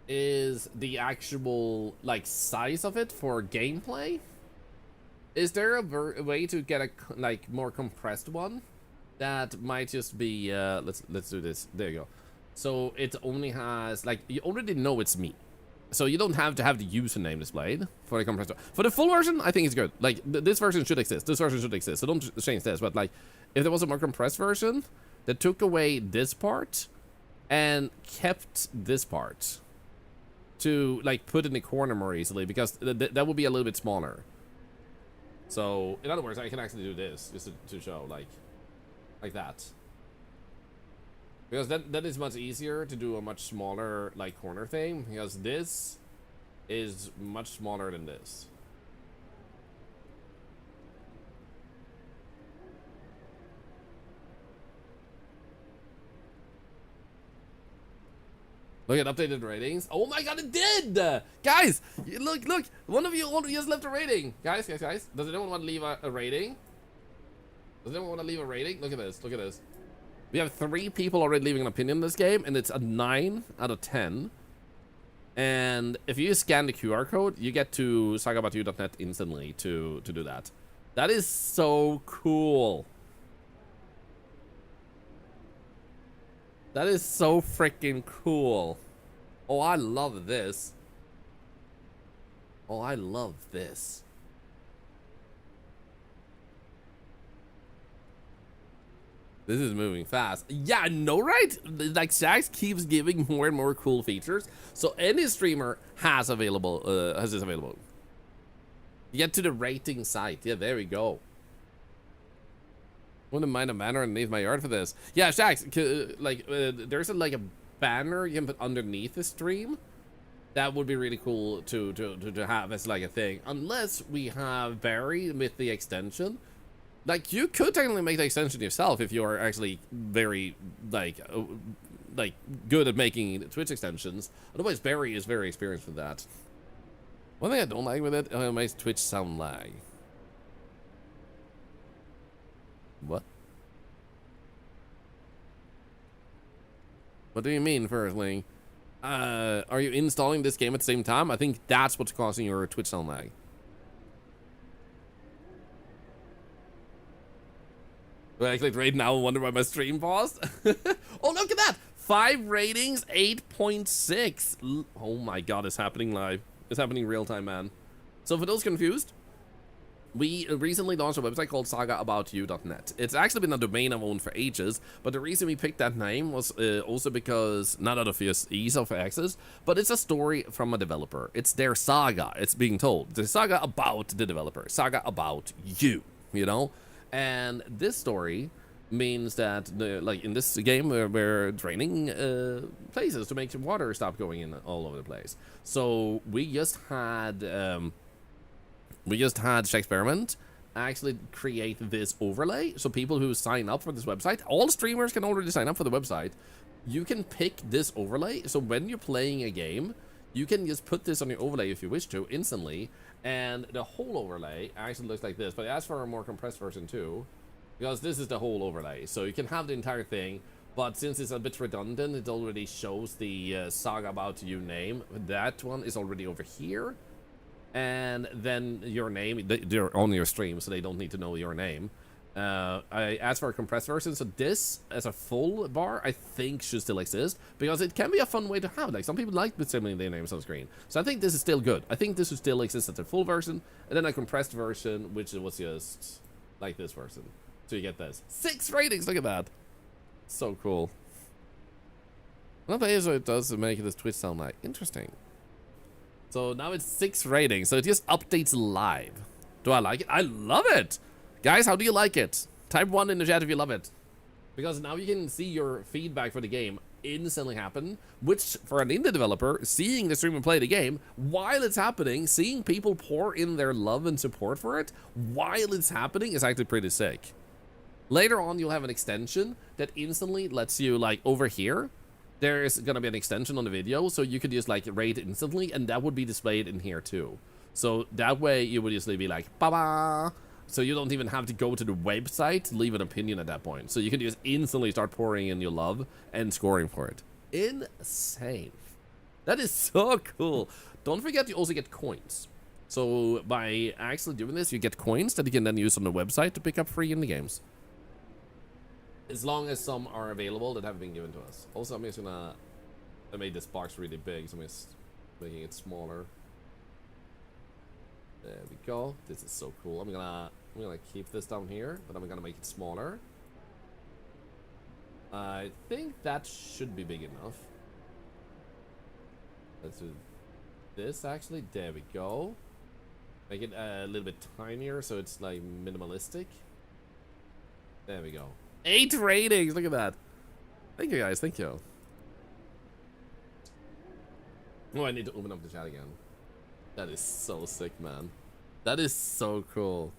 is the actual, like, size of it for gameplay. Is there a way to get a, like, more compressed one? That might just be, let's do this. There you go. So it only has, like, you already know it's me. So you don't have to have the username displayed for the compressed one. For the full version, I think it's good. Like, this version should exist. This version should exist. So don't change this. But, like, if there was a more compressed version that took away this part and kept this part to, like, put in the corner more easily, because that would be a little bit smaller. So, in other words, I can actually do this just to show, like that. Because that is much easier to do a much smaller, like, corner thing, because this is much smaller than this. Look at updated ratings. Oh my god, it did! Guys, look, one of you just left a rating. Guys. Does anyone want to leave a rating? Does anyone want to leave a rating? Look at this, We have 3 people already leaving an opinion in this game, and it's a 9 out of 10. And if you scan the QR code, you get to sagaboutyou.net instantly to do that. That is so cool. That is so freaking cool. Oh, I love this. Oh, I love this. This is moving fast. Yeah, I know, right? Like, Shax keeps giving more and more cool features. So any streamer has this available. Get to the rating site. Yeah, there we go. Wouldn't mind a banner underneath my yard for this. Yeah, Shax, there's a banner you can put underneath the stream. That would be really cool to have as, like, a thing. Unless we have Barry with the extension. Like, you could technically make the extension yourself if you are actually very, like good at making Twitch extensions. Otherwise, Barry is very experienced with that. One thing I don't like with it, it makes Twitch sound lag. What? What do you mean, Firstling? Are you installing this game at the same time? I think that's what's causing your Twitch sound lag. I clicked right now and wonder why my stream paused. Oh, look at that! 5 ratings, 8.6. Oh my god, it's happening live. It's happening real time, man. So for those confused, we recently launched a website called sagaboutyou.net. It's actually been a domain I've owned for ages, but the reason we picked that name was also because, not out of ease of access, but it's a story from a developer. It's their saga, it's being told. The saga about the developer, saga about you know? And this story means that, like, in this game, we're draining places to make water stop going in all over the place. So we just had Shakespearement actually create this overlay. So people who sign up for this website, all streamers can already sign up for the website. You can pick this overlay. So when you're playing a game, you can just put this on your overlay if you wish to instantly. And the whole overlay actually looks like this, but it asks for a more compressed version too, because this is the whole overlay. So you can have the entire thing, but since it's a bit redundant, it already shows the saga about you name. That one is already over here. And then your name, they're on your stream, so they don't need to know your name. I asked for a compressed version, so this as a full bar I think should still exist because it can be a fun way to have. Like some people like simulating their names on screen, so I think this is still good. I think this should still exist as a full version, and then a compressed version, which was just like this version. So you get this 6 ratings. Look at that, so cool. Not play so it does make this Twitch sound like interesting. So now it's 6 ratings, so it just updates live. Do I like it? I love it. Guys, how do you like it? Type 1 in the chat if you love it. Because now you can see your feedback for the game instantly happen, which for an indie developer, seeing the streamer play the game while it's happening, seeing people pour in their love and support for it while it's happening is actually pretty sick. Later on, you'll have an extension that instantly lets you, like over here, there's gonna be an extension on the video, so you could just like rate instantly, and that would be displayed in here too. So that way you would just be like, ba-ba. So you don't even have to go to the website to leave an opinion at that point. So you can just instantly start pouring in your love and scoring for it. Insane. That is so cool. Don't forget you also get coins. So by actually doing this, you get coins that you can then use on the website to pick up free in the games. As long as some are available that have been given to us. Also, I'm just gonna... I made this box really big, so I'm just making it smaller. There we go. This is so cool. I'm gonna keep this down here, but I'm gonna make it smaller. I think that should be big enough. Let's do this actually. There we go. Make it a little bit tinier so it's like minimalistic. There we go. 8 ratings. Look at that. Thank you guys. Thank you. Oh, I need to open up the chat again. That is so sick, man. That is so cool.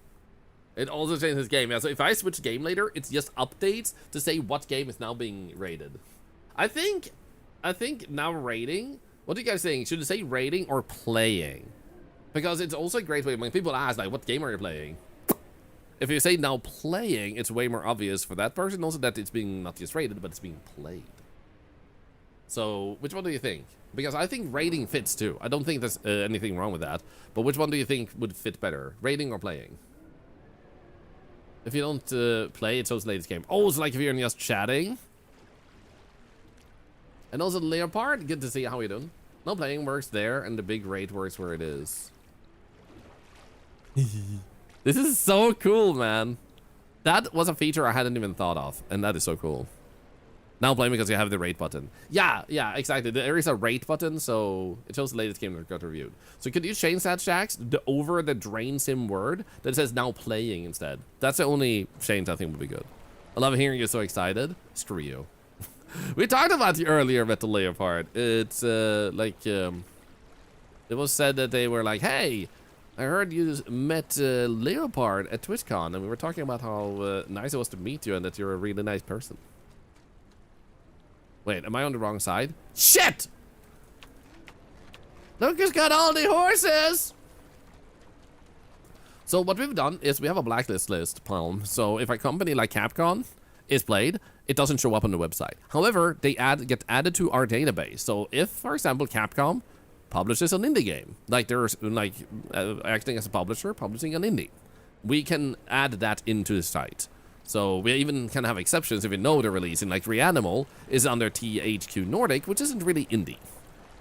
It also changes game. Yeah, so if I switch game later, it's just updates to say what game is now being rated. I think now rating. What are you guys saying? Should it say rating or playing? Because it's also a great way when people ask like, what game are you playing? If you say now playing, it's way more obvious for that person also that it's being not just rated, but it's being played. So which one do you think? Because I think rating fits too. I don't think there's anything wrong with that. But which one do you think would fit better? Rating or playing? If you don't play, it's also latest game. Oh, it's like if you're just chatting. And also Leopard, good to see how you're doing. No playing works there, and the big rate works where it is. This is so cool, man. That was a feature I hadn't even thought of, and that is so cool. Now playing because you have the rate button. Yeah, exactly. There is a rate button, so it shows the latest game that got reviewed. So could you change that, Shax, over the Drainsim word that says now playing instead? That's the only change I think would be good. I love hearing you so excited. Screw you. We talked about you earlier, Metal Leopard. It's it was said that they were like, hey, I heard you met Leopard at TwitchCon, and we were talking about how nice it was to meet you and that you're a really nice person. Wait, am I on the wrong side? Shit! Lucas got all the horses! So what we've done is we have a blacklist list, Palm. So if a company like Capcom is played, it doesn't show up on the website. However, they get added to our database. So if, for example, Capcom publishes an indie game, like they're acting as a publisher, publishing an indie, we can add that into the site. So we even can have exceptions if we know they're releasing, like Reanimal is under THQ Nordic, which isn't really indie.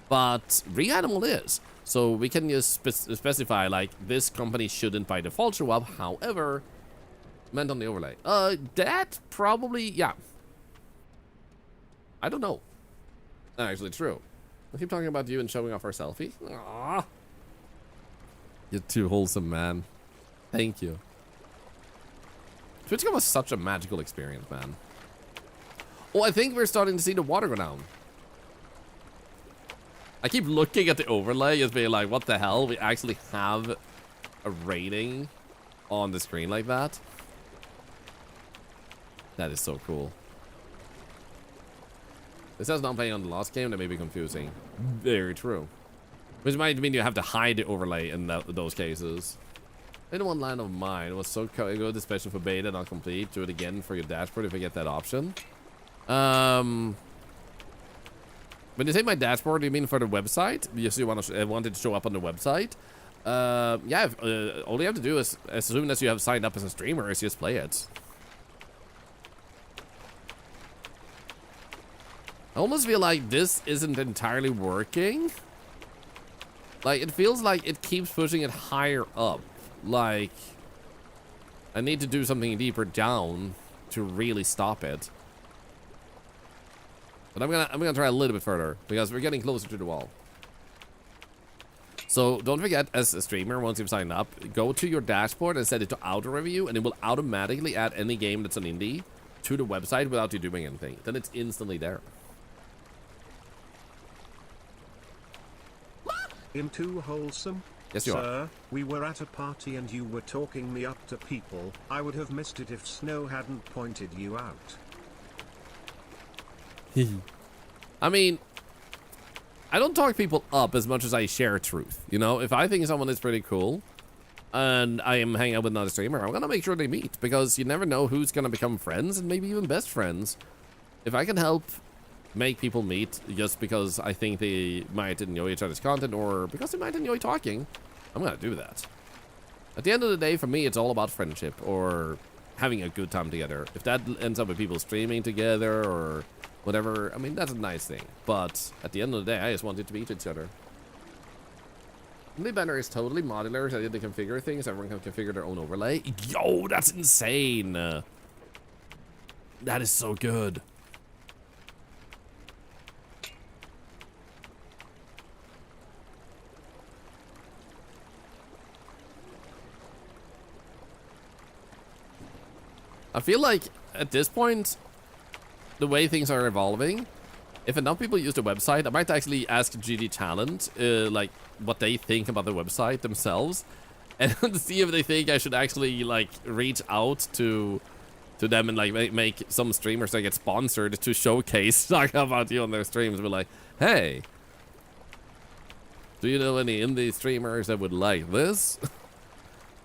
But Reanimal is. So we can just specify, like, this company shouldn't by default show up, however, meant on the overlay. That probably, yeah. I don't know. Actually, true. I keep talking about you and showing off our selfie. Aww. You're too wholesome, man. Thank you. TwitchCon was such a magical experience, man. Oh, I think we're starting to see the water go down. I keep looking at the overlay as being like, what the hell? We actually have a rating on the screen like that. That is so cool. It says not playing on the last game. That may be confusing. Very true. Which might mean you have to hide the overlay in those cases. In one line of mine, it was so good, especially for beta, not complete. Do it again for your dashboard if you get that option. When you say my dashboard, do you mean for the website? Yes, you want it to show up on the website. Yeah, all you have to do is, as soon as you have signed up as a streamer, is just play it. I almost feel like this isn't entirely working. Like, it feels like it keeps pushing it higher up. Like, I need to do something deeper down to really stop it. But I'm gonna try a little bit further because we're getting closer to the wall. So don't forget, as a streamer, once you've signed up, go to your dashboard and set it to auto review, and it will automatically add any game that's an indie to the website without you doing anything. Then it's instantly there. In too wholesome? Yes, you are. Sir, we were at a party and you were talking me up to people. I would have missed it if Snow hadn't pointed you out. I mean, I don't talk people up as much as I share truth. You know, if I think someone is pretty cool and I am hanging out with another streamer, I'm gonna make sure they meet, because you never know who's gonna become friends and maybe even best friends. If I can help make people meet just because I think they might enjoy each other's content or because they might enjoy talking, I'm gonna do that. At the end of the day, for me, it's all about friendship or having a good time together. If that ends up with people streaming together or whatever, I mean, that's a nice thing. But at the end of the day, I just wanted to meet each other. The banner is totally modular, so I did configure things. Everyone can configure their own overlay. Yo, that's insane. That is so good. I feel like at this point, the way things are evolving, if enough people use the website, I might actually ask GD Talent, like, what they think about the website themselves, and see if they think I should actually, like, reach out to them and, like, make some streamers that get sponsored to showcase, talk about you on their streams. Be like, hey, do you know any indie streamers that would like this?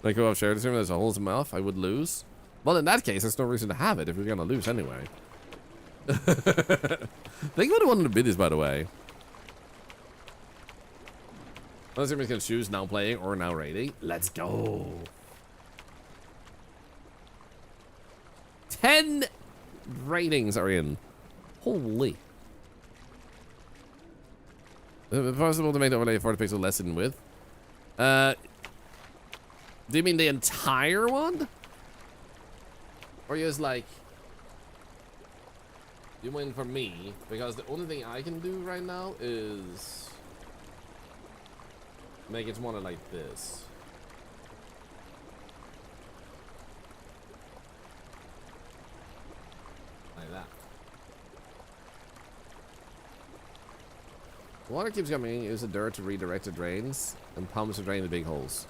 Like, who I've shared the stream, there's a wholesome mouth, I would lose. Well, in that case, there's no reason to have it if we're gonna lose anyway. Think about one of the biddies, by the way. Unless everyone's gonna choose now playing or now rating. Let's go. 10 ratings are in. Holy. Is it possible to make the overlay 40 pixels less in width? Do you mean the entire one? Or just like, you win for me, because the only thing I can do right now is make it smaller like this. Like that. Water keeps coming, use the dirt to redirect the drains, and pumps to drain the big holes.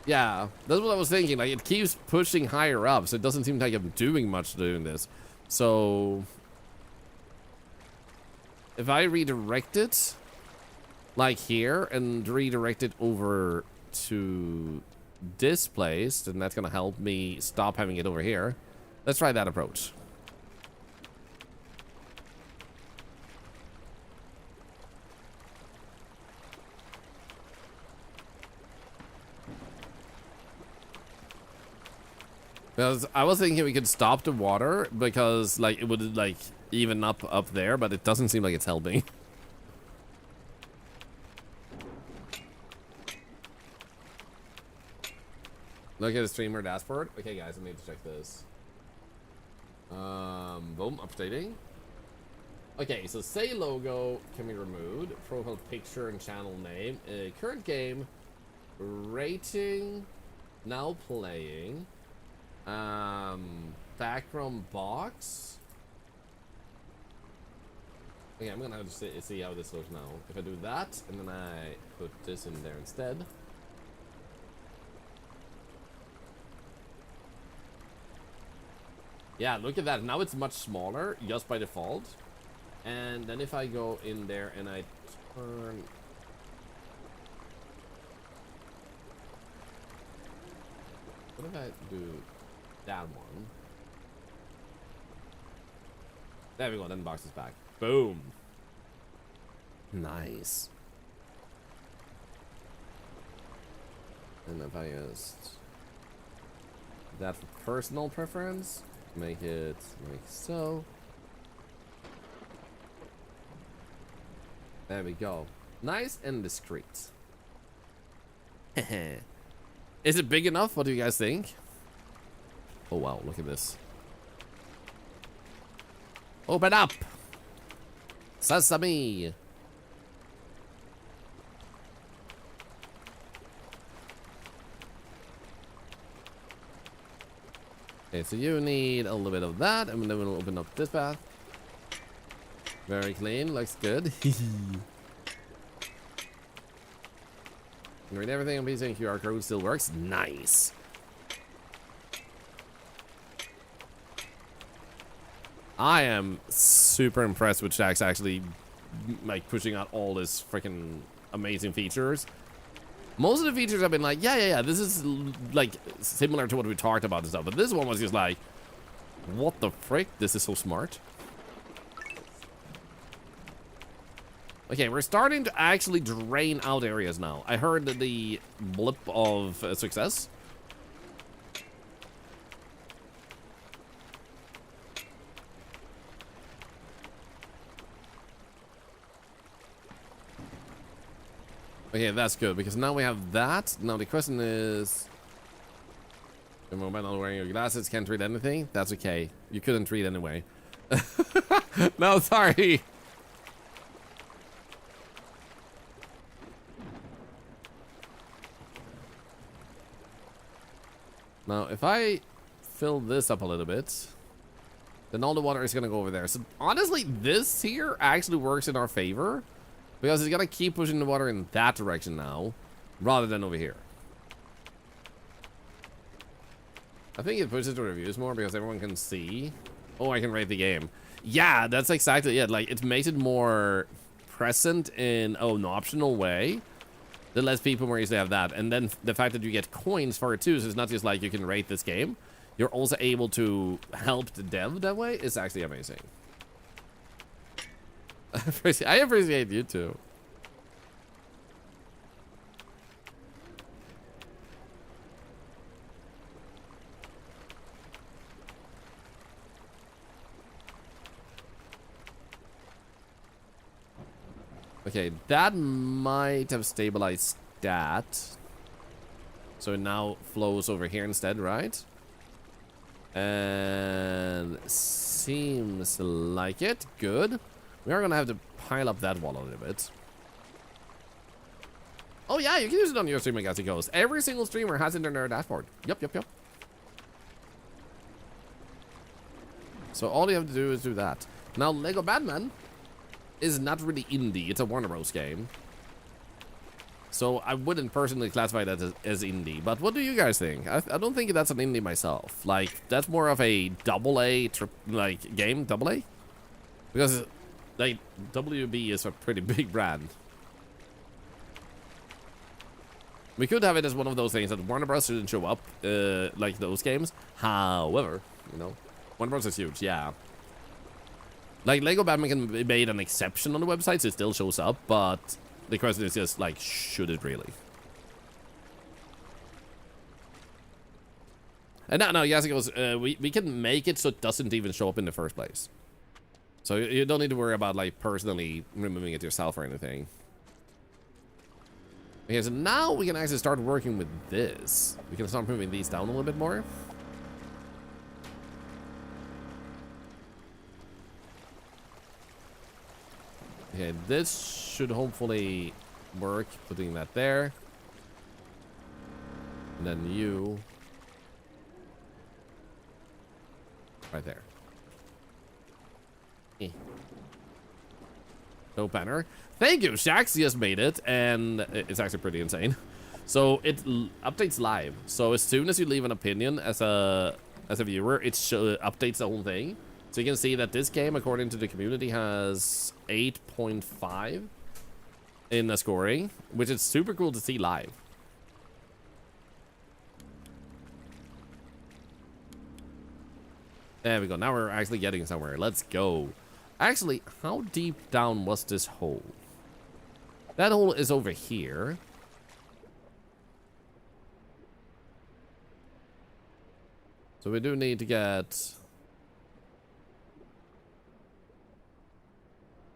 Yeah, that's what I was thinking. Like, it keeps pushing higher up, so it doesn't seem like I'm doing much doing this. So if I redirect it like here and redirect it over to this place, then that's gonna help me stop having it over here. Let's try that approach. Because I was thinking we could stop the water because, like, it would, like, even up there, but it doesn't seem like it's helping. Look at the streamer dashboard. Okay, guys, I need to check this. Boom, updating. Okay, so say logo can be removed. Profile picture and channel name. Current game. Rating. Now playing. Background box. Okay, I'm gonna have to see how this looks now. If I do that, and then I put this in there instead. Yeah, look at that. Now it's much smaller, just by default. And then if I go in there and I turn... What if I do that one? There we go, then the box is back. Boom. Nice. And if I just... that for personal preference, make it like so. There we go. Nice and discreet. Is it big enough? What do you guys think? Oh wow, look at this. Open up! Sesame! Okay, so you need a little bit of that, and then we'll open up this path. Very clean, looks good. Read everything on PC and QR code still works. Nice. I am super impressed with Shaxx actually like pushing out all this freaking amazing features. Most of the features have been like, yeah, this is like similar to what we talked about and stuff, but this one was just like, what the frick? This is so smart. Okay, we're starting to actually drain out areas now. I heard the blip of success. Okay, that's good, because now we have that. Now the question is... The moment not wearing your glasses, can't read anything? That's okay. You couldn't read anyway. No, sorry. Now, if I fill this up a little bit, then all the water is going to go over there. So, honestly, this here actually works in our favor, because it's going to keep pushing the water in that direction now, rather than over here. I think it pushes the reviews more, because everyone can see. Oh, I can rate the game. Yeah, that's exactly it. Like, it makes it more present in an optional way. The less people more easily have that. And then the fact that you get coins for it too, so it's not just like you can rate this game. You're also able to help the dev that way. It's actually amazing. I appreciate you too. Okay, that might have stabilized that. So it now flows over here instead, right? And seems like it. Good. We are gonna have to pile up that wall a little bit. Oh yeah, you can use it on your streaming as it goes. Every single streamer has it in their dashboard. Yep. So all you have to do is do that. Now, Lego Batman is not really indie. It's a Warner Bros. Game. So I wouldn't personally classify that as indie. But what do you guys think? I don't think that's an indie myself. Like, that's more of a AA like game, AA? Because like WB is a pretty big brand. We could have it as one of those things that Warner Bros. Shouldn't show up like those games. However, you know, Warner Bros. Is huge, yeah. Like, Lego Batman can be made an exception on the website, so it still shows up, but the question is just, like, should it really? And now Yassi goes, we can make it so it doesn't even show up in the first place. So you don't need to worry about, like, personally removing it yourself or anything. Okay, so now we can actually start working with this. We can start moving these down a little bit more. Okay, this should hopefully work, putting that there. And then you right there. No banner. Thank you, Shaxx just made it, and it's actually pretty insane. So it updates live. So as soon as you leave an opinion as a viewer, it updates the whole thing. So you can see that this game, according to the community, has 8.5 in the scoring, which is super cool to see live. There we go. Now we're actually getting somewhere. Let's go. Actually, how deep down was this hole? That hole is over here. So we do need to get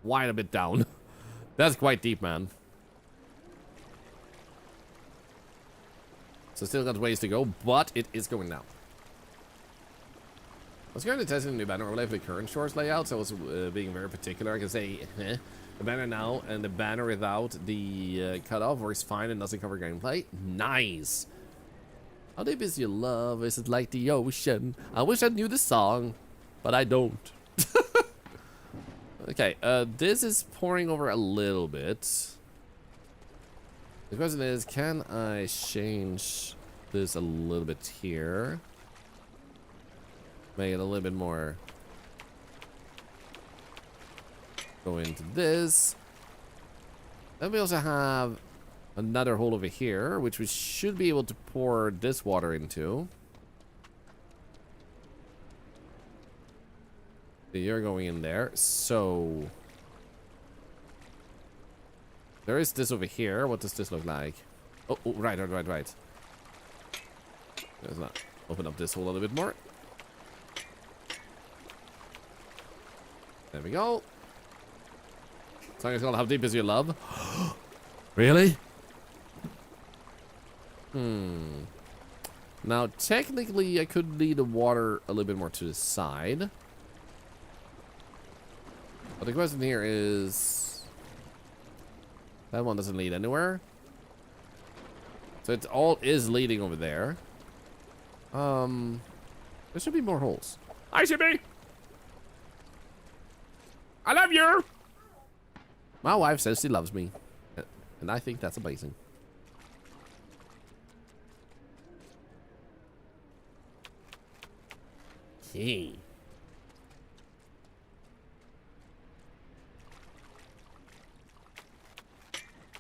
quite a bit down. That's quite deep, man. So still got ways to go, but it is going down. I was currently testing the new banner overlay for the current shores layout, so I was being very particular. I can say the banner now and the banner without the cutoff works fine and doesn't cover gameplay. Nice. How deep is your love? Is it like the ocean? I wish I knew the song, but I don't. Okay, this is pouring over a little bit. The question is, can I change this a little bit here? Make it a little bit more. Go into this. Then we also have another hole over here, which we should be able to pour this water into. So you're going in there. So there is this over here. What does this look like? Oh, right. Let's not open up this hole a little bit more. There we go. Song is called How Deep Is Your Love? Really? Now, technically, I could lead the water a little bit more to the side. But the question here is... that one doesn't lead anywhere. So it all is leading over there. There should be more holes. Hi, Shippy! I love you! My wife says she loves me. And I think that's amazing. Hey.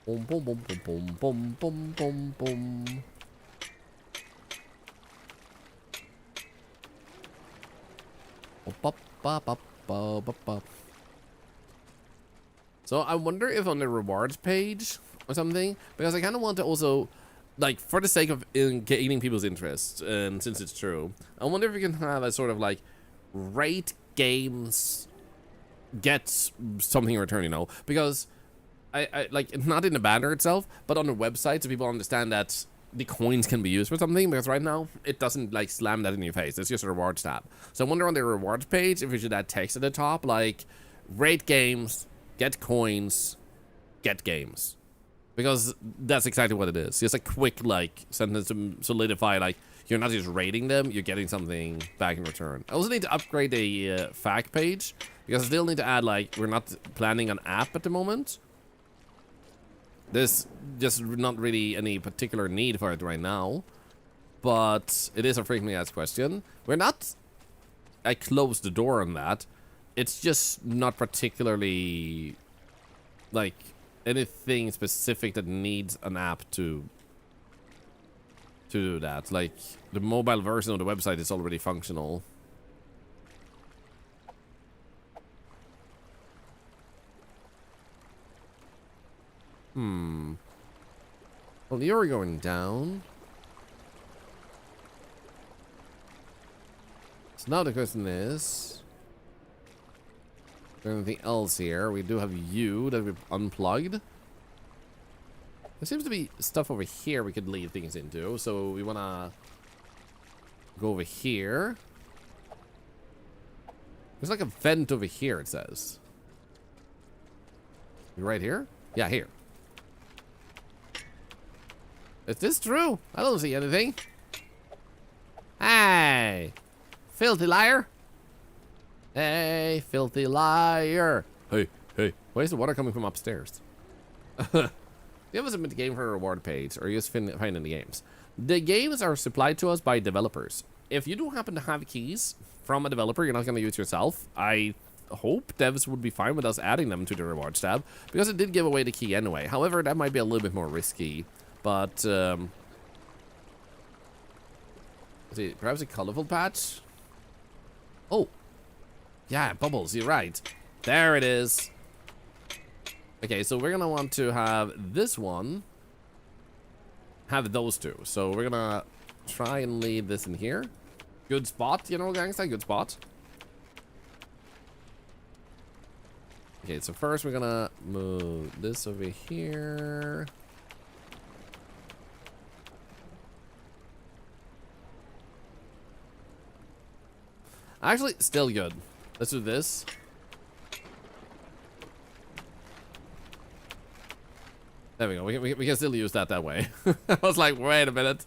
Boom, boom, boom, boom, boom, boom, boom, boom, boom. So I wonder if on the rewards page or something, because I kind of want to also, like, for the sake of gaining people's interest, and since it's true, I wonder if we can have a sort of like rate games, get something in return, you know, because I like, not in the banner itself, but on the website, so people understand that the coins can be used for something, because right now it doesn't like slam that in your face. It's just a rewards tab. So I wonder on the rewards page if we should add text at the top, like rate games, get coins, get games, because that's exactly what it is. Just a quick like sentence to solidify, like, you're not just rating them, you're getting something back in return. I also need to upgrade the fact page, because I still need to add, like, we're not planning an app at the moment. There's just not really any particular need for it right now, but it is a frequently asked question. We're not, I closed the door on that. It's just not particularly like anything specific that needs an app to do that. Like, the mobile version of the website is already functional. Well, you're going down. So now the question is, is there anything else here? We do have you that we've unplugged. There seems to be stuff over here we could lead things into. So we want to go over here. There's like a vent over here, it says. Right here? Yeah, here. Is this true? I don't see anything. Hey! Filthy liar! Hey, filthy liar! Hey, why is the water coming from upstairs? Do you ever submit the game for a reward page, or you just finding the games? The games are supplied to us by developers. If you do happen to have keys from a developer you're not going to use yourself, I hope devs would be fine with us adding them to the rewards tab, because it did give away the key anyway. However, that might be a little bit more risky. But, let's see, perhaps a colorful patch? Oh, yeah, bubbles, you're right. There it is. Okay, so we're gonna want to have this one have those two. So we're gonna try and leave this in here. Good spot, you know, gangsta, good spot. Okay, so first we're gonna move this over here. Actually, still good. Let's do this. There we go. We can still use that way. I was like, wait a minute.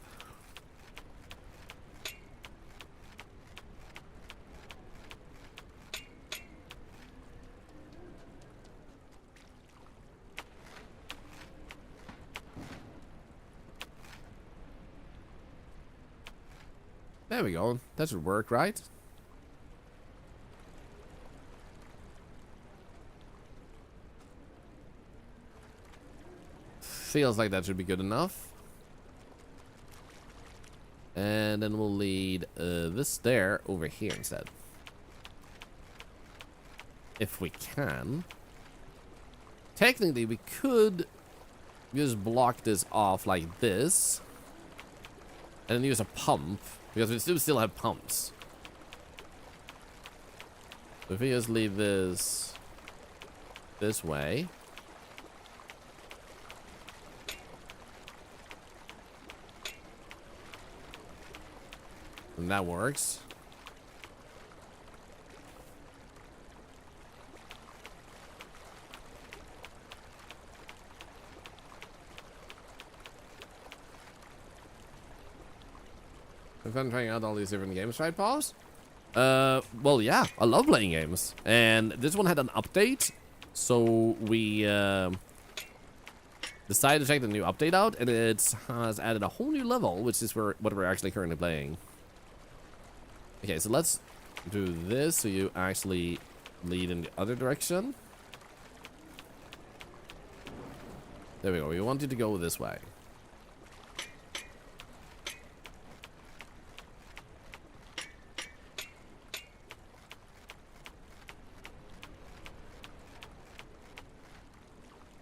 There we go. That should work, right? Feels like that should be good enough. And then we'll lead this there over here instead. If we can. Technically, we could just block this off like this. And then use a pump. Because we still have pumps. So if we just leave this way. And that works. I've been trying out all these different games, right, Pause? Well, yeah, I love playing games. And this one had an update. So we decided to check the new update out. And it has added a whole new level, which is what we're actually currently playing. Okay, so let's do this so you actually lead in the other direction. There we go. We want you to go this way.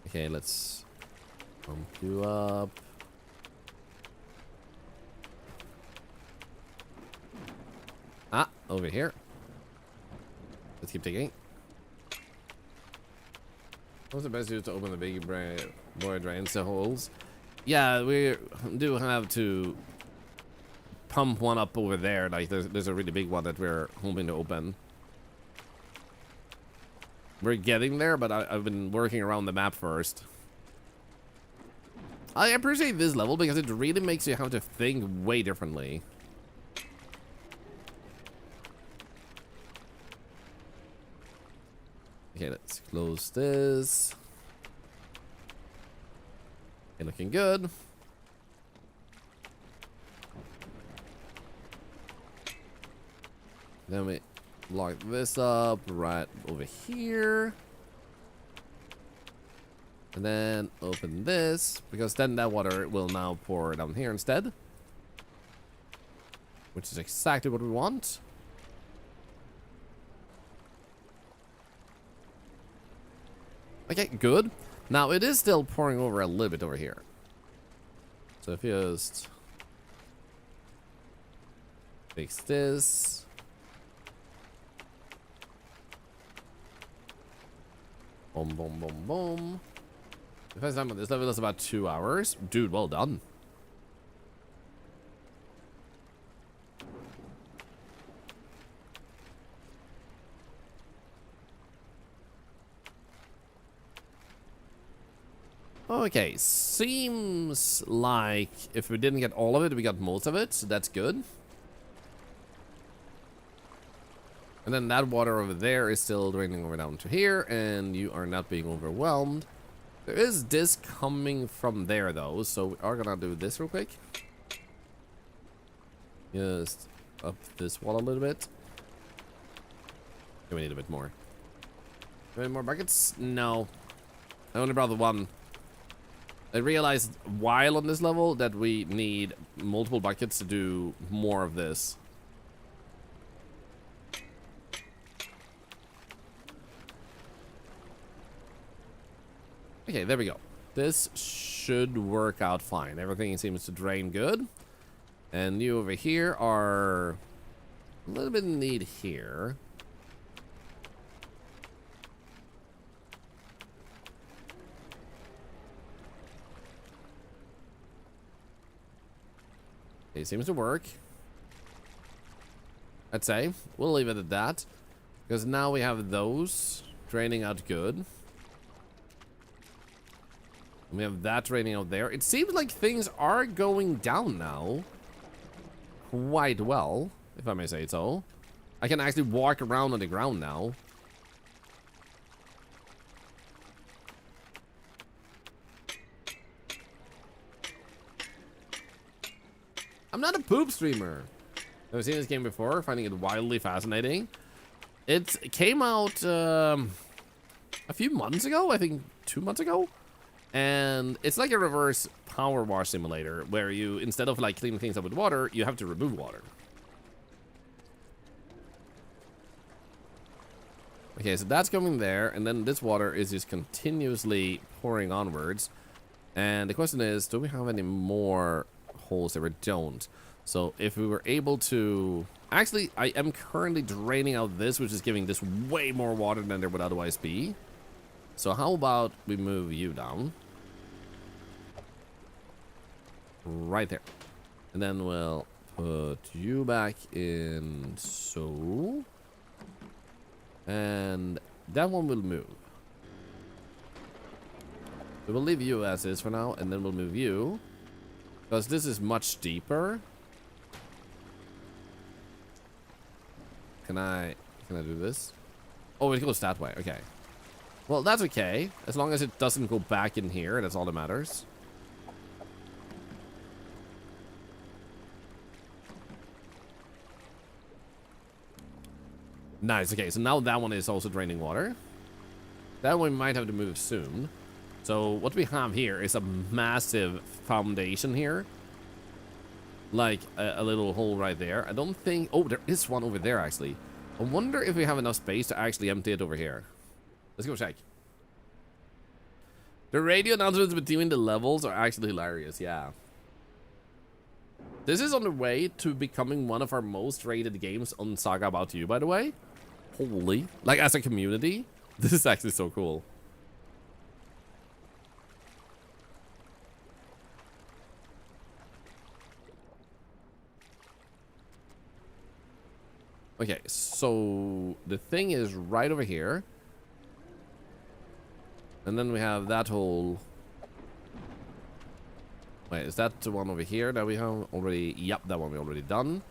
Okay, let's pump you up. Ah, over here. Let's keep digging. What's the best use to open the big boy drains the holes? Yeah, we do have to pump one up over there. Like there's a really big one that we're hoping to open. We're getting there, but I've been working around the map first. I appreciate this level because it really makes you have to think way differently. Okay, let's close this. Okay, looking good. Then we lock this up right over here. And then open this, because then that water will now pour down here instead. Which is exactly what we want. Okay, good. Now it is still pouring over a little bit over here. So if you just fix this. Boom, boom, boom, boom. The first time on this level is about 2 hours. Dude, well done. Okay, seems like if we didn't get all of it, we got most of it, so that's good. And then that water over there is still draining over down to here, and you are not being overwhelmed. There is this coming from there, though, so we are gonna do this real quick. Just up this wall a little bit. Do we need a bit more? Do we need more buckets? No. I only brought the one. I realized while on this level that we need multiple buckets to do more of this. Okay, there we go. This should work out fine. Everything seems to drain good. And you over here are a little bit in need here. It seems to work. I'd say. We'll leave it at that. Because now we have those draining out good. We have that draining out there. It seems like things are going down now. Quite well, if I may say so. I can actually walk around on the ground now. I'm not a poop streamer. I've seen this game before, finding it wildly fascinating. It came out a few months ago, I think 2 months ago. And it's like a reverse power wash simulator where you, instead of like cleaning things up with water, you have to remove water. Okay, so that's going there, and then this water is just continuously pouring onwards. And the question is, do we have any more holes that we don't? So if we were able to... Actually, I am currently draining out this, which is giving this way more water than there would otherwise be. So how about we move you down? Right there. And then we'll put you back in so. And that one will move. So we'll leave you as is for now, and then we'll move you. Because this is much deeper. Can I do this? Oh, it goes that way. Okay. Well, that's okay. As long as it doesn't go back in here, that's all that matters. Nice. Okay, so now that one is also draining water. That one might have to move soon. So what we have here is a massive foundation here. Like a little hole right there. I don't think... Oh, there is one over there, actually. I wonder if we have enough space to actually empty it over here. Let's go check. The radio announcements between the levels are actually hilarious, yeah. This is on the way to becoming one of our most rated games on Saga About You, by the way. Holy. Like, as a community, this is actually so cool. Okay, so the thing is right over here. And then we have that whole... Wait, is that the one over here that we have already... Yep, that one we already done.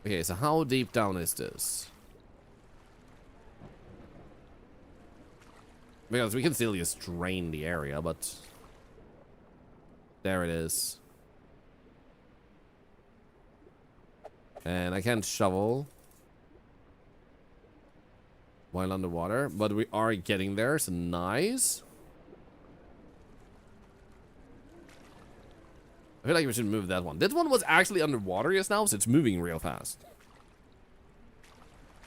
Okay, so how deep down is this? Because we can still just drain the area, but... There it is. And I can't shovel while underwater, but we are getting there, so nice. I feel like we should move that one. This one was actually underwater just now, so it's moving real fast.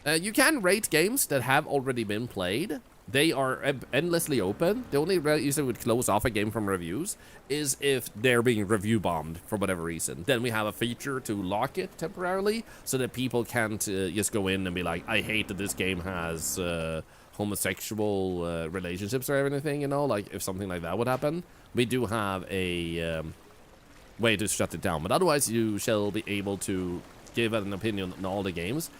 You can rate games that have already been played. They are endlessly open. The only reason we would close off a game from reviews is if they're being review bombed for whatever reason. Then we have a feature to lock it temporarily so that people can't just go in and be like, I hate that this game has homosexual relationships or anything, you know, like if something like that would happen. We do have a way to shut it down, but otherwise you shall be able to give an opinion on all the games.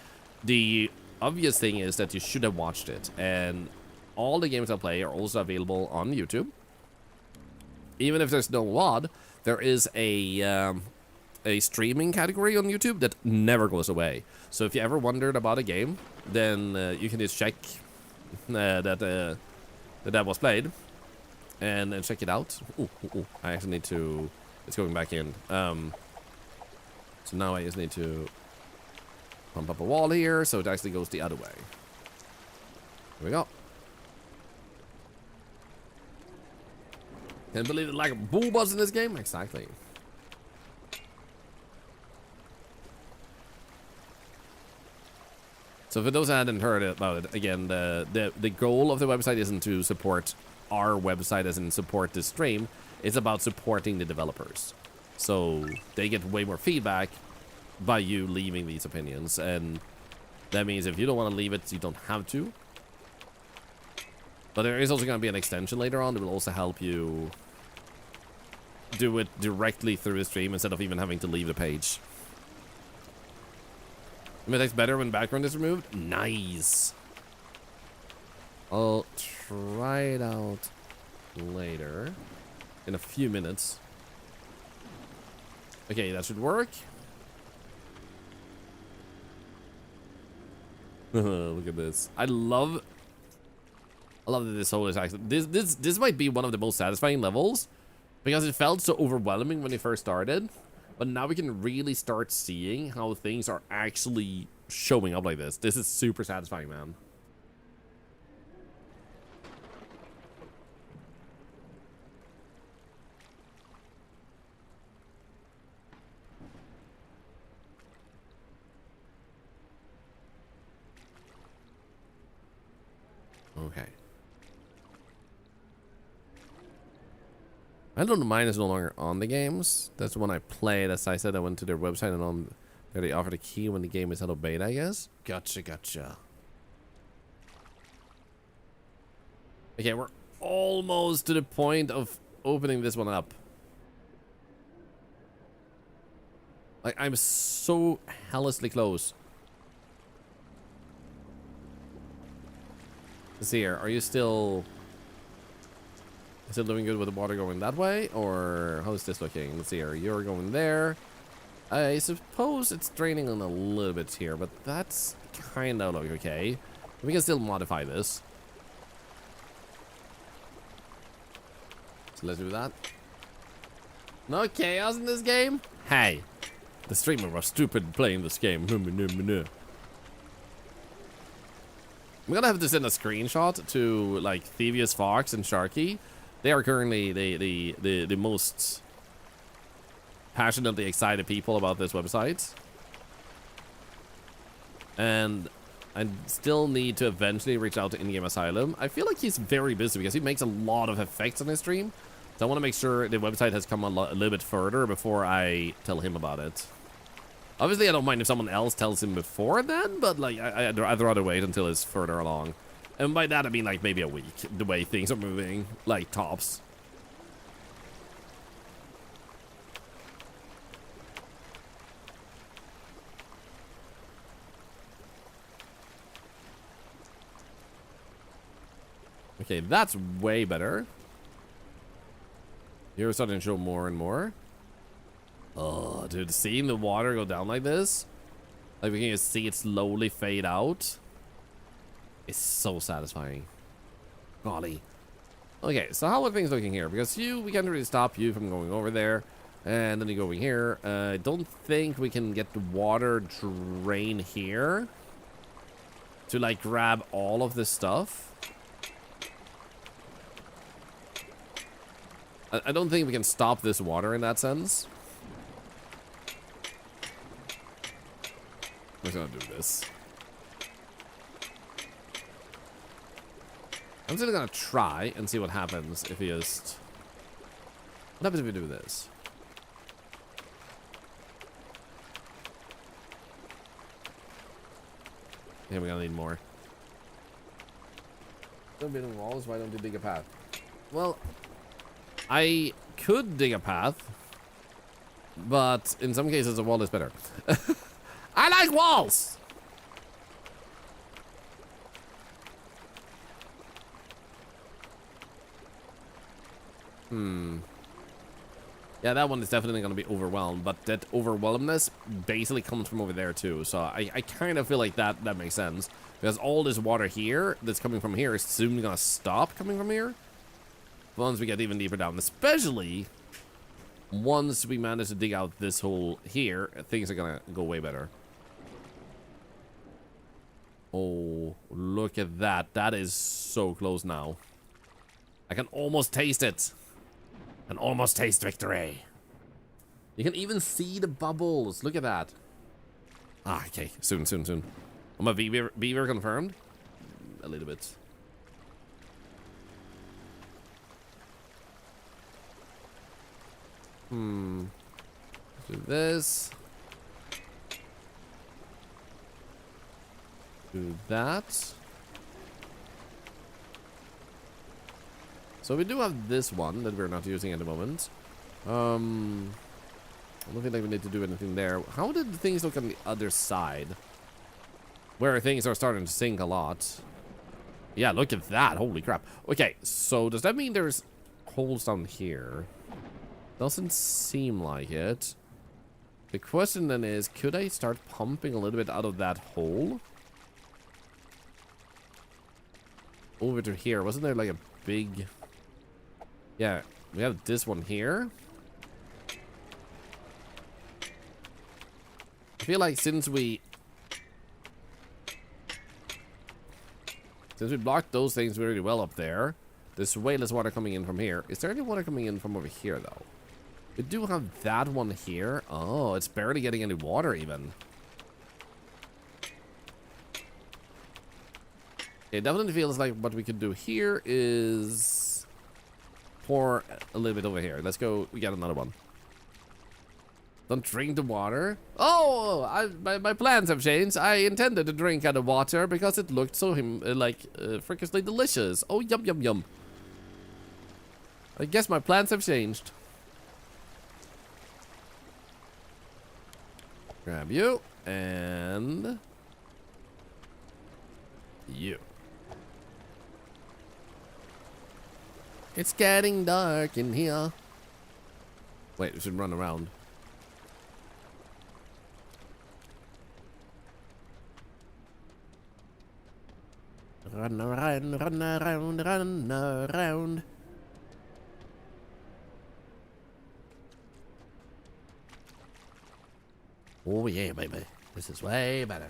The obvious thing is that you should have watched it, and all the games I play are also available on YouTube. Even if there's no WOD, there is a streaming category on YouTube that never goes away. So if you ever wondered about a game, then you can just check that was played and check it out. Ooh, I actually need to... It's going back in. So now I just need to pump up a wall here so it actually goes the other way. Here we go. Can't believe it, like a bull buzz in this game. Exactly. So for those that hadn't heard about it, again, the goal of the website isn't to support our website as in support this stream. It's about supporting the developers. So they get way more feedback by you leaving these opinions. And that means if you don't want to leave it, you don't have to. But there is also going to be an extension later on that will also help you do it directly through the stream instead of even having to leave the page. It takes better when background is removed. Nice. I'll try it out later. In a few minutes. Okay, that should work. Look at this. I love that this whole is actually this might be one of the most satisfying levels because it felt so overwhelming when it first started, but now we can really start seeing how things are actually showing up like this. This is super satisfying, man. Okay. I don't know, mine is no longer on the games. That's the one I played. As I said, I went to their website and on there they offered a key when the game is out of beta, I guess. Gotcha. Okay, we're almost to the point of opening this one up. Like, I'm so helliciously close. Let's see here. Are you still doing good with the water going that way? Or how is this looking? Let's see here. You're going there. I suppose it's draining on a little bit here, but that's kind of like okay. We can still modify this. So let's do that. No chaos in this game? Hey, the streamer was stupid playing this game. I'm gonna have to send a screenshot to like Thievius Fox and Sharky. They are currently the most passionately excited people about this website. And I still need to eventually reach out to In-Game Asylum. I feel like he's very busy because he makes a lot of effects on his stream. So I want to make sure the website has come a little bit further before I tell him about it. Obviously, I don't mind if someone else tells him before then, but like I'd rather wait until it's further along. And by that I mean like maybe a week, the way things are moving, like tops. Okay, that's way better. You're starting to show more and more. Oh, dude, seeing the water go down like this, like we can just see it slowly fade out, is so satisfying. Golly. Okay, so how are things looking here? Because we can't really stop you from going over there, and then you go over here. I don't think we can get the water drain here to like grab all of this stuff. I don't think we can stop this water in that sense. I'm just gonna do this. I'm still gonna try and see what happens if we just... What happens if we do this? Yeah, we're gonna need more. Don't build walls, why don't you dig a path? Well, I could dig a path, but in some cases a wall is better. I like walls! Yeah, that one is definitely going to be overwhelmed, but that overwhelmness basically comes from over there too. So I kind of feel like that makes sense. Because all this water here that's coming from here is soon going to stop coming from here. Once we get even deeper down, especially once we manage to dig out this hole here, things are going to go way better. Oh, look at that. That is so close now. I can almost taste it. I can almost taste victory. You can even see the bubbles. Look at that. Ah, okay. Soon. My beaver confirmed? A little bit. Do this. Do that. So we do have this one that we're not using at the moment. I don't think like we need to do anything there. How did things look on the other side? Where things are starting to sink a lot. Yeah, look at that. Holy crap. Okay, so does that mean there's holes down here? Doesn't seem like it. The question then is, could I start pumping a little bit out of that hole? Over to here. Wasn't there like a big... Yeah, we have this one here. I feel like since we blocked those things really well up there, there's way less water coming in from here. Is there any water coming in from over here though? We do have that one here. Oh, it's barely getting any water even. It definitely feels like what we could do here is pour a little bit over here. Let's go. We got another one. Don't drink the water. Oh, my plans have changed. I intended to drink out of water because it looked so freakishly delicious. Oh, yum, yum, yum. I guess my plans have changed. Grab you and you. It's getting dark in here. Wait, we should run around. Run around, run around, run around. Oh yeah, baby. This is way better.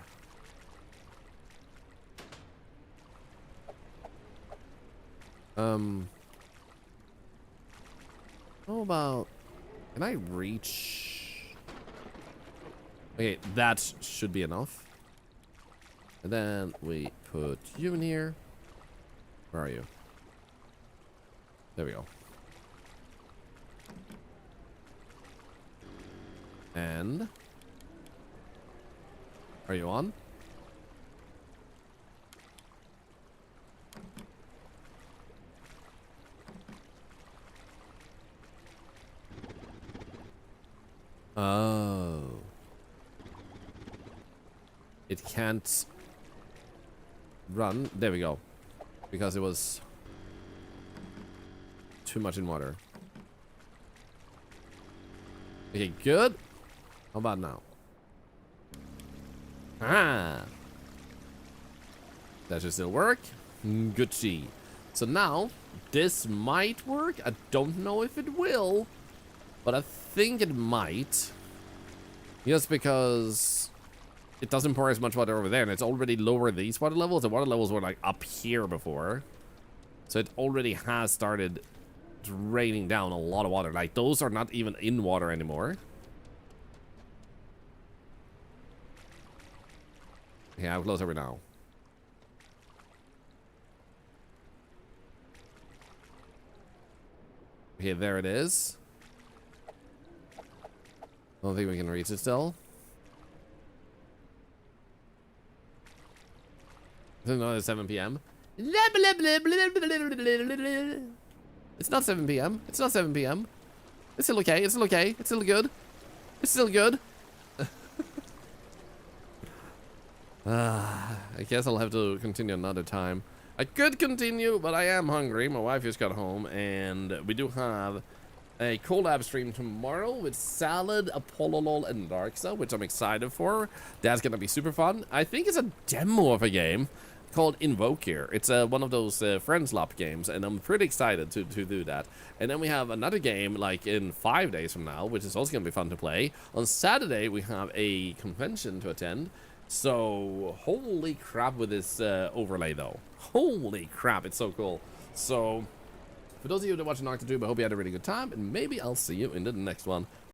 How about... Can I reach... Okay, that should be enough. And then we put you in here. Where are you? There we go. And... Are you on? Oh. It can't run. There we go. Because it was too much in water. Okay, good. How about now? Ah. That should still work. Gucci. So now, this might work. I don't know if it will. But I think it might. Just because it doesn't pour as much water over there, and it's already lowered these water levels. The water levels were like up here before. So it already has started draining down a lot of water. Like those are not even in water anymore. Yeah, how close are we now? Okay, there it is. I don't think we can reach it still. It's another 7 p.m. It's not 7 p.m. It's not 7 p.m. It's still okay. It's still okay. It's still good. It's still good. I guess I'll have to continue another time. I could continue, but I am hungry. My wife just got home, and we do have a collab stream tomorrow with Salad, Apollo, and Darksa, which I'm excited for. That's gonna be super fun. I think it's a demo of a game called Invoker. It's one of those friends lap games, and I'm pretty excited to do that. And then we have another game like in 5 days from now, which is also gonna be fun to play. On Saturday we have a convention to attend. So holy crap with this overlay though. Holy crap, it's so cool. So for those of you that watch Noctitube, I hope you had a really good time, and maybe I'll see you in the next one.